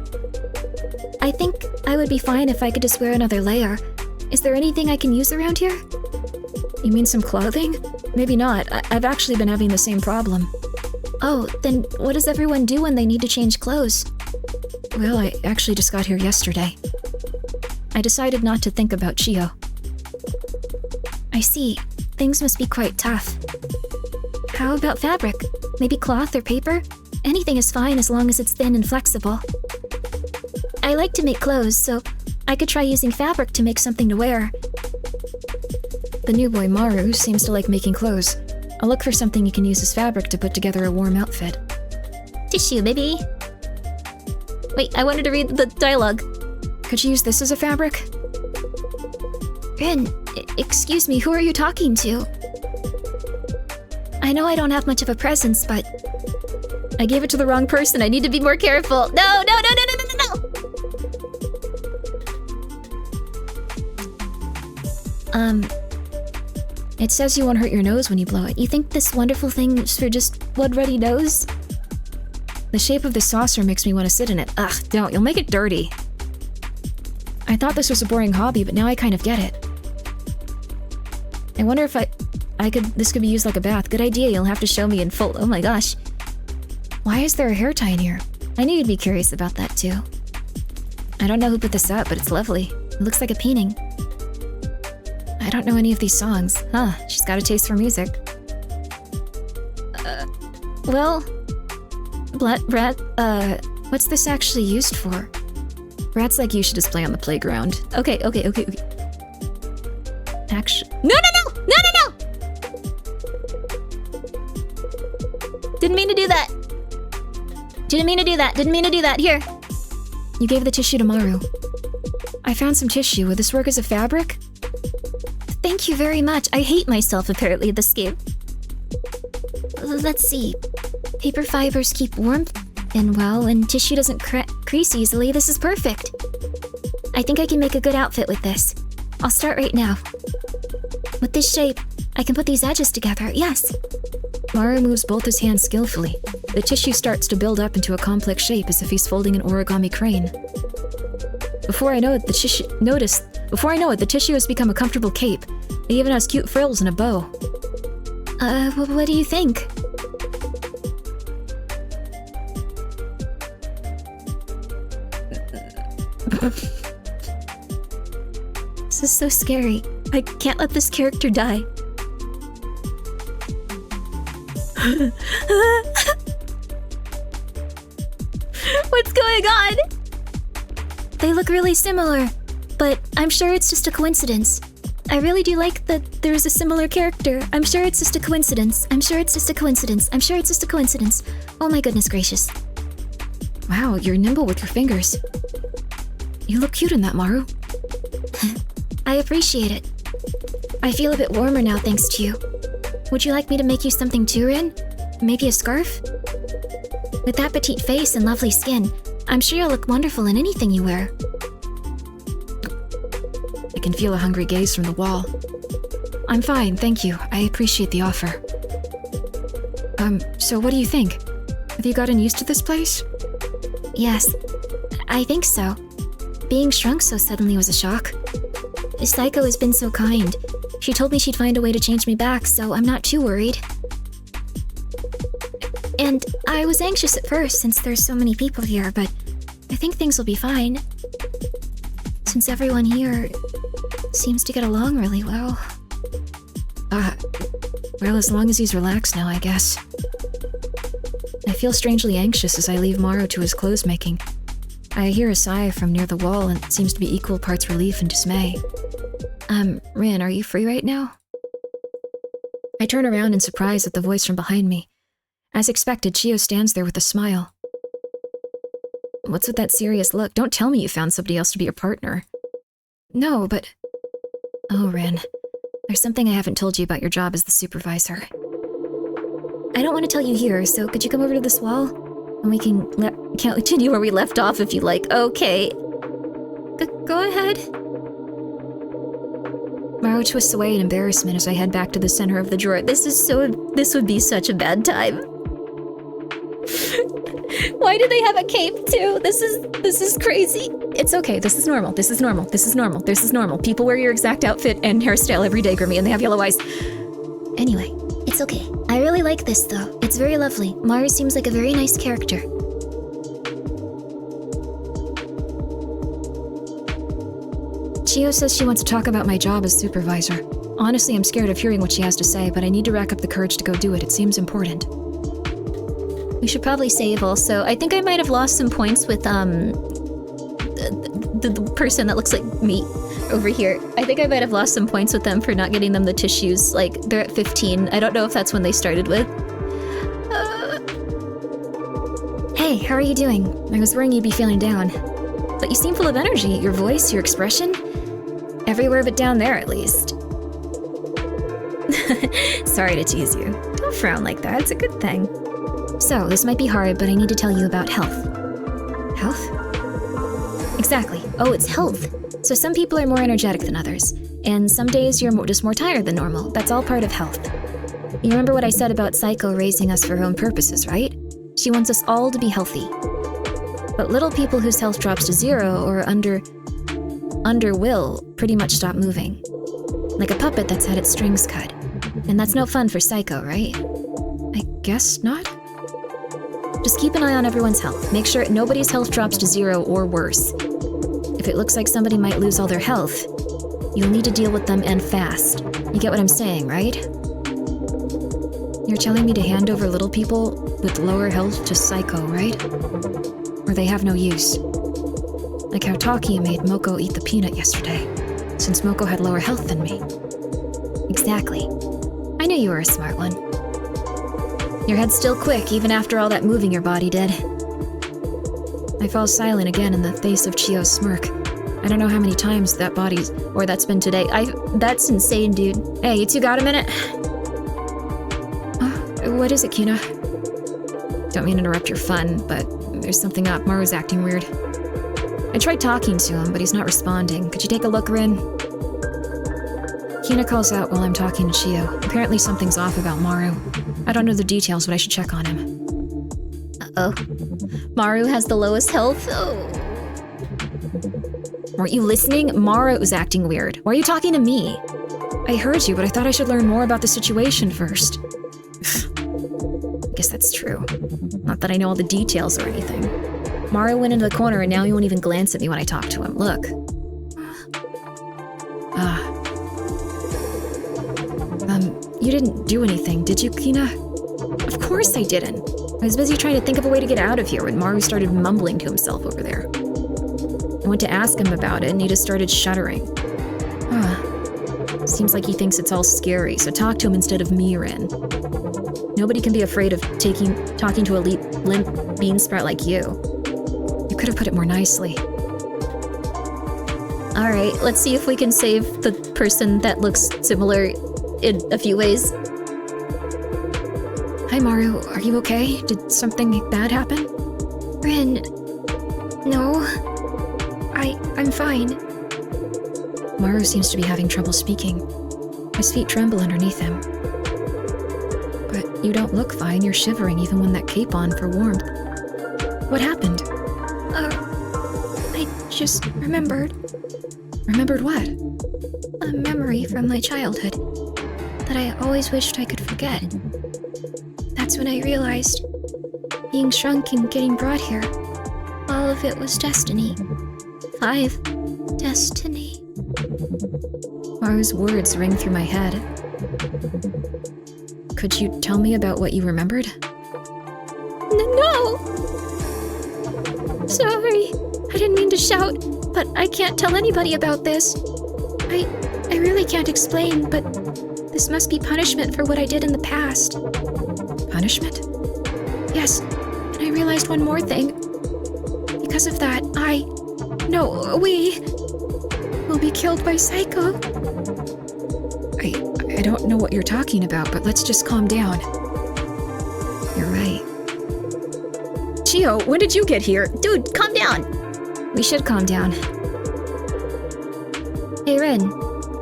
I think I would be fine if I could just wear another layer. Is there anything I can use around here? You mean some clothing? Maybe not. I've actually been having the same problem. Oh, then what does everyone do when they need to change clothes? Well, I actually just got here yesterday. I decided not to think about Chio. I see. Things must be quite tough. How about fabric? Maybe cloth or paper? Anything is fine as long as it's thin and flexible. I like to make clothes, so I could try using fabric to make something to wear. The new boy Maru seems to like making clothes. I'll look for something you can use as fabric to put together a warm outfit. Tissue, baby. Wait, I wanted to read the dialogue. Could you use this as a fabric? Rin, excuse me, who are you talking to? I know I don't have much of a presence, but I gave it to the wrong person. I need to be more careful. No! It says you won't hurt your nose when you blow it. You think this wonderful thing is for just one ruddy nose? The shape of the saucer makes me want to sit in it. Ugh, don't. You'll make it dirty. I thought this was a boring hobby, but now I kind of get it. I wonder if this could be used like a bath. Good idea, you'll have to show me in full. Oh my gosh. Why is there a hair tie in here? I knew you'd be curious about that too. I don't know who put this up, but it's lovely. It looks like a painting. I don't know any of these songs. Huh, she's got a taste for music. Well... Brad, what's this actually used for? Brad's like you should just play on the playground. Okay. Actually... No! Didn't mean to do that. Didn't mean to do that. Here. You gave the tissue to Maru. I found some tissue. Would this work as a fabric? Thank you very much. I hate myself apparently in this game. Let's see. Paper fibers keep warmth and well, and tissue doesn't crease easily. This is perfect. I think I can make a good outfit with this. I'll start right now. With this shape, I can put these edges together, yes. Maru moves both his hands skillfully. The tissue starts to build up into a complex shape as if he's folding an origami crane. Before I know it, the tissue has become a comfortable cape. It even has cute frills and a bow. What do you think? This is so scary. I can't let this character die. What's going on? They look really similar, but I'm sure it's just a coincidence. I really do like that there's a similar character. I'm sure it's just a coincidence. I'm sure it's just a coincidence. I'm sure it's just a coincidence. Oh my goodness gracious. Wow, you're nimble with your fingers. You look cute in that, Maru. I appreciate it. I feel a bit warmer now thanks to you. Would you like me to make you something too, Rin? Maybe a scarf? With that petite face and lovely skin, I'm sure you'll look wonderful in anything you wear. I can feel a hungry gaze from the wall. I'm fine, thank you. I appreciate the offer. So what do you think? Have you gotten used to this place? Yes, I think so. Being shrunk so suddenly was a shock. SAEKO has been so kind. She told me she'd find a way to change me back, so I'm not too worried. And I was anxious at first since there's so many people here, but I think things will be fine. Since everyone here seems to get along really well. Well, as long as he's relaxed now, I guess. I feel strangely anxious as I leave Maru to his clothes making. I hear a sigh from near the wall, and it seems to be equal parts relief and dismay. Rin, are you free right now? I turn around in surprise at the voice from behind me. As expected, Chio stands there with a smile. What's with that serious look? Don't tell me you found somebody else to be your partner. No, but... Oh, Rin. There's something I haven't told you about your job as the supervisor. I don't want to tell you here, so could you come over to this wall? And we can continue where we left off if you like. Okay. Go ahead. Maru twists away in embarrassment as I head back to the center of the drawer. This would be such a bad time. Why do they have a cape too? This is crazy. It's okay, this is normal, this is normal, this is normal, this is normal. People wear your exact outfit and hairstyle every day, Grimmi, and they have yellow eyes. Anyway, it's okay. I really like this though. It's very lovely. Maru seems like a very nice character. Chio says she wants to talk about my job as supervisor. Honestly, I'm scared of hearing what she has to say, but I need to rack up the courage to go do it. It seems important. We should probably save also. I think I might have lost some points with the person that looks like me over here. I think I might have lost some points with them for not getting them the tissues. Like, they're at 15. I don't know if that's when they started with. Hey, how are you doing? I was worrying you'd be feeling down. But you seem full of energy. Your voice, your expression. Everywhere but down there, at least. Sorry to tease you. Don't frown like that. It's a good thing. So, this might be hard, but I need to tell you about health. Health? Exactly. Oh, it's health. So some people are more energetic than others, and some days you're just more tired than normal. That's all part of health. You remember what I said about SAEKO raising us for her own purposes, right? She wants us all to be healthy. But little people whose health drops to 0 or under will pretty much stop moving. Like a puppet that's had its strings cut. And that's no fun for SAEKO, right? I guess not? Just keep an eye on everyone's health. Make sure nobody's health drops to 0 or worse. If it looks like somebody might lose all their health, you'll need to deal with them and fast. You get what I'm saying, right? You're telling me to hand over little people with lower health to SAEKO, right? Or they have no use. Like how Taki made Moko eat the peanut yesterday, since Moko had lower health than me. Exactly. I knew you were a smart one. Your head's still quick, even after all that moving your body did. I fall silent again in the face of Chio's smirk. I don't know how many times that's been today. That's insane, dude. Hey, you two got a minute? What is it, Kina? Don't mean to interrupt your fun, but there's something up. Maru's acting weird. I tried talking to him, but he's not responding. Could you take a look, Rin? Kina calls out while I'm talking to Chio. Apparently something's off about Maru. I don't know the details, but I should check on him. Uh-oh. Maru has the lowest health. Oh. Weren't you listening? Maru was acting weird. Why are you talking to me? I heard you, but I thought I should learn more about the situation first. I guess that's true. Not that I know all the details or anything. Maru went into the corner and now he won't even glance at me when I talk to him. Look. You didn't do anything, did you, Kina? Of course I didn't. I was busy trying to think of a way to get out of here when Maru started mumbling to himself over there. I went to ask him about it and he just started shuddering. Seems like he thinks it's all scary, so talk to him instead of me, Rin. Nobody can be afraid of talking to a limp bean sprout like you. You could have put it more nicely. Alright, let's see if we can save the person that looks similar in a few ways. Hi, Maru. Are you okay? Did something bad happen? Rin. No. I'm fine. Maru seems to be having trouble speaking. His feet tremble underneath him. But you don't look fine. You're shivering even when that cape on for warmth. What happened? I just remembered. Remembered what? A memory from my childhood that I always wished I could forget. That's when I realized, being shrunk and getting brought here, all of it was destiny. 5. Destiny. Maru's words ring through my head. Could you tell me about what you remembered? No! Sorry, I didn't mean to shout, but I can't tell anybody about this. I really can't explain, but this must be punishment for what I did in the past. Punishment? Yes, and I realized one more thing. Because of that, we will be killed by SAEKO. I don't know what you're talking about, but let's just calm down. You're right. Chio, when did you get here? Dude, calm down! We should calm down. Hey, Rin.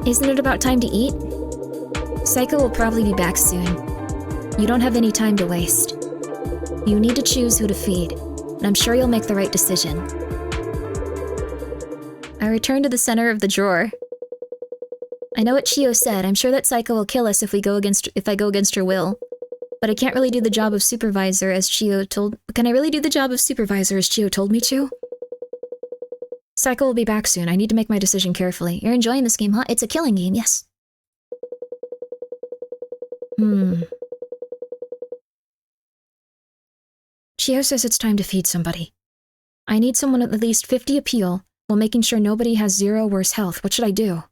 Isn't it about time to eat? SAEKO will probably be back soon. You don't have any time to waste. You need to choose who to feed, and I'm sure you'll make the right decision. I return to the center of the drawer. I know what Chio said. I'm sure that SAEKO will kill us if I go against her will. But I can't really do the job of supervisor as Chio told... Can I really do the job of supervisor as Chio told me to? SAEKO will be back soon. I need to make my decision carefully. You're enjoying this game, huh? It's a killing game, yes. Chio says it's time to feed somebody. I need someone with at least 50 appeal while making sure nobody has 0 worse health. What should I do?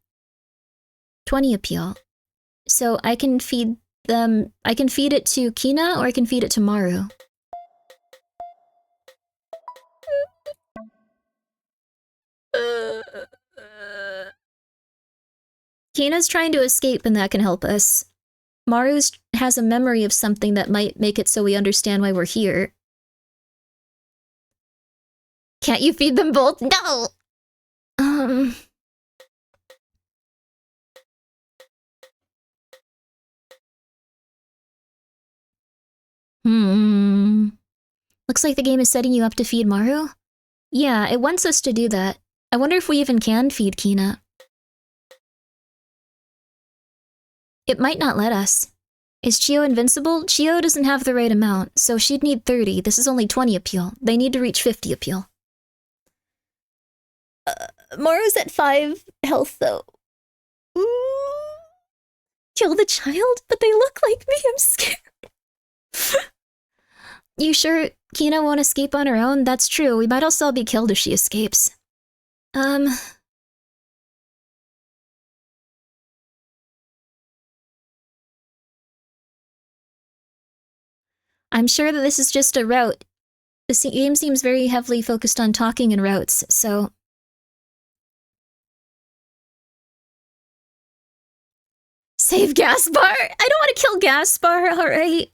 20 appeal. So I can feed them... I can feed it to Kina or I can feed it to Maru. Kina's trying to escape and that can help us. Maru has a memory of something that might make it so we understand why we're here. Can't you feed them both? No! Looks like the game is setting you up to feed Maru? Yeah, it wants us to do that. I wonder if we even can feed Kina. It might not let us. Is Chio invincible? Chio doesn't have the right amount, so she'd need 30. This is only 20 appeal. They need to reach 50 appeal. Maru's at 5 health, though. Kill the child? But they look like me, I'm scared. You sure Kina won't escape on her own? That's true. We might also all be killed if she escapes. I'm sure that this is just a route. The game seems very heavily focused on talking in routes, so... Save Gaspar! I don't want to kill Gaspar, alright.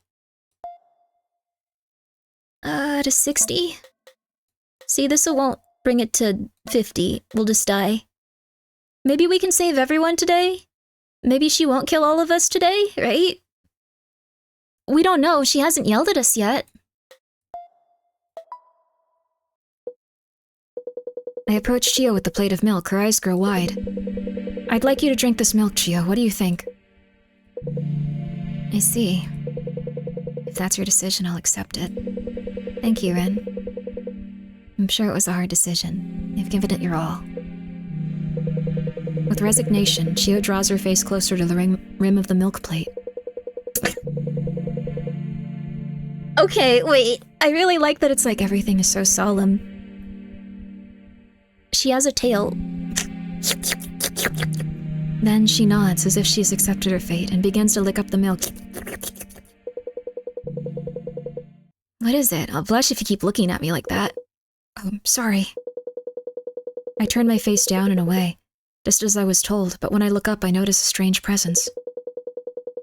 To 60? See, this won't bring it to 50. We'll just die. Maybe we can save everyone today? Maybe she won't kill all of us today, right? We don't know. She hasn't yelled at us yet. I approach Chio with the plate of milk. Her eyes grow wide. I'd like you to drink this milk, Chio. What do you think? I see. If that's your decision, I'll accept it. Thank you, Ren. I'm sure it was a hard decision. You've given it your all. With resignation, Chio draws her face closer to the rim of the milk plate. Okay, wait. I really like that it's like everything is so solemn. She has a tail. Then she nods as if she's accepted her fate and begins to lick up the milk. What is it? I'll blush if you keep looking at me like that. Oh, sorry. I turn my face down and away, just as I was told, but when I look up I notice a strange presence.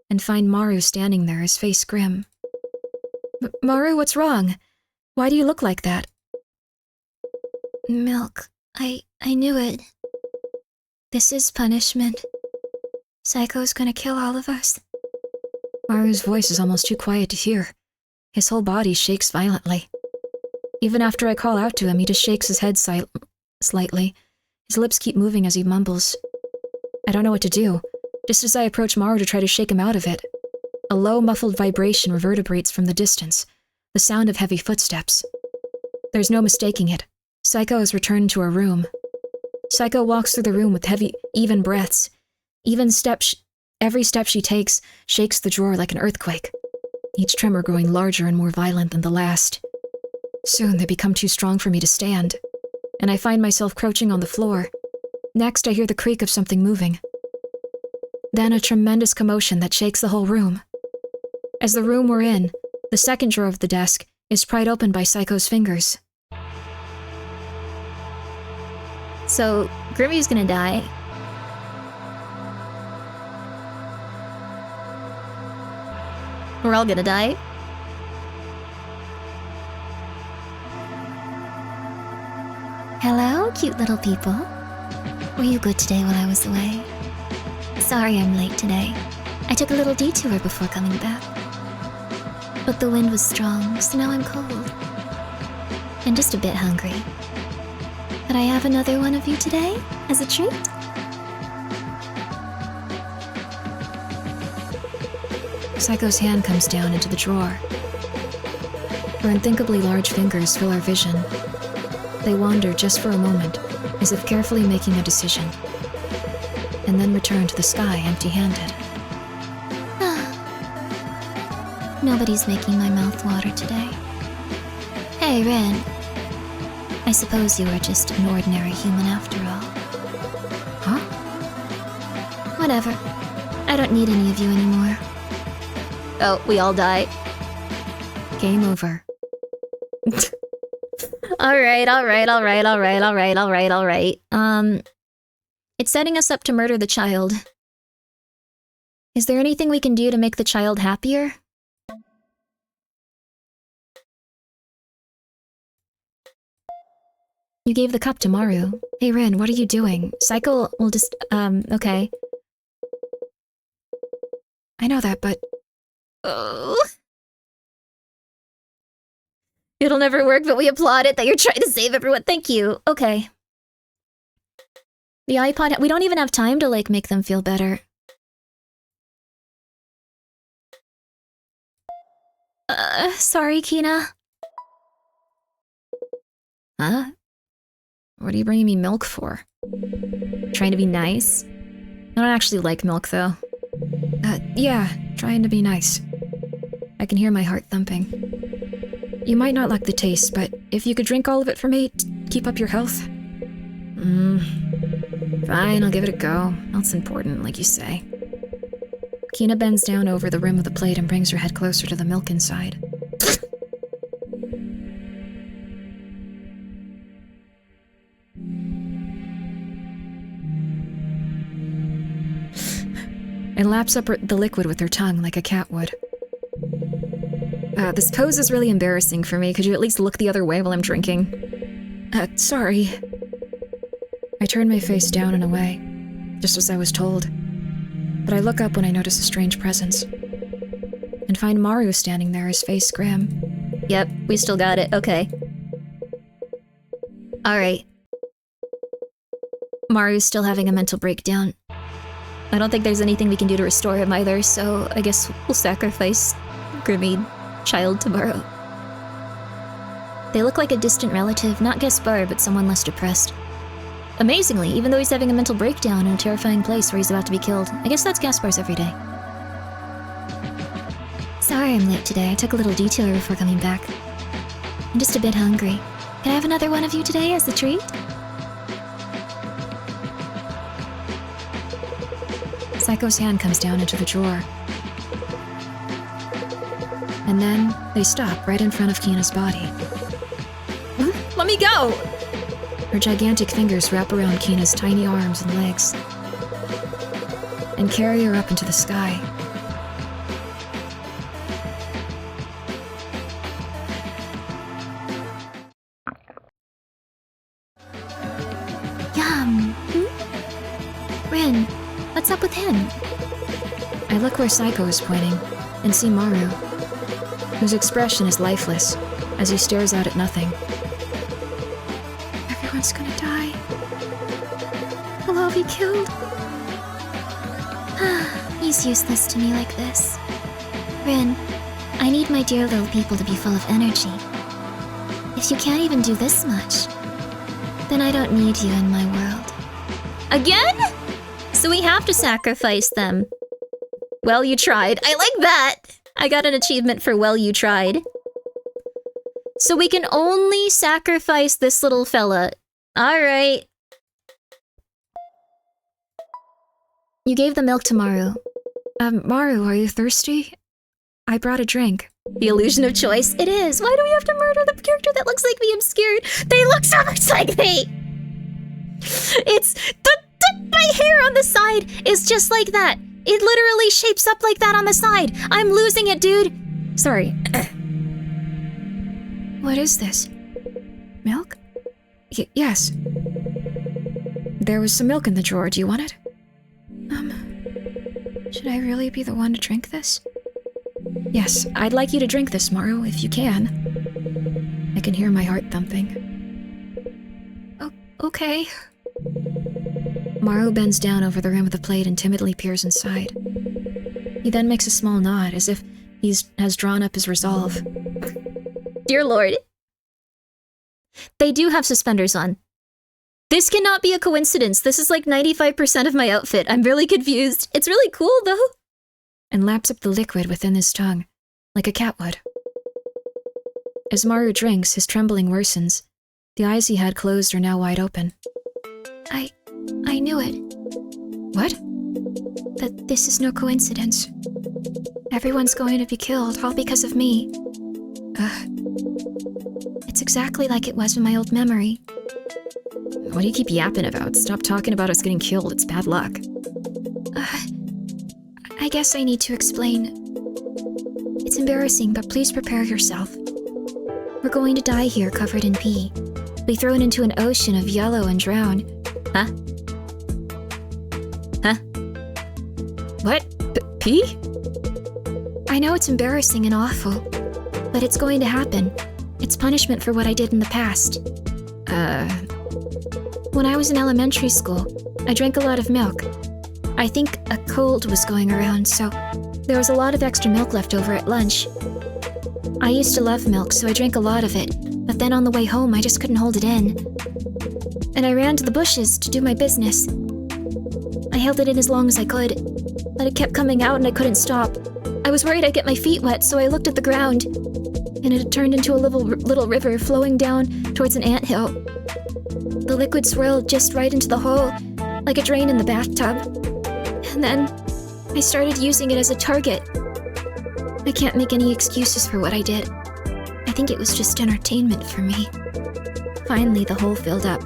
And find Maru standing there, his face grim. Maru, what's wrong? Why do you look like that? Milk. I knew it. This is punishment. SAEKO's gonna kill all of us. Maru's voice is almost too quiet to hear. His whole body shakes violently. Even after I call out to him, he just shakes his head slightly. His lips keep moving as he mumbles. I don't know what to do. Just as I approach Maru to try to shake him out of it, a low, muffled vibration reverberates from the distance, the sound of heavy footsteps. There's no mistaking it. SAEKO has returned to her room. SAEKO walks through the room with heavy, even breaths. Every step she takes shakes the drawer like an earthquake, each tremor growing larger and more violent than the last. Soon they become too strong for me to stand, and I find myself crouching on the floor. Next, I hear the creak of something moving. Then a tremendous commotion that shakes the whole room. As the room we're in, the second drawer of the desk is pried open by SAEKO's fingers. So, Grimmi's gonna die. We're all gonna die. Hello, cute little people. Were you good today while I was away? Sorry I'm late today. I took a little detour before coming back. But the wind was strong, so now I'm cold. And just a bit hungry. Could I have another one of you today, as a treat? SAEKO's hand comes down into the drawer. Her unthinkably large fingers fill our vision. They wander just for a moment, as if carefully making a decision, and then return to the sky empty-handed. Nobody's making my mouth water today. Hey, Ren. I suppose you are just an ordinary human after all. Huh? Whatever. I don't need any of you anymore. Oh, we all die. Game over. Alright. It's setting us up to murder the child. Is there anything we can do to make the child happier? You gave the cup to Maru. Hey Rin, what are you doing? SAEKO will just, okay. I know that, but... Oh. It'll never work, but we applaud it that you're trying to save everyone. Thank you. Okay. The iPod... We don't even have time to, like, make them feel better. Sorry, Kina. Huh? What are you bringing me milk for? Trying to be nice? I don't actually like milk, though. Yeah, trying to be nice. I can hear my heart thumping. You might not like the taste, but if you could drink all of it for me, keep up your health. Fine, I'll give it a go. Health's important, like you say. Kina bends down over the rim of the plate and brings her head closer to the milk inside. and laps up the liquid with her tongue like a cat would. This pose is really embarrassing for me. Could you at least look the other way while I'm drinking? Sorry. I turn my face down and away, just as I was told. But I look up when I notice a strange presence, and find Maru standing there, his face grim. Yep, we still got it. Okay. Alright. Maru's still having a mental breakdown. I don't think there's anything we can do to restore him either, so I guess we'll sacrifice Grimmi child tomorrow. They look like a distant relative, not Gaspar, but someone less depressed. Amazingly, even though he's having a mental breakdown in a terrifying place where he's about to be killed, I guess that's Gaspar's every day. Sorry I'm late today. I took a little detour before coming back. I'm just a bit hungry. Can I have another one of you today as a treat? SAEKO's hand comes down into the drawer. And then they stop right in front of Kina's body. Let me go! Her gigantic fingers wrap around Kina's tiny arms and legs and carry her up into the sky. Yum! Rin, what's up with him? I look where SAEKO is pointing and see Maru, whose expression is lifeless as he stares out at nothing. Everyone's gonna die. We'll all be killed. He's useless to me like this. Rin, I need my dear little people to be full of energy. If you can't even do this much, then I don't need you in my world. Again? So we have to sacrifice them. Well, you tried. I like that! I got an achievement for well, you tried. So we can only sacrifice this little fella. Alright. You gave the milk to Maru. Maru, are you thirsty? I brought a drink. The illusion of choice. It is. Why do we have to murder the character that looks like me? I'm scared. They look so much like me! It's... my hair on the side is just like that. It literally shapes up like that on the side. I'm losing it, dude. Sorry. What is this? Milk? Yes. There was some milk in the drawer. Do you want it? Should I really be the one to drink this? Yes, I'd like you to drink this, Maru, if you can. I can hear my heart thumping. Oh, okay. Maru bends down over the rim of the plate and timidly peers inside. He then makes a small nod, as if he has drawn up his resolve. Dear Lord. They do have suspenders on. This cannot be a coincidence. This is like 95% of my outfit. I'm really confused. It's really cool, though. And laps up the liquid within his tongue, like a cat would. As Maru drinks, his trembling worsens. The eyes he had closed are now wide open. I knew it. What? That this is no coincidence. Everyone's going to be killed, all because of me. It's exactly like it was in my old memory. What do you keep yapping about? Stop talking about us getting killed. It's bad luck. I guess I need to explain. It's embarrassing, but please prepare yourself. We're going to die here covered in pee. Be thrown into an ocean of yellow and drown. Huh? Huh? What? Pee? I know it's embarrassing and awful, but it's going to happen. It's punishment for what I did in the past. When I was in elementary school, I drank a lot of milk. I think a cold was going around, so there was a lot of extra milk left over at lunch. I used to love milk, so I drank a lot of it, but then on the way home, I just couldn't hold it in. And I ran to the bushes to do my business. I held it in as long as I could, but it kept coming out and I couldn't stop. I was worried I'd get my feet wet, so I looked at the ground, and it had turned into a little river flowing down towards an anthill. The liquid swirled just right into the hole, like a drain in the bathtub. And then I started using it as a target. I can't make any excuses for what I did. I think it was just entertainment for me. Finally, the hole filled up,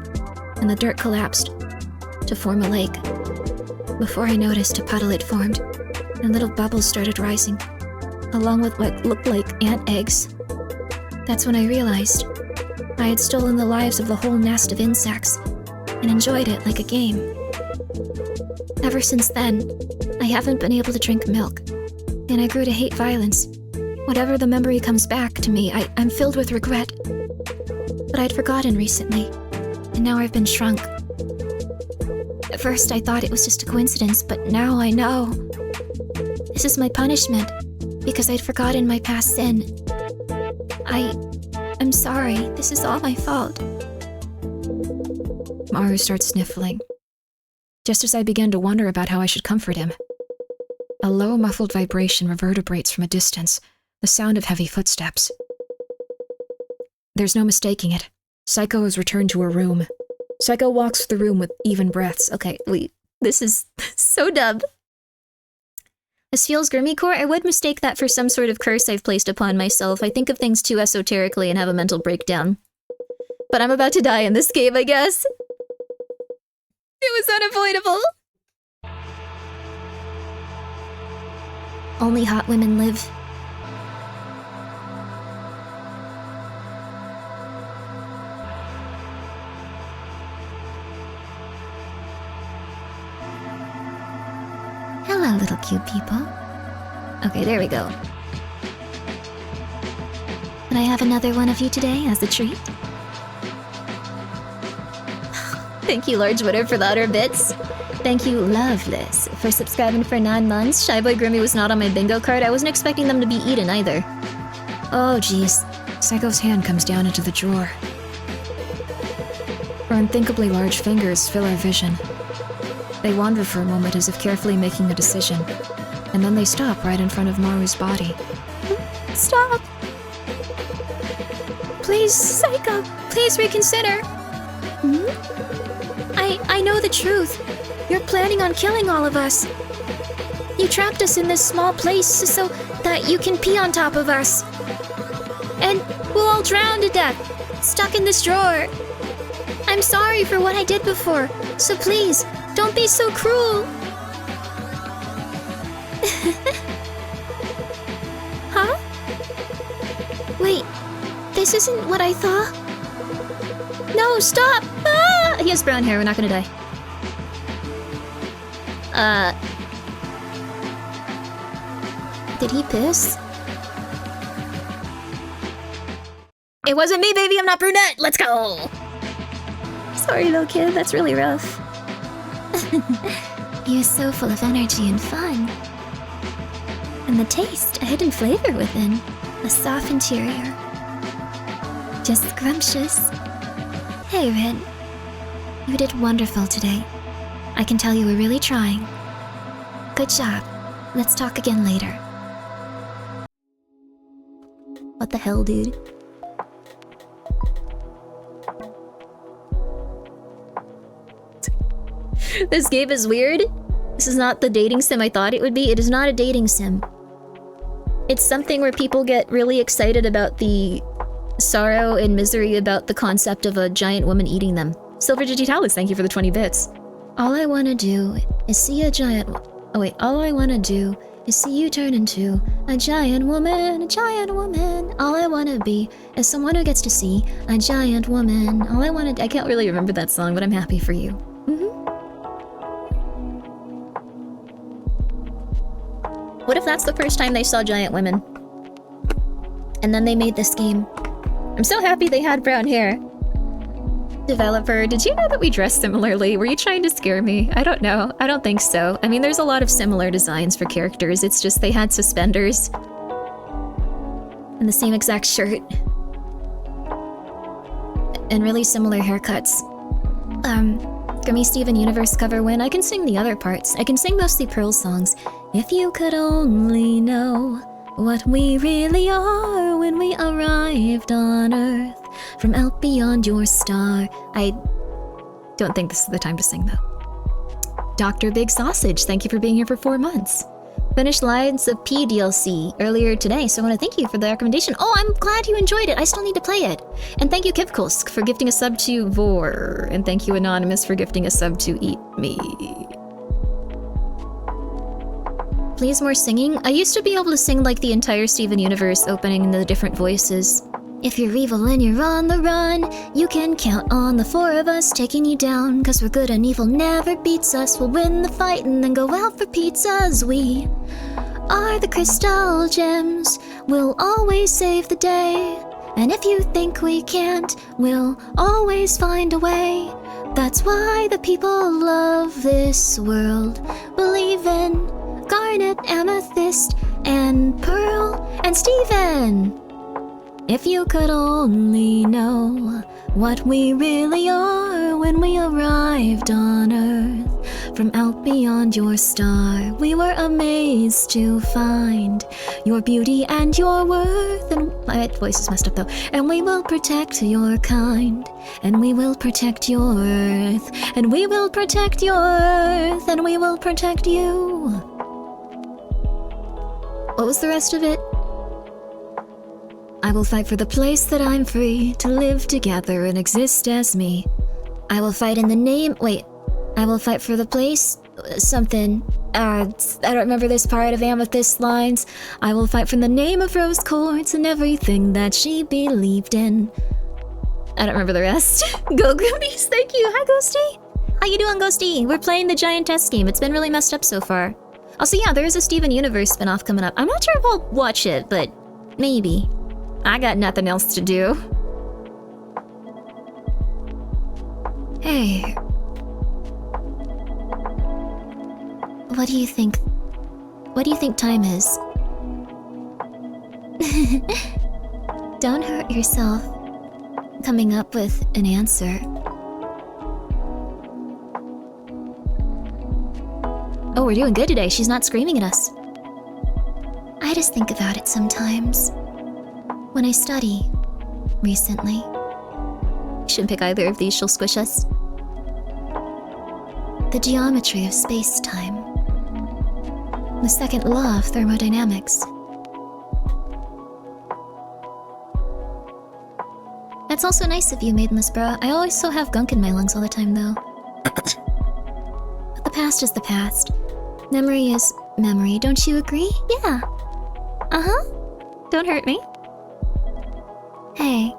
and the dirt collapsed to form a lake. Before I noticed, a puddle had formed, and little bubbles started rising, along with what looked like ant eggs. That's when I realized I had stolen the lives of the whole nest of insects and enjoyed it like a game. Ever since then, I haven't been able to drink milk, and I grew to hate violence. Whatever the memory comes back to me, I'm filled with regret. But I'd forgotten recently, and now I've been shrunk. At first I thought it was just a coincidence, but now I know. This is my punishment, because I'd forgotten my past sin. I'm sorry, this is all my fault. Maru starts sniffling. Just as I began to wonder about how I should comfort him, a low, muffled vibration reverberates from a distance, the sound of heavy footsteps. There's no mistaking it. SAEKO has returned to her room. SAEKO walks the room with even breaths. Okay, wait. This is so dumb. This feels Grimmi core. I would mistake that for some sort of curse I've placed upon myself. I think of things too esoterically and have a mental breakdown. But I'm about to die in this game, I guess. It was unavoidable. Only hot women live. Hello, little cute people. Okay, there we go. Can I have another one of you today as a treat? Thank you, Lord Twitter, for the utter bits. Thank you, Loveless, for subscribing for 9 months. Shy Boy Grimmi was not on my bingo card. I wasn't expecting them to be eaten either. Oh, jeez. SAEKO's hand comes down into the drawer. Her unthinkably large fingers fill our vision. They wander for a moment as if carefully making a decision, and then they stop right in front of Maru's body. Stop! Please, SAEKO, please reconsider. I know the truth. You're planning on killing all of us. You trapped us in this small place so that you can pee on top of us. And we'll all drown to death, stuck in this drawer. I'm sorry for what I did before, so please, don't be so cruel. Huh? Wait, this isn't what I thought. No, stop! Ah! He has brown hair, we're not gonna die. Did he piss? It wasn't me, baby, I'm not brunette! Let's go! Sorry, little kid, that's really rough. You're so full of energy and fun. And the taste, a hidden flavor within. A soft interior. Just scrumptious. Hey, Red. You did wonderful today. I can tell you were really trying. Good job. Let's talk again later. What the hell, dude? This game is weird. This is not the dating sim I thought it would be. It is not a dating sim. It's something where people get really excited about the sorrow and misery about the concept of a giant woman eating them. Silver Digitalis, thank you for the 20 bits. All I want to do is see a giant... Oh wait, all I want to do is see you turn into a giant woman, a giant woman. All I want to be is someone who gets to see a giant woman. All I want to... I can't really remember that song, but I'm happy for you. What if that's the first time they saw giant women? And then they made this game. I'm so happy they had brown hair. Developer, did you know that we dress similarly? Were you trying to scare me? I don't know. I don't think so. I mean, there's a lot of similar designs for characters. It's just they had suspenders. And the same exact shirt. And really similar haircuts. Grimmi Steven Universe cover win. I can sing the other parts. I can sing mostly Pearl songs. If you could only know what we really are when we arrived on Earth from out beyond your star. I don't think this is the time to sing, though. Dr. Big Sausage, thank you for being here for 4 months. Finished Lions of P DLC earlier today, so I want to thank you for the recommendation. Oh, I'm glad you enjoyed it. I still need to play it. And thank you, Kivkulsk, for gifting a sub to Vor. And thank you, Anonymous, for gifting a sub to Eat Me. Please more singing. I used to be able to sing like the entire Steven Universe opening in the different voices. If you're evil and you're on the run, you can count on the four of us taking you down. Cause we're good and evil never beats us. We'll win the fight and then go out for pizzas. We are the crystal gems. We'll always save the day. And if you think we can't, we'll always find a way. That's why the people love this world. Believe in garnet, amethyst, and pearl, and Steven. If you could only know what we really are when we arrived on Earth. From out beyond your star, we were amazed to find your beauty and your worth. And my voice is messed up though. And we will protect your kind. And we will protect your Earth. And we will protect your Earth. And we will protect you. What was the rest of it? I will fight for the place that I'm free to live together and exist as me. I will fight in the name. Wait. I will fight for the place. Something. I don't remember this part of Amethyst lines. I will fight from the name of Rose Quartz and everything that she believed in. I don't remember the rest. Go Grimmies, thank you. Hi Ghosty. How you doing, Ghosty? We're playing the Giantess game. It's been really messed up so far. Also, yeah, there is a Steven Universe spinoff coming up. I'm not sure if I'll watch it, but maybe. I got nothing else to do. Hey. What do you think? What do you think time is? Don't hurt yourself coming up with an answer. Oh, we're doing good today. She's not screaming at us. I just think about it sometimes. When I study, recently. Shouldn't pick either of these, she'll squish us. The geometry of space-time. The second law of thermodynamics. That's also nice of you, Maidenless Bra. I always so have gunk in my lungs all the time, though. But the past is the past. Memory is memory, don't you agree? Yeah. Uh-huh. Don't hurt me. Hey.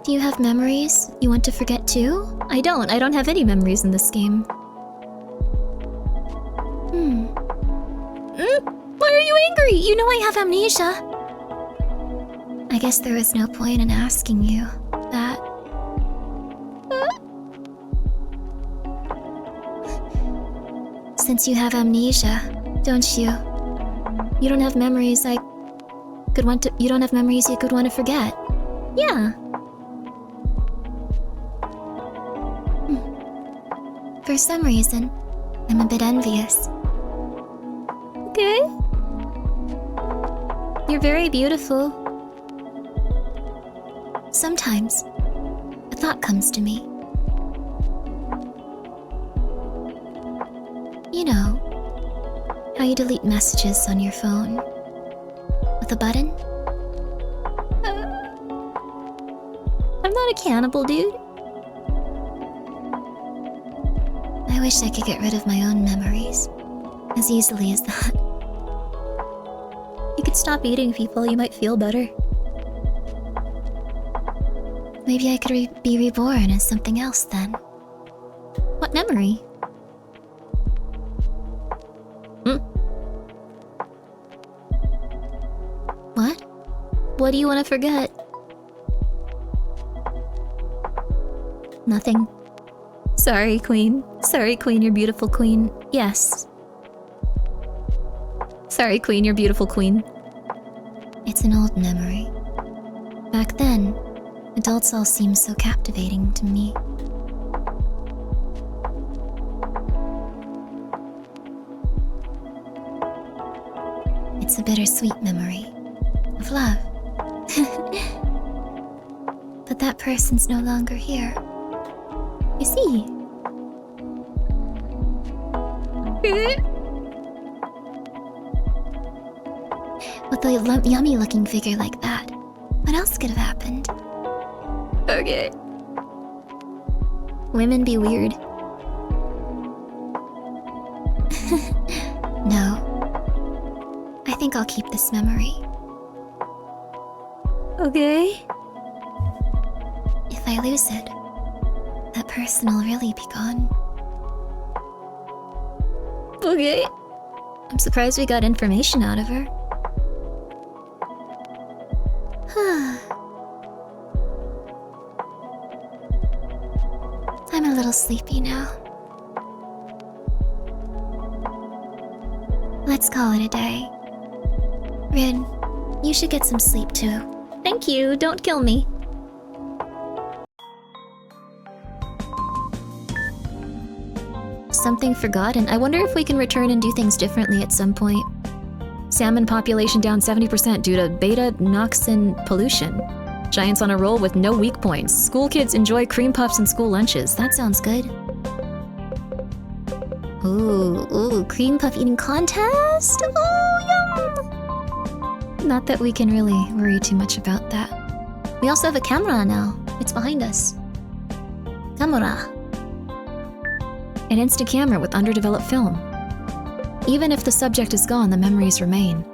Do you have memories you want to forget too? I don't have any memories in this game. Why are you angry? You know I have amnesia. I guess there was no point in asking you that. Since you have amnesia, don't you? You don't have memories you could want to forget. Yeah. For some reason, I'm a bit envious. Okay. You're very beautiful. Sometimes, a thought comes to me. You know, how you delete messages on your phone with a button? I'm not a cannibal, dude. I wish I could get rid of my own memories as easily as that. You could stop eating people, you might feel better. Maybe I could be reborn as something else then. What memory? What? What do you want to forget? Nothing. Sorry, Queen. Sorry, Queen, you're beautiful, Queen. Yes. Sorry, Queen, you're beautiful, Queen. It's an old memory. Back then, adults all seemed so captivating to me. It's a bittersweet memory of love. But that person's no longer here. You see? With a yummy-looking figure like that, what else could have happened? Okay. Women be weird. think I'll keep this memory. Okay. If I lose it, that person will really be gone. Okay. I'm surprised we got information out of her. I'm a little sleepy now. Let's call it a day. Rin, you should get some sleep too. Thank you, don't kill me. Something forgotten. I wonder if we can return and do things differently at some point. Salmon population down 70% due to beta-noxin pollution. Giants on a roll with no weak points. School kids enjoy cream puffs and school lunches. That sounds good. Ooh, cream puff eating contest? Oh, yum! Not that we can really worry too much about that. We also have a camera now. It's behind us. Camera. An Insta-camera with underdeveloped film. Even if the subject is gone, the memories remain.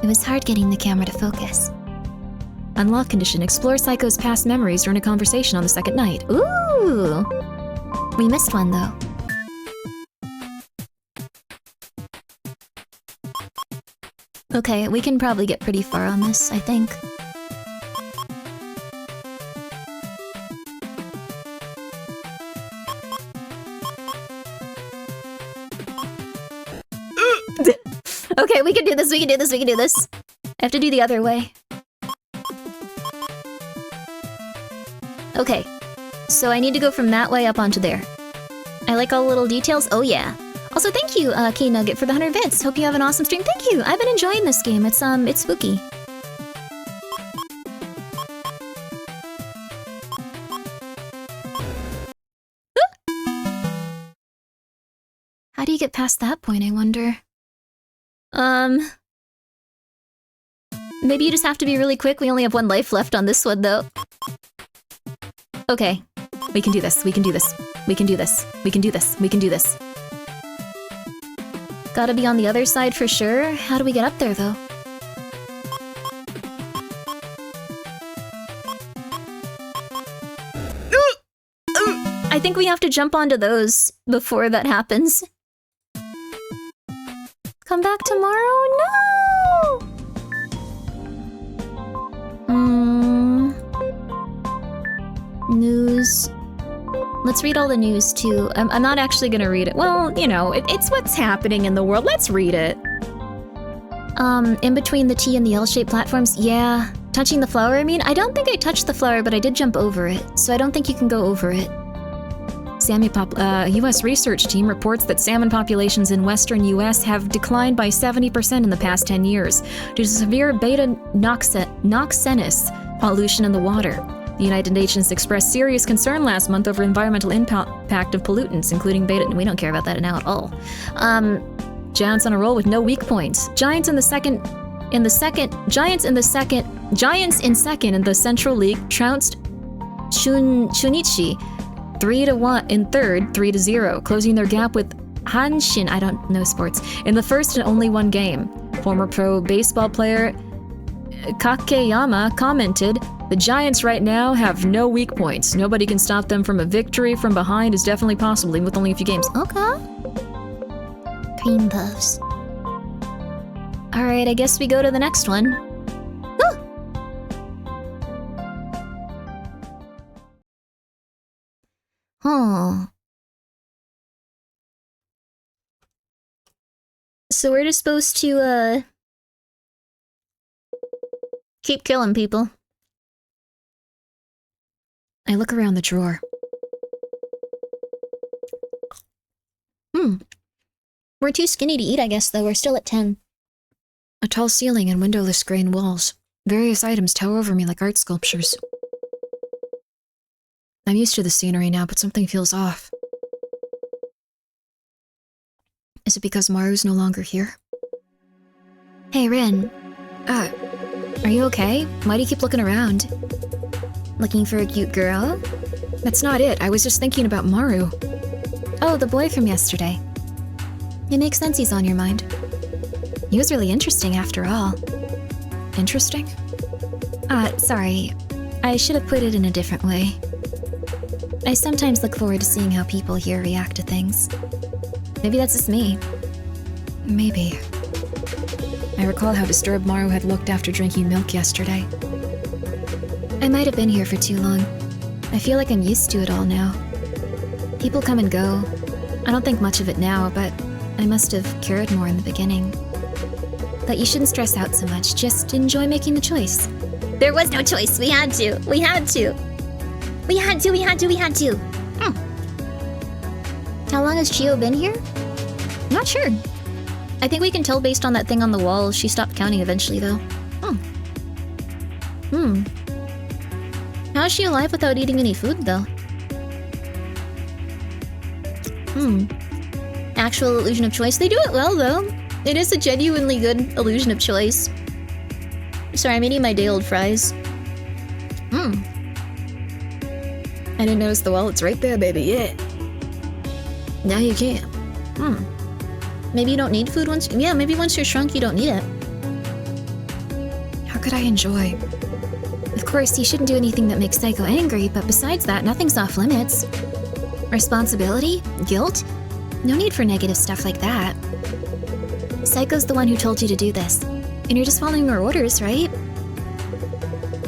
It was hard getting the camera to focus. Unlock condition. Explore SAEKO's past memories during a conversation on the second night. Ooh! We missed one, though. Okay, we can probably get pretty far on this, I think. Okay, we can do this, we can do this, we can do this. I have to do the other way. Okay, so I need to go from that way up onto there. I like all the little details. Oh yeah. Also, thank you, K-Nugget, for the 100 bits. Hope you have an awesome stream. Thank you. I've been enjoying this game. It's spooky. How do you get past that point, I wonder? Maybe you just have to be really quick. We only have 1 life left on this one, though. Okay. We can do this. We can do this. We can do this. We can do this. We can do this. Gotta be on the other side for sure. How do we get up there, though? I think we have to jump onto those before that happens. Come back tomorrow? No! News. Let's read all the news, too. I'm not actually gonna read it. Well, you know, it's what's happening in the world. Let's read it. In between the T and the L-shaped platforms, yeah. Touching the flower, I mean? I don't think I touched the flower, but I did jump over it. So I don't think you can go over it. U.S. research team reports that salmon populations in western U.S. have declined by 70% in the past 10 years due to severe beta-noxinous pollution in the water. The United Nations expressed serious concern last month over environmental impact of pollutants, including beta. We don't care about that now at all. Giants on a roll with no weak points. Giants in second in the Central League trounced Shunichi 3-1 in third, 3-0, closing their gap with Hanshin. I don't know sports in the first and only 1 game. Former pro baseball player Kakeyama commented, "The Giants right now have no weak points. Nobody can stop them from a victory from behind is definitely possible, even with only a few games." Okay. Cream puffs. Alright, I guess we go to the next one. Huh. So we're just supposed to, keep killing people. I look around the drawer. We're too skinny to eat, I guess, though. We're still at 10. A tall ceiling and windowless grain walls. Various items tower over me like art sculptures. I'm used to the scenery now, but something feels off. Is it because Maru's no longer here? Hey, Rin. Are you okay? Why do you keep looking around? Looking for a cute girl? That's not it. I was just thinking about Maru. Oh, the boy from yesterday. It makes sense he's on your mind. He was really interesting after all. Interesting? Sorry. I should have put it in a different way. I sometimes look forward to seeing how people here react to things. Maybe that's just me. Maybe. I recall how disturbed Maru had looked after drinking milk yesterday. I might have been here for too long. I feel like I'm used to it all now. People come and go. I don't think much of it now, but I must have cared more in the beginning. But you shouldn't stress out so much. Just enjoy making the choice. There was no choice. We had to. We had to. We had to. How long has Chio been here? Not sure. I think we can tell based on that thing on the wall. She stopped counting eventually, though. How is she alive without eating any food, though? Actual illusion of choice. They do it well, though. It is a genuinely good illusion of choice. Sorry, I'm eating my day-old fries. I didn't notice the wallet's right there, baby, yeah. Now you can. Maybe you don't need food once... Yeah, maybe once you're shrunk, you don't need it. How could I enjoy? Of course, you shouldn't do anything that makes SAEKO angry, but besides that, nothing's off limits. Responsibility? Guilt? No need for negative stuff like that. SAEKO's the one who told you to do this. And you're just following her orders, right?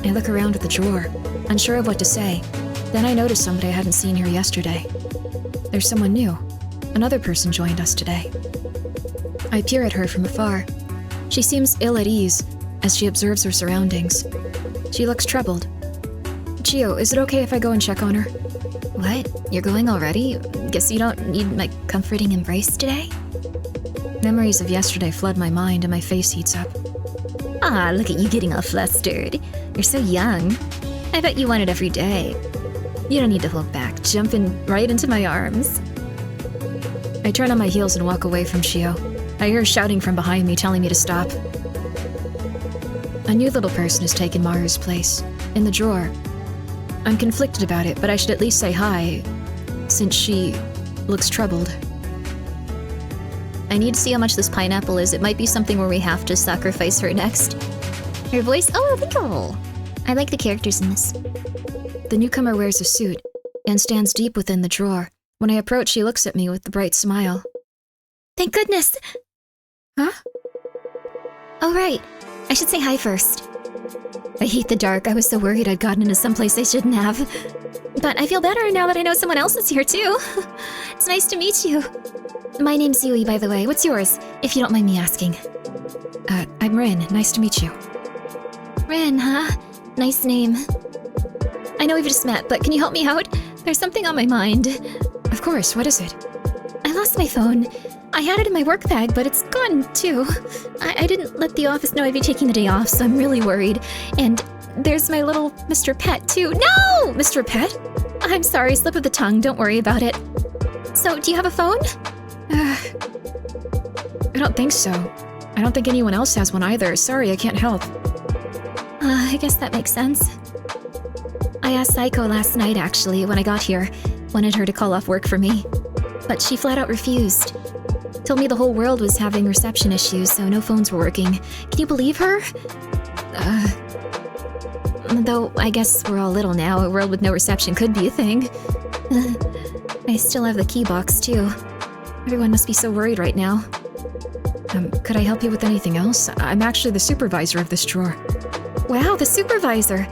I look around at the drawer, unsure of what to say. Then I notice somebody I hadn't seen here yesterday. There's someone new. Another person joined us today. I peer at her from afar. She seems ill at ease as she observes her surroundings. She looks troubled. Chio, is it okay if I go and check on her? What? You're going already? Guess you don't need my comforting embrace today? Memories of yesterday flood my mind and my face heats up. Ah, look at you getting all flustered. You're so young. I bet you want it every day. You don't need to hold back. Jump in right into my arms. I turn on my heels and walk away from Chio. I hear shouting from behind me telling me to stop. A new little person has taken Maru's place, in the drawer. I'm conflicted about it, but I should at least say hi, since she looks troubled. I need to see how much this pineapple is. It might be something where we have to sacrifice her next. Her voice? Oh, Linko! I like the characters in this. The newcomer wears a suit and stands deep within the drawer. When I approach, she looks at me with a bright smile. Thank goodness! Huh? Oh, right. I should say hi first. I hate the dark. I was so worried I'd gotten into someplace I shouldn't have. But I feel better now that I know someone else is here, too. It's nice to meet you. My name's Yui, by the way. What's yours, if you don't mind me asking? I'm Rin. Nice to meet you. Rin, huh? Nice name. I know we've just met, but can you help me out? There's something on my mind. Of course, what is it? I lost my phone. I had it in my work bag, but it's gone, too. I didn't let the office know I'd be taking the day off, so I'm really worried. And there's my little Mr. Pet, too. No! Mr. Pet? I'm sorry, slip of the tongue, don't worry about it. So, do you have a phone? I don't think so. I don't think anyone else has one either. Sorry, I can't help. I guess that makes sense. I asked SAEKO last night, actually, when I got here. Wanted her to call off work for me. But she flat out refused. Told me the whole world was having reception issues, so no phones were working. Can you believe her? Though, I guess we're all little now. A world with no reception could be a thing. I still have the key box, too. Everyone must be so worried right now. Could I help you with anything else? I'm actually the supervisor of this drawer. Wow, the supervisor!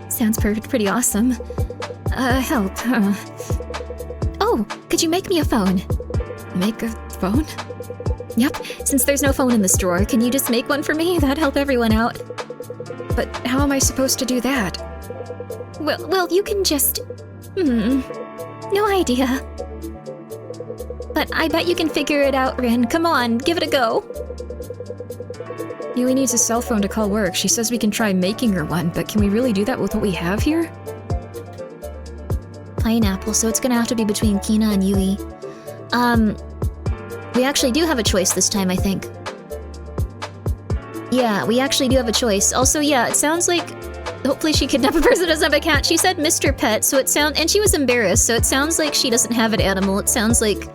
Sounds pretty awesome. Help. Oh, could you make me a phone? Make a phone? Yep, since there's no phone in this drawer, can you just make one for me? That'd help everyone out. But how am I supposed to do that? Well, you can just... no idea. But I bet you can figure it out, Rin. Come on, give it a go. Yui needs a cell phone to call work. She says we can try making her one, but can we really do that with what we have here? Pineapple, so it's gonna have to be between Kina and Yui. We actually do have a choice this time, I think. Yeah, we actually do have a choice. Also, yeah, it sounds like... Hopefully she kidnapped a person who doesn't have a cat. She said Mr. Pet, so it sounds... And she was embarrassed, so it sounds like she doesn't have an animal. It sounds like...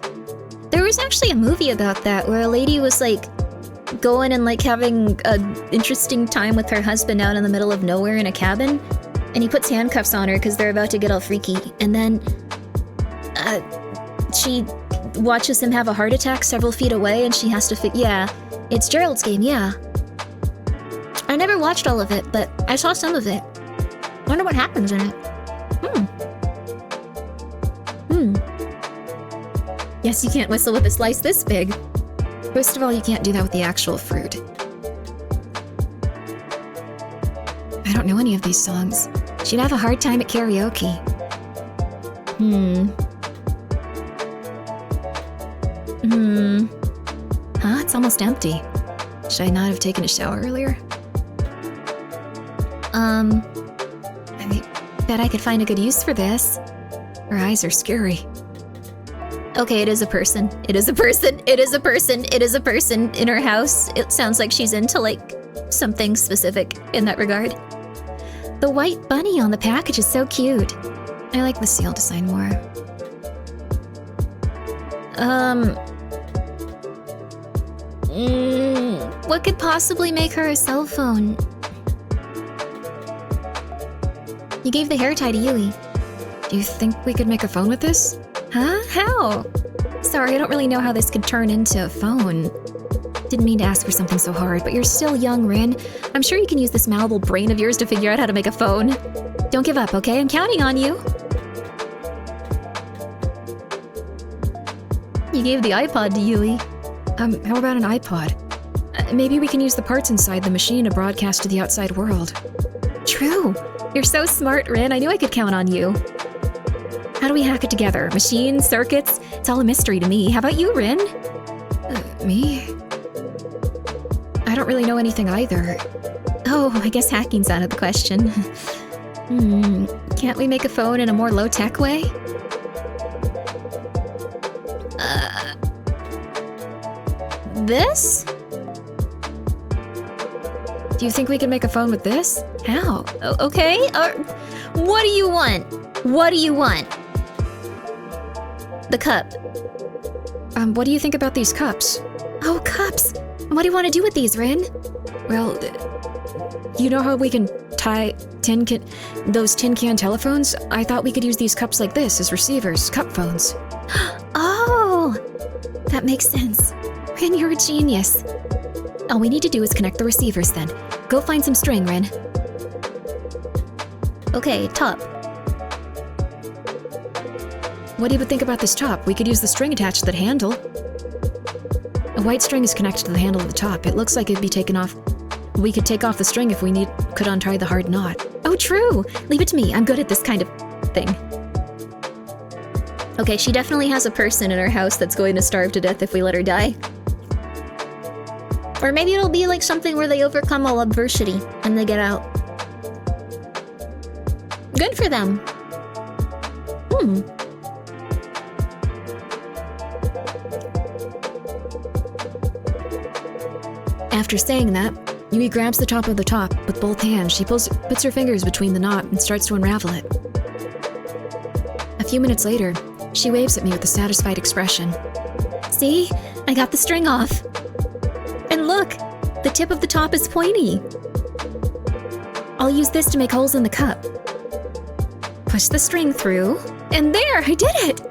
There was actually a movie about that, where a lady was like... going and like having an interesting time with her husband out in the middle of nowhere in a cabin, and he puts handcuffs on her because they're about to get all freaky, and then she watches him have a heart attack several feet away, and she has to yeah, it's Gerald's Game, yeah. I never watched all of it, but I saw some of it. Wonder what happens in it. Yes, you can't whistle with a slice this big. First of all, you can't do that with the actual fruit. I don't know any of these songs. She'd have a hard time at karaoke. Huh? It's almost empty. Should I not have taken a shower earlier? I bet I could find a good use for this. Her eyes are scary. Okay, it is a person. It is a person. It is a person. It is a person in her house. It sounds like she's into, like, something specific in that regard. The white bunny on the package is so cute. I like the seal design more. What could possibly make her a cell phone? You gave the hair tie to Yui. Do you think we could make a phone with this? Huh? How? Sorry, I don't really know how this could turn into a phone. Didn't mean to ask for something so hard, but you're still young, Rin. I'm sure you can use this malleable brain of yours to figure out how to make a phone. Don't give up, okay? I'm counting on you. You gave the iPod to Yui. How about an iPod? Maybe we can use the parts inside the machine to broadcast to the outside world. True. You're so smart, Rin. I knew I could count on you. How do we hack it together? Machines, circuits? It's all a mystery to me. How about you, Rin? Me? I don't really know anything either. Oh, I guess hacking's out of the question. Can't we make a phone in a more low-tech way? This? Do you think we can make a phone with this? How? Okay. What do you want? What do you want? The cup. What do you think about these cups? Oh, cups! What do you want to do with these, Rin? Well, you know how we can tie those tin can telephones? I thought we could use these cups like this as receivers, cup phones. Oh! That makes sense. Rin, you're a genius. All we need to do is connect the receivers then. Go find some string, Rin. Okay, top. What do you think about this top? We could use the string attached to the handle. A white string is connected to the handle of the top. It looks like it'd be taken off. We could take off the string if we could untie the hard knot. Oh, true! Leave it to me. I'm good at this kind of thing. Okay, she definitely has a person in her house that's going to starve to death if we let her die. Or maybe it'll be like something where they overcome all adversity and they get out. Good for them. After saying that, Yui grabs the top of the top with both hands. She puts her fingers between the knot and starts to unravel it. A few minutes later, she waves at me with a satisfied expression. See? I got the string off. And look! The tip of the top is pointy. I'll use this to make holes in the cup. Push the string through, and there! I did it!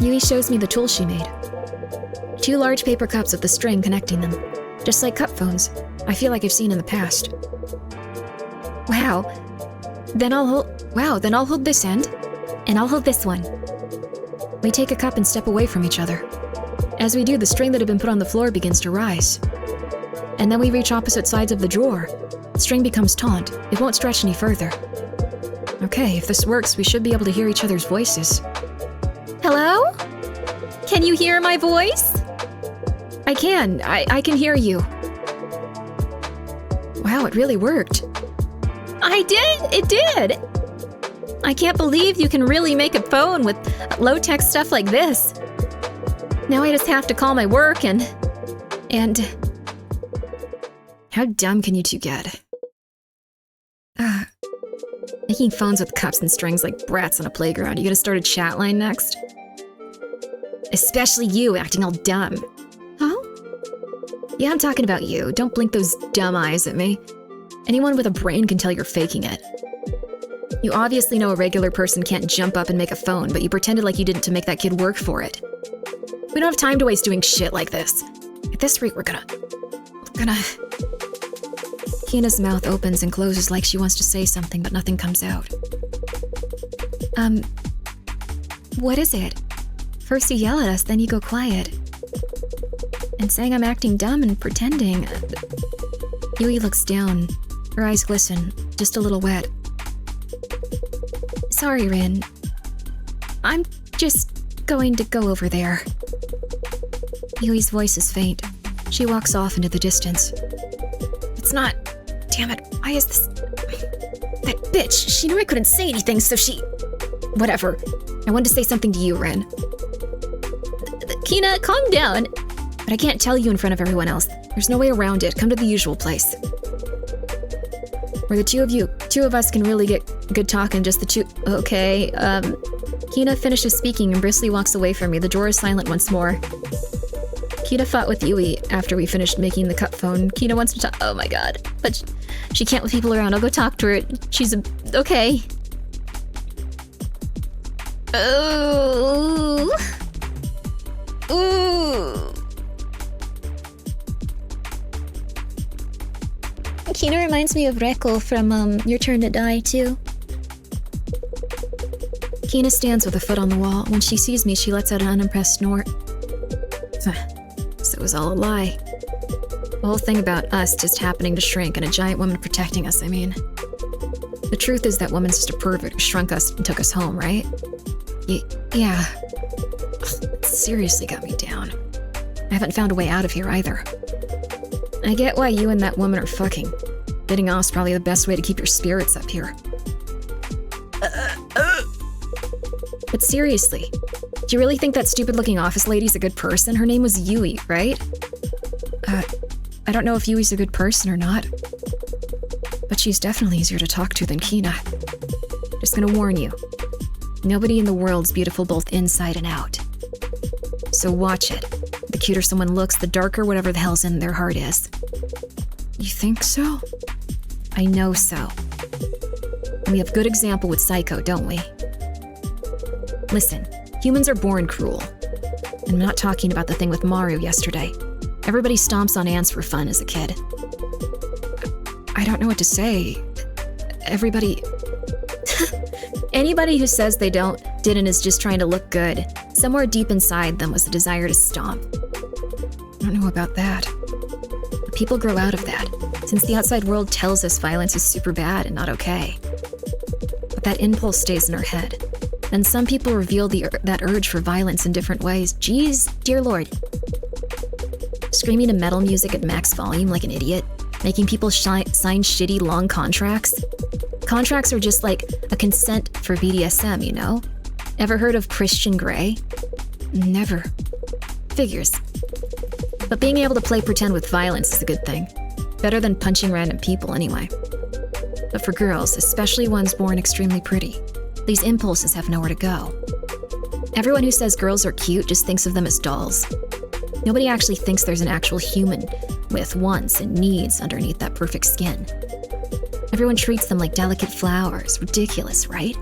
Yui shows me the tool she made. 2 large paper cups with the string connecting them. Just like cup phones. I feel like I've seen in the past. Wow. Then I'll hold this end. And I'll hold this one. We take a cup and step away from each other. As we do, the string that had been put on the floor begins to rise. And then we reach opposite sides of the drawer. The string becomes taut. It won't stretch any further. Okay, if this works, we should be able to hear each other's voices. Hello? Can you hear my voice? I can. I can hear you. Wow, it really worked. I did! It did! I can't believe you can really make a phone with low-tech stuff like this. Now I just have to call my work and... How dumb can you two get? Making phones with cups and strings like brats on a playground. You gonna start a chat line next? Especially you, acting all dumb. Yeah, I'm talking about you. Don't blink those dumb eyes at me. Anyone with a brain can tell you're faking it. You obviously know a regular person can't jump up and make a phone, but you pretended like you didn't to make that kid work for it. We don't have time to waste doing shit like this. At this rate, we're gonna... Kina's mouth opens and closes like she wants to say something, but nothing comes out. What is it? First you yell at us, then you go quiet. And saying I'm acting dumb and pretending... Yui looks down. Her eyes glisten, just a little wet. Sorry, Rin. I'm just going to go over there. Yui's voice is faint. She walks off into the distance. It's not... Damn it, why is this... That bitch, she knew I couldn't say anything, so she... Whatever. I wanted to say something to you, Rin. Kina, calm down. But I can't tell you in front of everyone else. There's no way around it. Come to the usual place. Where the two of us can really get good talking, just the two... Okay, Kina finishes speaking and briskly walks away from me. The drawer is silent once more. Kina fought with Yui after we finished making the cup phone. Kina wants to talk... Oh my god. But she can't with people around. I'll go talk to her. She's a... Okay. Oh. Ooh. Kina reminds me of Reko from, Your Turn to Die, too. Kina stands with a foot on the wall. When she sees me, she lets out an unimpressed snort. So it was all a lie. The whole thing about us just happening to shrink and a giant woman protecting us, I mean. The truth is that woman's just a pervert who shrunk us and took us home, right? Yeah. It seriously got me down. I haven't found a way out of here either. I get why you and that woman are fucking. Getting off's probably the best way to keep your spirits up here. But seriously, do you really think that stupid-looking office lady's a good person? Her name was Yui, right? I don't know if Yui's a good person or not. But she's definitely easier to talk to than Kina. Just gonna warn you. Nobody in the world's beautiful both inside and out. So watch it. The cuter someone looks, the darker whatever the hell's in their heart is. You think so? I know so. And we have good example with SAEKO, don't we? Listen, humans are born cruel. And I'm not talking about the thing with Maru yesterday. Everybody stomps on ants for fun as a kid. I don't know what to say. Everybody... Anybody who says they didn't is just trying to look good. Somewhere deep inside them was the desire to stomp. I don't know about that. But people grow out of that, since the outside world tells us violence is super bad and not okay. But that impulse stays in our head. And some people reveal that urge for violence in different ways. Jeez, dear lord. Screaming to metal music at max volume like an idiot. Making people sign shitty long contracts. Contracts are just like a consent for BDSM, you know? Ever heard of Christian Grey? Never. Figures. But being able to play pretend with violence is a good thing. Better than punching random people, anyway. But for girls, especially ones born extremely pretty, these impulses have nowhere to go. Everyone who says girls are cute just thinks of them as dolls. Nobody actually thinks there's an actual human with wants and needs underneath that perfect skin. Everyone treats them like delicate flowers. Ridiculous, right?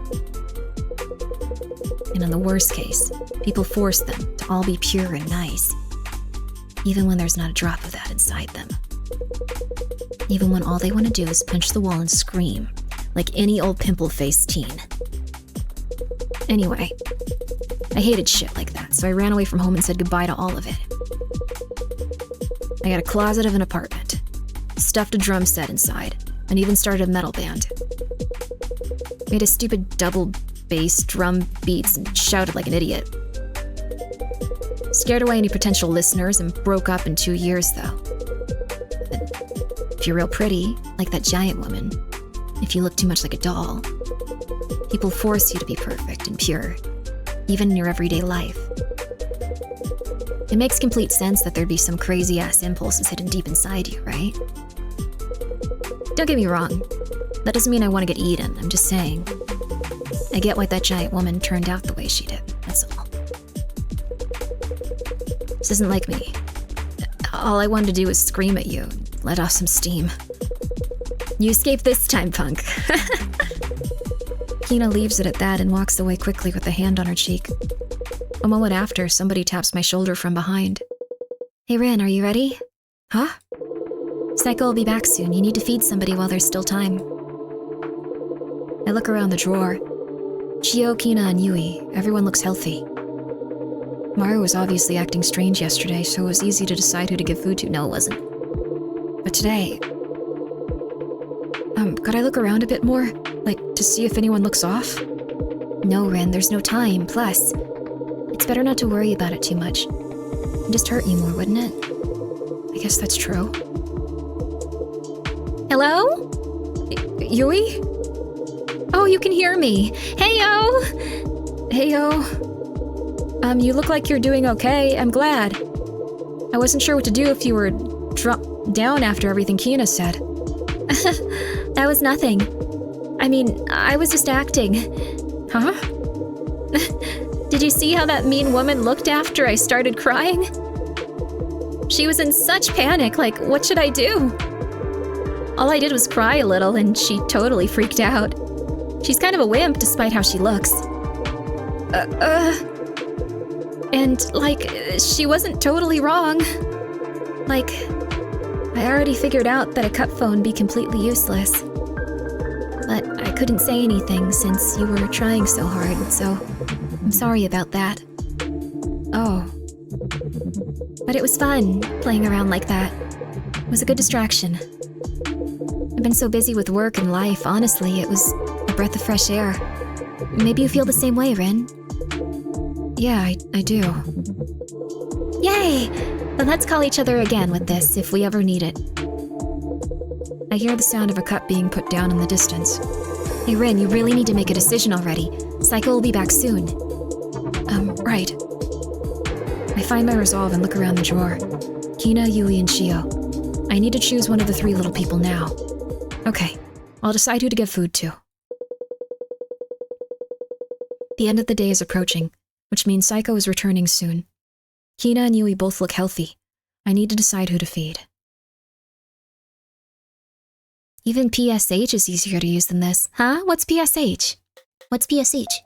And in the worst case, people force them to all be pure and nice. Even when there's not a drop of that inside them. Even when all they want to do is punch the wall and scream, like any old pimple-faced teen. Anyway, I hated shit like that, so I ran away from home and said goodbye to all of it. I got a closet of an apartment, stuffed a drum set inside, and even started a metal band. Made a stupid double bass drum beats and shouted like an idiot. Scared away any potential listeners and broke up in 2 years, though. But if you're real pretty, like that giant woman, if you look too much like a doll, people force you to be perfect and pure, even in your everyday life. It makes complete sense that there'd be some crazy-ass impulses hidden deep inside you, right? Don't get me wrong. That doesn't mean I want to get eaten, I'm just saying. I get why that giant woman turned out the way she did, that's all. This isn't like me. All I wanted to do was scream at you, let off some steam. You escaped this time, punk. Kina leaves it at that and walks away quickly with a hand on her cheek. A moment after, somebody taps my shoulder from behind. Hey Rin, are you ready? Huh? SAEKO will be back soon. You need to feed somebody while there's still time. I look around the drawer. Chio, Kina, and Yui. Everyone looks healthy. Maru was obviously acting strange yesterday, so it was easy to decide who to give food to. No, it wasn't. But today... could I look around a bit more? Like, to see if anyone looks off? No, Ren, there's no time. Plus, it's better not to worry about it too much. It'd just hurt you more, wouldn't it? I guess that's true. Hello? Yui? Oh, you can hear me. Heyo! Heyo. You look like you're doing okay. I'm glad. I wasn't sure what to do if you were dropped down after everything Kina said. That was nothing. I mean, I was just acting. Huh? Did you see how that mean woman looked after I started crying? She was in such panic, like, what should I do? All I did was cry a little, and she totally freaked out. She's kind of a wimp, despite how she looks. And, like, she wasn't totally wrong. Like, I already figured out that a cup phone would be completely useless. But I couldn't say anything since you were trying so hard, so I'm sorry about that. Oh. But it was fun, playing around like that. It was a good distraction. I've been so busy with work and life, honestly, it was a breath of fresh air. Maybe you feel the same way, Rin? Yeah, I do. Yay! Then let's call each other again with this, if we ever need it. I hear the sound of a cup being put down in the distance. Hey Rin, you really need to make a decision already. SAEKO will be back soon. Right. I find my resolve and look around the drawer. Kina, Yui, and Chio. I need to choose one of the three little people now. Okay, I'll decide who to give food to. The end of the day is approaching, which means SAEKO is returning soon. Kina and Yui both look healthy. I need to decide who to feed. Even PSH is easier to use than this. Huh? What's PSH? What's PSH?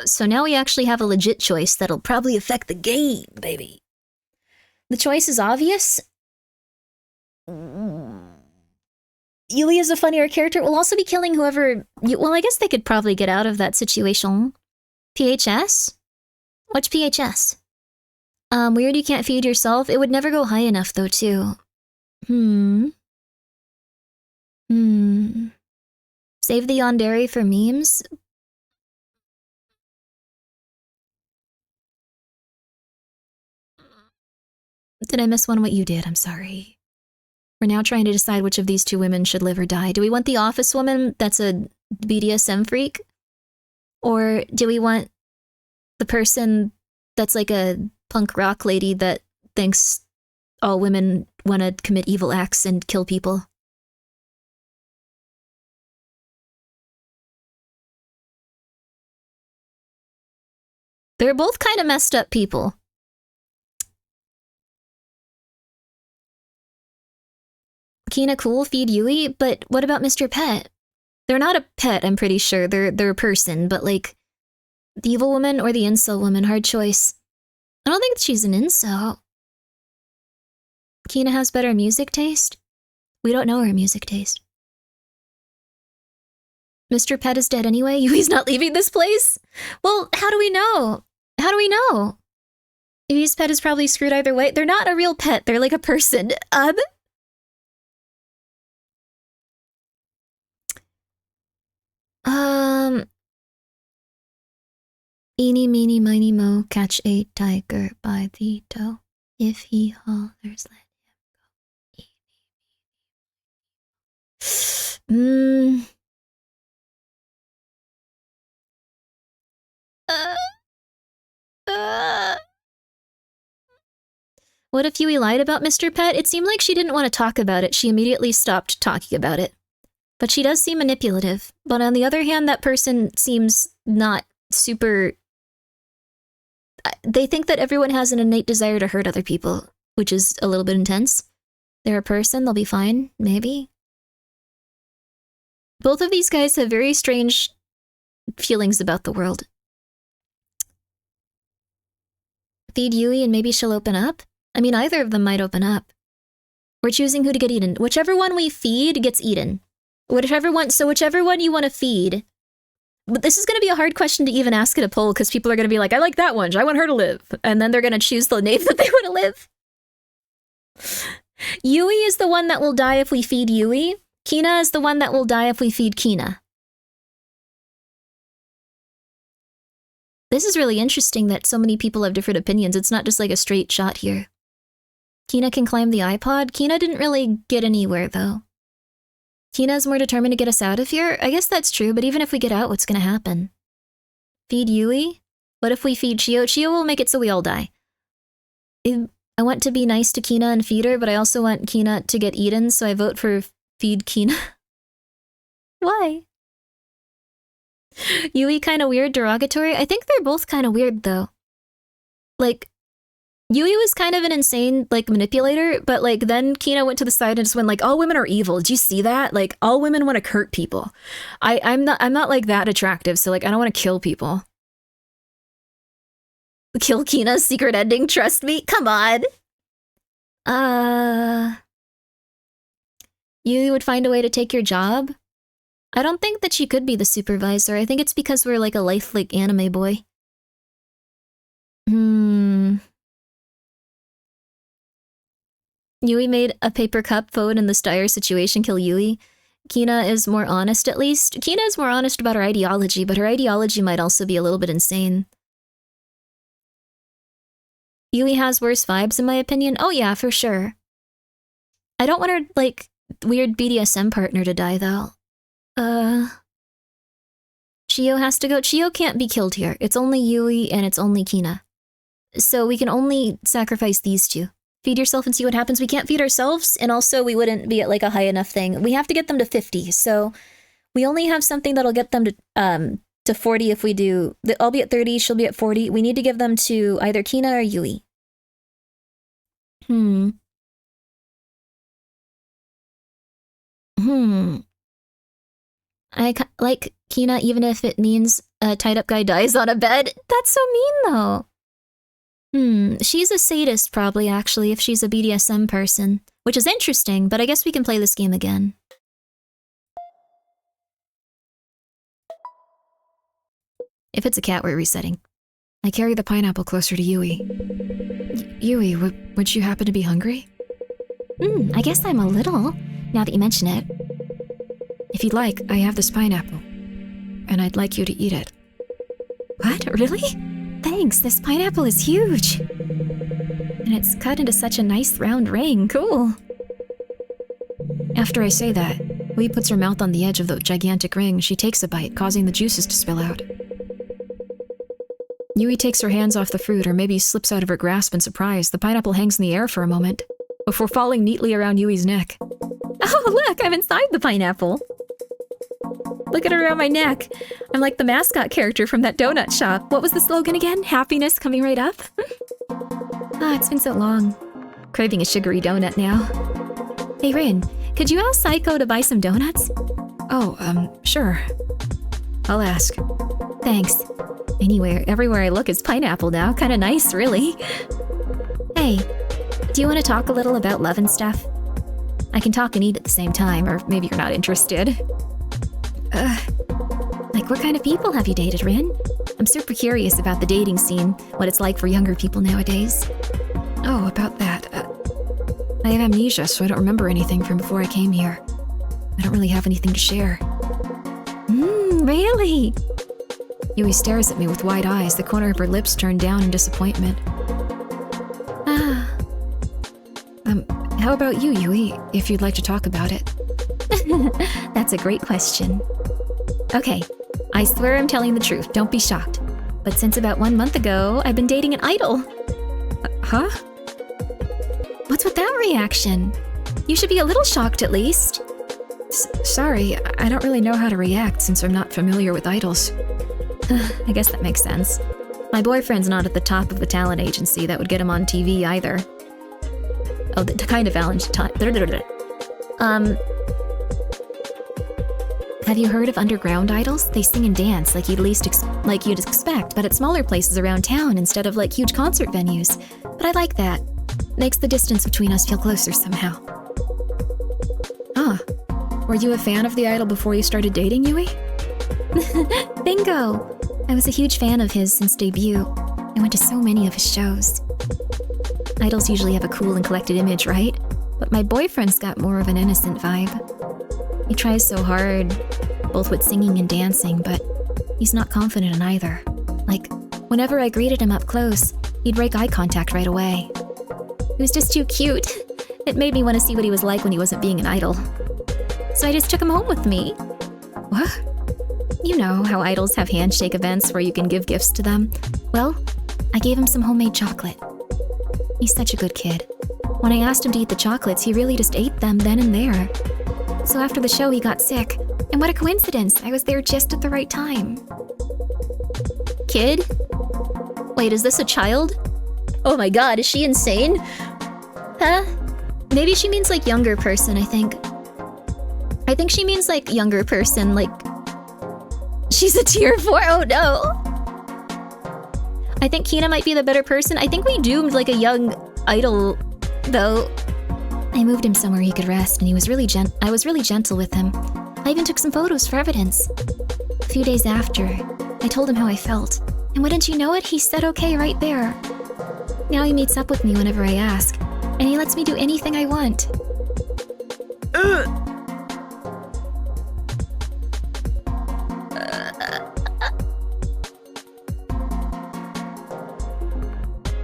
So now we actually have a legit choice that'll probably affect the game, baby. The choice is obvious. Yui is a funnier character. We'll also be killing whoever... Well, I guess they could probably get out of that situation. PHS? What's PHS? Weird you can't feed yourself. It would never go high enough, though, too. Save the yandere for memes? Did I miss one? What you did? I'm sorry. We're now trying to decide which of these two women should live or die. Do we want the office woman that's a BDSM freak? Or do we want the person that's like a punk rock lady that thinks all women want to commit evil acts and kill people? They're both kind of messed up people. Kina, cool, feed Yui, but what about Mr. Pet? They're not a pet, I'm pretty sure. They're a person, but like, the evil woman or the incel woman, hard choice. I don't think she's an incel. Kina has better music taste? We don't know her music taste. Mr. Pet is dead anyway? Yui's not leaving this place? Well, how do we know? How do we know? Yui's pet is probably screwed either way. They're not a real pet, they're like a person. Eeny, meeny, miny, mo, catch a tiger by the toe. If he hollers, let him go. What if Yui lied about Mr. Pet? It seemed like she didn't want to talk about it. She immediately stopped talking about it. But she does seem manipulative. But on the other hand, that person seems not super they think that everyone has an innate desire to hurt other people, which is a little bit intense. They're a person, they'll be fine, maybe. Both of these guys have very strange feelings about the world. Feed Yui and maybe she'll open up? I mean, either of them might open up. We're choosing who to get eaten. Whichever one we feed gets eaten. Whichever one you want to feed. But this is going to be a hard question to even ask at a poll, because people are going to be like, I like that one, I want her to live. And then they're going to choose the name that they want to live. Yui is the one that will die if we feed Yui. Kina is the one that will die if we feed Kina. This is really interesting that so many people have different opinions. It's not just like a straight shot here. Kina can climb the iPod. Kina didn't really get anywhere, though. Kina's more determined to get us out of here? I guess that's true, but even if we get out, what's gonna happen? Feed Yui? What if we feed Chio? Chio will make it so we all die. I want to be nice to Kina and feed her, but I also want Kina to get eaten, so I vote for feed Kina. Why? Yui kinda weird, derogatory? I think they're both kinda weird, though. Like, Yui was kind of an insane, like, manipulator, but, like, then Kina went to the side and just went, like, all women are evil. Did you see that? Like, all women want to hurt people. I'm not, like, that attractive, so, like, I don't want to kill people. Kill Kina's secret ending, trust me? Come on! Yui would find a way to take your job? I don't think that she could be the supervisor. I think it's because we're, like, a lifelike anime boy. Yui made a paper cup phone in this dire situation kill Yui. Kina is more honest, at least. Kina is more honest about her ideology, but her ideology might also be a little bit insane. Yui has worse vibes, in my opinion. Oh yeah, for sure. I don't want her, like, weird BDSM partner to die, though. Chio has to go. Chio can't be killed here. It's only Yui and it's only Kina. So we can only sacrifice these two. Feed yourself and see what happens. We can't feed ourselves, and also we wouldn't be at, like, a high enough thing. We have to get them to 50, so we only have something that'll get them to 40 if we do. I'll be at 30, she'll be at 40. We need to give them to either Kina or Yui. I like Kina even if it means a tied-up guy dies on a bed. That's so mean, though. She's a sadist, probably, actually, if she's a BDSM person. Which is interesting, but I guess we can play this game again. If it's a cat, we're resetting. I carry the pineapple closer to Yui. Yui, would you happen to be hungry? I guess I'm a little, now that you mention it. If you'd like, I have this pineapple. And I'd like you to eat it. What? Really? Thanks, this pineapple is huge. And it's cut into such a nice round ring. Cool. After I say that, Lee puts her mouth on the edge of the gigantic ring. She takes a bite, causing the juices to spill out. Yui takes her hands off the fruit, or maybe slips out of her grasp in surprise. The pineapple hangs in the air for a moment, before falling neatly around Yui's neck. Oh, look, I'm inside the pineapple. Look at it around my neck. I'm like the mascot character from that donut shop. What was the slogan again? Happiness coming right up? It's been so long. Craving a sugary donut now. Hey, Rin, could you ask SAEKO to buy some donuts? Oh, sure. I'll ask. Thanks. Everywhere I look is pineapple now. Kinda nice, really. Hey, do you want to talk a little about love and stuff? I can talk and eat at the same time, or maybe you're not interested. Like, what kind of people have you dated, Rin? I'm super curious about the dating scene, what it's like for younger people nowadays. Oh, about that. I have amnesia, so I don't remember anything from before I came here. I don't really have anything to share. Really? Yui stares at me with wide eyes, the corner of her lips turned down in disappointment. How about you, Yui, if you'd like to talk about it? That's a great question. Okay, I swear I'm telling the truth, don't be shocked. But since about 1 month ago, I've been dating an idol. Huh? What's with that reaction? You should be a little shocked at least. Sorry, I don't really know how to react since I'm not familiar with idols. I guess that makes sense. My boyfriend's not at the top of the talent agency that would get him on TV either. Oh, the kind of Valentine. Have you heard of underground idols? They sing and dance like you'd expect, but at smaller places around town instead of like huge concert venues. But I like that. Makes the distance between us feel closer somehow. Ah, were you a fan of the idol before you started dating Yui? Bingo! I was a huge fan of his since debut. I went to so many of his shows. Idols usually have a cool and collected image, right? But my boyfriend's got more of an innocent vibe. He tries so hard, both with singing and dancing, but he's not confident in either. Like, whenever I greeted him up close, he'd break eye contact right away. He was just too cute. It made me want to see what he was like when he wasn't being an idol. So I just took him home with me. What? You know how idols have handshake events where you can give gifts to them? Well, I gave him some homemade chocolate. He's such a good kid. When I asked him to eat the chocolates, he really just ate them then and there. So after the show, he got sick. And what a coincidence, I was there just at the right time. Kid? Wait, is this a child? Oh my god, is she insane? Huh? Maybe she means like younger person, I think. I think she means like younger person, like... She's a tier 4, oh no! I think Kina might be the better person. I think we doomed like a young idol, though. I moved him somewhere he could rest, and I was really gentle with him. I even took some photos for evidence. A few days after, I told him how I felt, and wouldn't you know it, he said okay right there. Now he meets up with me whenever I ask, and he lets me do anything I want.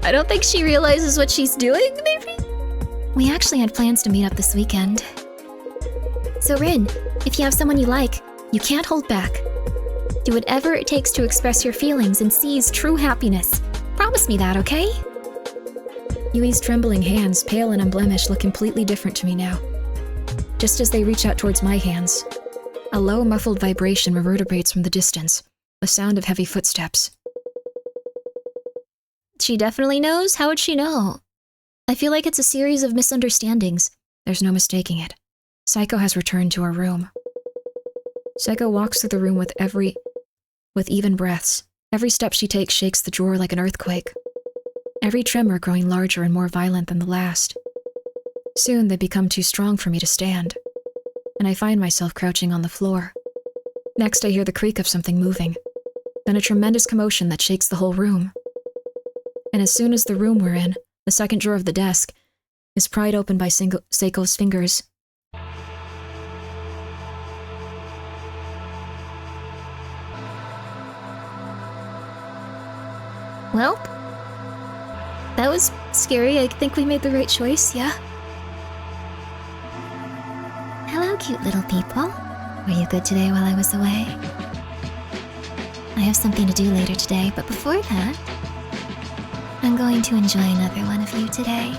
I don't think she realizes what she's doing, maybe? We actually had plans to meet up this weekend. So Rin, if you have someone you like, you can't hold back. Do whatever it takes to express your feelings and seize true happiness. Promise me that, okay? Yui's trembling hands, pale and unblemished, look completely different to me now. Just as they reach out towards my hands, a low, muffled vibration reverberates from the distance, a sound of heavy footsteps. She definitely knows? How would she know? I feel like it's a series of misunderstandings. There's no mistaking it. SAEKO has returned to her room. SAEKO walks through the room with even breaths. Every step she takes shakes the drawer like an earthquake. Every tremor growing larger and more violent than the last. Soon they become too strong for me to stand, and I find myself crouching on the floor. Next I hear the creak of something moving, then a tremendous commotion that shakes the whole room. And as soon as the room we're in, the second drawer of the desk, is pried open by SAEKO's fingers. Well, that was scary. I think we made the right choice, yeah? Hello, cute little people. Were you good today while I was away? I have something to do later today, but before that, I'm going to enjoy another one of you today.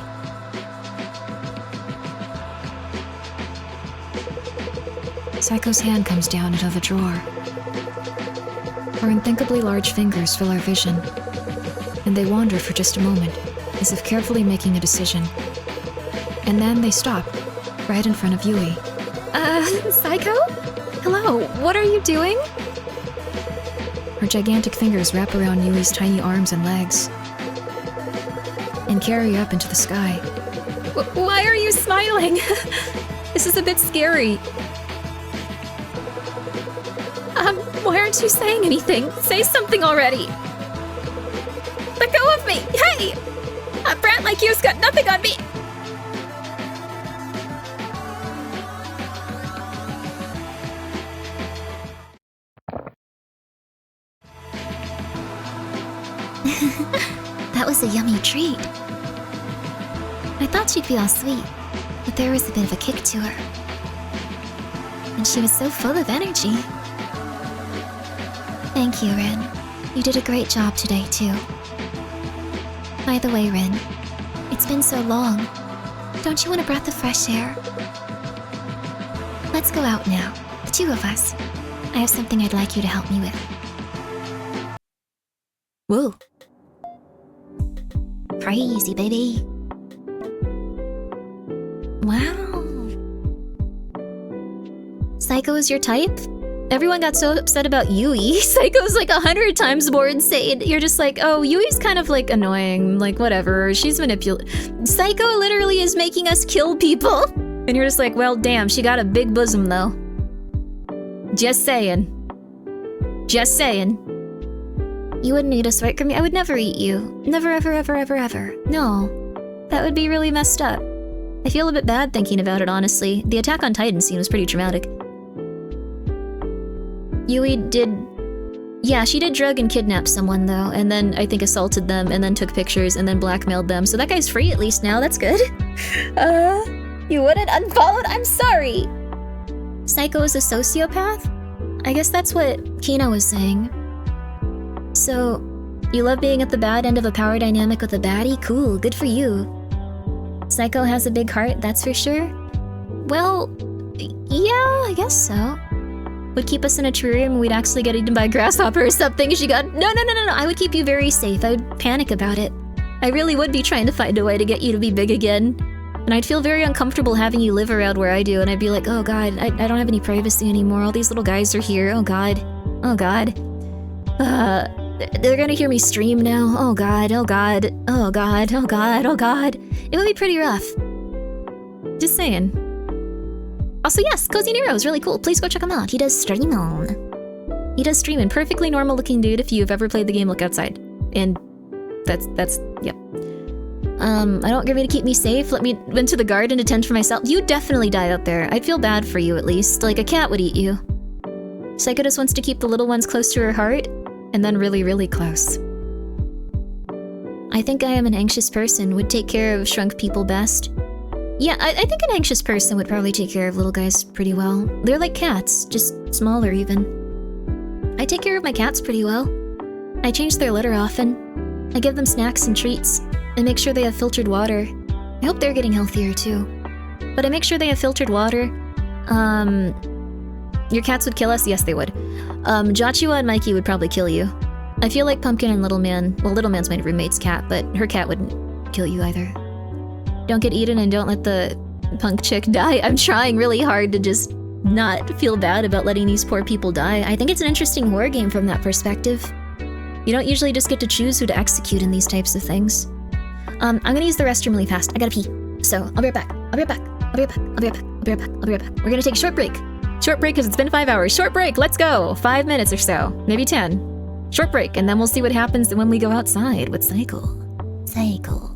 SAEKO's hand comes down out of a drawer. Her unthinkably large fingers fill our vision, and they wander for just a moment, as if carefully making a decision. And then they stop, right in front of Yui. SAEKO? Hello, what are you doing? Her gigantic fingers wrap around Yui's tiny arms and legs, and carry her up into the sky. Why are you smiling? This is a bit scary. Why aren't you saying anything? Say something already. Let go of me! Hey! A brat like you's got nothing on me! That was a yummy treat. I thought she'd be all sweet, but there was a bit of a kick to her. And she was so full of energy. Thank you, Rin. You did a great job today, too. By the way, Rin, it's been so long. Don't you want a breath of fresh air? Let's go out now, the two of us. I have something I'd like you to help me with. Whoa, crazy, baby. Wow. SAEKO is your type? Everyone got so upset about Yui. SAEKO's like 100 times more insane. You're just like, oh, Yui's kind of like annoying, like whatever. She's manipulative. SAEKO literally is making us kill people. And you're just like, well, damn, she got a big bosom though. Just saying. Just saying. You wouldn't eat us, right, Grimmi? I would never eat you. Never, ever, ever, ever, ever. No. That would be really messed up. I feel a bit bad thinking about it, honestly. The Attack on Titan scene was pretty traumatic. Yui did... Yeah, she did drug and kidnap someone, though, and then, I think, assaulted them, and then took pictures, and then blackmailed them. So that guy's free at least now, that's good. You wouldn't unfollow? I'm sorry! SAEKO is a sociopath? I guess that's what Kina was saying. So, you love being at the bad end of a power dynamic with a baddie? Cool, good for you. SAEKO has a big heart, that's for sure. Well, yeah, I guess so. Would keep us in a terrarium and we'd actually get eaten by a grasshopper or something. She got, no, I would keep you very safe. I would panic about it. I really would be trying to find a way to get you to be big again. And I'd feel very uncomfortable having you live around where I do, and I'd be like, oh god, I don't have any privacy anymore. All these little guys are here. Oh god. Oh god. They're gonna hear me stream now. Oh god, oh god, oh god, oh god, oh god. It would be pretty rough. Just saying. Also, yes, Cozy Nero is really cool. Please go check him out. He does stream on. He does stream in. Perfectly normal looking dude if you've ever played the game Look Outside. And that's, yep. I don't get me to keep me safe. Let me into the garden to tend for myself. You'd definitely die out there. I'd feel bad for you at least. Like a cat would eat you. SAEKO just wants to keep the little ones close to her heart, and then really, really close. I think I am an anxious person, would take care of shrunk people best. Yeah, I think an anxious person would probably take care of little guys pretty well. They're like cats, just smaller even. I take care of my cats pretty well. I change their litter often. I give them snacks and treats, and make sure they have filtered water. I hope they're getting healthier too. But I make sure they have filtered water. Your cats would kill us? Yes, they would. Joshua and Mikey would probably kill you. I feel like Pumpkin and Little Man, well, Little Man's my roommate's cat, but her cat wouldn't kill you either. Don't get eaten and don't let the punk chick die. I'm trying really hard to just not feel bad about letting these poor people die. I think it's an interesting horror game from that perspective. You don't usually just get to choose who to execute in these types of things. I'm gonna use the restroom really fast. I gotta pee. So, I'll be right back. I'll be right back. I'll be right back. I'll be right back. I'll be right back. I'll be right back. We're gonna take a short break. Short break because it's been 5 hours. Short break, let's go. 5 minutes or so. Maybe 10. Short break, and then we'll see what happens when we go outside with SAEKO. SAEKO.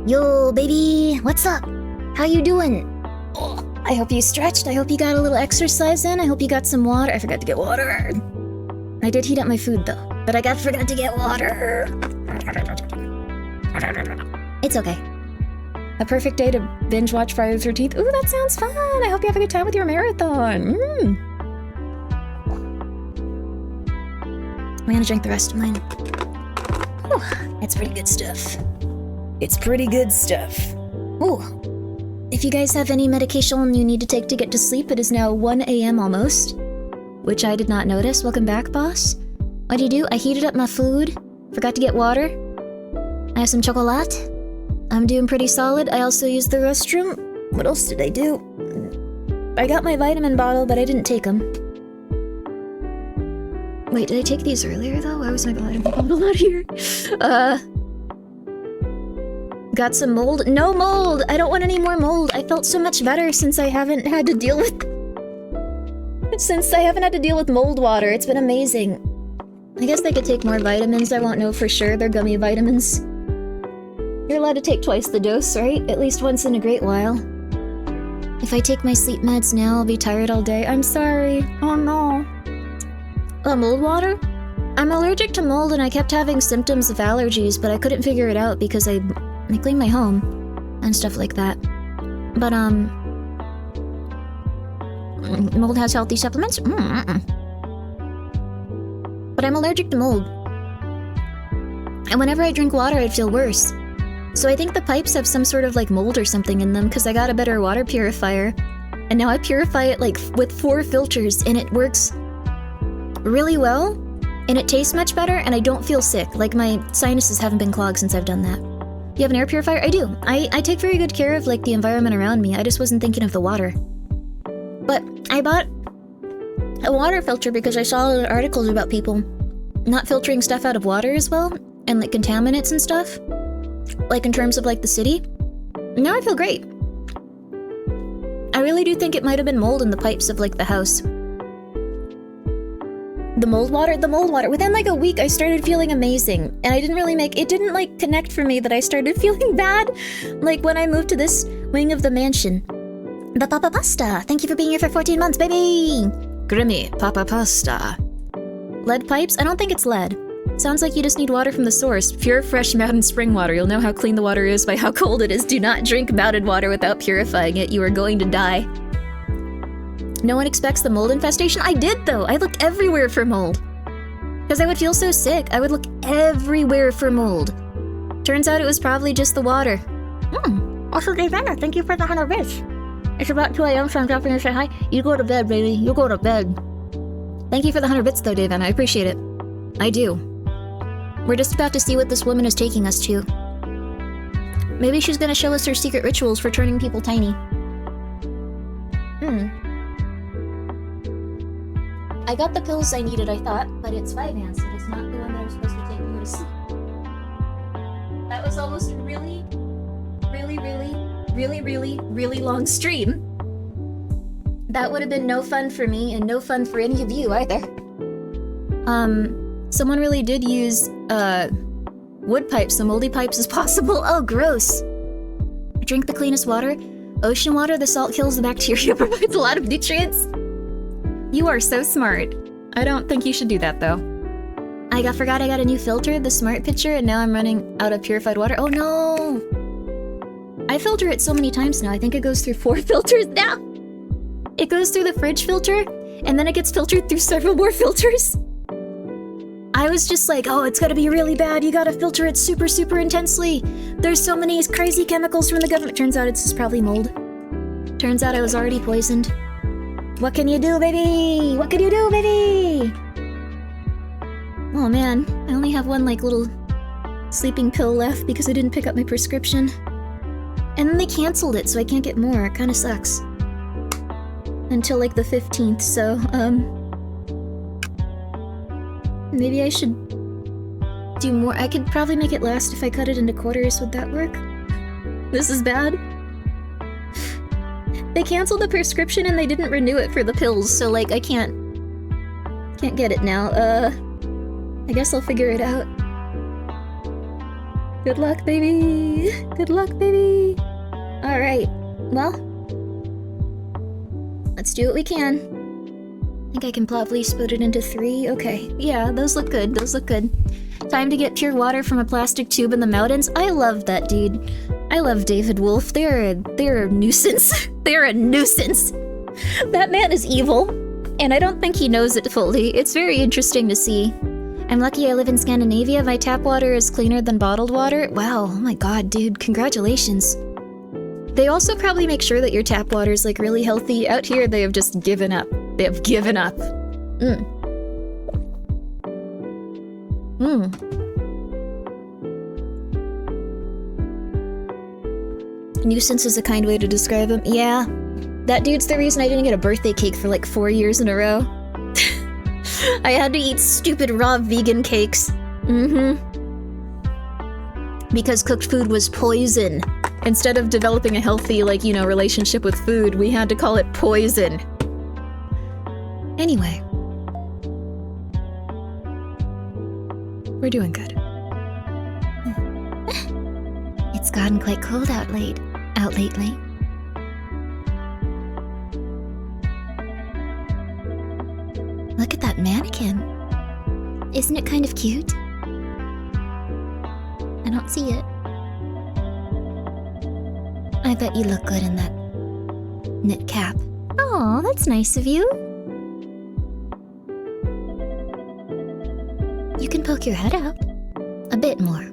Yo, baby, what's up? How you doing? Oh, I hope you stretched. I hope you got a little exercise in. I hope you got some water. I forgot to get water. I did heat up my food though, but I forgot to get water. It's okay. A perfect day to binge watch Friday the 13th. Ooh, that sounds fun. I hope you have a good time with your marathon. I'm gonna drink the rest of mine. Whew, it's pretty good stuff. It's pretty good stuff. Ooh. If you guys have any medication you need to take to get to sleep, it is now 1 a.m. almost. Which I did not notice. Welcome back, boss. What do you do? I heated up my food. Forgot to get water. I have some chocolate. I'm doing pretty solid. I also used the restroom. What else did I do? I got my vitamin bottle, but I didn't take them. Wait, did I take these earlier, though? Why was my vitamin bottle not here? Got some mold? No mold! I don't want any more mold. I felt so much better since I haven't had to deal with... mold water. It's been amazing. I guess I could take more vitamins. I won't know for sure. They're gummy vitamins. You're allowed to take twice the dose, right? At least once in a great while. If I take my sleep meds now, I'll be tired all day. I'm sorry. Oh no. Mold water? I'm allergic to mold and I kept having symptoms of allergies, but I couldn't figure it out because I cleaned my home and stuff like that. But, mold has healthy supplements? But I'm allergic to mold. And whenever I drink water, I'd feel worse. So I think the pipes have some sort of like mold or something in them because I got a better water purifier. And now I purify it like with 4 filters and it works really well. And it tastes much better and I don't feel sick. Like my sinuses haven't been clogged since I've done that. You have an air purifier? I do. I take very good care of like the environment around me. I just wasn't thinking of the water. But I bought a water filter because I saw articles about people not filtering stuff out of water as well. And like contaminants and stuff. Like in terms of like the city. Now I feel great. I really do think it might have been mold in the pipes of like the house. The mold water. Within like a week I started feeling amazing. And I didn't really it didn't like connect for me that I started feeling bad. Like when I moved to this wing of the mansion. The Papa Pasta. Thank you for being here for 14 months, baby. Grimmi, Papa Pasta. Lead pipes? I don't think it's lead. Sounds like you just need water from the source. Pure, fresh mountain spring water. You'll know how clean the water is by how cold it is. Do not drink mountain water without purifying it. You are going to die. No one expects the mold infestation? I did, though. I looked everywhere for mold. Because I would feel so sick. I would look everywhere for mold. Turns out it was probably just the water. Also, Davana, thank you for the 100 bits. It's about 2 a.m., so I'm dropping in to say hi. You go to bed, baby. You go to bed. Thank you for the 100 bits, though, Davana. I appreciate it. I do. We're just about to see what this woman is taking us to. Maybe she's gonna show us her secret rituals for turning people tiny. I got the pills I needed, I thought, but it's 5-ance. It is not the one that I'm supposed to take me to sleep. That was almost a really long stream. That would have been no fun for me and no fun for any of you either. Someone really did use, wood pipes, so moldy pipes as possible. Oh, gross. Drink the cleanest water. Ocean water, the salt kills the bacteria, provides a lot of nutrients. You are so smart. I don't think you should do that, though. I forgot I got a new filter, the Smart Pitcher, and now I'm running out of purified water. Oh no! I filter it so many times now, I think it goes through 4 filters now. It goes through the fridge filter, and then it gets filtered through several more filters. I was just like, oh, it's gotta be really bad. You gotta filter it super, super intensely. There's so many crazy chemicals from the government. Turns out it's just probably mold. Turns out I was already poisoned. What can you do, baby? What can you do, baby? Oh man, I only have one like little sleeping pill left because I didn't pick up my prescription. And then they canceled it, so I can't get more. It kinda sucks. Until like the 15th, so, maybe I should do more. I could probably make it last if I cut it into quarters. Would that work? This is bad. They canceled the prescription and they didn't renew it for the pills, so like I can't get it now. I guess I'll figure it out. Good luck, baby. Good luck, baby. All right. Well, let's do what we can. I think I can probably split it into 3. Okay. Yeah, those look good. Those look good. Time to get pure water from a plastic tube in the mountains. I love that dude. I love David Wolf. They're a nuisance. They're a nuisance. That man is evil, and I don't think he knows it fully. It's very interesting to see. I'm lucky I live in Scandinavia. My tap water is cleaner than bottled water. Wow, oh my god, dude, congratulations. They also probably make sure that your tap water is like really healthy. Out here, they have just given up. They have given up. Nuisance is a kind way to describe him. Yeah. That dude's the reason I didn't get a birthday cake for like 4 years in a row. I had to eat stupid raw vegan cakes. Because cooked food was poison. Instead of developing a healthy, like, you know, relationship with food, we had to call it poison. Anyway. We're doing good. It's gotten quite cold out lately. Look at that mannequin. Isn't it kind of cute? I don't see it. I bet you look good in that knit cap. Aw, that's nice of you. You can poke your head out. A bit more.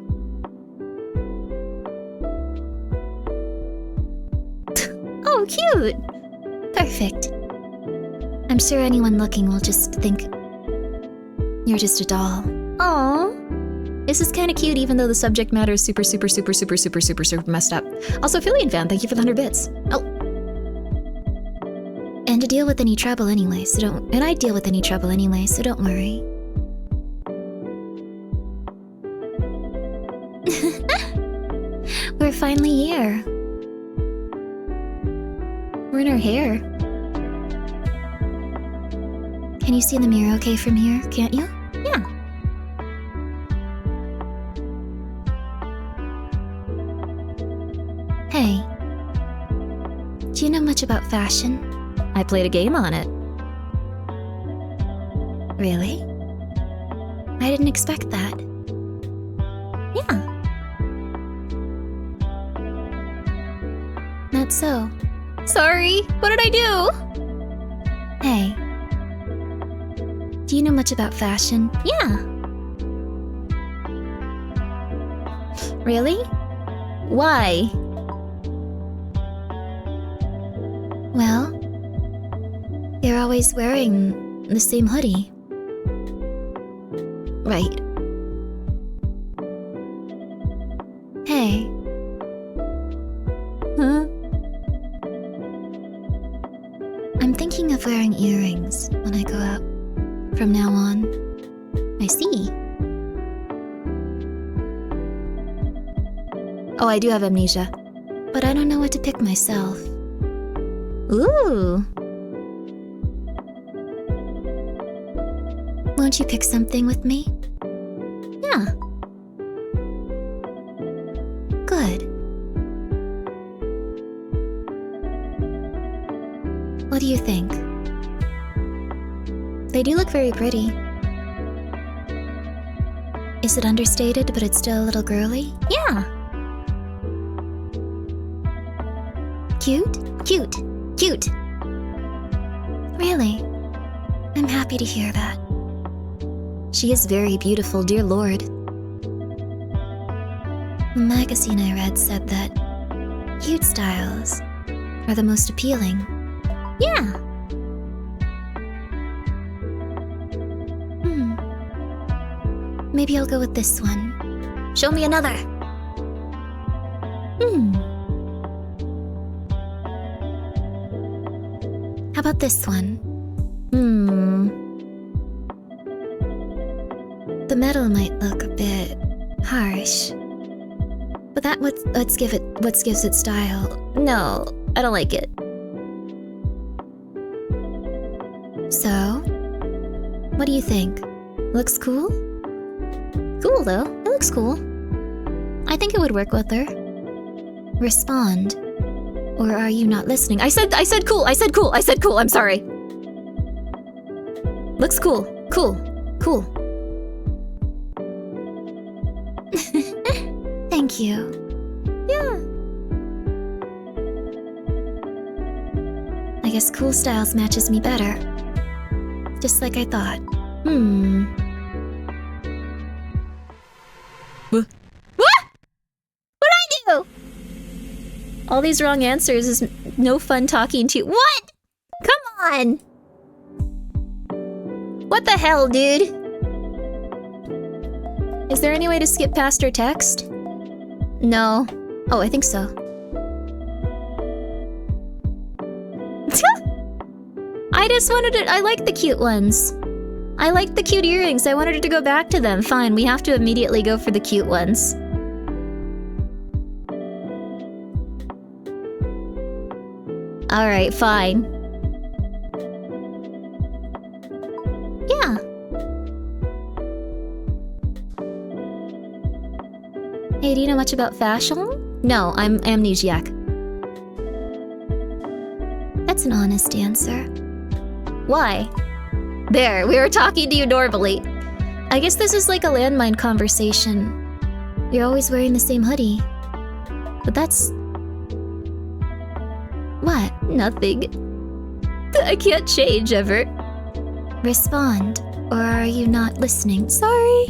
Oh, cute! Perfect. I'm sure anyone looking will just think you're just a doll. Aw. This is kind of cute, even though the subject matter is super messed up. Also, Phillian fan, thank you for the 100 bits. Oh. And to deal with any trouble anyway, so don't. And I deal with any trouble anyway, so don't worry. We're finally here. We're in our hair. Can you see the mirror okay from here, can't you? Yeah. Hey. Do you know much about fashion? I played a game on it. Really? I didn't expect that. Yeah. Not so. Sorry, what did I do? Hey. Do you know much about fashion? Yeah. Really? Why? Well, you're always wearing the same hoodie. Right. Hey. Huh? I'm thinking of wearing earrings when I go out. From now on. I see. Oh, I do have amnesia. But I don't know what to pick myself. Ooh. Won't you pick something with me? Yeah. Good. What do you think? They do look very pretty. Is it understated, but it's still a little girly? Yeah. Cute? Cute. Cute. Really? I'm happy to hear that. She is very beautiful, dear lord. The magazine I read said that cute styles are the most appealing. Yeah. Maybe I'll go with this one. Show me another. How about this one? The metal might look a bit harsh. But let's give it what gives it style. No, I don't like it. So, what do you think? Looks cool? Cool though. It looks cool. I think it would work with her. Respond. Or are you not listening? I said cool. I'm sorry. Looks cool. Cool. Thank you. Yeah. I guess cool styles matches me better. Just like I thought. What? What'd I do? All these wrong answers is no fun talking to you. What? Come on! What the hell, dude? Is there any way to skip past her text? No. Oh, I think so. I just wanted it. I like the cute ones. I like the cute earrings. I wanted her to go back to them. Fine, we have to immediately go for the cute ones. Alright, fine. Yeah. Hey, do you know much about fashion? No, I'm amnesiac. That's an honest answer. Why? There, we were talking to you normally. I guess this is like a landmine conversation. You're always wearing the same hoodie. But that's... What? Nothing. I can't change ever. Respond. Or are you not listening? Sorry.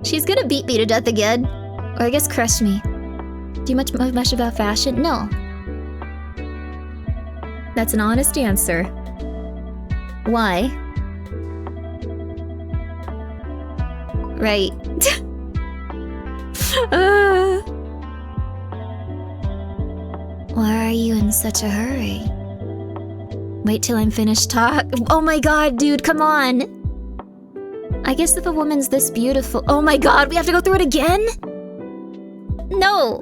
She's gonna beat me to death again. Or I guess crush me. Do you much about fashion? No. That's an honest answer. Why? Right. Why are you in such a hurry? Wait till I'm finished talk. Oh my god, dude, come on! I guess if a woman's this beautiful— Oh my god, we have to go through it again?! No!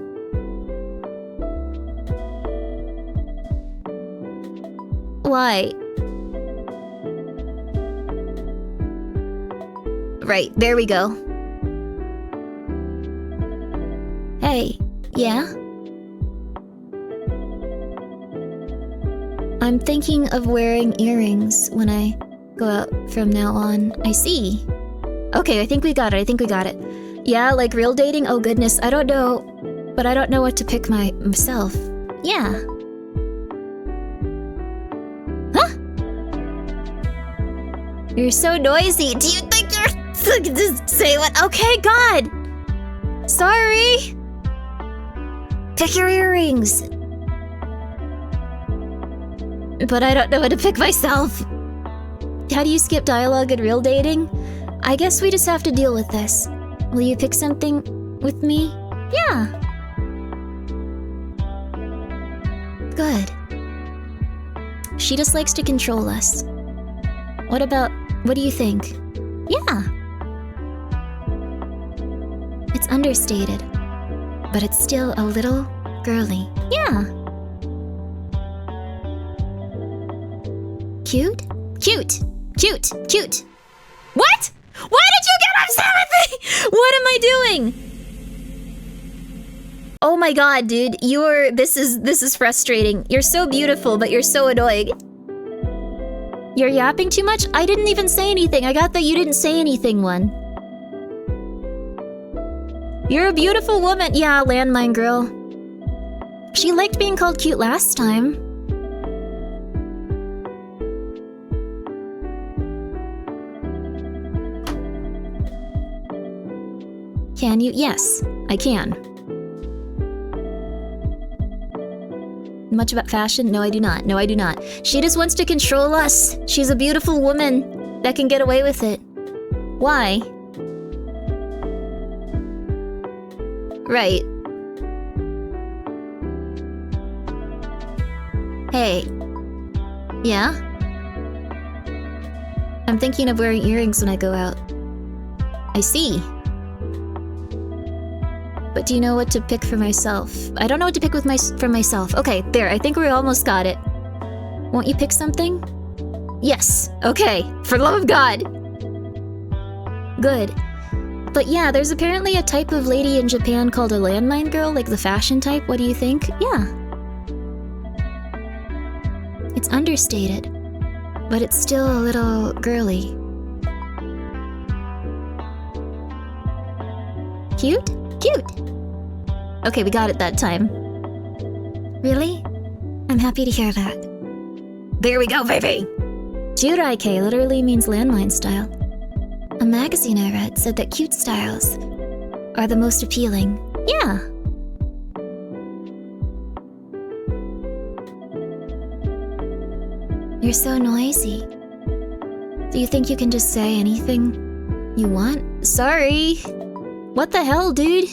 Why? Right, there we go. Hey, yeah? I'm thinking of wearing earrings when I go out from now on. I see. Okay, I think we got it. Yeah, like real dating? Oh goodness, I don't know. But I don't know what to pick myself. Yeah. Huh? You're so noisy. Do you think you're... Just say what? Okay, God! Sorry! Pick your earrings! But I don't know how to pick myself. How do you skip dialogue in real dating? I guess we just have to deal with this. Will you pick something with me? Yeah. Good. She just likes to control us. What do you think? Yeah. It's understated, but it's still a little girly. Yeah. Cute? Cute! What? Why did you get upset with me? What am I doing? Oh my god, dude. This is frustrating. You're so beautiful, but you're so annoying. You're yapping too much? I didn't even say anything. I got that you didn't say anything one. You're a beautiful woman. Yeah, landmine girl. She liked being called cute last time. Can you? Yes, I can. Much about fashion? No, I do not. She just wants to control us. She's a beautiful woman that can get away with it. Why? Right. Hey. Yeah? I'm thinking of wearing earrings when I go out. I see. But do you know what to pick for myself? I don't know what to pick for myself. Okay, there, I think we almost got it. Won't you pick something? Yes, okay, for the love of God. Good. But yeah, there's apparently a type of lady in Japan called a landmine girl, like the fashion type. What do you think? Yeah. It's understated, but it's still a little girly. Cute? Cute! Okay, we got it that time. Really? I'm happy to hear that. There we go, baby! Juraike literally means landmine style. A magazine I read said that cute styles are the most appealing. Yeah. You're so noisy. Do you think you can just say anything you want? Sorry. What the hell, dude?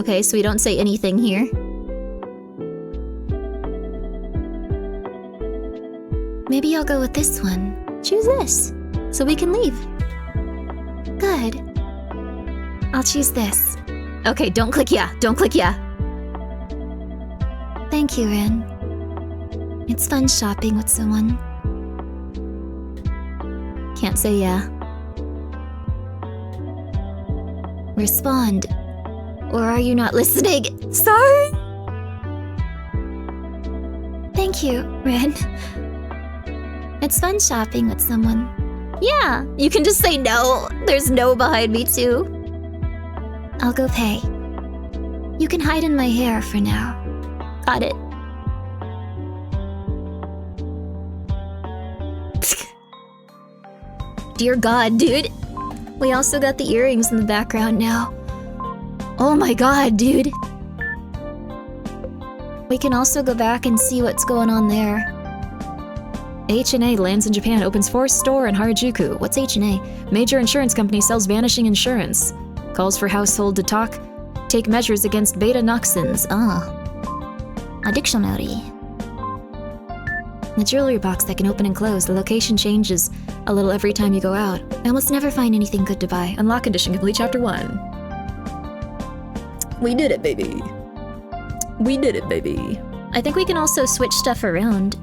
Okay, so we don't say anything here. Maybe I'll go with this one. Choose this, so we can leave. Good. I'll choose this. Okay, don't click yeah. Don't click yeah. Thank you, Rin. It's fun shopping with someone. Can't say yeah. Respond. Or are you not listening? Sorry! Thank you, Rin. It's fun shopping with someone. Yeah, you can just say no. There's no behind me too. I'll go pay. You can hide in my hair for now. Got it. Dear God, dude. We also got the earrings in the background now. Oh my God, dude. We can also go back and see what's going on there. H&A lands in Japan, opens 4th store in Harajuku. What's H&A? Major insurance company sells vanishing insurance. Calls for household to take measures against beta-noxins. A dictionary. The jewelry box that can open and close. The location changes a little every time you go out. I almost never find anything good to buy. Unlock condition complete chapter 1. We did it, baby. We did it, baby. I think we can also switch stuff around.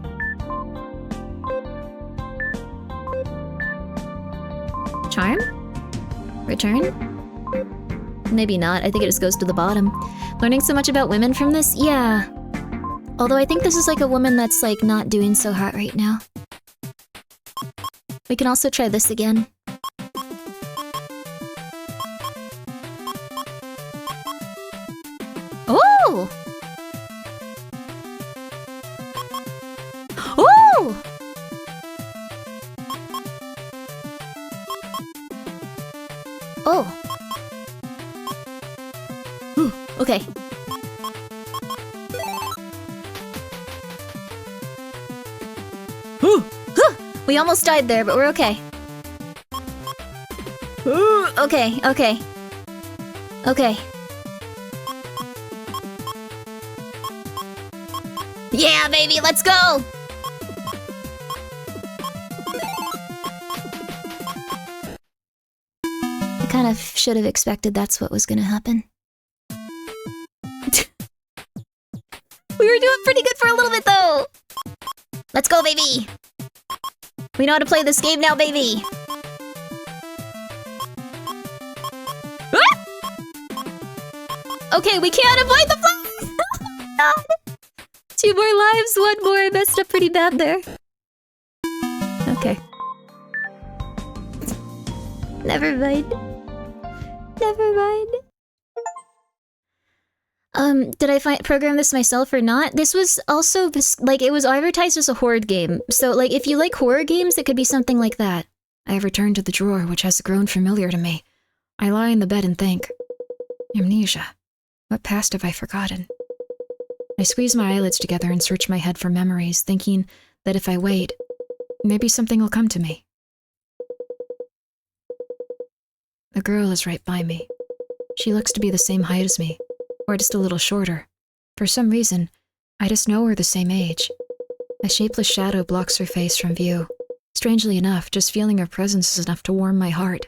Charm? Return? Maybe not. I think it just goes to the bottom. Learning so much about women from this? Yeah. Although I think this is like a woman that's like not doing so hot right now. We can also try this again. Oh! Oh! Oh. Okay. We almost died there, but we're okay. Okay, okay. Okay. Yeah, baby, let's go! I kind of should have expected that's what was gonna happen. We were doing pretty good for a little bit, though! Let's go, baby! We know how to play this game now, baby! Ah! Okay, we can't avoid the flames! God! 2 more lives, 1 more. I messed up pretty bad there. Okay. Never mind. Never mind. Did I program this myself or not? This was also, like, it was advertised as a horror game. So, like, if you like horror games, it could be something like that. I have returned to the drawer, which has grown familiar to me. I lie in the bed and think. Amnesia. What past have I forgotten? I squeeze my eyelids together and search my head for memories, thinking that if I wait, maybe something will come to me. The girl is right by me. She looks to be the same height as me, or just a little shorter. For some reason, I just know we're the same age. A shapeless shadow blocks her face from view. Strangely enough, just feeling her presence is enough to warm my heart.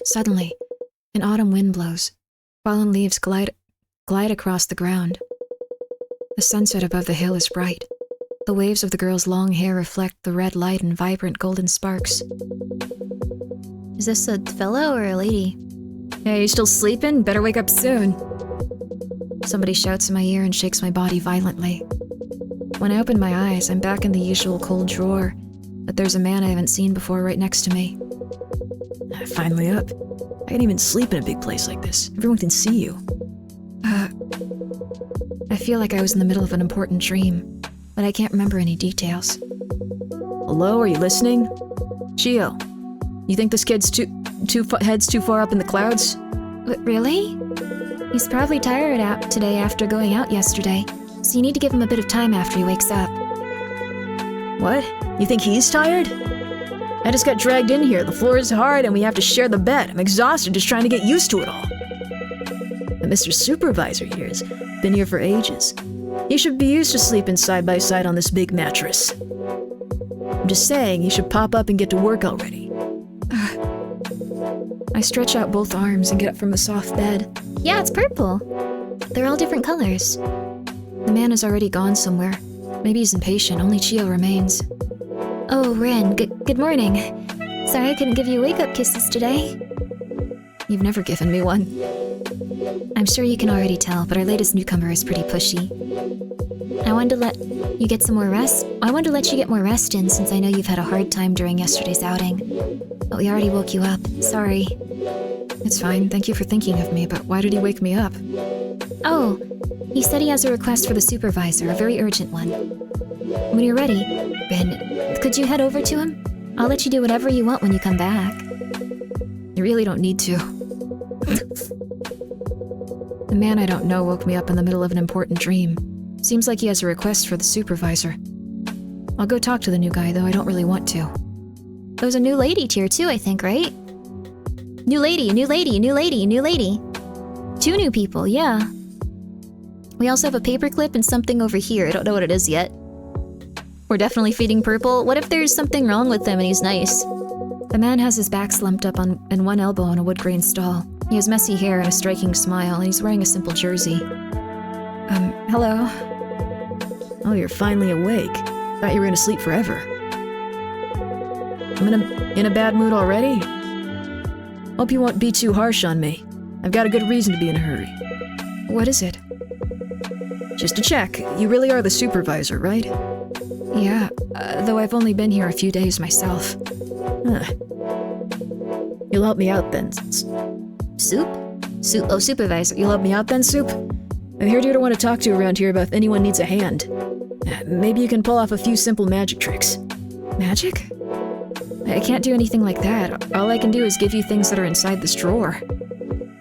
Suddenly, an autumn wind blows. Fallen leaves glide across the ground. The sunset above the hill is bright. The waves of the girl's long hair reflect the red light in vibrant golden sparks. Is this a fellow or a lady? Hey, you still sleeping? Better wake up soon. Somebody shouts in my ear and shakes my body violently. When I open my eyes, I'm back in the usual cold drawer, but there's a man I haven't seen before right next to me. Finally up. I can't even sleep in a big place like this. Everyone can see you. I feel like I was in the middle of an important dream, but I can't remember any details. Hello, are you listening? Chio, you think this kid's head's too far up in the clouds? Really? He's probably tired out today after going out yesterday, so you need to give him a bit of time after he wakes up. What? You think he's tired? I just got dragged in here. The floor is hard and we have to share the bed. I'm exhausted just trying to get used to it all. But Mr. Supervisor here has been here for ages. He should be used to sleeping side by side on this big mattress. I'm just saying, he should pop up and get to work already. I stretch out both arms and get up from the soft bed. Yeah, it's purple. They're all different colors. The man is already gone somewhere. Maybe he's impatient, only Chio remains. Oh, Ren, good morning. Sorry I couldn't give you wake-up kisses today. You've never given me one. I'm sure you can already tell, but our latest newcomer is pretty pushy. I wanted to let you get some more rest. I wanted to let you get more rest in since I know you've had a hard time during yesterday's outing. But we already woke you up. Sorry. It's fine, thank you for thinking of me, but why did he wake me up? Oh, he said he has a request for the supervisor, a very urgent one. When you're ready, Ben, could you head over to him? I'll let you do whatever you want when you come back. You really don't need to. The man I don't know woke me up in the middle of an important dream. Seems like he has a request for the supervisor. I'll go talk to the new guy, though I don't really want to. There's a new lady tier too, I think, right? New lady, new lady, new lady, new lady. 2 new people, yeah. We also have a paperclip and something over here. I don't know what it is yet. We're definitely feeding purple. What if there's something wrong with him and he's nice? The man has his back slumped up and one elbow on a wood grain stall. He has messy hair and a striking smile, and he's wearing a simple jersey. Hello? Oh, you're finally awake. Thought you were gonna sleep forever. I'm in a bad mood already? Hope you won't be too harsh on me. I've got a good reason to be in a hurry. What is it? Just to check, you really are the supervisor, right? Yeah, though I've only been here a few days myself. You'll help me out then. Soup? Oh, supervisor. You'll help me out then, Soup? I'm here to want to talk to around here about if anyone needs a hand. Maybe you can pull off a few simple magic tricks. Magic? I can't do anything like that. All I can do is give you things that are inside this drawer.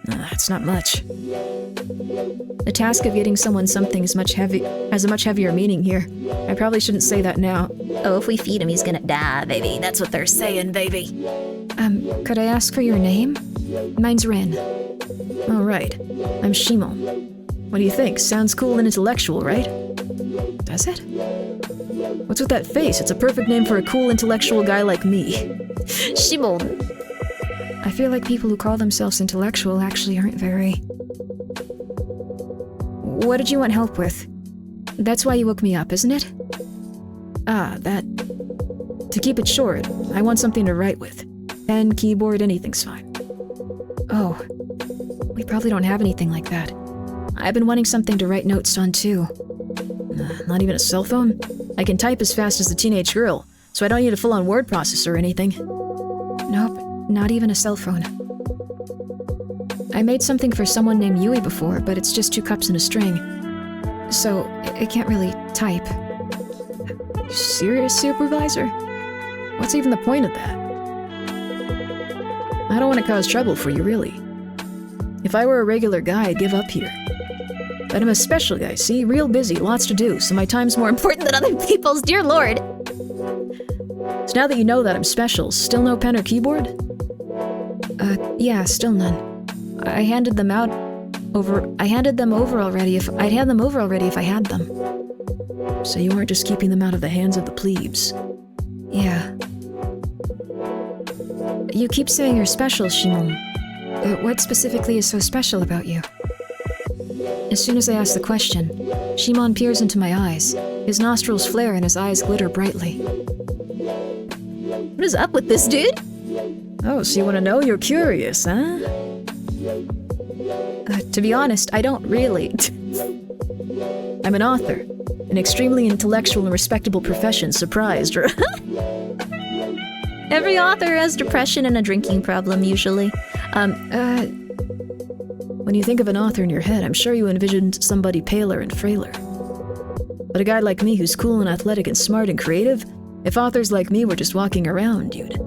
That's not much. The task of getting someone something has a much heavier meaning here. I probably shouldn't say that now. Oh, if we feed him, he's gonna die, baby. That's what they're saying, baby. Could I ask for your name? Mine's Ren. Oh, right. I'm Shimon. What do you think? Sounds cool and intellectual, right? Does it? What's with that face? It's a perfect name for a cool intellectual guy like me. Shimon. I feel like people who call themselves intellectual actually aren't very... What did you want help with? That's why you woke me up, isn't it? Ah, that... To keep it short, I want something to write with. Pen, keyboard, anything's fine. Oh. We probably don't have anything like that. I've been wanting something to write notes on too. Not even a cell phone? I can type as fast as a teenage girl, so I don't need a full-on word processor or anything. Nope, not even a cell phone. I made something for someone named Yui before, but it's just 2 cups and a string. So, I can't really type. You serious, supervisor? What's even the point of that? I don't want to cause trouble for you, really. If I were a regular guy, I'd give up here. But I'm a special guy, see? Real busy, lots to do, so my time's more important than other people's, dear lord! So now that you know that I'm special, still no pen or keyboard? Yeah, still none. I'd hand them over already if I had them. So you aren't just keeping them out of the hands of the plebes? Yeah. You keep saying you're special, Shimon. What specifically is so special about you? As soon as I ask the question, Shimon peers into my eyes. His nostrils flare and his eyes glitter brightly. What is up with this dude? Oh, so you want to know? You're curious, huh? To be honest, I don't really. I'm an author. An extremely intellectual and respectable profession. Surprised, right? Every author has depression and a drinking problem, usually. When you think of an author in your head, I'm sure you envisioned somebody paler and frailer. But a guy like me who's cool and athletic and smart and creative, if authors like me were just walking around, you'd...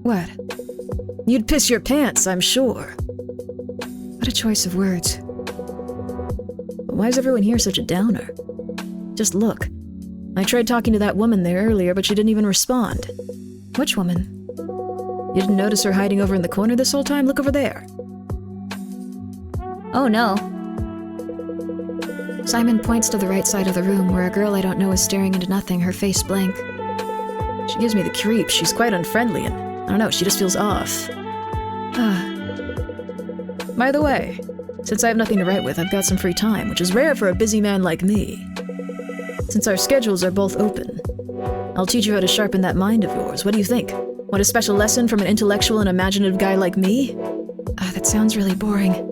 What? You'd piss your pants, I'm sure. What a choice of words. Why is everyone here such a downer? Just look. I tried talking to that woman there earlier, but she didn't even respond. Which woman? You didn't notice her hiding over in the corner this whole time? Look over there. Oh no. Simon points to the right side of the room where a girl I don't know is staring into nothing, her face blank. She gives me the creeps. She's quite unfriendly and, I don't know, she just feels off. By the way, since I have nothing to write with, I've got some free time, which is rare for a busy man like me. Since our schedules are both open, I'll teach you how to sharpen that mind of yours. What do you think? Want a special lesson from an intellectual and imaginative guy like me? That sounds really boring.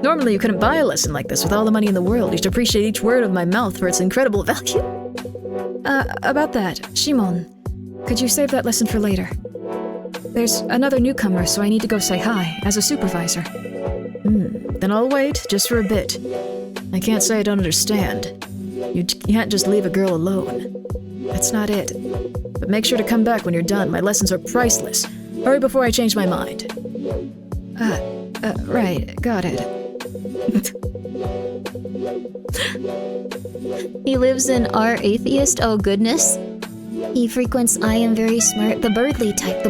Normally you couldn't buy a lesson like this with all the money in the world. You'd appreciate each word of my mouth for its incredible value. About that, Shimon, could you save that lesson for later? There's another newcomer, so I need to go say hi, as a supervisor. Then I'll wait, just for a bit. I can't say I don't understand. You can't just leave a girl alone. That's not it. But make sure to come back when you're done. My lessons are priceless. Hurry before I change my mind. Right, got it. He lives in R Atheist, oh goodness. He frequents I am very smart, the Birdly type.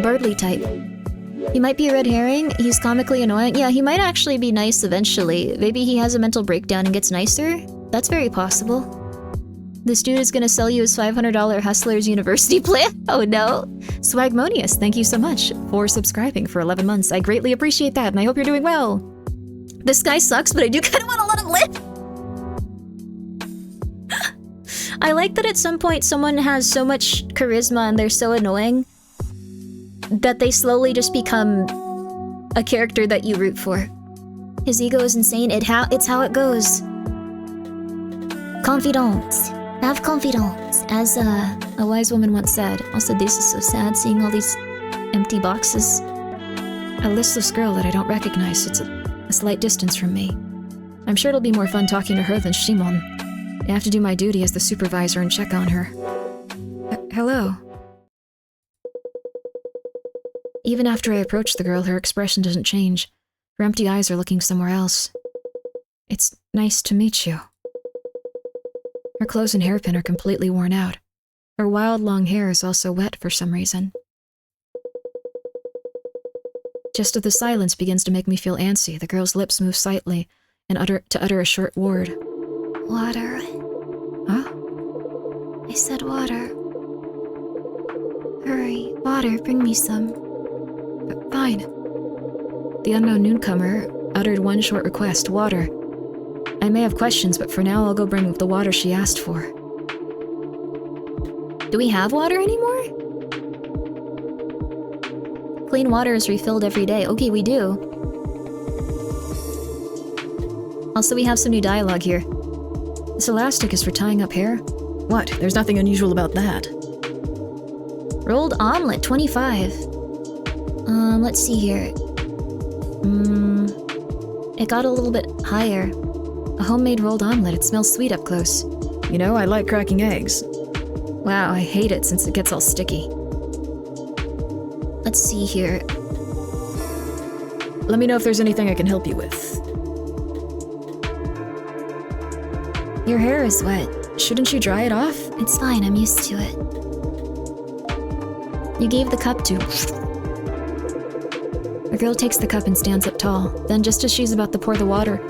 He might be a red herring, he's comically annoying. Yeah, he might actually be nice eventually. Maybe he has a mental breakdown and gets nicer? That's very possible. This dude is gonna sell you his $500 Hustlers University plan? Oh no. Swagmonius, thank you so much for subscribing for 11 months. I greatly appreciate that, and I hope you're doing well. This guy sucks, but I do kind of want to let him live. I like that at some point someone has so much charisma and they're so annoying that they slowly just become a character that you root for. His ego is insane. It's how it goes. Confidence. Have confidence. As a wise woman once said. Also, this is so sad, seeing all these empty boxes. A listless girl that I don't recognize sits at a slight distance from me. I'm sure it'll be more fun talking to her than Shimon. I have to do my duty as the supervisor and check on her. Hello. Even after I approach the girl, her expression doesn't change. Her empty eyes are looking somewhere else. It's nice to meet you. Her clothes and hairpin are completely worn out. Her wild long hair is also wet for some reason. Just as the silence begins to make me feel antsy, the girl's lips move slightly and utter a short word. Water. Huh? I said water. Hurry, water, bring me some. Fine. The unknown newcomer uttered one short request, water. I may have questions, but for now I'll go bring the water she asked for. Do we have water anymore? Clean water is refilled every day. Okay, we do. Also, we have some new dialogue here. This elastic is for tying up hair? What? There's nothing unusual about that. Rolled omelet, 25. Let's see here. It got a little bit higher. A homemade rolled omelet. It smells sweet up close. You know, I like cracking eggs. Wow, I hate it since it gets all sticky. Let's see here. Let me know if there's anything I can help you with. Your hair is wet. Shouldn't you dry it off? It's fine, I'm used to it. You gave the cup to... The girl takes the cup and stands up tall. Then, just as she's about to pour the water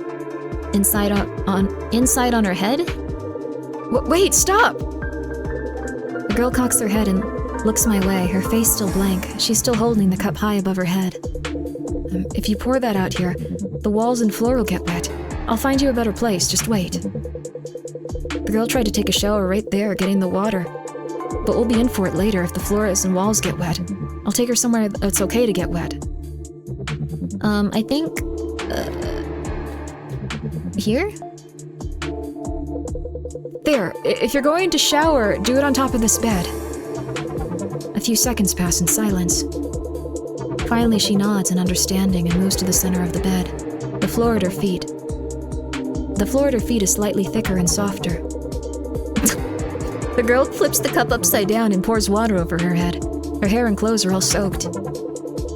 inside on her head... Wait, stop! The girl cocks her head and looks my way, her face still blank. She's still holding the cup high above her head. If you pour that out here, the walls and floor will get wet. I'll find you a better place, just wait. The girl tried to take a shower right there, getting the water. But we'll be in for it later if the floors and walls get wet. I'll take her somewhere that's okay to get wet. I think... here? There, if you're going to shower, do it on top of this bed. A few seconds pass in silence. Finally, she nods in understanding and moves to the center of the bed, the floor at her feet. The floor at her feet is slightly thicker and softer. The girl flips the cup upside down and pours water over her head. Her hair and clothes are all soaked.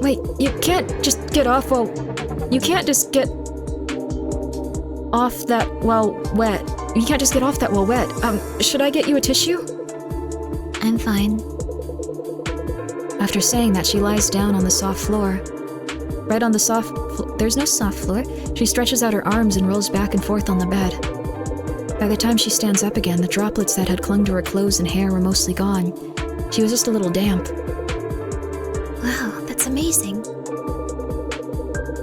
Wait, you can't just get off while... You can't just get... off that while wet. You can't just get off that while wet. Should I get you a tissue? I'm fine. After saying that, she lies down on the soft floor. Right on the soft there's no soft floor. She stretches out her arms and rolls back and forth on the bed. By the time she stands up again, the droplets that had clung to her clothes and hair were mostly gone. She was just a little damp. Wow, that's amazing.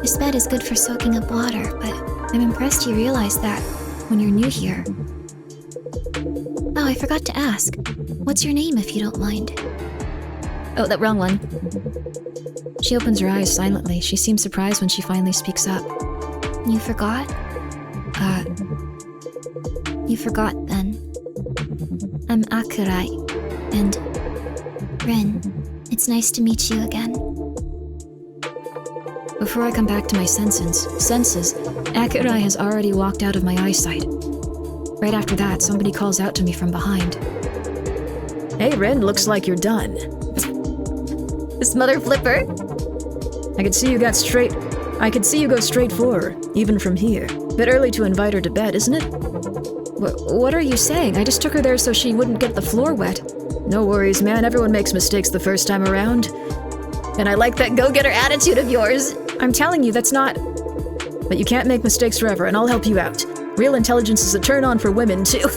This bed is good for soaking up water, but I'm impressed you realize that when you're new here. Oh, I forgot to ask. What's your name, if you don't mind? Oh, that wrong one. She opens her eyes silently. She seems surprised when she finally speaks up. You forgot? You forgot then. I'm Akurai, and Rin. It's nice to meet you again. Before I come back to my senses, Akurai has already walked out of my eyesight. Right after that, somebody calls out to me from behind. Hey, Ren, looks like you're done. This mother flipper? I could see you go straight for her, even from here. Bit early to invite her to bed, isn't it? What are you saying? I just took her there so she wouldn't get the floor wet. No worries, man. Everyone makes mistakes the first time around. And I like that go-getter attitude of yours. I'm telling you, that's not... But you can't make mistakes forever, and I'll help you out. Real intelligence is a turn-on for women, too.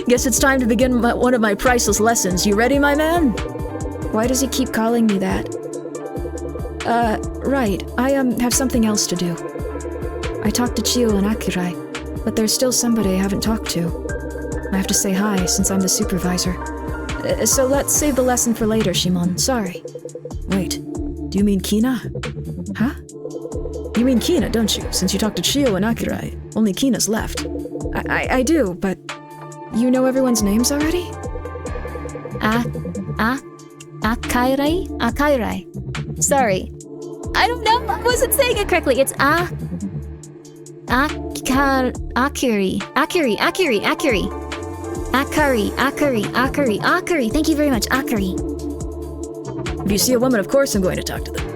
Guess it's time to begin one of my priceless lessons. You ready, my man? Why does he keep calling me that? Right. I have something else to do. I talked to Chio and Akurai, but there's still somebody I haven't talked to. I have to say hi, since I'm the supervisor. So let's save the lesson for later, Shimon. Sorry. Wait, do you mean Kina? Huh? You mean Kina, don't you? Since you talked to Chio and Akurai, only Kina's left. I do, but... You know everyone's names already? Akairai? Akairai. Sorry. I don't know. I wasn't saying it correctly. It's Akiri. Thank you very much. Akari. If you see a woman, of course I'm going to talk to them.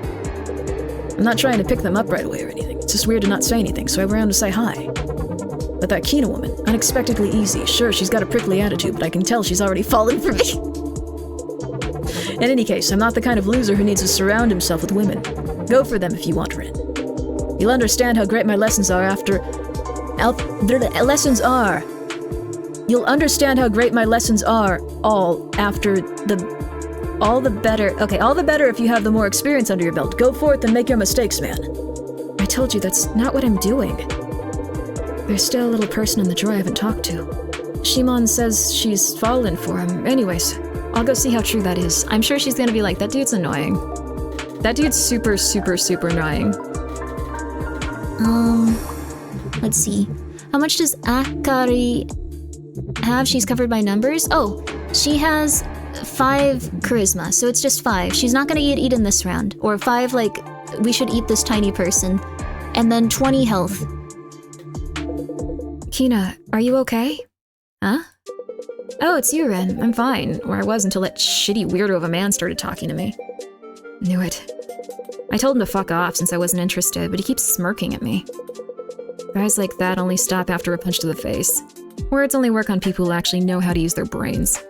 I'm not trying to pick them up right away or anything. It's just weird to not say anything, so I went around to say hi. But that Kina woman, unexpectedly easy. Sure, she's got a prickly attitude, but I can tell she's already fallen for me. In any case, I'm not the kind of loser who needs to surround himself with women. Go for them if you want, Rin. You'll understand how great my lessons are after... You'll understand how great my lessons are, all the better. Okay, all the better if you have the more experience under your belt. Go forth and make your mistakes, man. I told you that's not what I'm doing. There's still a little person in the drawer I haven't talked to. Shimon says she's fallen for him. Anyways, I'll go see how true that is. I'm sure she's gonna be like, that dude's annoying. That dude's super, super, super annoying. Let's see. How much does Akari have? She's covered by numbers? Oh, she has 5 charisma, so it's just 5. She's not gonna get eaten this round. Or 5, like, we should eat this tiny person. And then 20 health. Kina, are you okay? Huh? Oh, it's you, Ren. I'm fine. Or I was until that shitty weirdo of a man started talking to me. Knew it. I told him to fuck off since I wasn't interested, but he keeps smirking at me. Guys like that only stop after a punch to the face. Words only work on people who actually know how to use their brains.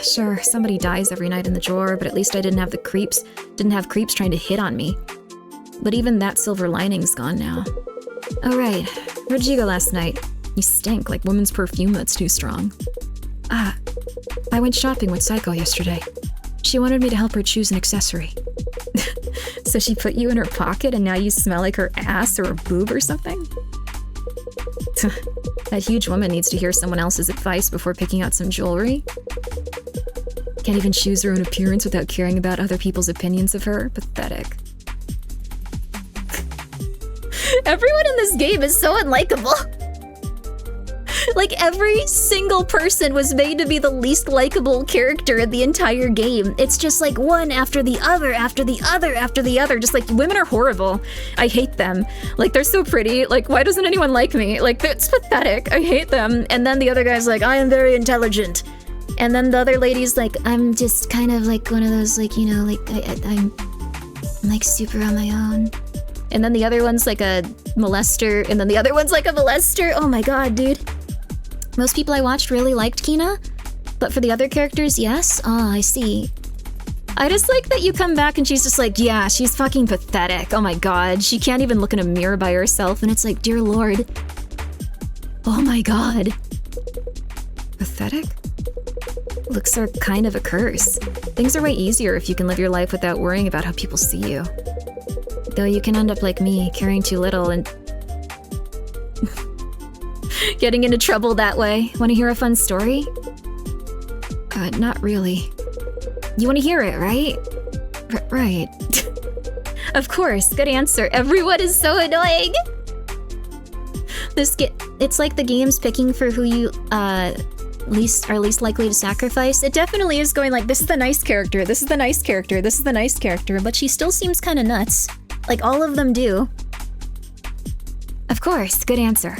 Sure, somebody dies every night in the drawer, but at least I didn't have creeps trying to hit on me. But even that silver lining's gone now. Oh right, where'd you go last night? You stink like woman's perfume that's too strong. I went shopping with SAEKO yesterday. She wanted me to help her choose an accessory. So she put you in her pocket and now you smell like her ass or a boob or something? That huge woman needs to hear someone else's advice before picking out some jewelry. Can't even choose her own appearance without caring about other people's opinions of her. Pathetic. Everyone in this game is so unlikable. Like, every single person was made to be the least likable character in the entire game. It's just like one after the other, after the other, after the other. Just like, women are horrible. I hate them. Like, they're so pretty. Like, why doesn't anyone like me? Like, it's pathetic. I hate them. And then the other guy's like, I am very intelligent. And then the other lady's like, I'm just kind of like one of those, like, you know, like, I'm like super on my own. And then the other one's like a molester, and then the other one's like a molester. Oh my god, dude. Most people I watched really liked Kina, but for the other characters, yes? Oh, I see. I just like that you come back and she's just like, yeah, she's fucking pathetic. Oh my god, she can't even look in a mirror by herself, and it's like, dear lord. Oh my god. Pathetic? Looks are kind of a curse. Things are way easier if you can live your life without worrying about how people see you. Though you can end up like me, caring too little and getting into trouble that way. Want to hear a fun story? Not really. You want to hear it, right? Right. Of course, good answer. Everyone is so annoying! It's like the game's picking for who you, are least likely to sacrifice. It definitely is going like, this is the nice character, this is the nice character, this is the nice character, but she still seems kind of nuts. Like, all of them do. Of course, good answer.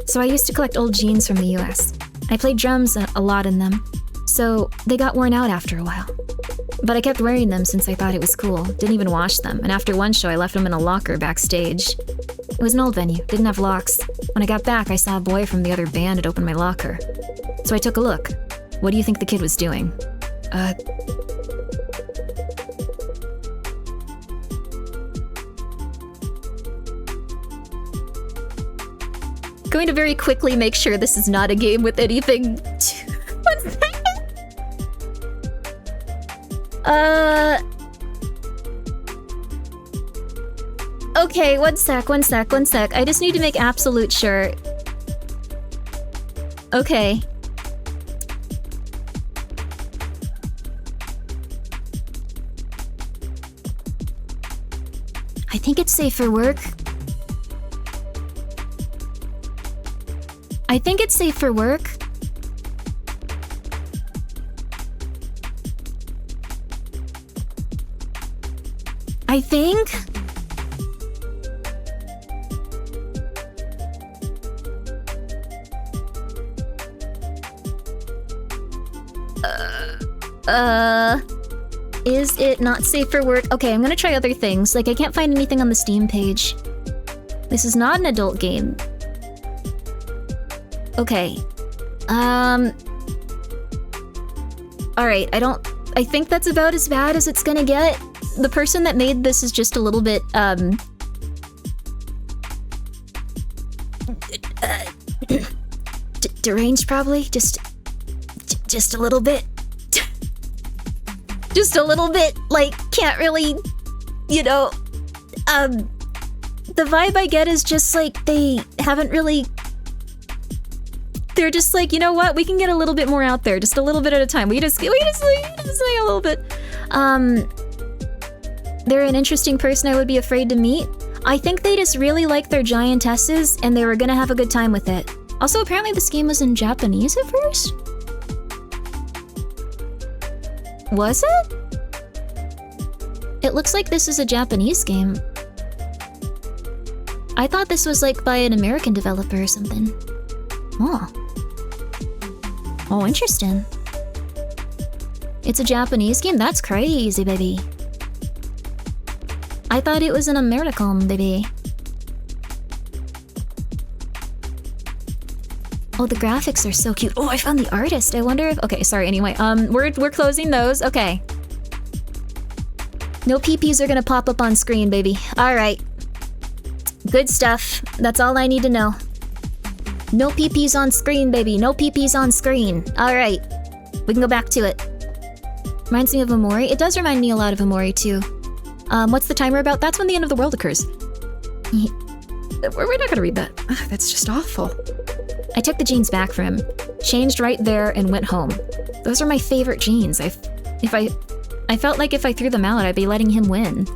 So I used to collect old jeans from the US. I played drums a lot in them, so they got worn out after a while. But I kept wearing them since I thought it was cool, didn't even wash them, and after one show I left them in a locker backstage. It was an old venue, didn't have locks. When I got back, I saw a boy from the other band had opened my locker. So I took a look. What do you think the kid was doing? Going to very quickly make sure this is not a game with anything. 1 second. Okay, one sec. I just need to make absolute sure. Okay. I think it's safe for work. I think it's safe for work. I think. Is it not safe for work? Okay, I'm gonna try other things. Like, I can't find anything on the Steam page. This is not an adult game. Okay. Alright, I think that's about as bad as it's gonna get. The person that made this is just a little bit, deranged, probably? Just a little bit. Just a little bit, like, can't really, you know, the vibe I get is just like, they haven't really, they're just like, you know what, we can get a little bit more out there, just a little bit at a time. We just say a little bit. They're an interesting person I would be afraid to meet. I think they just really like their giantesses, and they were gonna have a good time with it. Also, apparently this game was in Japanese at first? Was it? It looks like this is a Japanese game. I thought this was like by an American developer or something. Oh. Oh, interesting. It's a Japanese game? That's crazy, baby. I thought it was an American, baby. Oh, the graphics are so cute. Oh, I found the artist. I wonder if... Okay, sorry, anyway. We're closing those. Okay. No peepees are gonna pop up on screen, baby. Alright. Good stuff. That's all I need to know. No peepees on screen, baby. No peepees on screen. Alright. We can go back to it. Reminds me of Amori. It does remind me a lot of Amori, too. What's the timer about? That's when the end of the world occurs. We're not gonna read that. Ugh, that's just awful. I took the jeans back from him, changed right there, and went home. Those are my favorite jeans. I felt like if I threw them out, I'd be letting him win.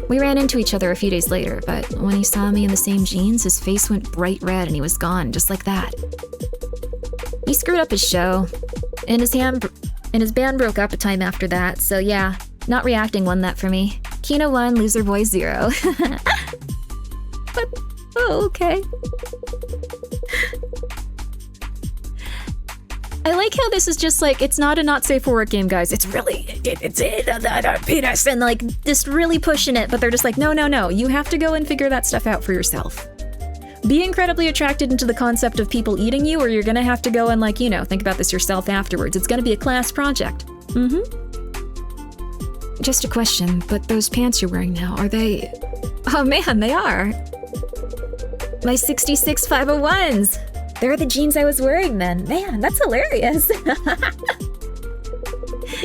We ran into each other a few days later, but when he saw me in the same jeans, his face went bright red and he was gone, just like that. He screwed up his show, and his band broke up a time after that, so yeah, not reacting won that for me. Kina 1, loser boy 0. But, oh, okay. I like how this is just like, it's not a not safe for work game, guys. It's really, it's penis, and like, just really pushing it, but they're just like, no, no, no, you have to go and figure that stuff out for yourself. Be incredibly attracted into the concept of people eating you, or you're gonna have to go and like, you know, think about this yourself afterwards. It's gonna be a class project. Just a question, but those pants you're wearing now, are they... Oh man, they are. My 66 501s. They're the jeans I was wearing then. Man, that's hilarious.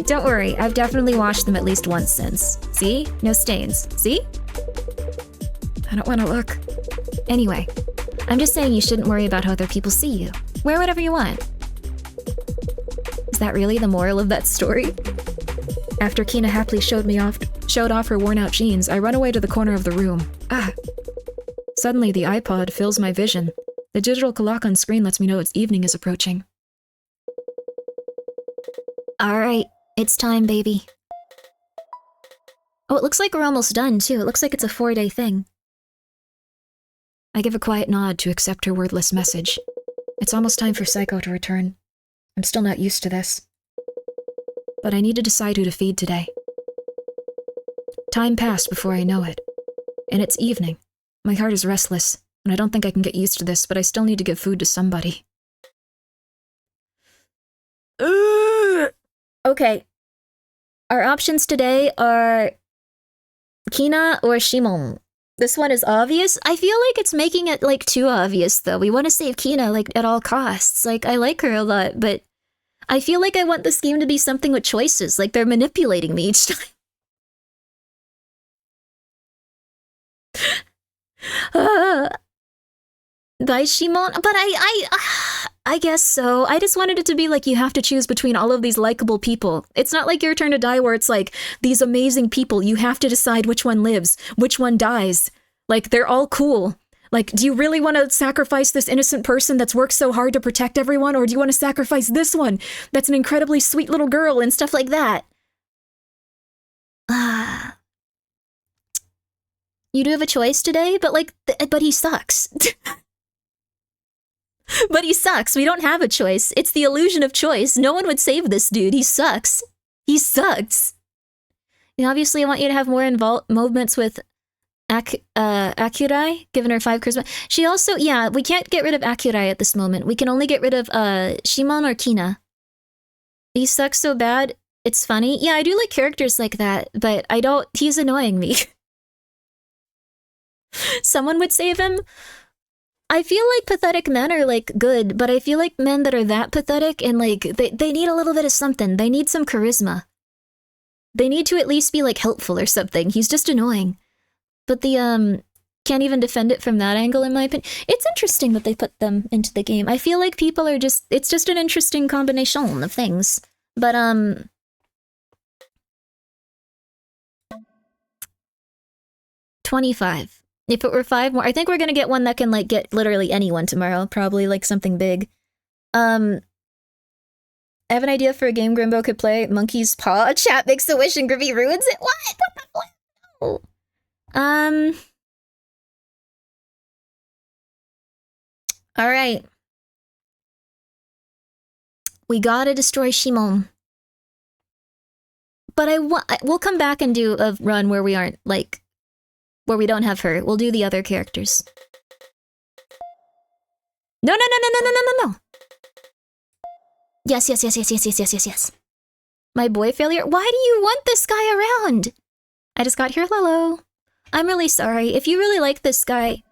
Don't worry, I've definitely washed them at least once since. See? No stains. See? I don't want to look. Anyway, I'm just saying you shouldn't worry about how other people see you. Wear whatever you want. Is that really the moral of that story? After Kina happily showed off her worn-out jeans, I run away to the corner of the room. Suddenly, the iPod fills my vision. The digital clock on screen lets me know its evening is approaching. Alright, it's time, baby. Oh, it looks like we're almost done, too. It looks like it's a 4-day thing. I give a quiet nod to accept her wordless message. It's almost time for SAEKO to return. I'm still not used to this. But I need to decide who to feed today. Time passed before I know it. And it's evening. My heart is restless, and I don't think I can get used to this, but I still need to give food to somebody. Okay. Our options today are Kina or Shimon. This one is obvious. I feel like it's making it like too obvious though. We want to save Kina like at all costs. Like I like her a lot, but I feel like I want this game to be something with choices. Like they're manipulating me each time. By Shimon, but I guess so. I just wanted it to be like you have to choose between all of these likable people. It's not like Your Turn to Die where it's like these amazing people. You have to decide which one lives, which one dies. Like they're all cool. Like, do you really want to sacrifice this innocent person that's worked so hard to protect everyone, or do you want to sacrifice this one that's an incredibly sweet little girl and stuff like that? You do have a choice today, but like, but he sucks. But he sucks. We don't have a choice. It's the illusion of choice. No one would save this dude. He sucks. He sucks. And obviously, I want you to have more moments with Akurai, giving her 5 charisma. She also, yeah, we can't get rid of Akurai at this moment. We can only get rid of Shimon or Kina. He sucks so bad, it's funny. Yeah, I do like characters like that, but I don't, he's annoying me. Someone would save him. I feel like pathetic men are like good, but I feel like men that are that pathetic and like they need a little bit of something. They need some charisma. They need to at least be like helpful or something. He's just annoying. But the can't even defend it from that angle in my opinion. It's interesting that they put them into the game. I feel like people are just, it's just an interesting combination of things. But 25. If it were 5 more, I think we're gonna get one that can like get literally anyone tomorrow. Probably like something big. I have an idea for a game Grimbo could play. Monkey's Paw. Chat makes a wish and Grimmi ruins it. What? What the fuck? All right. We gotta destroy Shimon. But we'll come back and do a run where we aren't like. Where we don't have her. We'll do the other characters. No. Yes. My boy failure? Why do you want this guy around? I just got here, hello. I'm really sorry. If you really like this guy...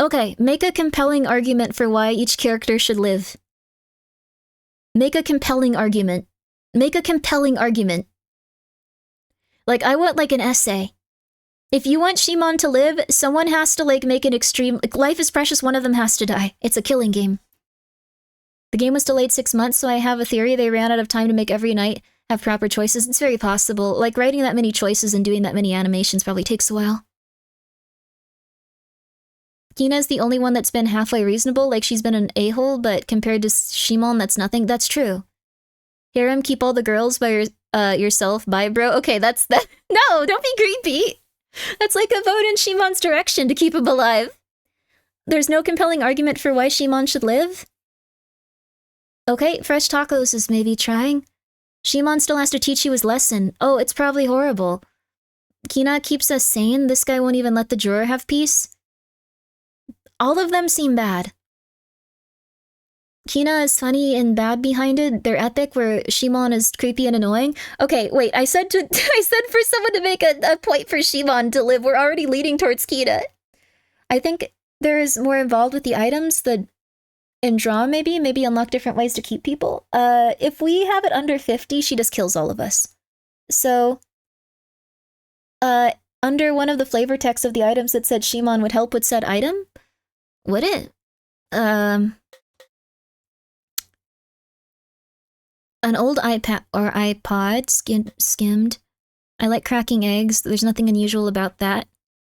Okay, make a compelling argument for why each character should live. Make a compelling argument. Make a compelling argument. Like, I want, like, an essay. If you want Shimon to live, someone has to, like, make an extreme... Like, life is precious, one of them has to die. It's a killing game. The game was delayed 6 months, so I have a theory they ran out of time to make every night have proper choices. It's very possible. Like, writing that many choices and doing that many animations probably takes a while. Kina's the only one that's been halfway reasonable, like she's been an a-hole, but compared to Shimon, that's nothing. That's true. Harem, keep all the girls by yourself. Bye, bro. Okay, that's that. No, don't be creepy. That's like a vote in Shimon's direction to keep him alive. There's no compelling argument for why Shimon should live? Okay, fresh tacos is maybe trying. Shimon still has to teach you his lesson. Oh, it's probably horrible. Kina keeps us sane. This guy won't even let the drawer have peace. All of them seem bad. Kina is funny and bad behind it. They're epic, where Shimon is creepy and annoying. Okay, wait, I said for someone to make a point for Shimon to live. We're already leading towards Kina. I think there is more involved with the items. In draw, maybe unlock different ways to keep people. If we have it under 50, she just kills all of us. So, under one of the flavor texts of the items that said Shimon would help with said item, would it? An old iPad or iPod skimmed. I like cracking eggs. There's nothing unusual about that.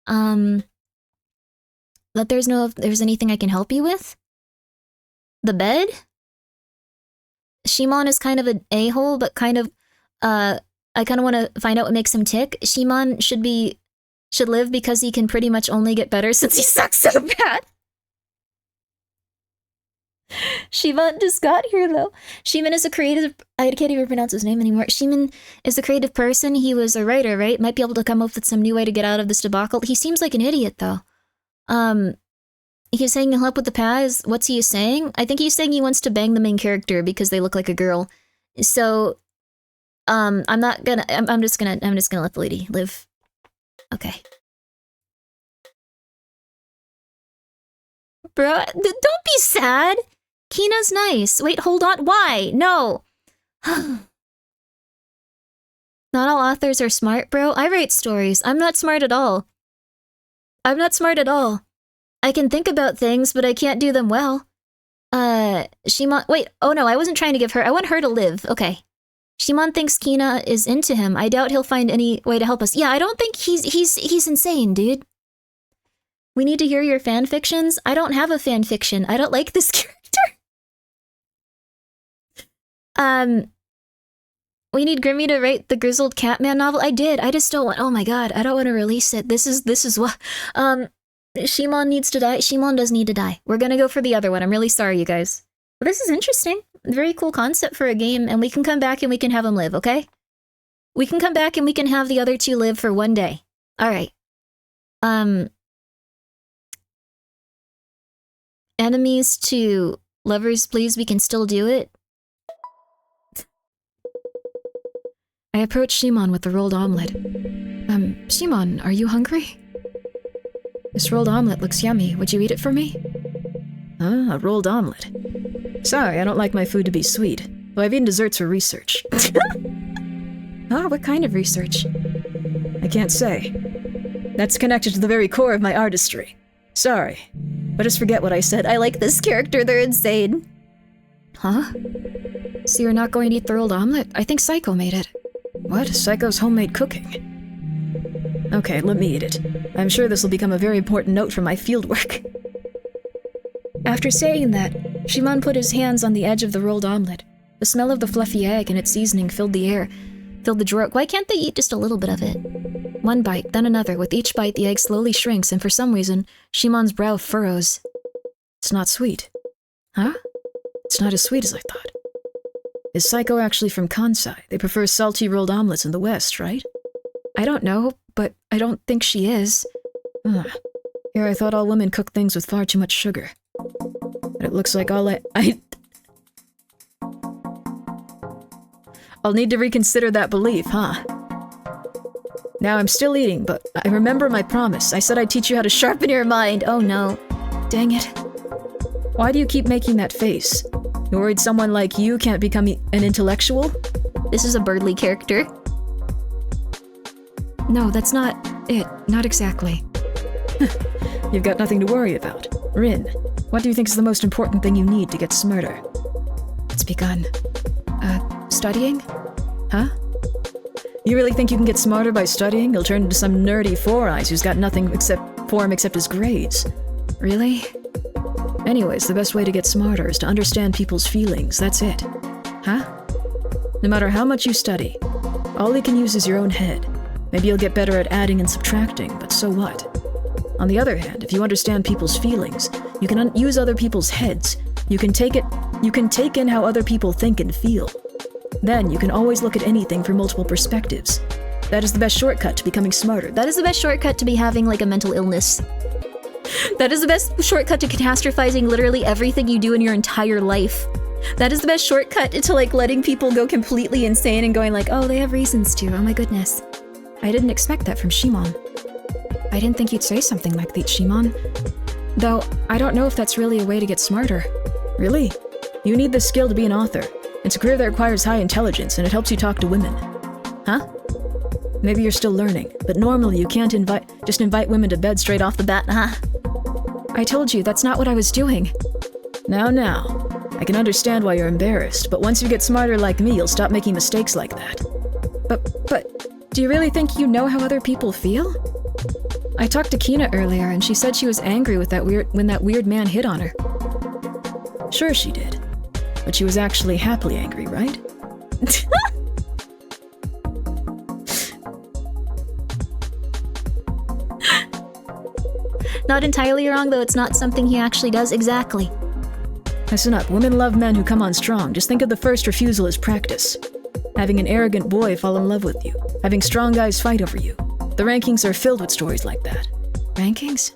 Let there's know if there's anything I can help you with. The bed? Shimon is kind of an a-hole, but kind of, I kind of want to find out what makes him tick. Shimon should live because he can pretty much only get better since he sucks so bad. Shimon just got here, though. Shimon is a creative... I can't even pronounce his name anymore. Shimon is a creative person. He was a writer, right? Might be able to come up with some new way to get out of this debacle. He seems like an idiot, though. He's saying he'll help with the paths. What's he saying? I think he's saying he wants to bang the main character because they look like a girl. So, I'm just gonna let the lady live. Okay. Bro, don't be sad. Kina's nice. Wait, hold on. Why? No. Not all authors are smart, bro. I write stories. I'm not smart at all. I'm not smart at all. I can think about things, but I can't do them well. Shimon... Wait, oh no, I wasn't trying to give her... I want her to live. Okay. Shimon thinks Kina is into him. I doubt he'll find any way to help us. Yeah, I don't think he's insane, dude. We need to hear your fan fictions. I don't have a fan fiction. I don't like this character. We need Grimmi to write the Grizzled Catman novel. I did. I just don't want... Oh my god, I don't want to release it. This is what... Shimon needs to die. Shimon does need to die. We're gonna go for the other one. I'm really sorry, you guys. But this is interesting. Very cool concept for a game, and we can come back and we can have them live, okay? We can come back and we can have the other two live for one day. Alright. Enemies to lovers, please. We can still do it. I approached Shimon with the rolled omelet. Shimon, are you hungry? This rolled omelet looks yummy. Would you eat it for me? Ah, a rolled omelet. Sorry, I don't like my food to be sweet. Though I've eaten desserts for research. Ah, what kind of research? I can't say. That's connected to the very core of my artistry. Sorry. But just forget what I said. I like this character, they're insane. Huh? So you're not going to eat the rolled omelet? I think SAEKO made it. What? SAEKO's homemade cooking? Okay, let me eat it. I'm sure this will become a very important note for my fieldwork. After saying that, Shimon put his hands on the edge of the rolled omelet. The smell of the fluffy egg and its seasoning filled the air, filled the drawer. Why can't they eat just a little bit of it? One bite, then another. With each bite, the egg slowly shrinks, and for some reason, Shimon's brow furrows. It's not sweet. Huh? It's not as sweet as I thought. Is SAEKO actually from Kansai? They prefer salty rolled omelets in the West, right? I don't know, but I don't think she is. Here I thought all women cook things with far too much sugar. But it looks like I'll need to reconsider that belief, huh? Now I'm still eating, but I remember my promise. I said I'd teach you how to sharpen your mind. Oh no. Dang it. Why do you keep making that face? You're worried someone like you can't become an intellectual? This is a Birdly character. No, that's not it. Not exactly. You've got nothing to worry about. Rin, what do you think is the most important thing you need to get smarter? It's begun. Studying? Huh? You really think you can get smarter by studying? You'll turn into some nerdy four-eyes who's got nothing for him except his grades. Really? Anyways, the best way to get smarter is to understand people's feelings, that's it. Huh? No matter how much you study, all you can use is your own head. Maybe you'll get better at adding and subtracting, but so what? On the other hand, if you understand people's feelings, you can use other people's heads. You can take in how other people think and feel. Then you can always look at anything from multiple perspectives. That is the best shortcut to becoming smarter. That is the best shortcut to be having, like, a mental illness. That is the best shortcut to catastrophizing literally everything you do in your entire life. That is the best shortcut to, like, letting people go completely insane and going like, oh, they have reasons to, oh my goodness. I didn't expect that from Shimon. I didn't think you'd say something like that, Shimon. Though, I don't know if that's really a way to get smarter. Really? You need this skill to be an author. It's a career that requires high intelligence, and it helps you talk to women. Huh? Maybe you're still learning, but normally you can't just invite women to bed straight off the bat, huh? I told you, that's not what I was doing. Now. I can understand why you're embarrassed, but once you get smarter like me, you'll stop making mistakes like that. But, do you really think you know how other people feel? I talked to Kina earlier, and she said she was angry with when that weird man hit on her. Sure she did. But she was actually happily angry, right? Not entirely wrong, though it's not something he actually does exactly. Listen up, women love men who come on strong. Just think of the first refusal as practice. Having an arrogant boy fall in love with you. Having strong guys fight over you. The rankings are filled with stories like that. Rankings?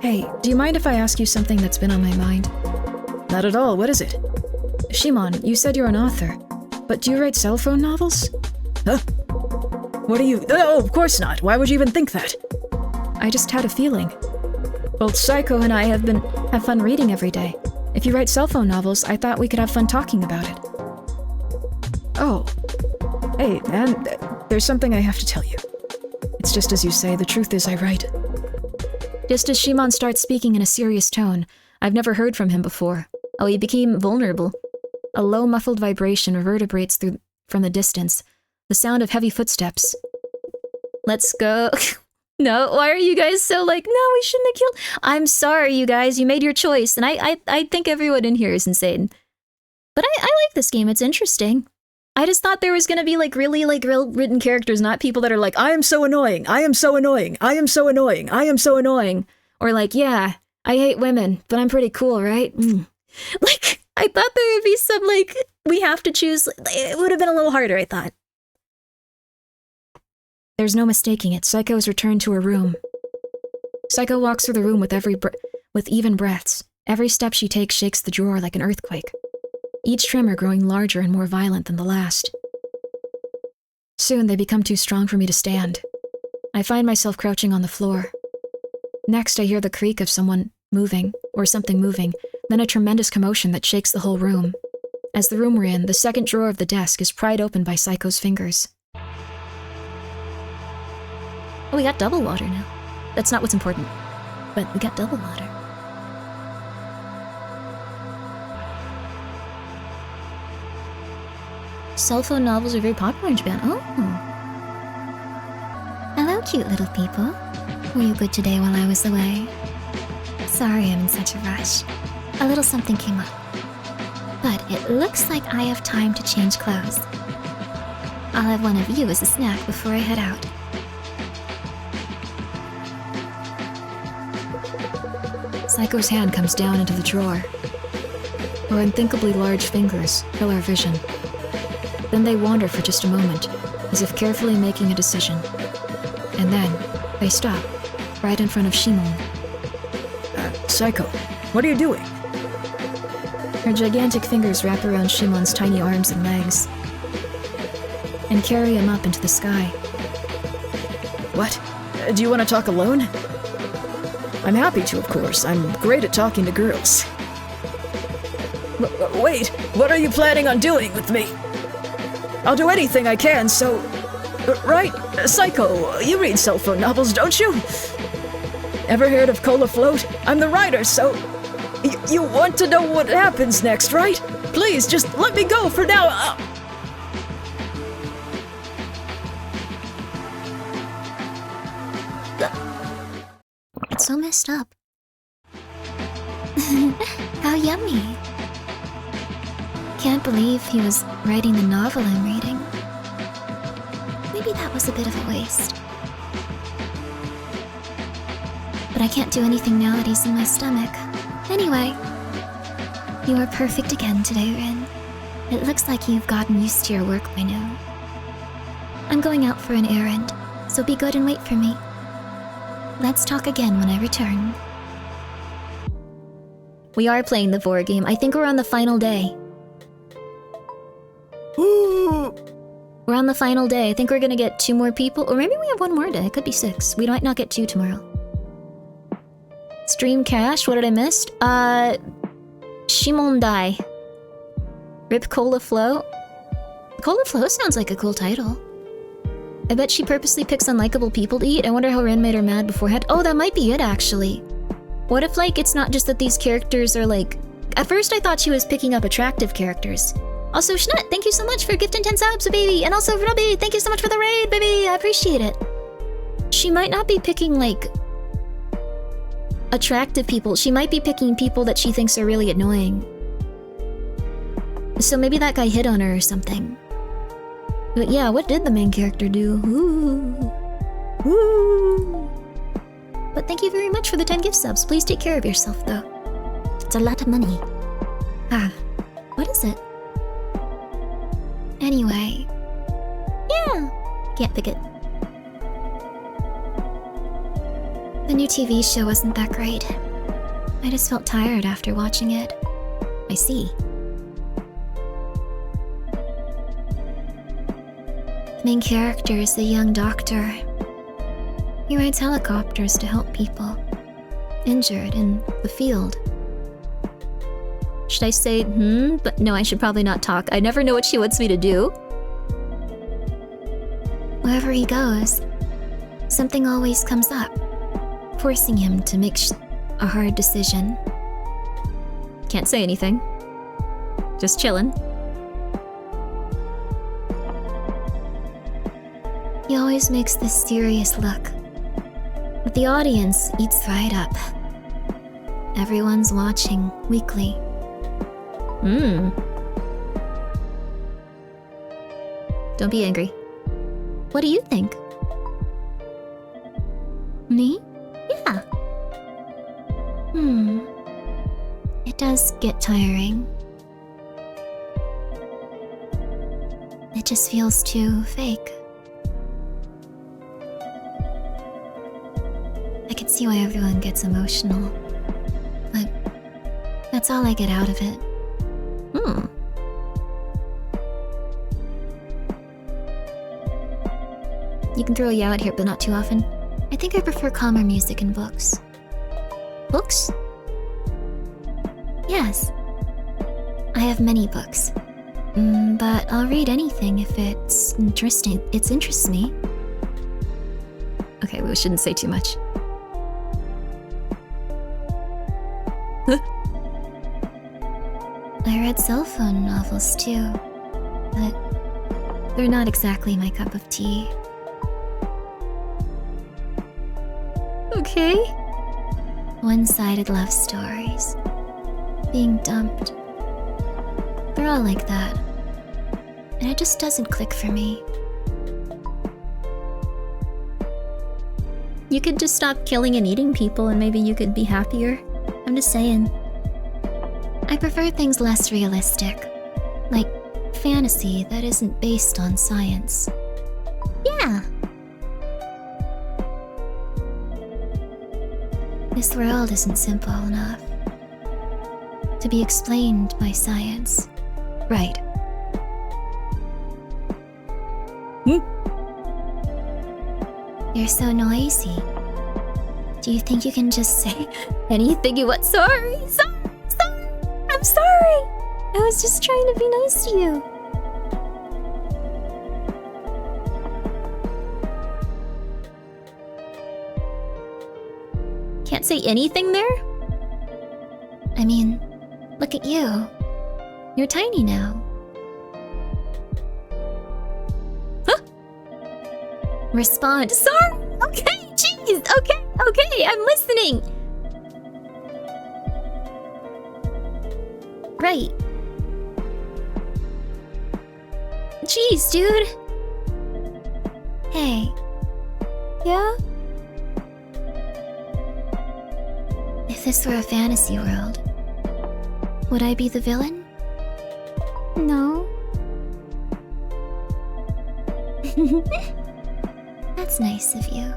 Hey, do you mind if I ask you something that's been on my mind? Not at all, what is it? Shimon, you said you're an author, but do you write cell phone novels? Huh? What do you— Oh, of course not. Why would you even think that? I just had a feeling. Both SAEKO and I have fun reading every day. If you write cell phone novels, I thought we could have fun talking about it. Oh. Hey, man, there's something I have to tell you. It's just as you say, the truth is I write. Just as Shimon starts speaking in a serious tone, I've never heard from him before. Oh, he became vulnerable. A low, muffled vibration reverberates from the distance. The sound of heavy footsteps. Let's go. No, why are you guys so like, no, we shouldn't have killed— I'm sorry, you guys, you made your choice, and I think everyone in here is insane. But I like this game, it's interesting. I just thought there was gonna be, like, really, like, real written characters, not people that are like, I am so annoying, I am so annoying, I am so annoying, I am so annoying. Or like, yeah, I hate women, but I'm pretty cool, right? Like, I thought there would be some, like, we have to choose— it would have been a little harder, I thought. There's no mistaking it. SAEKO has returned to her room. SAEKO walks through the room with even breaths. Every step she takes shakes the drawer like an earthquake, each tremor growing larger and more violent than the last. Soon they become too strong for me to stand. I find myself crouching on the floor. Next, I hear the creak of someone moving, or something moving, then a tremendous commotion that shakes the whole room. As the room we're in, the second drawer of the desk is pried open by SAEKO's fingers. Oh, we got double water now. That's not what's important, but we got double water. Cell phone novels are very popular in Japan. Oh. Hello, cute little people. Were you good today while I was away? Sorry I'm in such a rush. A little something came up. But it looks like I have time to change clothes. I'll have one of you as a snack before I head out. SAEKO's hand comes down into the drawer. Her unthinkably large fingers fill our vision. Then they wander for just a moment, as if carefully making a decision. And then, they stop, right in front of Shimon. SAEKO, what are you doing? Her gigantic fingers wrap around Shimon's tiny arms and legs, and carry him up into the sky. What? Do you want to talk alone? I'm happy to, of course. I'm great at talking to girls. Wait, what are you planning on doing with me? I'll do anything I can, so... Right, SAEKO, you read cell phone novels, don't you? Ever heard of Cola Float? I'm the writer, so... You want to know what happens next, right? Please, just let me go for now. It's so messed up. How yummy. Can't believe he was writing the novel I'm reading. Maybe that was a bit of a waste. But I can't do anything now that he's in my stomach. Anyway, you are perfect again today, Rin. It looks like you've gotten used to your work by now. I'm going out for an errand, so be good and wait for me. Let's talk again when I return. We are playing the Vor game. I think we're on the final day. We're on the final day. I think we're gonna get 2 more people, or maybe we have 1 more day. It could be 6. We might not get 2 tomorrow. Stream cash. What did I miss? Shimondai. Rip Cola Flow. Cola Flow sounds like a cool title. I bet she purposely picks unlikable people to eat. I wonder how Rin made her mad beforehand. Oh, that might be it, actually. What if, like, it's not just that these characters are, like... At first I thought she was picking up attractive characters. Also, Schnut, thank you so much for gifting 10 subs, baby! And also, Robbie, thank you so much for the raid, baby! I appreciate it. She might not be picking, like... attractive people. She might be picking people that she thinks are really annoying. So maybe that guy hit on her or something. But yeah, what did the main character do? Ooh. Ooh. But thank you very much for the 10 gift subs. Please take care of yourself, though. It's a lot of money. Ah, what is it? Anyway. Yeah! Can't pick it. The new TV show wasn't that great. I just felt tired after watching it. I see. The main character is the young doctor. He rides helicopters to help people injured in the field. Should I say, but no, I should probably not talk. I never know what she wants me to do. Wherever he goes, something always comes up, forcing him to make a hard decision. Can't say anything. Just chillin'. He always makes this serious look, but the audience eats right up. Everyone's watching weekly. Don't be angry. What do you think? Me? Yeah. It does get tiring. It just feels too fake. I can see why everyone gets emotional, but that's all I get out of it. You can throw a yeah out here, but not too often. I think I prefer calmer music and books. Books? Yes. I have many books. But I'll read anything if it's interesting. It interests me. Okay, we shouldn't say too much. I read cell phone novels too, but they're not exactly my cup of tea. Okay. One-sided love stories. Being dumped. They're all like that. And it just doesn't click for me. You could just stop killing and eating people and maybe you could be happier. I'm just saying. I prefer things less realistic. Like fantasy that isn't based on science. Yeah. This world isn't simple enough to be explained by science. Right. You're so noisy. Do you think you can just say anything you want? Sorry! I'm sorry! I was just trying to be nice to you. Can't say anything there? I mean, look at you. You're tiny now. Huh? Respond. Sorry! Okay, jeez! Okay, I'm listening! Right. Jeez, dude! Hey. Yeah? If this were a fantasy world, would I be the villain? No. That's nice of you.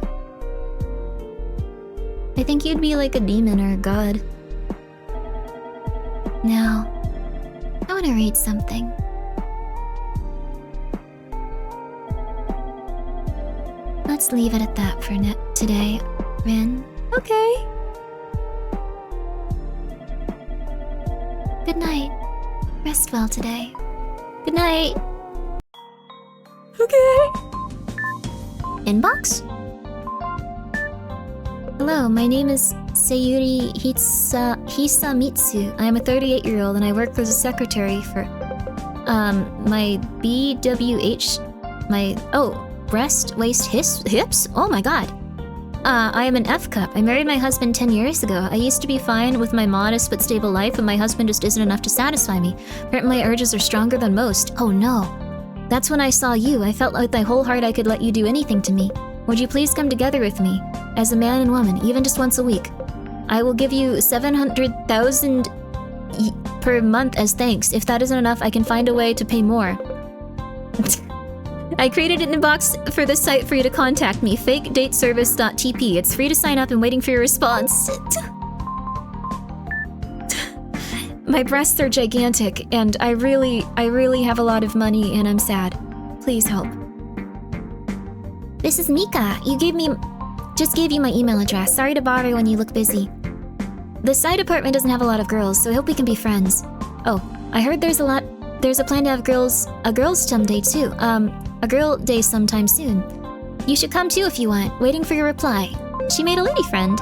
I think you'd be like a demon or a god. Now, I want to read something. Let's leave it at that for today, Rin. Okay. Good night. Rest well today. Good night. Okay. Inbox? Hello, my name is Sayuri Hisamitsu. I am a 38-year-old and I work as a secretary for my BWH, breast, waist, hips? Oh my god. I am an F cup. I married my husband 10 years ago. I used to be fine with my modest but stable life, and my husband just isn't enough to satisfy me. Apparently my urges are stronger than most. Oh no. That's when I saw you. I felt with my whole heart I could let you do anything to me. Would you please come together with me, as a man and woman, even just once a week? I will give you 700,000 per month as thanks. If that isn't enough, I can find a way to pay more. I created an inbox for this site for you to contact me, fakedateservice.tp. It's free to sign up and waiting for your response. My breasts are gigantic, and I really have a lot of money, and I'm sad. Please help. This is Mika. Just gave you my email address. Sorry to bother when you look busy. The side apartment doesn't have a lot of girls, so I hope we can be friends. Oh, I heard there's a plan to have a girls' someday too. A girl day sometime soon. You should come too if you want. Waiting for your reply. She made a lady friend.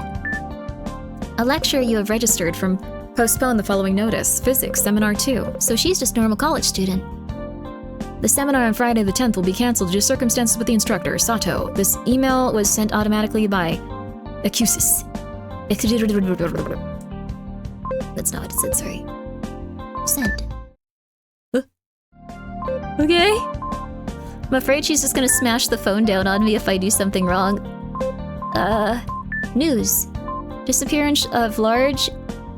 A lecturer you have registered from postpone the following notice. Physics, Seminar 2. So she's just a normal college student. The seminar on Friday the 10th will be cancelled due to circumstances with the instructor, Sato. This email was sent automatically by Accusis. That's not what it said, sorry. Send. Okay. I'm afraid she's just gonna smash the phone down on me if I do something wrong. News. Disappearance of large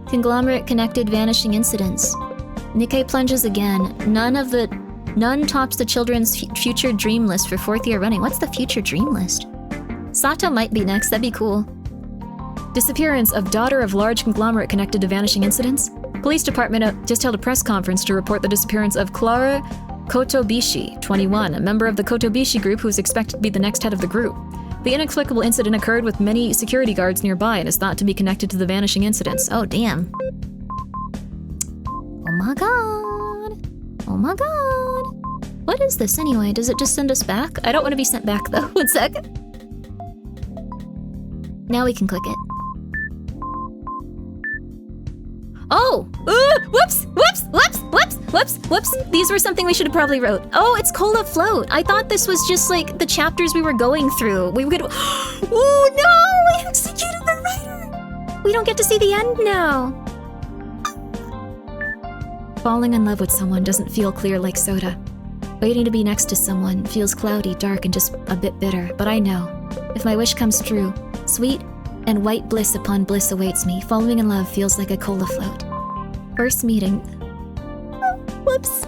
conglomerate-connected vanishing incidents. Nikkei plunges again. None tops the children's future dream list for 4th year running. What's the future dream list? Sato might be next, that'd be cool. Disappearance of daughter of large conglomerate connected to vanishing incidents. Police department just held a press conference to report the disappearance of Clara Kotobishi, 21, a member of the Kotobishi group who is expected to be the next head of the group. The inexplicable incident occurred with many security guards nearby and is thought to be connected to the vanishing incidents. Oh, damn. Oh my god. Oh my god. What is this anyway? Does it just send us back? I don't want to be sent back though. 1 sec. Now we can click it. Oh! Whoops! These were something we should have probably wrote. Oh, it's Cola Float. I thought this was just like the chapters we were going through. We could. Oh no! I executed the writer! We don't get to see the end now. Falling in love with someone doesn't feel clear like soda. Waiting to be next to someone feels cloudy, dark, and just a bit bitter. But I know, if my wish comes true, sweet and white bliss upon bliss awaits me. Falling in love feels like a cola float. First meeting. Whoops.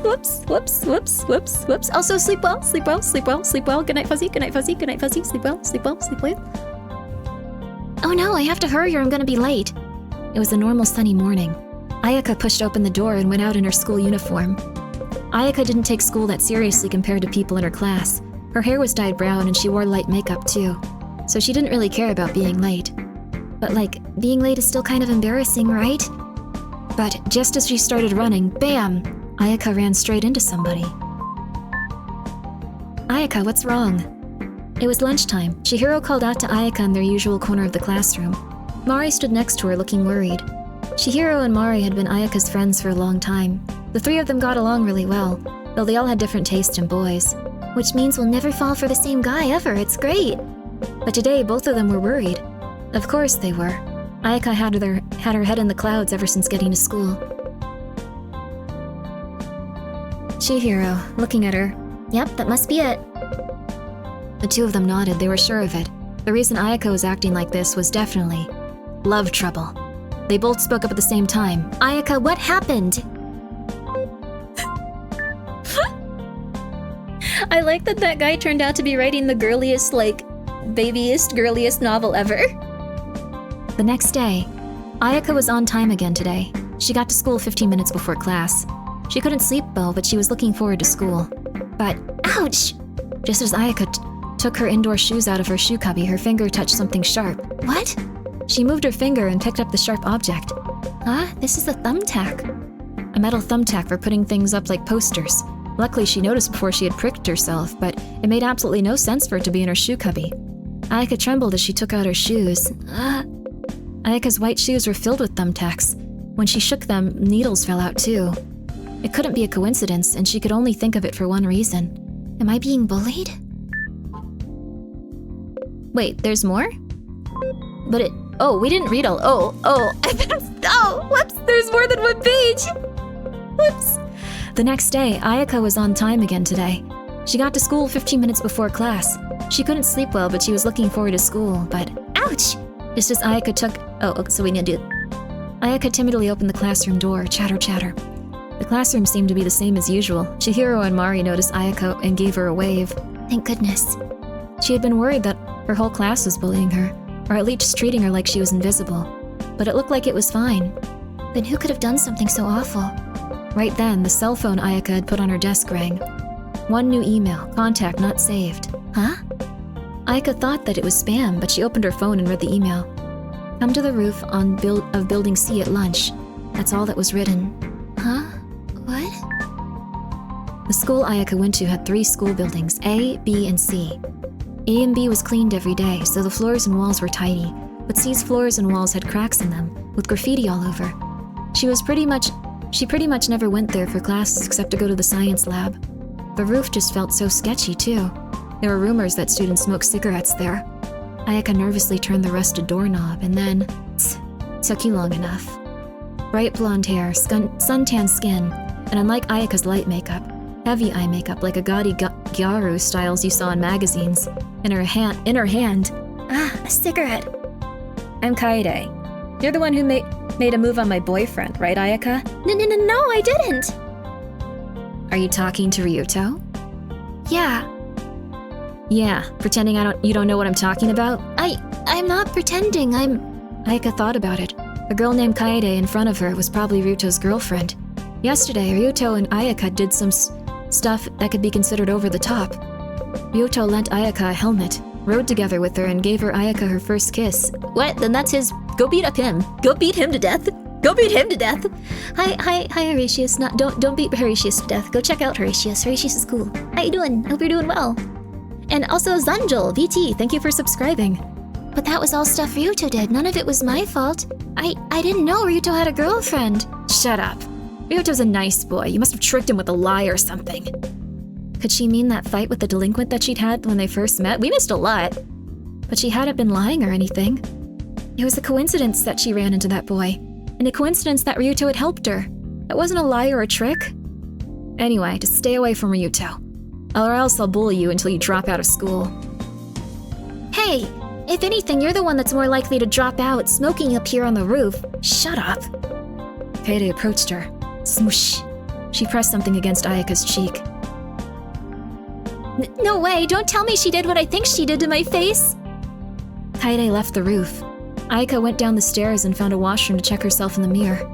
Also, sleep well. Good night, fuzzy. Sleep well. Oh no, I have to hurry or I'm gonna be late. It was a normal sunny morning. Ayaka pushed open the door and went out in her school uniform. Ayaka didn't take school that seriously compared to people in her class. Her hair was dyed brown and she wore light makeup too. So she didn't really care about being late. But like, being late is still kind of embarrassing, right? But just as she started running, bam! Ayaka ran straight into somebody. Ayaka, what's wrong? It was lunchtime. Chihiro called out to Ayaka in their usual corner of the classroom. Mari stood next to her looking worried. Chihiro and Mari had been Ayaka's friends for a long time. The three of them got along really well, though they all had different taste in boys. Which means we'll never fall for the same guy ever. It's great. But today, both of them were worried. Of course they were. Ayaka had her head in the clouds ever since getting to school. Chihiro, looking at her. Yep, that must be it. The two of them nodded. They were sure of it. The reason Ayaka was acting like this was definitely love trouble. They both spoke up at the same time. Ayaka, what happened? I like that guy turned out to be writing the girliest, girliest novel ever. The next day, Ayaka was on time again today. She got to school 15 minutes before class. She couldn't sleep well, but she was looking forward to school. But, ouch! Just as Ayaka took her indoor shoes out of her shoe cubby, her finger touched something sharp. What? She moved her finger and picked up the sharp object. Huh? This is a thumbtack. A metal thumbtack for putting things up like posters. Luckily, she noticed before she had pricked herself, but it made absolutely no sense for it to be in her shoe cubby. Ayaka trembled as she took out her shoes. Ayaka's white shoes were filled with thumbtacks. When she shook them, needles fell out too. It couldn't be a coincidence, and she could only think of it for one reason. Am I being bullied? Wait, there's more? But it... Oh, we didn't read all... Oh, whoops, there's more than one page! Whoops. The next day, Ayaka was on time again today. She got to school 15 minutes before class. She couldn't sleep well, but she was looking forward to school, but... Ouch! Just as Ayaka took... so we need to do... Ayaka timidly opened the classroom door. Chatter, chatter. The classroom seemed to be the same as usual. Chihiro and Mari noticed Ayaka and gave her a wave. Thank goodness. She had been worried that her whole class was bullying her, or at least treating her like she was invisible. But it looked like it was fine. Then who could have done something so awful? Right then, the cell phone Ayaka had put on her desk rang. One new email, contact not saved. Huh? Ayaka thought that it was spam, but she opened her phone and read the email. Come to the roof of Building C at lunch. That's all that was written. Huh? What? The school Ayaka went to had 3 school buildings, A, B, and C. A and B was cleaned every day, so the floors and walls were tidy, but C's floors and walls had cracks in them, with graffiti all over. She pretty much never went there for classes except to go to the science lab. The roof just felt so sketchy, too. There were rumors that students smoked cigarettes there. Ayaka nervously turned the rusted doorknob, and then... took you long enough. Bright blonde hair, suntan skin, and unlike Ayaka's light makeup, heavy eye makeup like a gaudy gyaru styles you saw in magazines. In her hand... a cigarette. I'm Kaede. You're the one who made a move on my boyfriend, right, Ayaka? No, I didn't! Are you talking to Ryuto? Yeah. Yeah, pretending you don't know what I'm talking about? I'm not pretending, Ayaka thought about it. The girl named Kaede in front of her was probably Ryuto's girlfriend. Yesterday, Ryuto and Ayaka did some stuff that could be considered over the top. Ryuto lent Ayaka a helmet, rode together with her, and gave Ayaka her first kiss. What? Then that's his... Go beat up him. Go beat him to death. Go beat him to death. Hi, Horatius. Don't beat Horatius to death. Go check out Horatius. Horatius is cool. How you doing? Hope you're doing well. And also Zanjul, VT, thank you for subscribing. But that was all stuff Ryuto did. None of it was my fault. I didn't know Ryuto had a girlfriend. Shut up. Ryuto's a nice boy. You must have tricked him with a lie or something. Could she mean that fight with the delinquent that she'd had when they first met? We missed a lot. But she hadn't been lying or anything. It was a coincidence that she ran into that boy, and a coincidence that Ryuto had helped her. That wasn't a lie or a trick. Anyway, just stay away from Ryuto, or else I'll bully you until you drop out of school. Hey, if anything, you're the one that's more likely to drop out, smoking up here on the roof. Shut up. Kaede approached her. Smoosh. She pressed something against Ayaka's cheek. No way, don't tell me she did what I think she did to my face. Kaede left the roof. Ayaka went down the stairs and found a washroom to check herself in the mirror.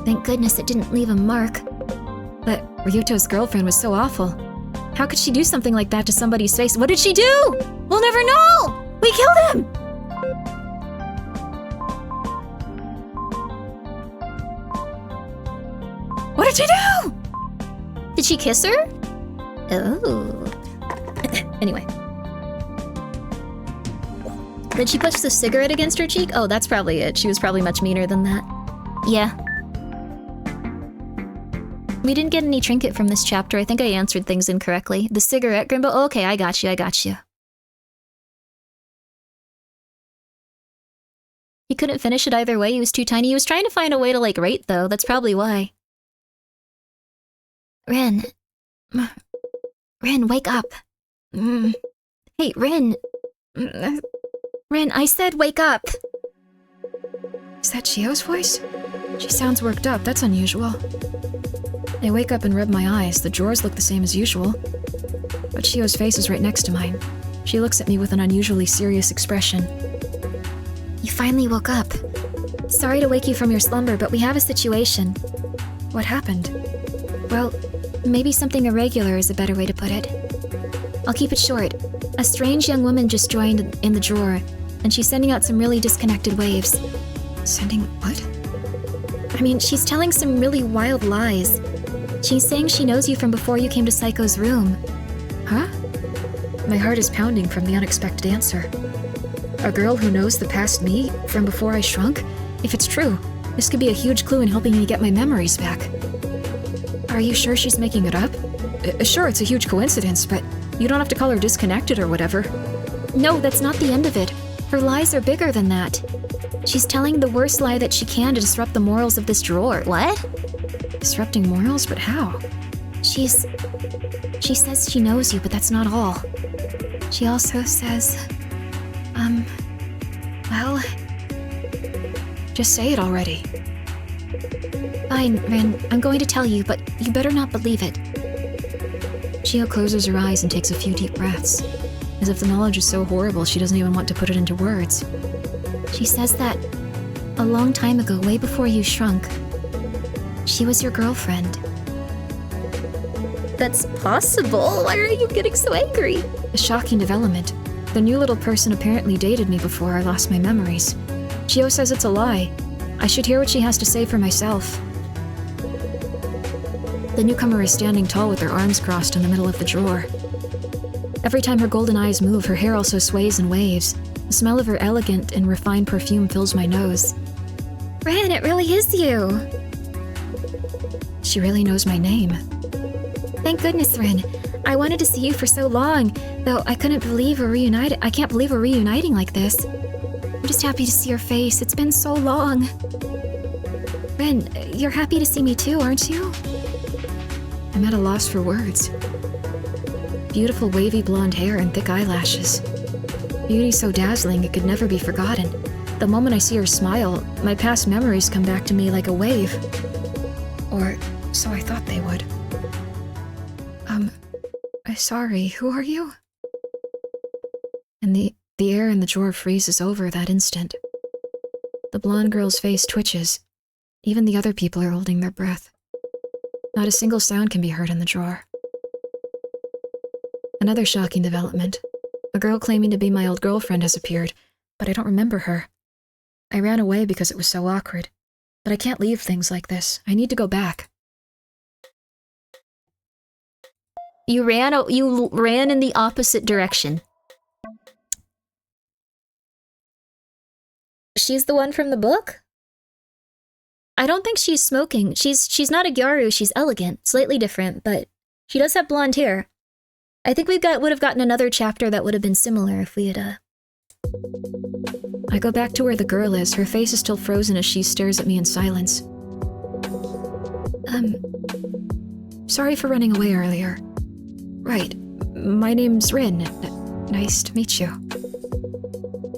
Thank goodness it didn't leave a mark. But Ryuto's girlfriend was so awful. How could she do something like that to somebody's face? What did she do? We'll never know! We killed him! What did she do? Did she kiss her? Oh. Anyway. Did she push the cigarette against her cheek? Oh, that's probably it. She was probably much meaner than that. Yeah. We didn't get any trinket from this chapter. I think I answered things incorrectly. The cigarette, Grimbo? Oh, okay, I got you. He couldn't finish it either way. He was too tiny. He was trying to find a way to, like, rate, though. That's probably why. Ren, wake up. Hey, Ren. Ren, I said wake up. Is that Chio's voice? She sounds worked up. That's unusual. I wake up and rub my eyes. The drawers look the same as usual. But Chio's face is right next to mine. She looks at me with an unusually serious expression. You finally woke up. Sorry to wake you from your slumber, but we have a situation. What happened? Well, maybe something irregular is a better way to put it. I'll keep it short. A strange young woman just joined in the drawer, and she's sending out some really disconnected waves. Sending what? I mean, she's telling some really wild lies. She's saying she knows you from before you came to SAEKO's room. Huh? My heart is pounding from the unexpected answer. A girl who knows the past me from before I shrunk? If it's true, this could be a huge clue in helping me get my memories back. Are you sure she's making it up? Sure, it's a huge coincidence, but you don't have to call her disconnected or whatever. No, that's not the end of it. Her lies are bigger than that. She's telling the worst lie that she can to disrupt the morals of this drawer. What? Disrupting morals? But how? She says she knows you, but that's not all. She also says... well... Just say it already. Fine, Ren. I'm going to tell you, but you better not believe it. Chio closes her eyes and takes a few deep breaths, as if the knowledge is so horrible she doesn't even want to put it into words. She says that a long time ago, way before you shrunk, she was your girlfriend. That's possible. Why are you getting so angry? A shocking development. The new little person apparently dated me before I lost my memories. Chio says it's a lie. I should hear what she has to say for myself. The newcomer is standing tall with her arms crossed in the middle of the drawer. Every time her golden eyes move, her hair also sways and waves. The smell of her elegant and refined perfume fills my nose. Ren, it really is you! She really knows my name. Thank goodness, Ren. I wanted to see you for so long, though I couldn't believe we're reunited. I can't believe we're reuniting like this. I'm just happy to see your face. It's been so long. Ren, you're happy to see me too, aren't you? I'm at a loss for words. Beautiful wavy blonde hair and thick eyelashes. Beauty so dazzling it could never be forgotten. The moment I see her smile, my past memories come back to me like a wave. Or so I thought they would. Sorry, who are you? And the air in the drawer freezes over that instant. The blonde girl's face twitches. Even the other people are holding their breath. Not a single sound can be heard in the drawer. Another shocking development. A girl claiming to be my old girlfriend has appeared, but I don't remember her. I ran away because it was so awkward. But I can't leave things like this. I need to go back. You ran in the opposite direction. She's the one from the book? I don't think she's smoking. She's not a gyaru, she's elegant. Slightly different, but she does have blonde hair. I think would have gotten another chapter that would have been similar if we had, I go back to where the girl is. Her face is still frozen as she stares at me in silence. Sorry for running away earlier. Right. My name's Rin. Nice to meet you.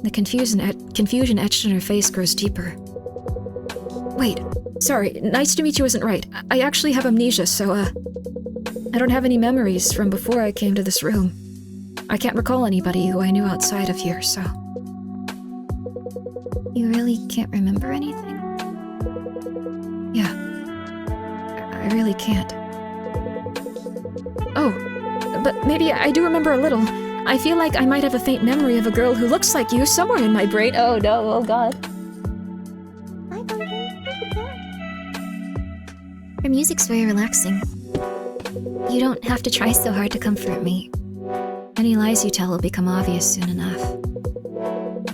The confusion etched in her face grows deeper. Wait. Sorry. Nice to meet you isn't right. I actually have amnesia, so, I don't have any memories from before I came to this room. I can't recall anybody who I knew outside of here, so... You really can't remember anything? Yeah. I really can't. Oh, but maybe I do remember a little. I feel like I might have a faint memory of a girl who looks like you somewhere in my brain. Oh no, oh god. Her music's very relaxing. You don't have to try so hard to comfort me. Any lies you tell will become obvious soon enough.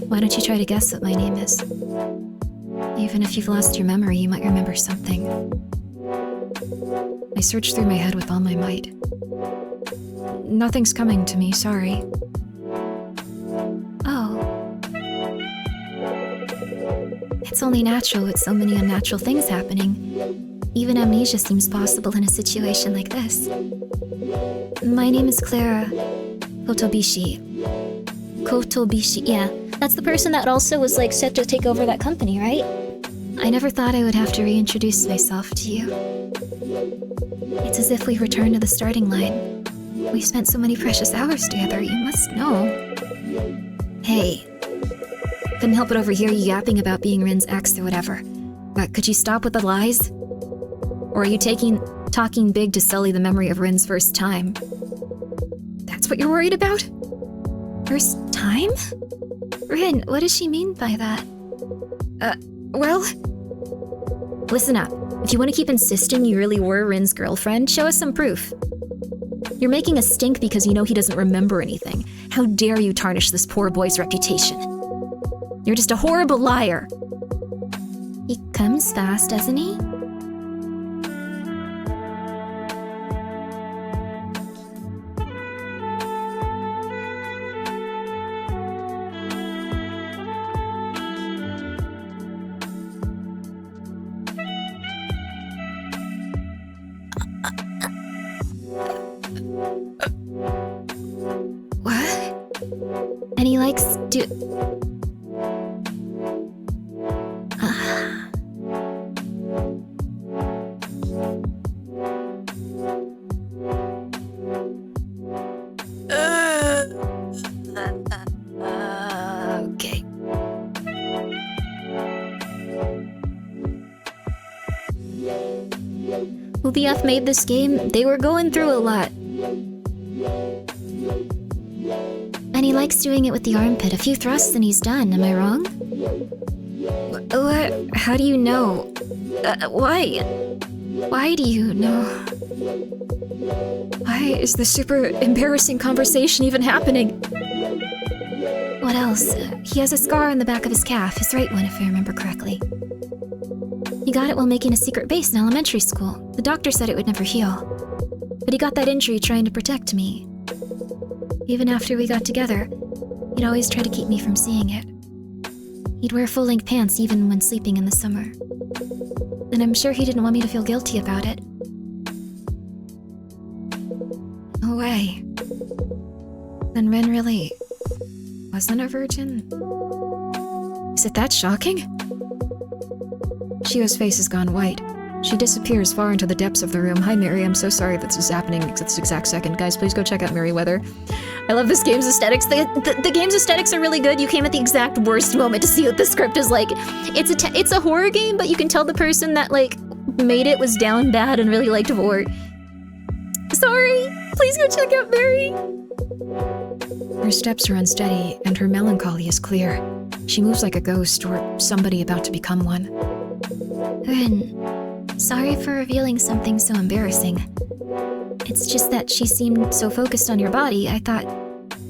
Why don't you try to guess what my name is? Even if you've lost your memory, you might remember something. I searched through my head with all my might. Nothing's coming to me, sorry. Oh. It's only natural with so many unnatural things happening. Even amnesia seems possible in a situation like this. My name is Clara Kotobishi. Kotobishi, yeah. That's the person that also was like set to take over that company, right? I never thought I would have to reintroduce myself to you. It's as if we returned to the starting line. We spent so many precious hours together, you must know. Hey. Couldn't help but overhear you yapping about being Rin's ex or whatever. But could you stop with the lies? Or are you talking big to sully the memory of Rin's first time? That's what you're worried about? First time? Rin, what does she mean by that? Well... Listen up. If you want to keep insisting you really were Rin's girlfriend, show us some proof. You're making a stink because you know he doesn't remember anything. How dare you tarnish this poor boy's reputation? You're just a horrible liar. He comes fast, doesn't he? And he likes to... Okay. UBF made this game, they were going through a lot. And he likes doing it with the armpit. A few thrusts and he's done, am I wrong? What? How do you know? Why? Why do you know? Why is this super embarrassing conversation even happening? What else? He has a scar on the back of his calf, his right one if I remember correctly. He got it while making a secret base in elementary school. The doctor said it would never heal. But he got that injury trying to protect me. Even after we got together, he'd always try to keep me from seeing it. He'd wear full-length pants even when sleeping in the summer. And I'm sure he didn't want me to feel guilty about it. No way. Then Rin really wasn't a virgin? Is it that shocking? Shio's face has gone white. She disappears far into the depths of the room. Hi, Mary. I'm so sorry that this is happening at this exact second. Guys, please go check out Merryweather. I love this game's aesthetics. The game's aesthetics are really good. You came at the exact worst moment to see what the script is like. It's a horror game, but you can tell the person that, like, made it was down bad and really liked horror. Sorry. Please go check out Mary. Her steps are unsteady, and her melancholy is clear. She moves like a ghost, or somebody about to become one. Rin, sorry for revealing something so embarrassing. It's just that she seemed so focused on your body, I thought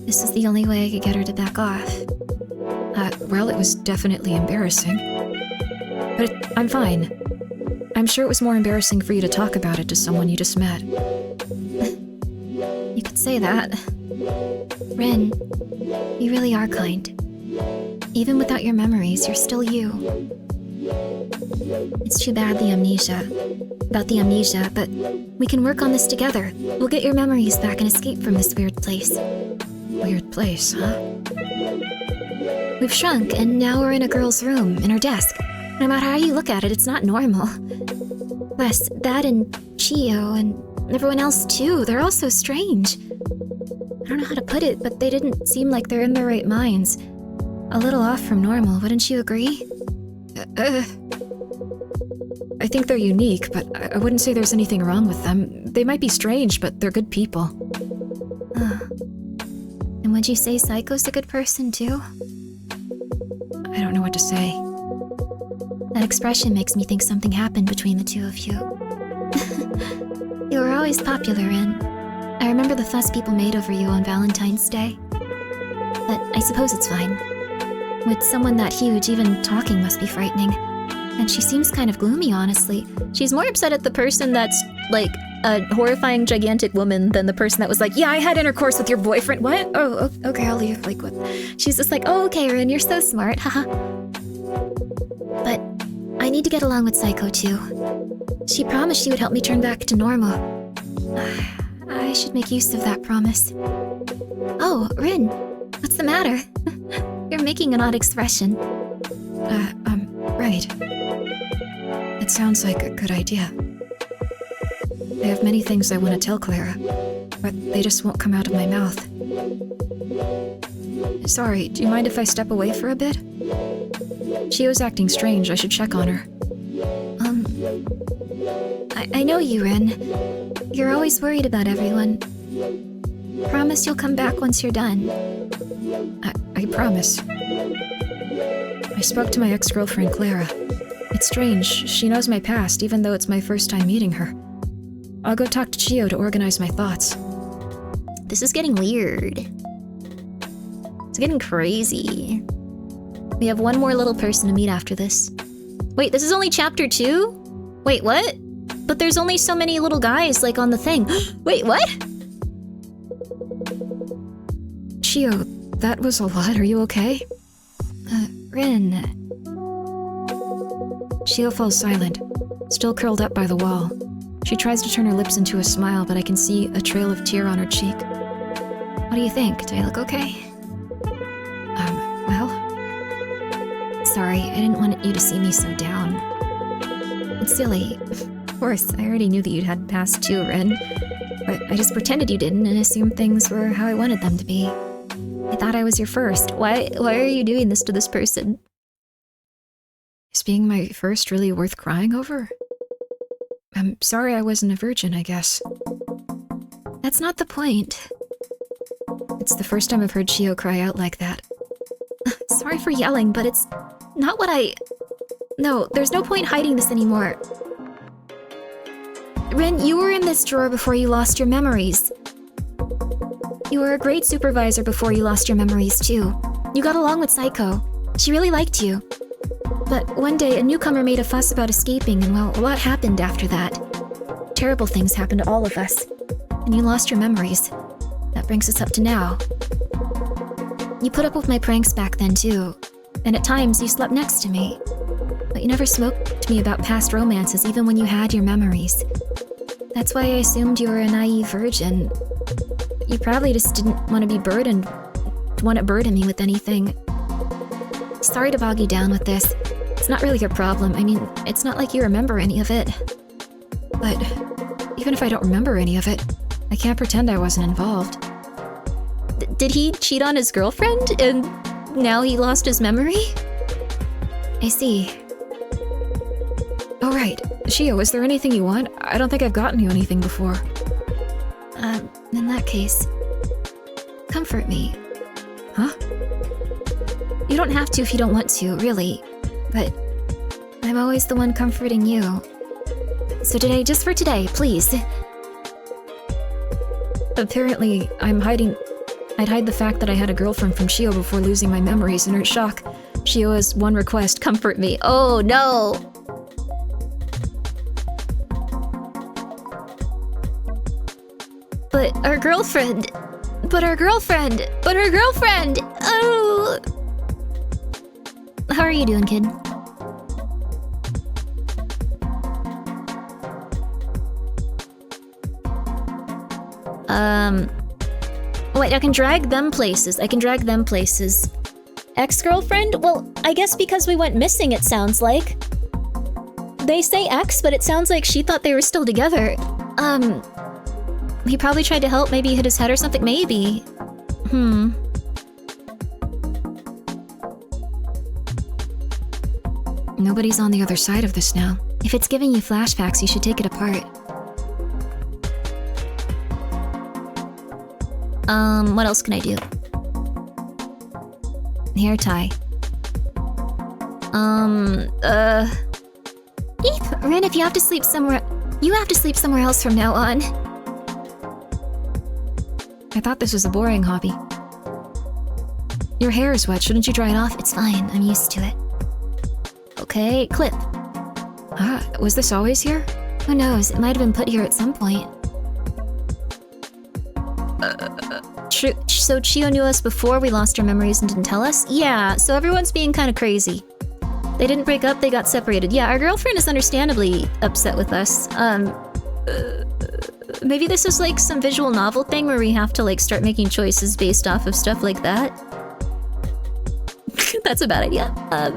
this was the only way I could get her to back off. Well, it was definitely embarrassing. But I'm fine. I'm sure it was more embarrassing for you to talk about it to someone you just met. You could say that. Rin, you really are kind. Even without your memories, you're still you. It's too bad about the amnesia, but we can work on this together. We'll get your memories back and escape from this weird place. Weird place, huh? We've shrunk, and now we're in a girl's room, in her desk. No matter how you look at it, it's not normal. Plus, that and Chio and everyone else too, they're all so strange. I don't know how to put it, but they didn't seem like they're in their right minds. A little off from normal, wouldn't you agree? I think they're unique, but I wouldn't say there's anything wrong with them. They might be strange, but they're good people. And would you say SAEKO's a good person too? I don't know what to say. That expression makes me think something happened between the two of you. You were always popular, Rin. I remember the fuss people made over you on Valentine's Day. But I suppose it's fine. With someone that huge, even talking must be frightening. And she seems kind of gloomy, honestly. She's more upset at the person that's, like, a horrifying, gigantic woman than the person that was like, yeah, I had intercourse with your boyfriend. What? Oh, okay, I'll leave. Like, what? She's just like, oh, okay, Rin, you're so smart, haha. But I need to get along with SAEKO, too. She promised she would help me turn back to normal. I should make use of that promise. Oh, Rin, what's the matter? You're making an odd expression. Right. It sounds like a good idea. I have many things I want to tell Clara, but they just won't come out of my mouth. Sorry, do you mind if I step away for a bit? Shio's acting strange, I should check on her. I know you, Rin. You're always worried about everyone. Promise you'll come back once you're done. I promise. I spoke to my ex-girlfriend, Clara. It's strange, she knows my past, even though it's my first time meeting her. I'll go talk to Chio to organize my thoughts. This is getting weird. It's getting crazy. We have one more little person to meet after this. Wait, this is only chapter 2? Wait, what? But there's only so many little guys, like, on the thing. Wait, what? Chio, that was a lot, are you okay? Rin. Chio falls silent, still curled up by the wall. She tries to turn her lips into a smile, but I can see a trail of tear on her cheek. What do you think? Do I look okay? Well? Sorry, I didn't want you to see me so down. It's silly. Of course, I already knew that you'd had past 2, Rin. But I just pretended you didn't and assumed things were how I wanted them to be. I thought I was your first. Why are you doing this to this person? Is being my first really worth crying over? I'm sorry I wasn't a virgin, I guess. That's not the point. It's the first time I've heard Chio cry out like that. Sorry for yelling, but it's not what I... No, there's no point hiding this anymore. Rin, you were in this drawer before you lost your memories. You were a great supervisor before you lost your memories, too. You got along with SAEKO. She really liked you. But one day, a newcomer made a fuss about escaping, and well, a lot happened after that. Terrible things happened to all of us. And you lost your memories. That brings us up to now. You put up with my pranks back then, too. And at times, you slept next to me. But you never spoke to me about past romances, even when you had your memories. That's why I assumed you were a naive virgin. You probably just didn't want to burden me with anything. Sorry to bog you down with this. It's not really your problem. I mean, it's not like you remember any of it. But even if I don't remember any of it, I can't pretend I wasn't involved. Did he cheat on his girlfriend and now he lost his memory? I see. Oh right. Chio, is there anything you want? I don't think I've gotten you anything before. In that case, comfort me. Huh? You don't have to if you don't want to, really. But I'm always the one comforting you. So today, just for today, please. Apparently, I'd hide the fact that I had a girlfriend from Chio before losing my memories. In her shock, Chio has one request: comfort me. Oh no! But our girlfriend! Oh! How are you doing, kid? Wait, I can drag them places. Ex-girlfriend? Well, I guess because we went missing, it sounds like. They say ex, but it sounds like she thought they were still together. He probably tried to help, maybe he hit his head or something, maybe. Nobody's on the other side of this now. If it's giving you flashbacks, you should take it apart. What else can I do? Hair tie. Rin, if you have to sleep somewhere... You have to sleep somewhere else from now on. I thought this was a boring hobby. Your hair is wet, shouldn't you dry it off? It's fine, I'm used to it. Okay, clip. Ah, was this always here? Who knows, it might have been put here at some point. So Chio knew us before we lost our memories and didn't tell us? Yeah, so everyone's being kind of crazy. They didn't break up, they got separated. Yeah, our girlfriend is understandably upset with us. Maybe this is like some visual novel thing where we have to like start making choices based off of stuff like that. That's a bad idea. I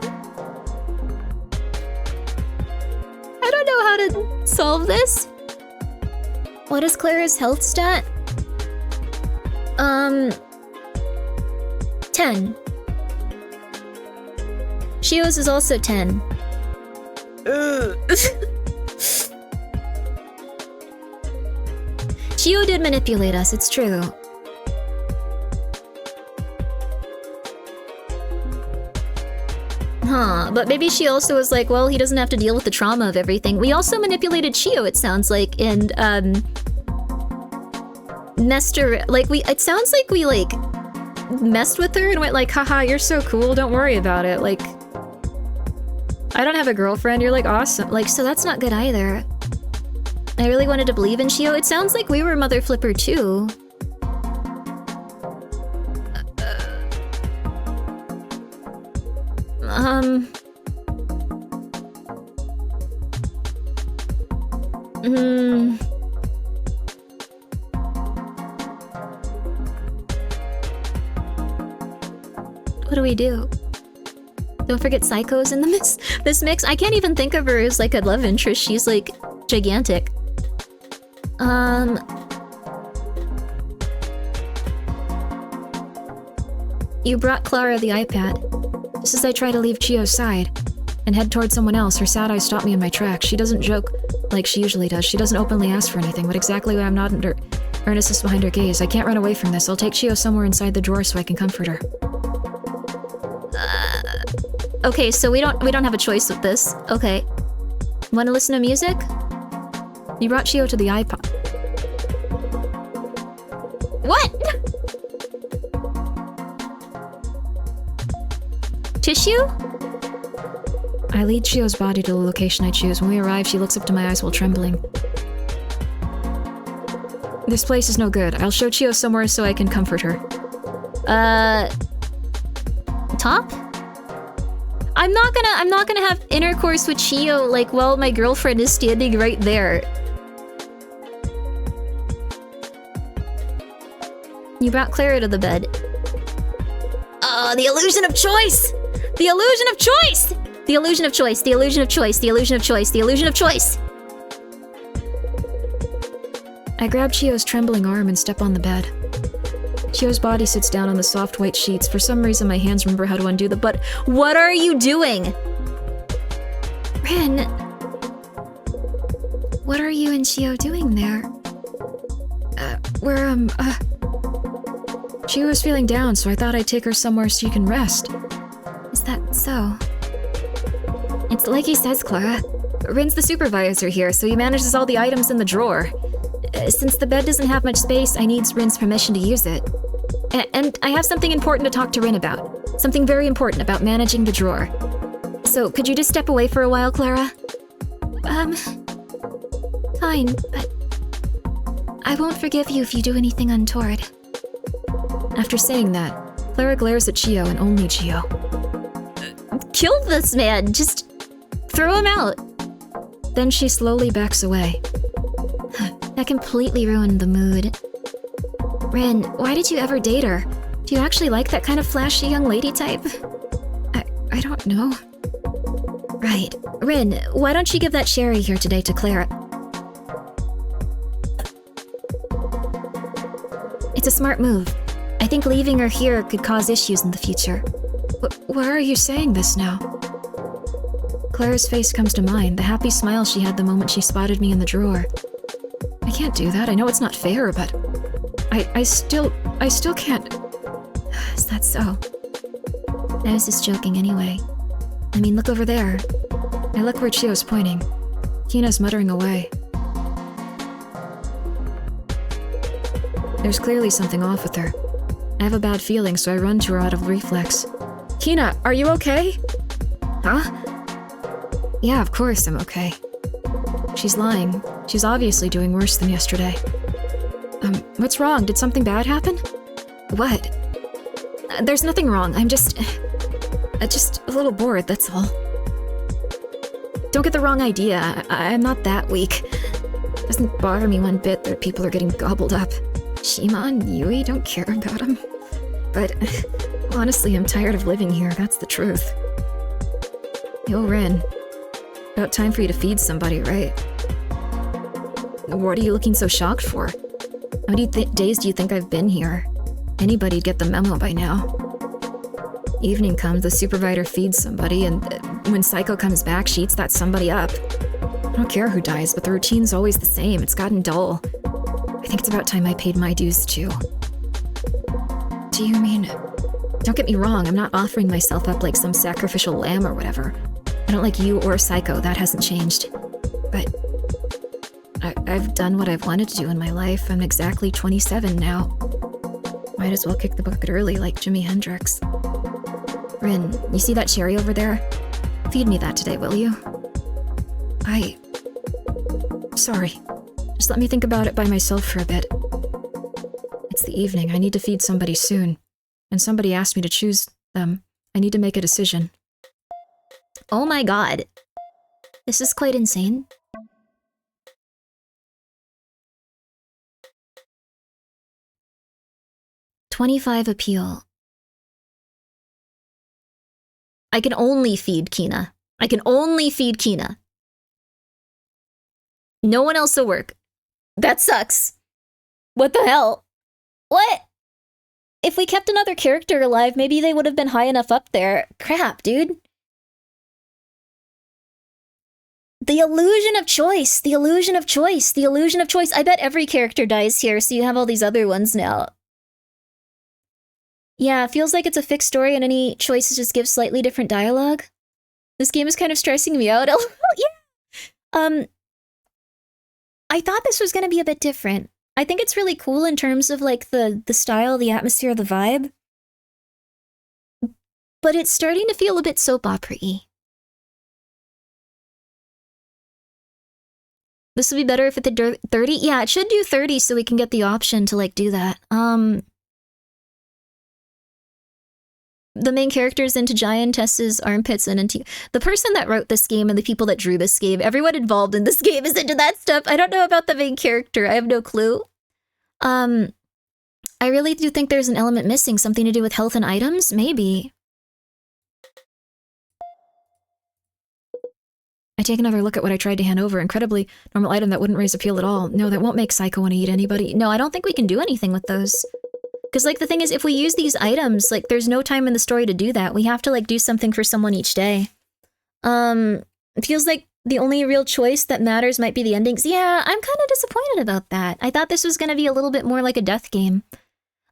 don't know how to solve this. What is Clara's health stat? 10. Chio's is also 10. Chio did manipulate us, it's true. Huh, but maybe she also was like, well, he doesn't have to deal with the trauma of everything. We also manipulated Chio, it sounds like, and, messed her, like, it sounds like we, like, messed with her and went like, haha, you're so cool, don't worry about it, like, I don't have a girlfriend, you're, like, awesome. Like, so that's not good either. I really wanted to believe in Chio. It sounds like we were Mother Flipper, too. What do we do? Don't forget SAEKO's in this mix. I can't even think of her as like a love interest. She's like gigantic. You brought Clara the iPad. Just as I try to leave Chio's side and head towards someone else, her sad eyes stop me in my tracks. She doesn't joke like she usually does. She doesn't openly ask for anything, but exactly why I'm not under earnestness behind her gaze. I can't run away from this. I'll take Chio somewhere inside the drawer so I can comfort her. Okay, so we don't have a choice with this. Okay. Want to listen to music? You brought Chio to the iPod. What? Tissue? I lead Chio's body to the location I choose. When we arrive, she looks up to my eyes while trembling. This place is no good. I'll show Chio somewhere so I can comfort her. Top? I'm not gonna have intercourse with Chio, like, while my girlfriend is standing right there. You brought Clara to the bed. The illusion of choice! The illusion of choice! The illusion of choice, the illusion of choice, the illusion of choice, the illusion of choice! I grab Chio's trembling arm and step on the bed. Chio's body sits down on the soft white sheets. For some reason, my hands remember how to undo the butt. What are you doing? Rin... What are you and Chio doing there? Chio was feeling down, so I thought I'd take her somewhere so you can rest. Is that so? It's like he says, Clara. Rin's the supervisor here, so he manages all the items in the drawer. Since the bed doesn't have much space, I need Rin's permission to use it. And I have something important to talk to Rin about. Something very important about managing the drawer. So, could you just step away for a while, Clara? Fine, but... I won't forgive you if you do anything untoward. After saying that, Clara glares at Chio and only Chio. Kill this man! Just... throw him out! Then she slowly backs away. That completely ruined the mood. Rin, why did you ever date her? Do you actually like that kind of flashy young lady type? I don't know. Right. Rin, why don't you give that sherry here today to Clara? It's a smart move. I think leaving her here could cause issues in the future. Why are you saying this now? Clara's face comes to mind, the happy smile she had the moment she spotted me in the drawer. I can't do that. I know it's not fair, but I still can't. Is that so? I was just joking anyway. I mean, look over there. I look where Chio's pointing. Kina's muttering away. There's clearly something off with her. I have a bad feeling, so I run to her out of reflex. Kina, are you okay? Huh? Yeah, of course I'm okay. She's lying. She's obviously doing worse than yesterday. What's wrong? Did something bad happen? What? There's nothing wrong. I'm just a little bored, that's all. Don't get the wrong idea. I'm not that weak. It doesn't bother me one bit that people are getting gobbled up. Shima and Yui don't care about them. But honestly, I'm tired of living here, that's the truth. Yo, Ren. About time for you to feed somebody, right? What are you looking so shocked for? How many days do you think I've been here? Anybody'd get the memo by now. Evening comes, the supervisor feeds somebody, and when SAEKO comes back, she eats that somebody up. I don't care who dies, but the routine's always the same. It's gotten dull. I think it's about time I paid my dues, too. Do you mean... Don't get me wrong, I'm not offering myself up like some sacrificial lamb or whatever. I don't like you or SAEKO, that hasn't changed. But... I've done what I've wanted to do in my life. I'm exactly 27 now. Might as well kick the bucket early like Jimi Hendrix. Rin, you see that cherry over there? Feed me that today, will you? Sorry. Just let me think about it by myself for a bit. It's the evening. I need to feed somebody soon. And somebody asked me to choose them. I need to make a decision. Oh my god. This is quite insane. $25 appeal. I can only feed Kina. I can only feed Kina. No one else will work. That sucks. What the hell? What? If we kept another character alive, maybe they would have been high enough up there. Crap, dude. The illusion of choice. The illusion of choice. The illusion of choice. I bet every character dies here, so you have all these other ones now. Yeah, it feels like it's a fixed story and any choices just give slightly different dialogue. This game is kind of stressing me out. Yeah. I thought this was going to be a bit different. I think it's really cool in terms of like the style, the atmosphere, the vibe. But it's starting to feel a bit soap opera-y. This would be better if it did 30. Yeah, it should do 30 so we can get the option to like do that. The main character is into Giantess's armpits and into... The person that wrote this game and the people that drew this game, everyone involved in this game is into that stuff. I don't know about the main character. I have no clue. I really do think there's an element missing. Something to do with health and items? Maybe. I take another look at what I tried to hand over. Incredibly normal item that wouldn't raise appeal at all. No, that won't make SAEKO want to eat anybody. No, I don't think we can do anything with those. Because, like, the thing is, if we use these items, like, there's no time in the story to do that. We have to, like, do something for someone each day. It feels like the only real choice that matters might be the endings. Yeah, I'm kind of disappointed about that. I thought this was going to be a little bit more like a death game.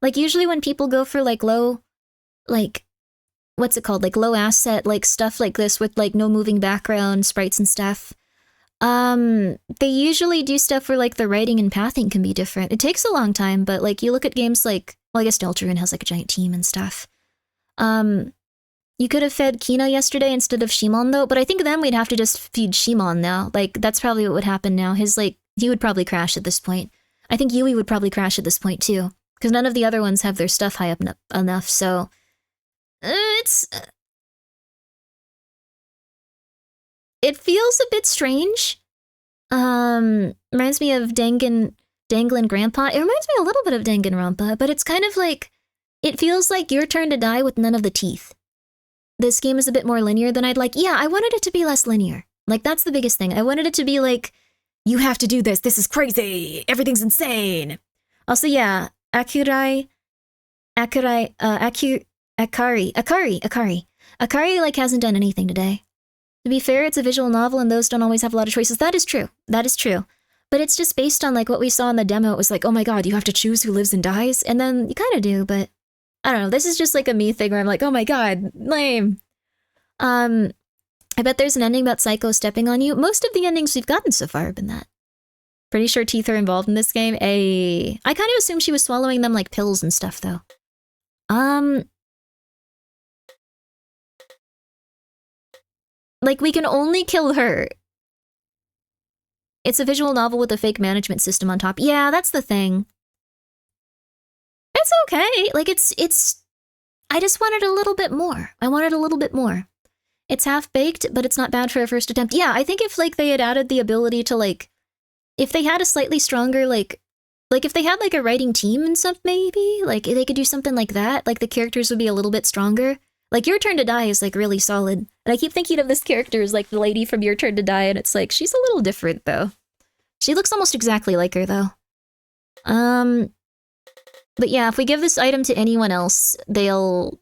Like, usually when people go for, like, low, like, what's it called? Like, low asset, like, stuff like this with, like, no moving background, sprites and stuff. They usually do stuff where, like, the writing and pathing can be different. It takes a long time, but, like, you look at games like... Well, I guess Deltarune has, like, a giant team and stuff. You could have fed Kina yesterday instead of Shimon, though, but I think then we'd have to just feed Shimon now. Like, that's probably what would happen now. His, like... He would probably crash at this point. I think Yui would probably crash at this point, too. Because none of the other ones have their stuff high up enough, so... It's... It feels a bit strange. Reminds me of Dangan Grandpa. It reminds me a little bit of Danganronpa, but it's kind of like... It feels like your turn to die with none of the teeth. This game is a bit more linear than I'd like. Yeah, I wanted it to be less linear. Like, that's the biggest thing. I wanted it to be like, you have to do this. This is crazy. Everything's insane. Also, yeah, Akari, like, hasn't done anything today. To be fair, it's a visual novel and those don't always have a lot of choices. That is true. That is true. But it's just based on, like, what we saw in the demo. It was like, oh my god, you have to choose who lives and dies? And then you kind of do, but I don't know. This is just like a me thing where I'm like, oh my god, lame. I bet there's an ending about SAEKO stepping on you. Most of the endings we've gotten so far have been that. Pretty sure teeth are involved in this game. I kind of assumed she was swallowing them like pills and stuff, though. Like, we can only kill her. It's a visual novel with a fake management system on top. Yeah, that's the thing. It's okay. Like, it's... I just wanted a little bit more. I wanted a little bit more. It's half-baked, but it's not bad for a first attempt. Yeah, I think if, like, they had added the ability to, like... If they had a slightly stronger, like, if they had, like, a writing team and stuff, maybe? Like, they could do something like that. Like, the characters would be a little bit stronger. Like, Your Turn to Die is, like, really solid. And I keep thinking of this character as, like, the lady from Your Turn to Die, and it's like, she's a little different, though. She looks almost exactly like her, though. But yeah, if we give this item to anyone else, they'll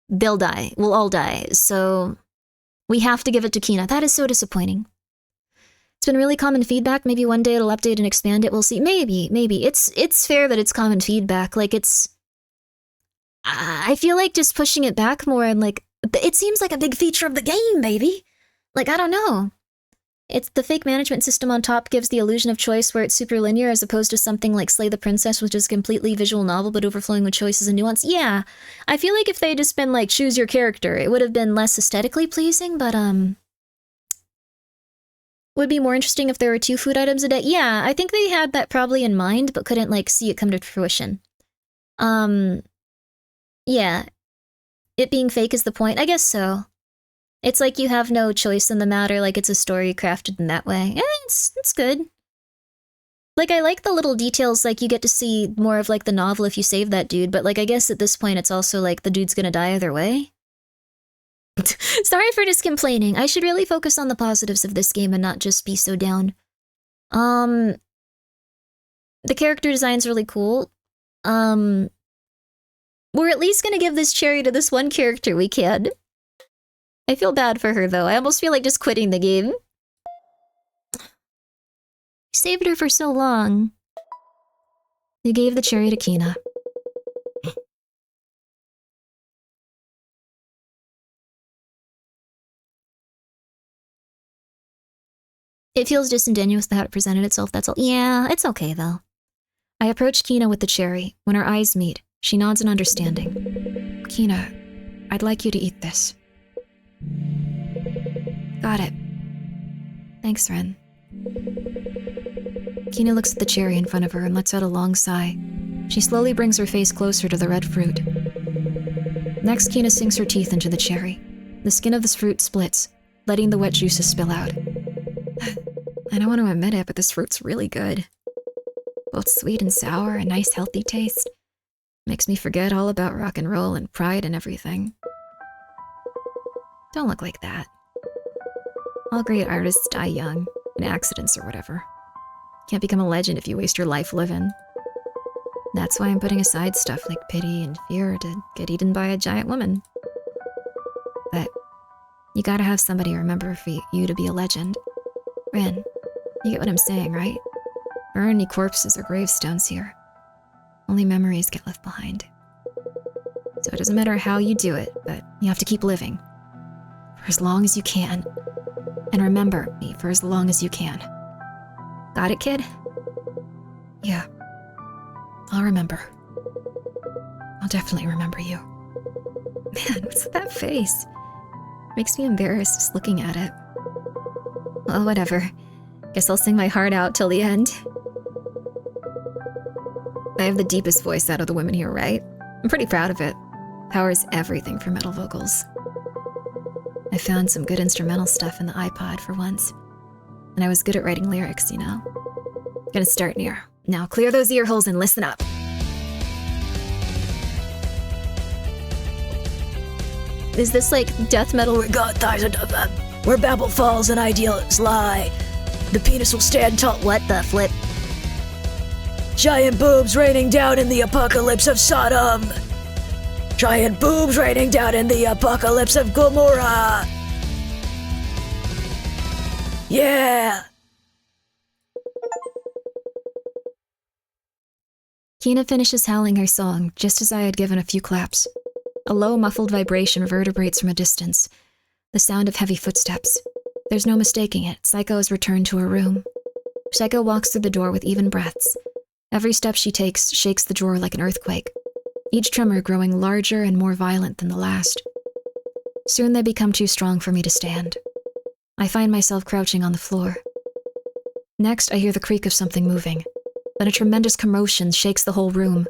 die. We'll all die. So we have to give it to Kina. That is so disappointing. It's been really common feedback. Maybe one day it'll update and expand it. We'll see. Maybe. It's fair that it's common feedback. Like, it's... I feel like just pushing it back more and, like... It seems like a big feature of the game, maybe. Like, I don't know. It's the fake management system on top gives the illusion of choice where it's super linear as opposed to something like Slay the Princess, which is a completely visual novel but overflowing with choices and nuance. Yeah, I feel like if they had just been like, choose your character, it would have been less aesthetically pleasing, but would be more interesting if there were 2 food items a day. Yeah, I think they had that probably in mind, but couldn't like see it come to fruition. Yeah. It being fake is the point? I guess so. It's like you have no choice in the matter, like it's a story crafted in that way. Yeah, it's good. Like, I like the little details, like you get to see more of like the novel if you save that dude, but like I guess at this point it's also like the dude's gonna die either way. Sorry for just complaining. I should really focus on the positives of this game and not just be so down. The character design's really cool. We're at least gonna give this cherry to this one character we can. I feel bad for her, though. I almost feel like just quitting the game. You saved her for so long. You gave the cherry to Kina. It feels disingenuous how it presented itself, that's all. Yeah, it's okay, though. I approach Kina with the cherry. When our eyes meet, she nods in understanding. Kina, I'd like you to eat this. Got it. Thanks, Ren. Kina looks at the cherry in front of her and lets out a long sigh. She slowly brings her face closer to the red fruit. Next, Kina sinks her teeth into the cherry. The skin of this fruit splits, letting the wet juices spill out. I don't want to admit it, but this fruit's really good. Both sweet and sour, a nice healthy taste. Makes me forget all about rock and roll and pride and everything. Don't look like that. All great artists die young, in accidents or whatever. Can't become a legend if you waste your life living. That's why I'm putting aside stuff like pity and fear to get eaten by a giant woman. But you gotta have somebody remember for you to be a legend. Ren, you get what I'm saying, right? There aren't any corpses or gravestones here. Only memories get left behind. So it doesn't matter how you do it, but you have to keep living. For as long as you can. And remember me for as long as you can. Got it, kid? Yeah. I'll remember. I'll definitely remember you. Man, what's with that face? Makes me embarrassed just looking at it. Well, whatever. Guess I'll sing my heart out till the end. I have the deepest voice out of the women here, right? I'm pretty proud of it. Power's everything for metal vocals. I found some good instrumental stuff in the iPod for once. And I was good at writing lyrics, you know? Gonna start near. Now clear those ear holes and listen up. Is this like death metal where God dies where Babel falls and ideals lie? The penis will stand tall. What the flip? Giant boobs raining down in the apocalypse of Sodom. Giant boobs raining down in the apocalypse of Gomorrah. Yeah! Kina finishes howling her song, just as I had given a few claps. A low, muffled vibration reverberates from a distance. The sound of heavy footsteps. There's no mistaking it. SAEKO has returned to her room. SAEKO walks through the door with even breaths. Every step she takes shakes the drawer like an earthquake, each tremor growing larger and more violent than the last. Soon they become too strong for me to stand. I find myself crouching on the floor. Next, I hear the creak of something moving. Then a tremendous commotion shakes the whole room.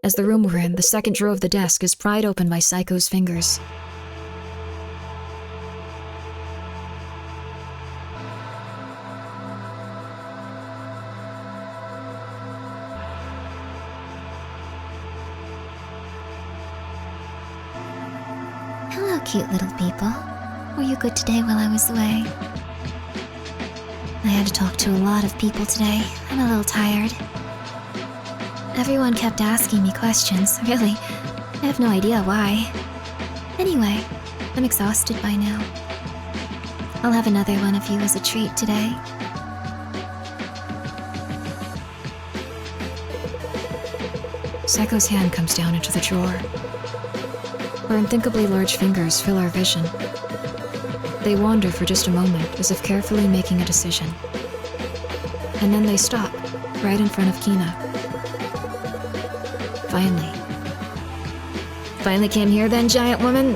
As the room we're in, the second drawer of the desk is pried open by SAEKO's fingers. Hello, cute little people. Were you good today while I was away? I had to talk to a lot of people today. I'm a little tired. Everyone kept asking me questions. Really, I have no idea why. Anyway, I'm exhausted by now. I'll have another one of you as a treat today. SAEKO's hand comes down into the drawer. Her unthinkably large fingers fill our vision. They wander for just a moment, as if carefully making a decision. And then they stop, right in front of Kina. Finally came here then, giant woman?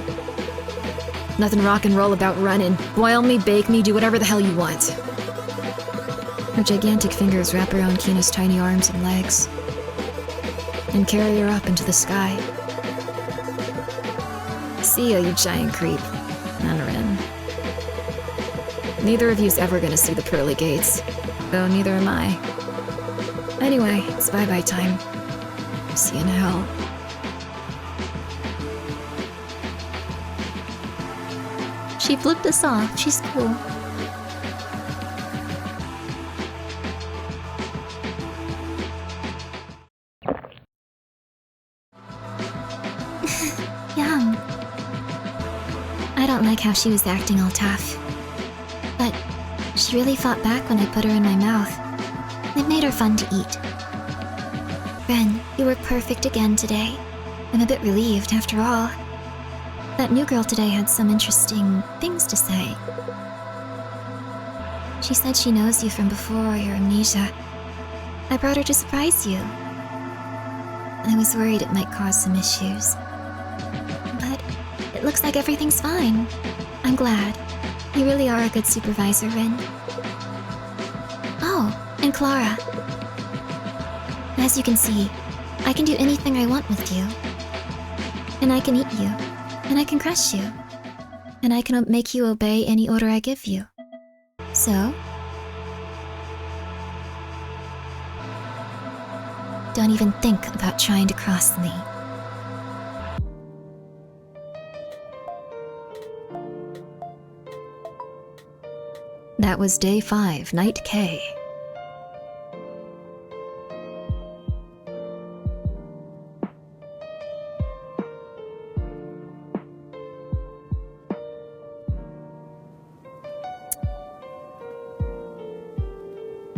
Nothing rock and roll about running. Boil me, bake me, do whatever the hell you want. Her gigantic fingers wrap around Kina's tiny arms and legs, and carry her up into the sky. See ya, you giant creep. And Ren. Neither of you's ever gonna see the pearly gates, though neither am I. Anyway, it's bye-bye time. See you in hell. She flipped us off. She's cool. Yum. I don't like how she was acting all tough. But she really fought back when I put her in my mouth. It made her fun to eat. Ren, you were perfect again today. I'm a bit relieved after all. That new girl today had some interesting things to say. She said she knows you from before your amnesia. I brought her to surprise you. I was worried it might cause some issues. But it looks like everything's fine. I'm glad. You really are a good supervisor, Ren. Oh, and Clara. As you can see, I can do anything I want with you. And I can eat you. And I can crush you. And I can make you obey any order I give you. So? Don't even think about trying to cross me. That was day 5, night K.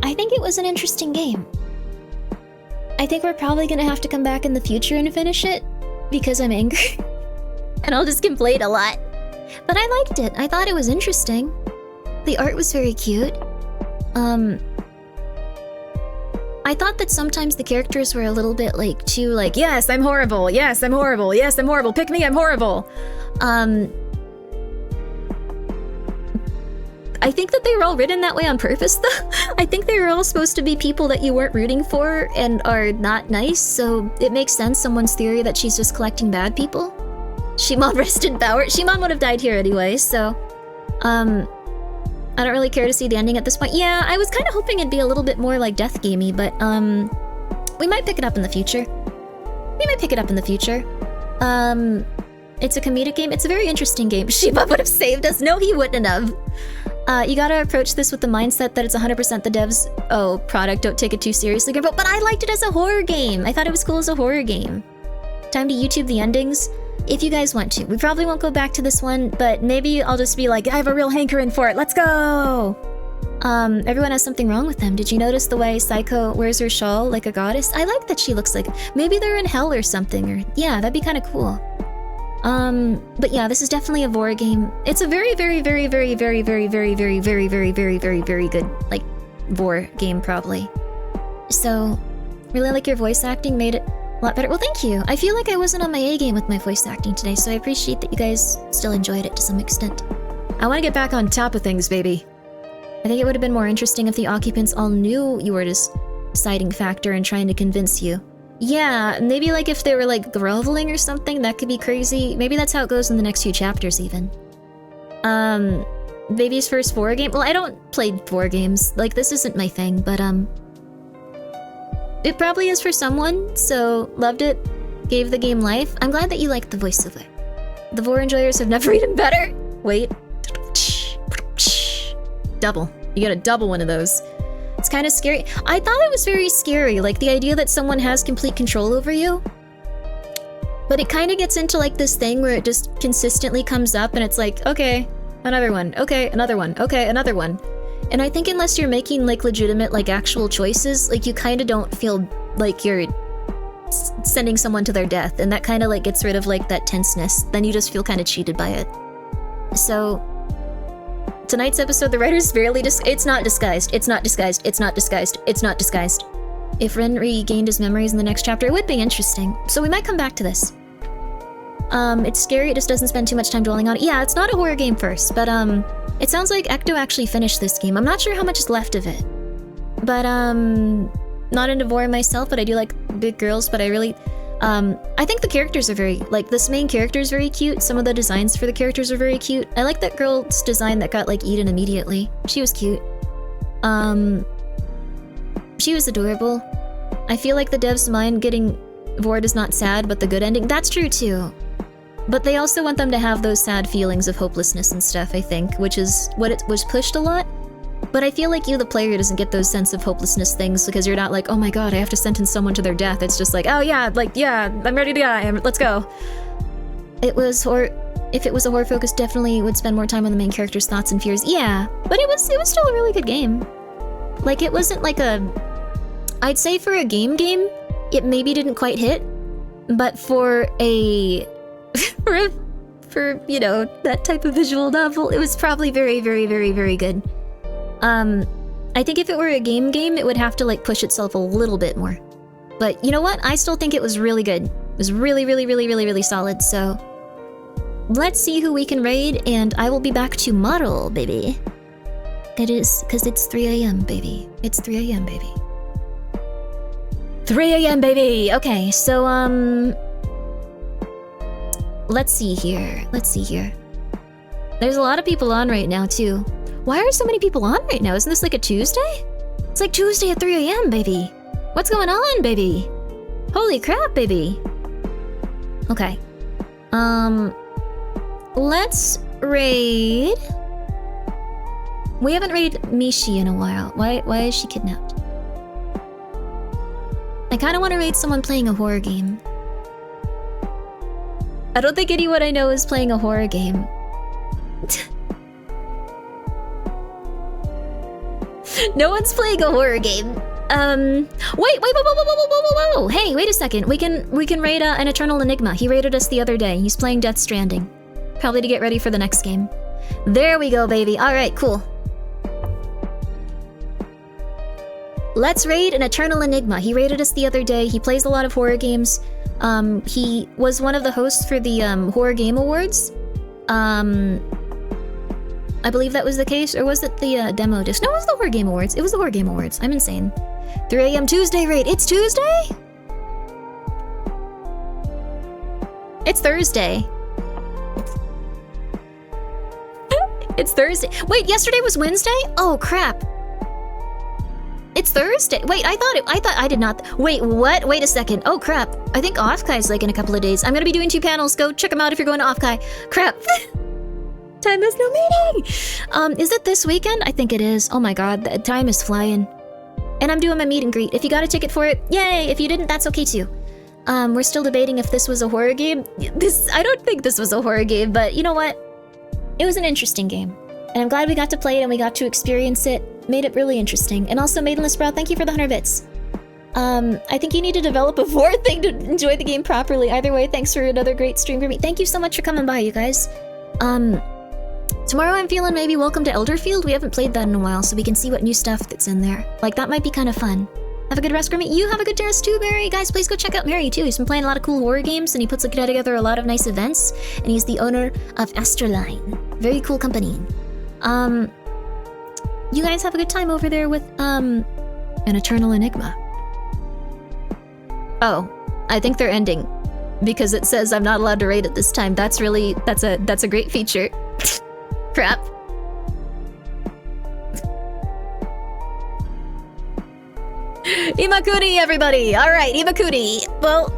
I think it was an interesting game. I think we're probably gonna have to come back in the future and finish it, because I'm angry. And I'll just complain a lot. But I liked it. I thought it was interesting. The art was very cute. I thought that sometimes the characters were a little bit like too like, yes, I'm horrible, yes, I'm horrible, yes, I'm horrible, pick me, I'm horrible. I think that they were all written that way on purpose, though. I think they were all supposed to be people that you weren't rooting for and are not nice, so it makes sense, someone's theory that she's just collecting bad people. Shimon rest in power. Shimon would have died here anyway, so... I don't really care to see the ending at this point. Yeah, I was kind of hoping it'd be a little bit more like Death Gamey, but, we might pick it up in the future. It's a comedic game. It's a very interesting game. Shimon would have saved us. No, he wouldn't have. You gotta approach this with the mindset that it's 100% the devs' product, don't take it too seriously. But I liked it as a horror game. I thought it was cool as a horror game. Time to YouTube the endings, if you guys want to. We probably won't go back to this one, but maybe I'll just be like, I have a real hankering for it, let's go! Everyone has something wrong with them. Did you notice the way SAEKO wears her shawl like a goddess? I like that she looks like... Maybe they're in hell or something, or... Yeah, that'd be kind of cool. But yeah, this is definitely a vor game. It's a very, very, very, very, very, very, very, very, very, very, very, very, very good, like, vor game, probably. So, really like your voice acting, made it a lot better. Well, thank you. I feel like I wasn't on my A game with my voice acting today, so I appreciate that you guys still enjoyed it to some extent. I want to get back on top of things, baby. I think it would have been more interesting if the occupants all knew you were just deciding factor and trying to convince you. Yeah, maybe like if they were like groveling or something, that could be crazy. Maybe that's how it goes in the next few chapters even. Baby's first vor game? Well, I don't play vor games. Like, this isn't my thing, but it probably is for someone, so loved it. Gave the game life. I'm glad that you liked the voiceover. The vor enjoyers have never eaten better. Wait. Double. You get a double one of those. It's kind of scary. I thought it was very scary, like the idea that someone has complete control over you. But it kind of gets into like this thing where it just consistently comes up and it's like, okay, another one, okay, another one, okay, another one. And I think unless you're making like legitimate, like actual choices, like you kind of don't feel like you're sending someone to their death. And that kind of like gets rid of like that tenseness. Then you just feel kind of cheated by it. So tonight's episode, the writers barely it's not disguised. It's not disguised. It's not disguised. It's not disguised. If Ren regained his memories in the next chapter, it would be interesting. So we might come back to this. It's scary, it just doesn't spend too much time dwelling on it. Yeah, it's not a horror game first, but it sounds like Ecto actually finished this game. I'm not sure how much is left of it. But not into vor myself, but I do like big girls, but I really I think the characters are very, like, this main character is very cute. Some of the designs for the characters are very cute. I like that girl's design that got, like, eaten immediately. She was cute. She was adorable. I feel like the devs mind getting vored is not sad, but the good ending. That's true, too. But they also want them to have those sad feelings of hopelessness and stuff, I think, which is what it was pushed a lot. But I feel like you, the player, doesn't get those sense of hopelessness things because you're not like, oh my god, I have to sentence someone to their death. It's just like, oh yeah, like, yeah, I'm ready to die, let's go. It was if it was a horror focus, definitely would spend more time on the main character's thoughts and fears. Yeah, but it was still a really good game. Like, it wasn't like I'd say for a game, it maybe didn't quite hit, but for for, you know, that type of visual novel, it was probably very, very, very, very good. I think if it were a game, it would have to, like, push itself a little bit more. But you know what? I still think it was really good. It was really, really, really, really, really solid, so let's see who we can raid, and I will be back tomorrow, baby. It is, because it's 3 a.m., baby. It's 3 a.m., baby. 3 a.m., baby! Okay, so, let's see here. There's a lot of people on right now, too. Why are so many people on right now? Isn't this like a Tuesday? It's like Tuesday at 3 a.m., baby. What's going on, baby? Holy crap, baby. Okay. Let's raid. We haven't raided Mishi in a while. Why is she kidnapped? I kind of want to raid someone playing a horror game. I don't think anyone I know is playing a horror game. No one's playing a horror game. Whoa. Hey, wait a second. We can raid an Eternal Enigma. He raided us the other day. He's playing Death Stranding. Probably to get ready for the next game. There we go, baby. Alright, cool. Let's raid an Eternal Enigma. He raided us the other day. He plays a lot of horror games. He was one of the hosts for the Horror Game Awards. I believe that was the case, or was it the demo disc? No, it was the Horror Game Awards. It was the Horror Game Awards. I'm insane. 3 a.m. Tuesday raid. It's Tuesday? It's Thursday. It's Thursday. Wait, yesterday was Wednesday? Oh, crap. It's Thursday. Wait, I thought I did not. Wait, what? Wait a second. Oh, crap. I think Offkai's like in a couple of days. I'm gonna be doing 2 panels. Go check them out if you're going to Offkai. Crap. Time has no meaning. Is it this weekend? I think it is. Oh my god, the time is flying. And I'm doing my meet and greet. If you got a ticket for it, yay! If you didn't, that's okay too. We're still debating if this was a horror game. I don't think this was a horror game, but you know what? It was an interesting game. And I'm glad we got to play it and we got to experience it. Made it really interesting. And also, Maidenless Brow, thank you for the 100 bits. I think you need to develop a fourth thing to enjoy the game properly. Either way, thanks for another great stream, Grimmi. Thank you so much for coming by, you guys. Tomorrow I'm feeling maybe Welcome to Elderfield. We haven't played that in a while, so we can see what new stuff that's in there. Like, that might be kind of fun. Have a good rest, Grimmi. You have a good rest too, Mary. Guys, please go check out Mary too. He's been playing a lot of cool horror games, and he puts together a lot of nice events. And he's the owner of Astroline. Very cool company. You guys have a good time over there with an Eternal Enigma. Oh, I think they're ending because it says I'm not allowed to raid it this time. That's a great feature. Crap. Imakuni, everybody! Alright, Imakuni. Well,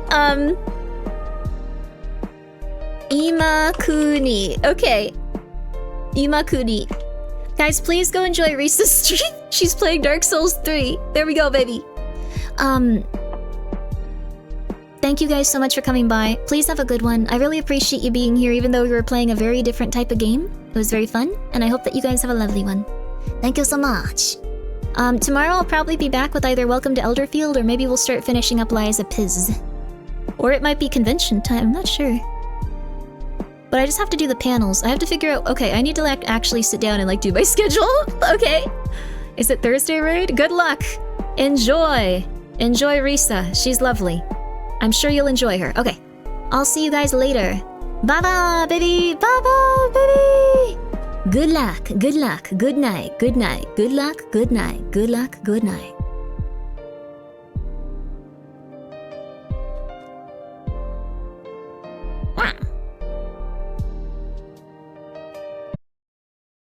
Imakuni. Okay. Imakuni. Guys, please go enjoy Risa's stream. She's playing Dark Souls 3. There we go, baby. Thank you guys so much for coming by. Please have a good one. I really appreciate you being here, even though we were playing a very different type of game. It was very fun, and I hope that you guys have a lovely one. Thank you so much. Tomorrow I'll probably be back with either Welcome to Elderfield, or maybe we'll start finishing up Liza Piz. Or it might be convention time, I'm not sure. But I just have to do the panels. I have to figure out, okay, I need to actually sit down and do my schedule. Okay. Is it Thursday raid? Good luck. Enjoy. Enjoy Risa. She's lovely. I'm sure you'll enjoy her. Okay. I'll see you guys later. Bye-bye, baby. Bye-bye, baby. Good luck. Good luck. Good night. Good night. Good luck. Good night. Good luck. Good night.